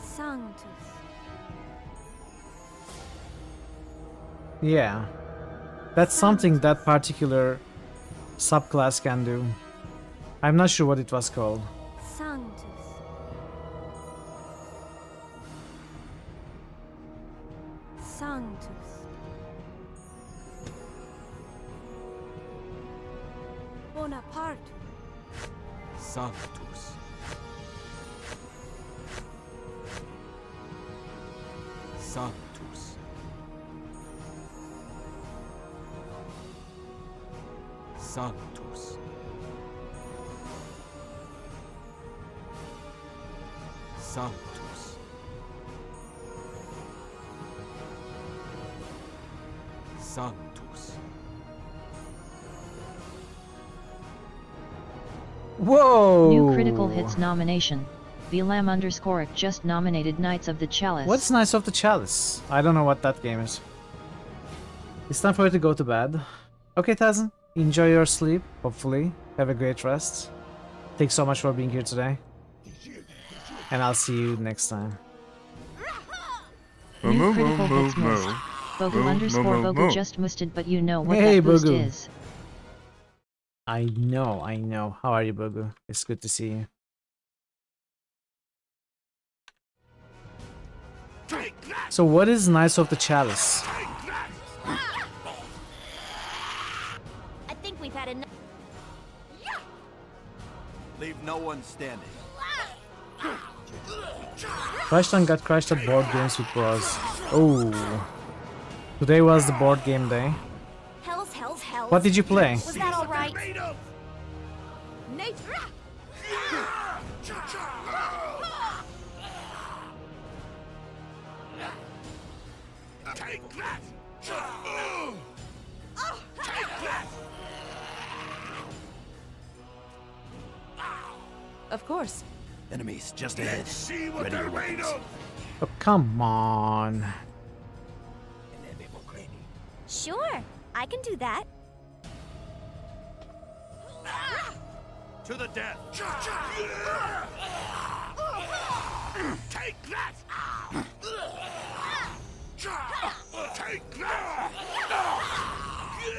Sanctus. Yeah. That's something that particular subclass can do. I'm not sure what it was called. Sanctus. Sanctus. Sanctus. Sanctus. Sanctus. Sanctus. Sanctus. Whoa! New critical hits nomination. VLAM_, just nominated Knights of the Chalice. What's Knights of the Chalice? I don't know what that game is. It's time for you to go to bed. Okay, Tazen. Enjoy your sleep, hopefully. Have a great rest. Thanks so much for being here today. And I'll see you next time. New critical hits missed. Bogu_Bogu just missed it, but you know what Hey, that boost Bogu. is. I know. How are you, Bogu? It's good to see you. So what is Knights of the Chalice? I think we've had enough. Leave no one standing. Crashton got crashed at board games with bros. Oh. Today was the board game day. Hells. What did you play? Was that all right? Take that! Take that! Of course. Enemies just ahead. See what Ready they're your made weapons. of! Oh, come on. Sure, I can do that. To the death! Take that! Take that!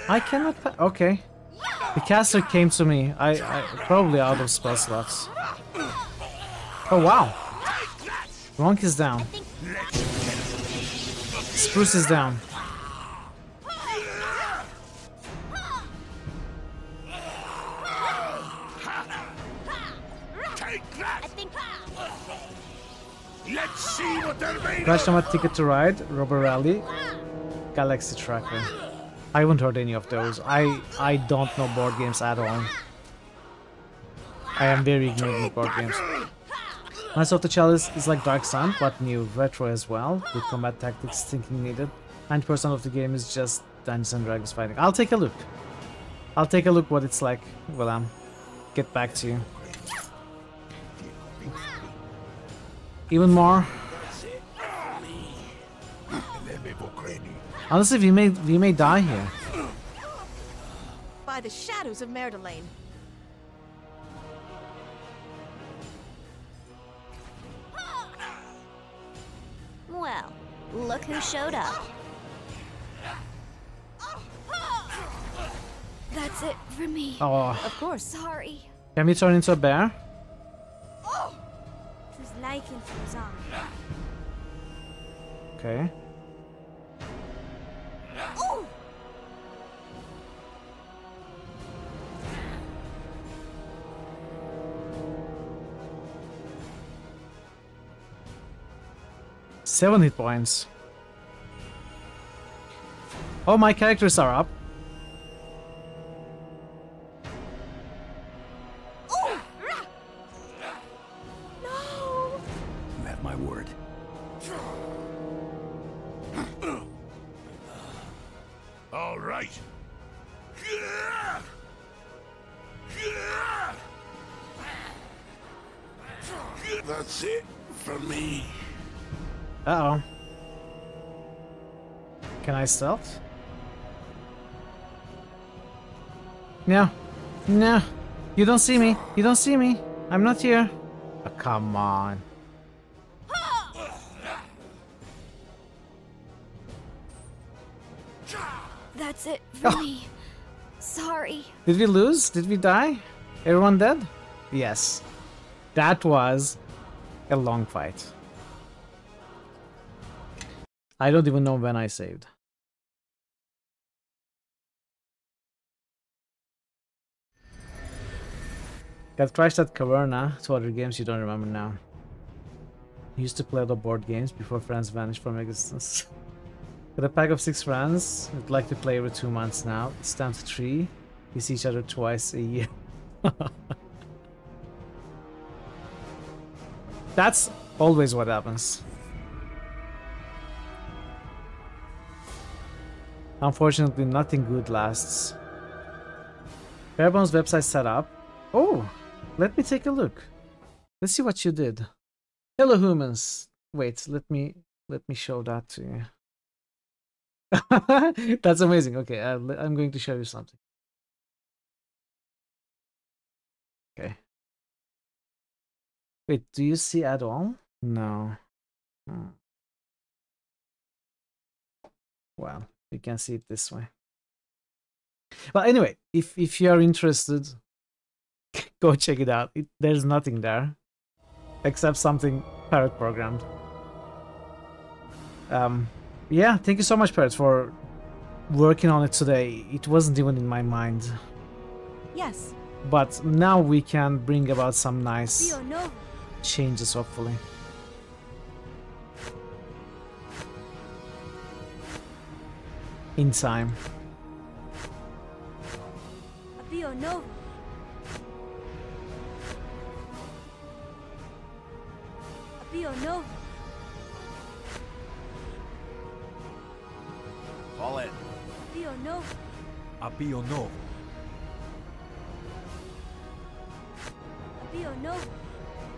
I cannot. Okay. The caster came to me. I probably out of spell slots. Oh wow. Monk is down. Spruce is down. Take that! Let's see what they're made Crash of! Ticket to Ride, Rubber Rally, Galaxy Tracker. I haven't heard any of those. I don't know board games at all. I am very ignorant with board games. Knights of the Chalice is like Dark Sun, but new, retro as well, with combat tactics thinking needed. 90% of the game is just Dungeons and Dragons fighting. I'll take a look. I'll take a look what it's like. Well, get back to you. Even more. Honestly, we may die here. By the shadows of Merdelaine. Well, look who showed up. That's it for me. Oh. Of course. Sorry. Can we turn into a bear? Who's liking Fuzan? Okay. Oh! Seven hit points. Oh, my characters are up. No! You have my word. All right. That's it for me. Uh-oh. Can I stealth? No. No. You don't see me. You don't see me. I'm not here. Oh, come on. That's it for me. Sorry. Did we lose? Did we die? Everyone dead? Yes. That was a long fight. I don't even know when I saved. Got crashed at Caverna. 2 other games you don't remember now. Used to play the board games before friends vanished from existence. Got a pack of 6 friends. We'd like to play every 2 months now. It's down to 3. We see each other twice a year. That's always what happens. Unfortunately, nothing good lasts. Barebones website set up. Oh, let me take a look. Let's see what you did. Hello humans. Wait, let me show that to you. That's amazing. Okay, I'm going to show you something. Okay. Wait, do you see at all? No. Well, you can see it this way. Well, anyway, if you are interested, go check it out. There's nothing there except something Parrot programmed. Yeah, thank you so much, Parrot, for working on it today. It wasn't even in my mind. Yes. But now we can bring about some nice changes, hopefully. In time. Fall in. Abio no. Abio no.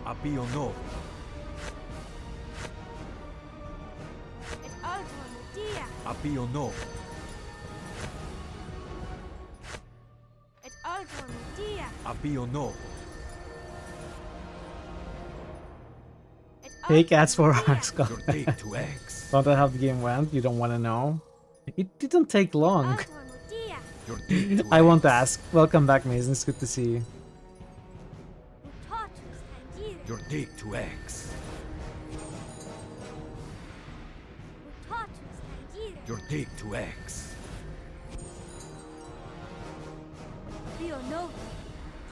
Abio no. Abio no. Hey cats for Arx. Don't I how the game went? You don't want to know? It didn't take long. I won't ask. Welcome back, Mason. It's good to see you. Your dig to X. Your dig to X.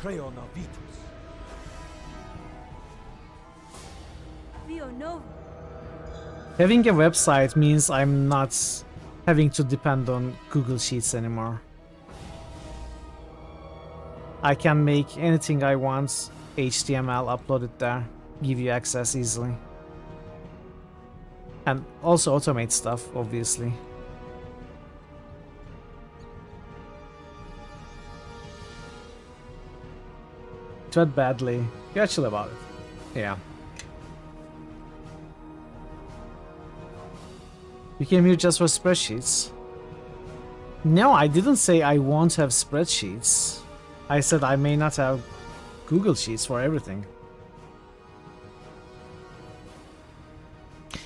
Creo no vitus. Having a website means I'm not having to depend on Google Sheets anymore. I can make anything I want, HTML, upload it there, give you access easily. And also automate stuff, obviously. It went badly. You're chill about it. Yeah. You came here just for spreadsheets? No, I didn't say I won't have spreadsheets. I said I may not have Google Sheets for everything.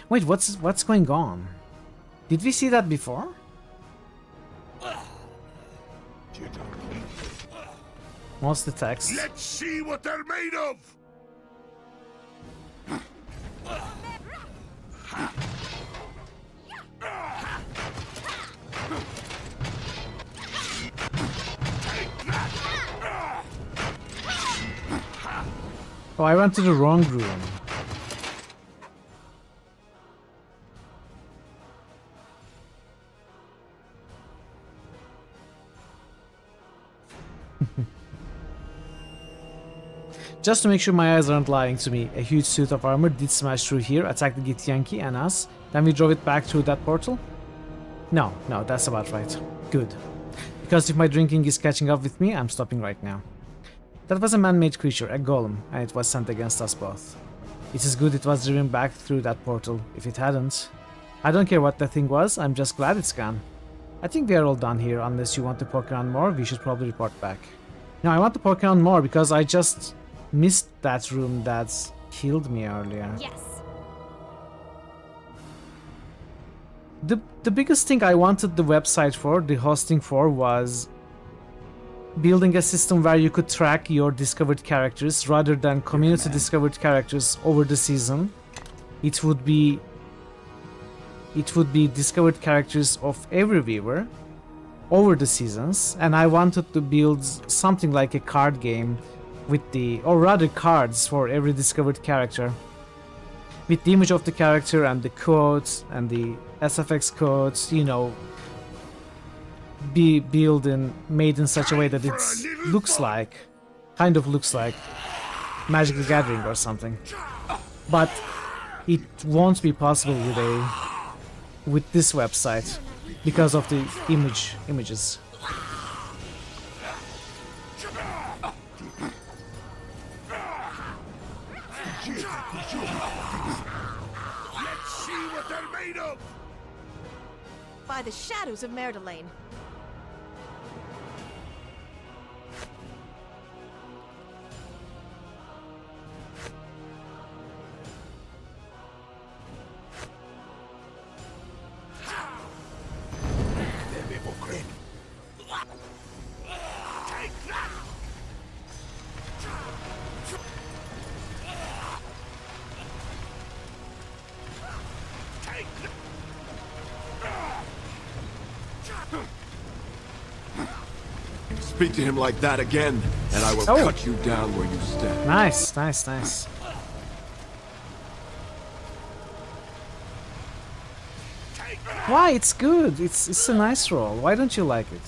Wait, what's going on? Did we see that before? What's the text? Let's see what they're made of! Oh, I went to the wrong room. Just to make sure my eyes aren't lying to me, a huge suit of armor did smash through here, attack the Githyanki and us, then we drove it back through that portal? No, that's about right. Good. Because if my drinking is catching up with me, I'm stopping right now. That was a man-made creature, a golem, and it was sent against us both. It is good it was driven back through that portal. If it hadn't... I don't care what the thing was, I'm just glad it's gone. I think we are all done here. Unless you want to poke around more, we should probably report back. No, I want to poke around more because I just missed that room that killed me earlier. Yes. The biggest thing I wanted the website for, the hosting for, was building a system where you could track your discovered characters rather than community discovered characters over the season. It would be discovered characters of every viewer over the seasons, and I wanted to build something like a card game with the, or rather cards for every discovered character, with the image of the character and the codes and the SFX codes, you know, be built and made in such a way that it looks like, kind of looks like Magic the Gathering or something. But it won't be possible with this website because of the images. Let's see what they're made of. By the shadows of Merdelaine. Speak to him like that again, and I will cut you down where you stand. Nice, nice, nice. Why? It's good. It's a nice roll. Why don't you like it?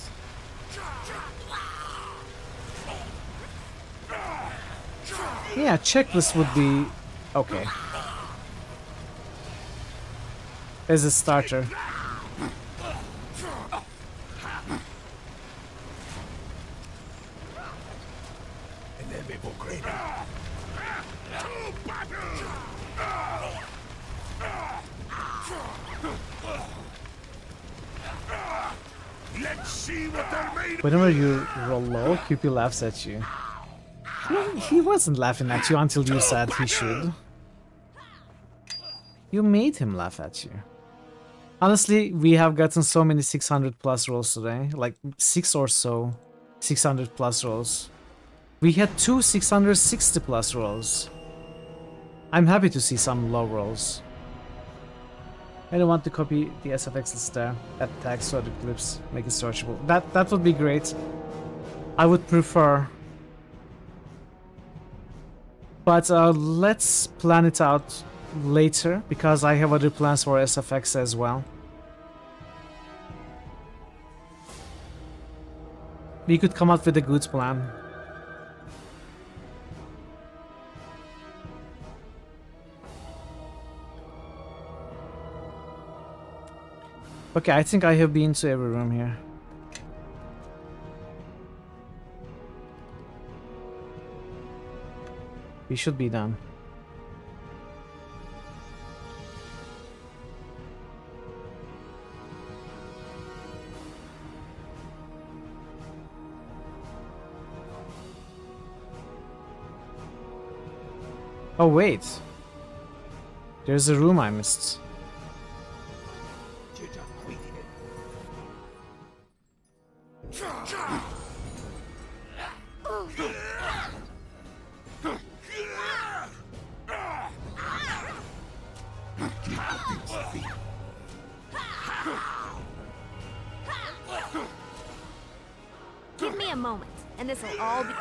Yeah, checklist would be okay as a starter. Let's see what they're made of. Whenever you roll low, QP laughs at you. He wasn't laughing at you until you said he should. You made him laugh at you. Honestly, we have gotten so many 600 plus rolls today, like 6 or so 600 plus rolls. We had 2 660 plus rolls. I'm happy to see some low rolls. I don't want to copy the SFX list there. Add tags to other clips, make it searchable. That would be great. I would prefer. But let's plan it out later, because I have other plans for SFX as well. We could come up with a good plan. Okay, I think I have been to every room here. We should be done. Oh wait, there's a room I missed. Give me a moment, and this will all be...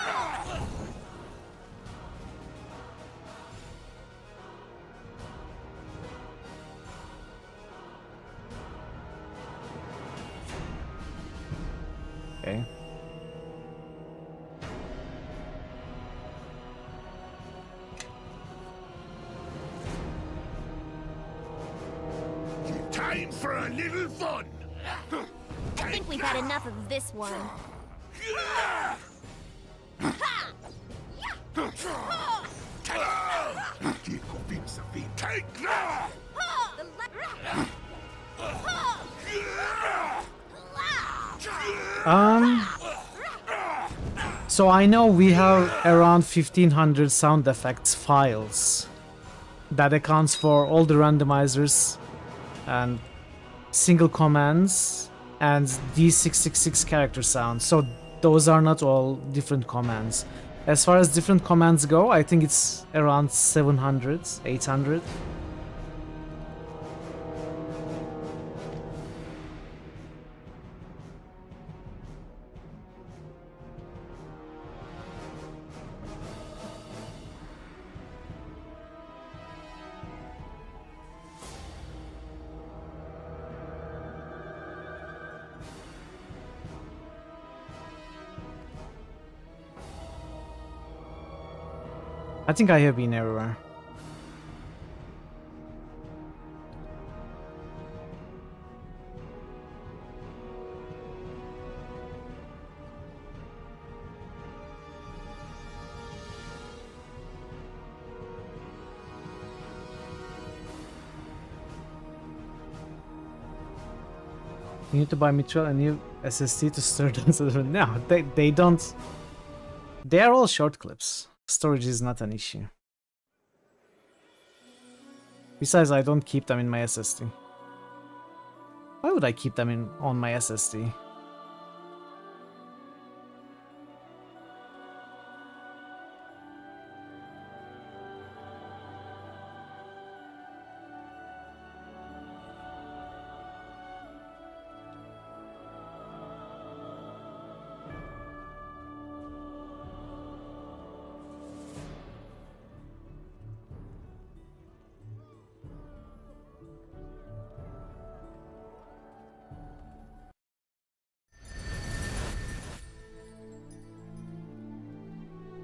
Okay. Time for a little fun. I think we've had enough of this one. Take that! So I know we have around 1500 sound effects files. That accounts for all the randomizers and single commands and D666 character sounds. So those are not all different commands. As far as different commands go, I think it's around 700, 800. I think I have been everywhere. You need to buy Mitchell a new SSD to store them. No, they don't. They are all short clips. Storage is not an issue. Besides, I don't keep them in my SSD. Why would I keep them on my SSD?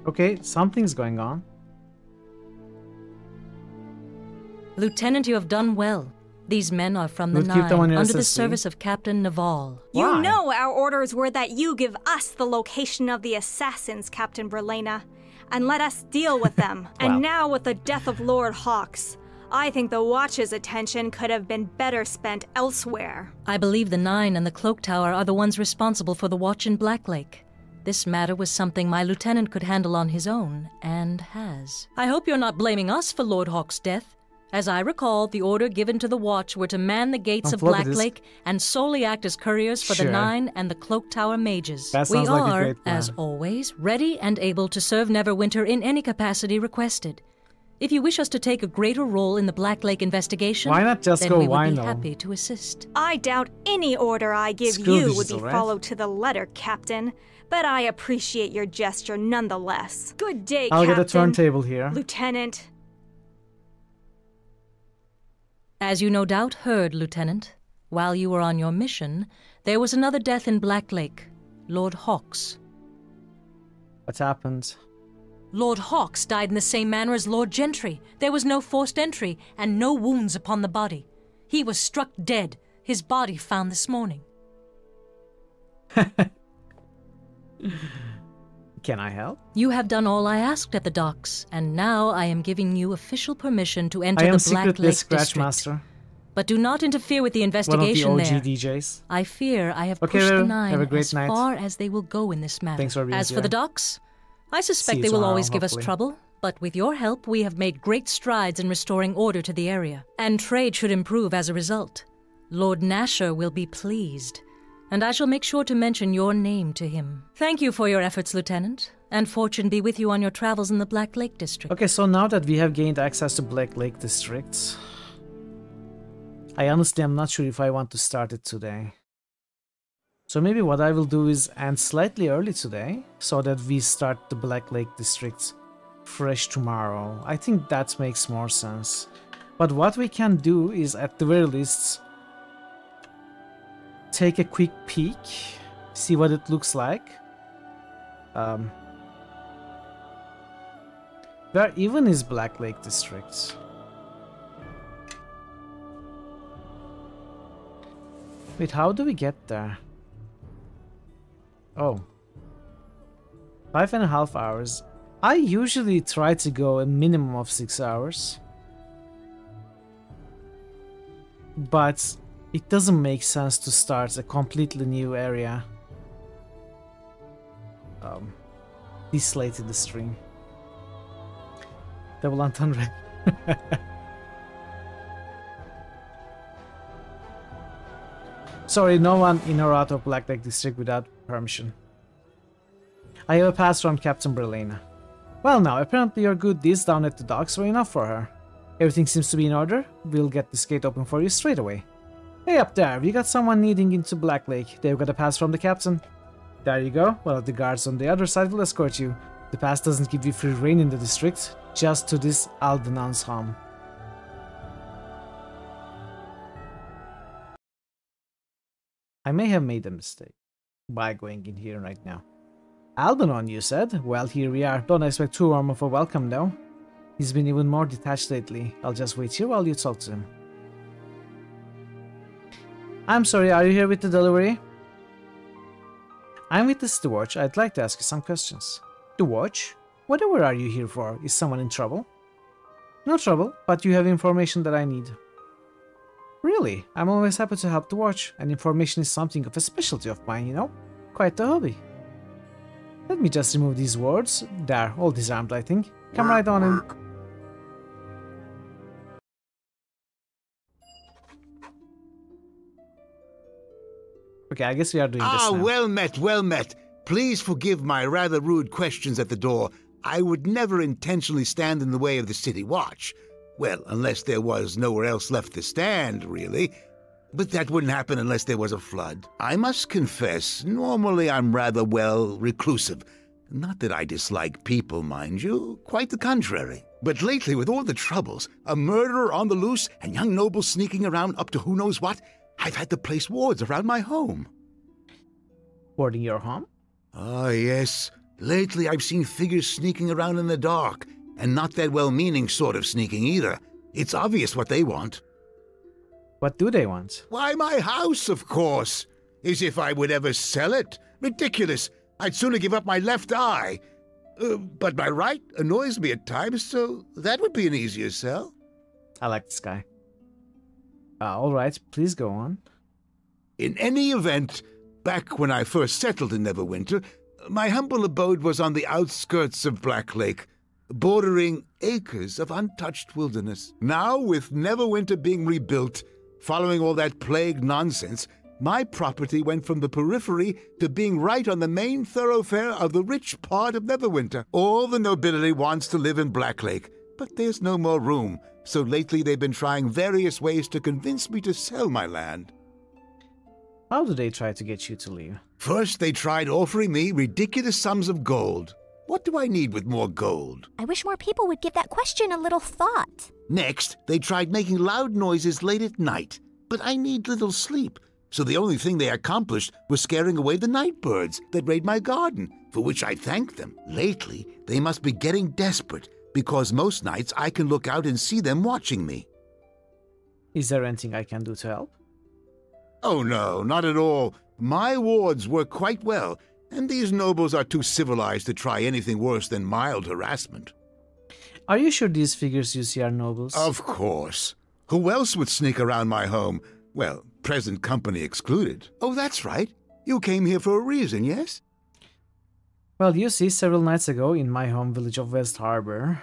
Okay, something's going on. Lieutenant, you have done well. These men are from the Nine, under the service of Captain Naval. You know our orders were that you give us the location of the assassins, Captain Brelena, and let us deal with them. And now with the death of Lord Hawks, I think the Watch's attention could have been better spent elsewhere. I believe the Nine and the Cloak Tower are the ones responsible for the Watch in Black Lake. This matter was something my lieutenant could handle on his own, and has. I hope you're not blaming us for Lord Hawk's death. As I recall, the order given to the Watch were to man the gates of Black Lake and solely act as couriers for the Nine and the Cloak Tower mages. We are, as always, ready and able to serve Neverwinter in any capacity requested. If you wish us to take a greater role in the Black Lake investigation, why not just then go we would be Wino? happy to assist. I doubt any order I give you would be followed to the letter, Captain. But I appreciate your gesture nonetheless. Good day, Captain. I'll get a turntable here. Lieutenant. As you no doubt heard, Lieutenant, while you were on your mission, there was another death in Black Lake, Lord Hawks. What happened? Lord Hawks died in the same manner as Lord Gentry. There was no forced entry and no wounds upon the body. He was struck dead, his body found this morning. Can I help? You have done all I asked at the docks, and now I am giving you official permission to enter the Black Lake District. Master. But do not interfere with the investigation One of the there. OG DJs. I fear I have pushed the Nine as far as they will go in this matter. Thanks for being As for here. the docks, I suspect See they you will tomorrow, always give us hopefully. trouble, but with your help we have made great strides in restoring order to the area, and trade should improve as a result. Lord Nasher will be pleased, and I shall make sure to mention your name to him. Thank you for your efforts, Lieutenant, and fortune be with you on your travels in the Black Lake District. Okay, so now that we have gained access to Black Lake District, I honestly am not sure if I want to start it today. So maybe what I will do is end slightly early today, so that we start the Black Lake District fresh tomorrow. I think that makes more sense. But what we can do is, at the very least, take a quick peek, see what it looks like. Where even is Black Lake District? Wait, how do we get there? Oh. 5.5 hours. I usually try to go a minimum of 6 hours. But it doesn't make sense to start a completely new area this late in the stream. Double entendre. Sorry, no one in or out of Black Lake District without permission. I have a pass from Captain Brelena. Well now, apparently your good deeds down at the docks were enough for her. Everything seems to be in order. We'll get this gate open for you straight away. Hey up there, we got someone needing into Black Lake. They've got a pass from the captain. There you go. One of the guards on the other side will escort you. The pass doesn't give you free reign in the district, just to this Aldenon's home. I may have made a mistake by going in here right now. Aldenon, you said? Well, here we are. Don't expect too warm of a welcome, though. He's been even more detached lately. I'll just wait here while you talk to him. I'm sorry, are you here with the delivery? I'm with the steward. I'd like to ask you some questions. The watch? Whatever are you here for? Is someone in trouble? No trouble, but you have information that I need. Really? I'm always happy to help the watch, and information is something of a specialty of mine, you know? Quite the hobby. Let me just remove these wards. There, all disarmed, I think. Come right on in. Okay, I guess we are doing this now. Well met, well met. Please forgive my rather rude questions at the door. I would never intentionally stand in the way of the city watch. Well, unless there was nowhere else left to stand, really. But that wouldn't happen unless there was a flood. I must confess, normally I'm rather, well, reclusive. Not that I dislike people, mind you. Quite the contrary. But lately, with all the troubles, a murderer on the loose and young nobles sneaking around up to who knows what, I've had to place wards around my home. Warding your home? Ah, yes. Lately I've seen figures sneaking around in the dark, and not that well-meaning sort of sneaking either. It's obvious what they want. What do they want? Why, my house, of course. As if I would ever sell it. Ridiculous. I'd sooner give up my left eye. But my right annoys me at times, so that would be an easier sell. I like this guy. Alright, please go on. In any event, back when I first settled in Neverwinter, my humble abode was on the outskirts of Black Lake, bordering acres of untouched wilderness. Now, with Neverwinter being rebuilt, following all that plague nonsense, my property went from the periphery to being right on the main thoroughfare of the rich part of Neverwinter. All the nobility wants to live in Black Lake, but there's no more room, so lately they've been trying various ways to convince me to sell my land. How do they try to get you to leave? First, they tried offering me ridiculous sums of gold. What do I need with more gold? I wish more people would give that question a little thought. Next, they tried making loud noises late at night, but I need little sleep. So the only thing they accomplished was scaring away the night birds that raid my garden, for which I thank them. Lately, they must be getting desperate, because most nights I can look out and see them watching me. Is there anything I can do to help? Oh no, not at all. My wards work quite well, and these nobles are too civilized to try anything worse than mild harassment. Are you sure these figures you see are nobles? Of course. Who else would sneak around my home? Well, present company excluded. Oh, that's right. You came here for a reason, yes? Well, you see, several nights ago in my home village of West Harbor.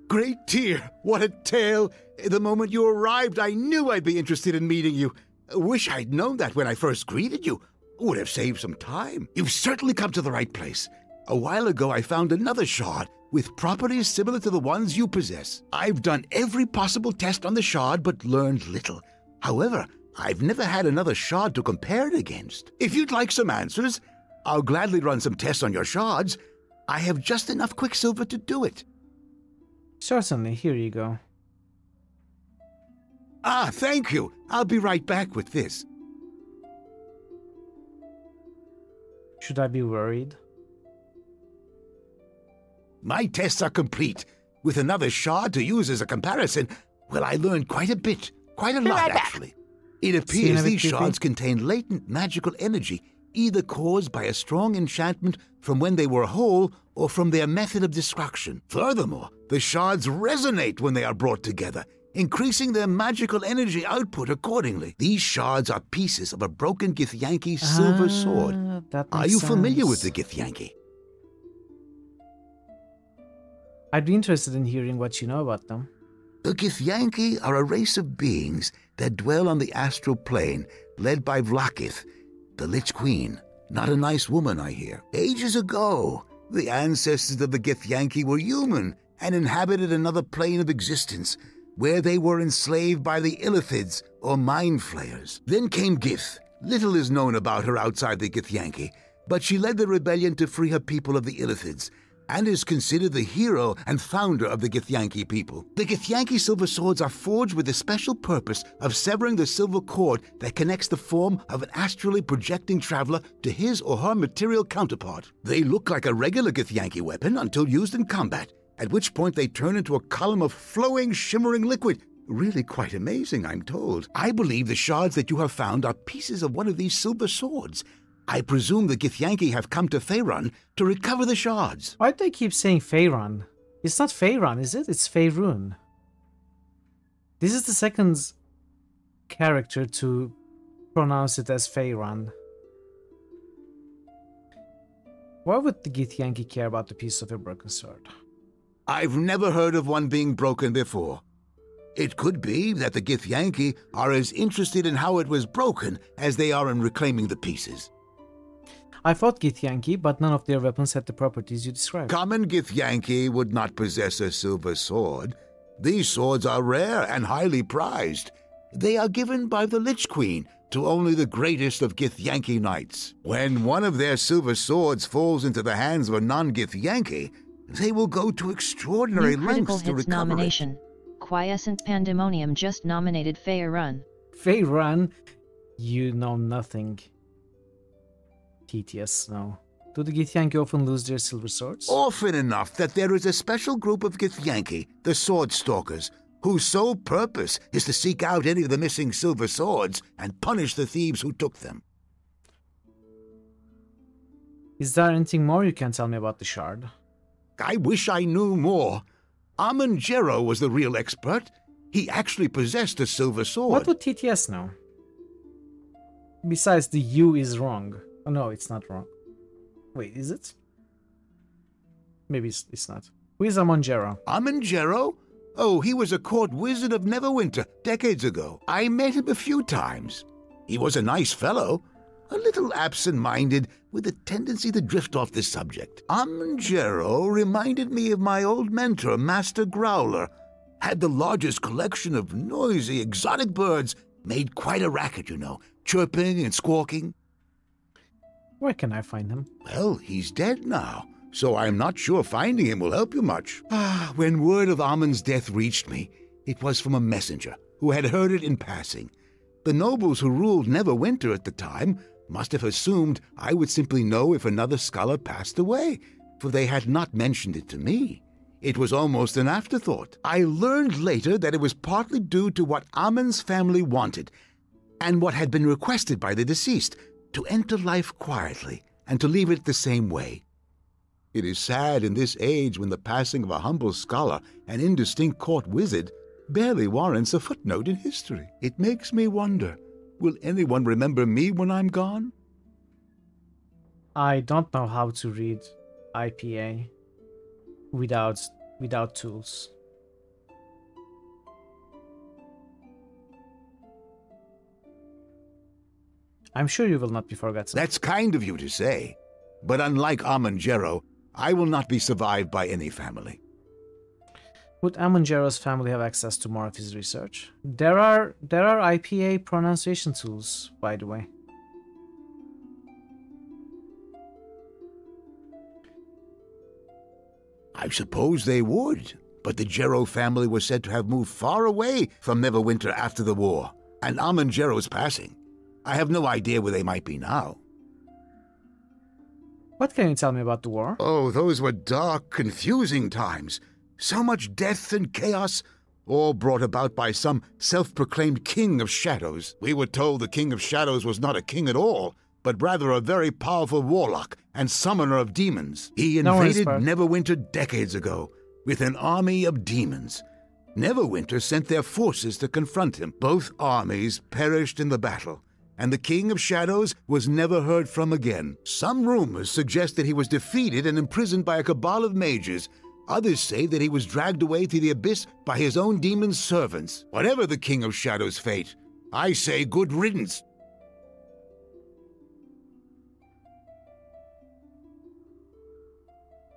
Great dear, what a tale! The moment you arrived, I knew I'd be interested in meeting you. Wish I'd known that when I first greeted you. Would have saved some time. You've certainly come to the right place. A while ago, I found another shard with properties similar to the ones you possess. I've done every possible test on the shard, but learned little. However, I've never had another shard to compare it against. If you'd like some answers, I'll gladly run some tests on your shards. I have just enough quicksilver to do it. Certainly, here you go. Ah, thank you. I'll be right back with this. Should I be worried? My tests are complete. With another shard to use as a comparison, well, I learned quite a bit. Quite a lot, actually. It appears these shards contain latent magical energy, either caused by a strong enchantment from when they were whole or from their method of destruction. Furthermore, the shards resonate when they are brought together, increasing their magical energy output accordingly. These shards are pieces of a broken Githyanki silver sword. Are you familiar with the Githyanki? I'd be interested in hearing what you know about them. The Githyanki are a race of beings that dwell on the astral plane, led by Vlakith, the Lich Queen. Not a nice woman, I hear. Ages ago, the ancestors of the Githyanki were human and inhabited another plane of existence, where they were enslaved by the Illithids, or Mind Flayers. Then came Gith. Little is known about her outside the Githyanki, but she led the rebellion to free her people of the Illithids. and is considered the hero and founder of the Githyanki people. The Githyanki silver swords are forged with the special purpose of severing the silver cord that connects the form of an astrally projecting traveler to his or her material counterpart. They look like a regular Githyanki weapon until used in combat, at which point they turn into a column of flowing, shimmering liquid. Really quite amazing, I'm told. I believe the shards that you have found are pieces of one of these silver swords. I presume the Githyanki have come to Faerun to recover the shards. Why do they keep saying Faerun? It's not Faerun, is it? It's Faerun. This is the second character to pronounce it as Faerun. Why would the Githyanki care about the piece of a broken sword? I've never heard of one being broken before. It could be that the Githyanki are as interested in how it was broken as they are in reclaiming the pieces. I fought Githyanki, but none of their weapons had the properties you described. Common Githyanki would not possess a silver sword. These swords are rare and highly prized. They are given by the Lich Queen to only the greatest of Githyanki knights. When one of their silver swords falls into the hands of a non-Githyanki, they will go to extraordinary lengths to recover nomination. it. Quiescent Pandemonium just nominated Faerun. Faerun? You know nothing. TTS, no. Do the Githyanki often lose their silver swords? Often enough that there is a special group of Githyanki, the Sword Stalkers, whose sole purpose is to seek out any of the missing silver swords and punish the thieves who took them. Is there anything more you can tell me about the shard? I wish I knew more. Amon Jero was the real expert. He actually possessed a silver sword. What would TTS know? Besides, the U is wrong. Oh no, it's not wrong. Wait, is it? Maybe it's not. Who is Amon Jero? Amon Jero? Oh, he was a court wizard of Neverwinter decades ago. I met him a few times. He was a nice fellow, a little absent-minded, with a tendency to drift off the subject. Amon Jero reminded me of my old mentor, Master Growler. Had the largest collection of noisy, exotic birds, made quite a racket, you know, chirping and squawking. Where can I find him? Well, he's dead now, so I'm not sure finding him will help you much. When word of Amon's death reached me, it was from a messenger who had heard it in passing. The nobles who ruled Neverwinter at the time must have assumed I would simply know if another scholar passed away, for they had not mentioned it to me. It was almost an afterthought. I learned later that it was partly due to what Amon's family wanted, and what had been requested by the deceased, to enter life quietly and to leave it the same way. It is sad in this age when the passing of a humble scholar and indistinct court wizard barely warrants a footnote in history. It makes me wonder, will anyone remember me when I'm gone? I don't know how to read IPA without tools. I'm sure you will not be forgotten. That's kind of you to say, but unlike Amon Jero, I will not be survived by any family. Would Amon Jero's family have access to more of his research? There are IPA pronunciation tools, by the way. I suppose they would, but the Jero family was said to have moved far away from Neverwinter after the war, and Amon Jero's passing. I have no idea where they might be now. What can you tell me about the war? Oh, those were dark, confusing times. So much death and chaos, all brought about by some self-proclaimed king of shadows. We were told the king of shadows was not a king at all, but rather a very powerful warlock and summoner of demons. He invaded Neverwinter decades ago with an army of demons. Neverwinter sent their forces to confront him. Both armies perished in the battle, and the King of Shadows was never heard from again. Some rumors suggest that he was defeated and imprisoned by a cabal of mages. Others say that he was dragged away to the abyss by his own demon servants. Whatever the King of Shadows' fate, I say good riddance.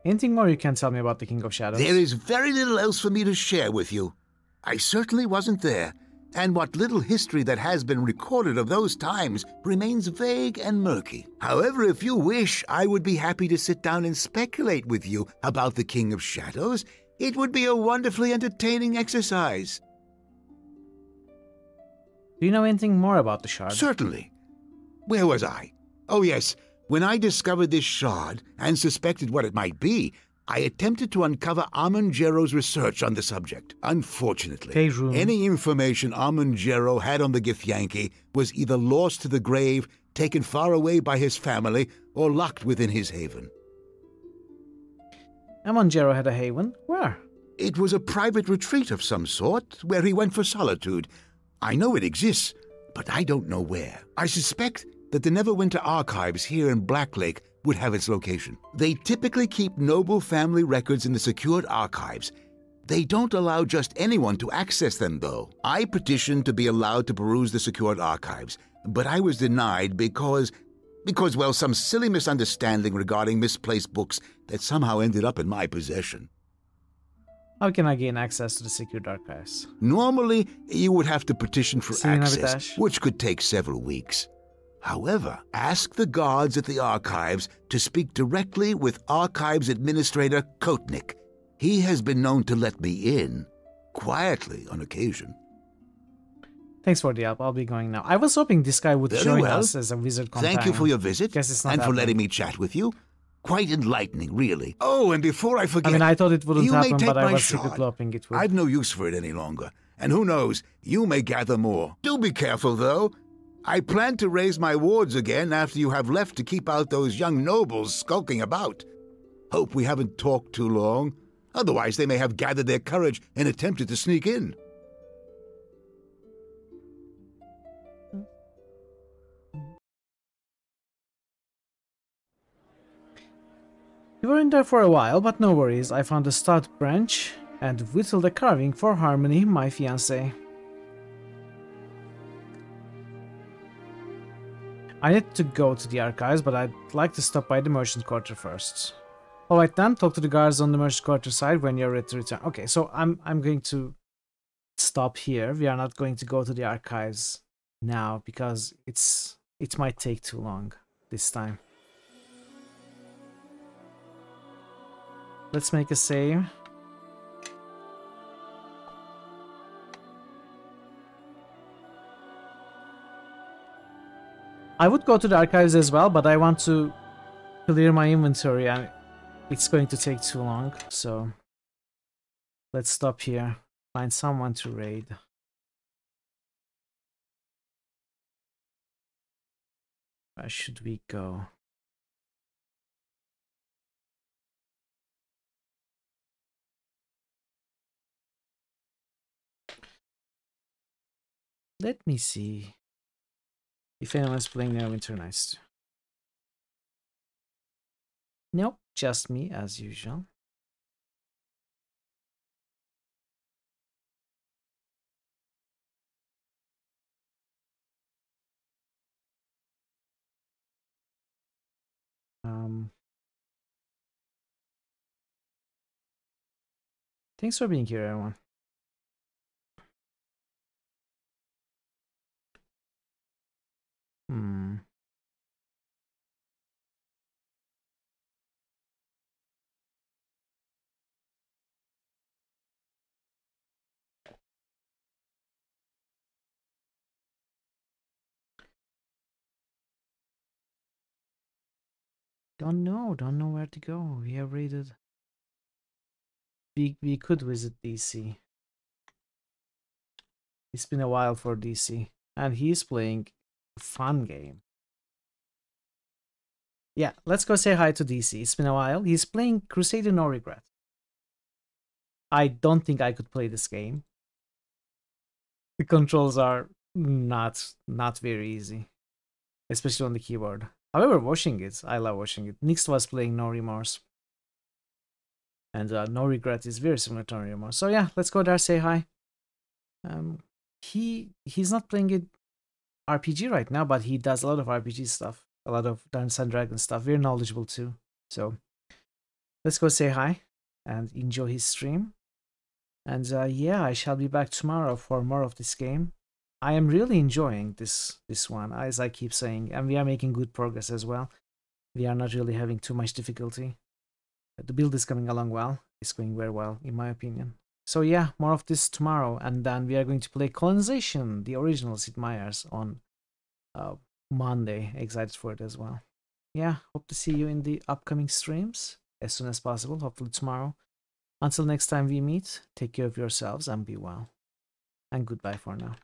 Anything more you can tell me about the King of Shadows? There is very little else for me to share with you. I certainly wasn't there, and what little history that has been recorded of those times remains vague and murky. However, if you wish, I would be happy to sit down and speculate with you about the King of Shadows. It would be a wonderfully entertaining exercise. Do you know anything more about the shard? Certainly. Where was I? Oh yes, when I discovered this shard and suspected what it might be, I attempted to uncover Amongero's research on the subject. Unfortunately, any information Amongero had on the Githyanki was either lost to the grave, taken far away by his family, or locked within his haven. Amongero had a haven? Where? It was a private retreat of some sort, where he went for solitude. I know it exists, but I don't know where. I suspect that the Neverwinter archives here in Blacklake would have its location. They typically keep noble family records in the secured archives. They don't allow just anyone to access them, though. I petitioned to be allowed to peruse the secured archives, but I was denied because, well, some silly misunderstanding regarding misplaced books that somehow ended up in my possession. How can I gain access to the secured archives? Normally, you would have to petition for access, which could take several weeks. However, ask the guards at the archives to speak directly with Archives Administrator Kotnik. He has been known to let me in, quietly on occasion. Thanks for the help. I'll be going now. I was hoping this guy would join us as a wizard companion. Thank you for your visit, and for letting me chat with you. Quite enlightening, really. Oh, and before I forget, I mean, I thought it wouldn't happen, but I was shard. secretly hoping it would. I've no use for it any longer. And who knows, you may gather more. Do be careful, though. I plan to raise my wards again after you have left to keep out those young nobles skulking about. Hope we haven't talked too long. Otherwise, they may have gathered their courage and attempted to sneak in. We were in there for a while, but no worries. I found a stout branch and whittled a carving for Harmony, my fiancée. I need to go to the archives, but I'd like to stop by the merchant quarter first. Alright then, talk to the guards on the merchant quarter side when you're ready to return. Okay, so I'm going to stop here. We are not going to go to the archives now because it might take too long this time. Let's make a save. I would go to the archives as well, but I want to clear my inventory and it's going to take too long, so let's stop here. Find someone to raid. Where should we go? Let me see if anyone's playing Neverwinter Nights. Nope, just me as usual. Thanks for being here, everyone. Don't know where to go. We have raided. We could visit DC. It's been a while for DC, and he's playing a fun game. Yeah, let's go say hi to DC. It's been a while. He's playing Crusader No Regret. I don't think I could play this game. The controls are not very easy, especially on the keyboard. However, watching it, I love watching it. Nix was playing No Remorse. And No Regret is very similar to No Remorse. So yeah, let's go there, say hi. He's not playing it RPG right now, but he does a lot of RPG stuff. A lot of Dungeons and Dragons stuff. Very knowledgeable too. So let's go say hi and enjoy his stream. And yeah, I shall be back tomorrow for more of this game. I am really enjoying this one, as I keep saying, and we are making good progress as well. We are not really having too much difficulty. The build is coming along well. It's going very well, in my opinion. So yeah, more of this tomorrow, and then we are going to play Colonization, the original Sid Meier's, on Monday. Excited for it as well. Yeah, hope to see you in the upcoming streams as soon as possible, hopefully tomorrow. Until next time we meet, take care of yourselves and be well. And goodbye for now.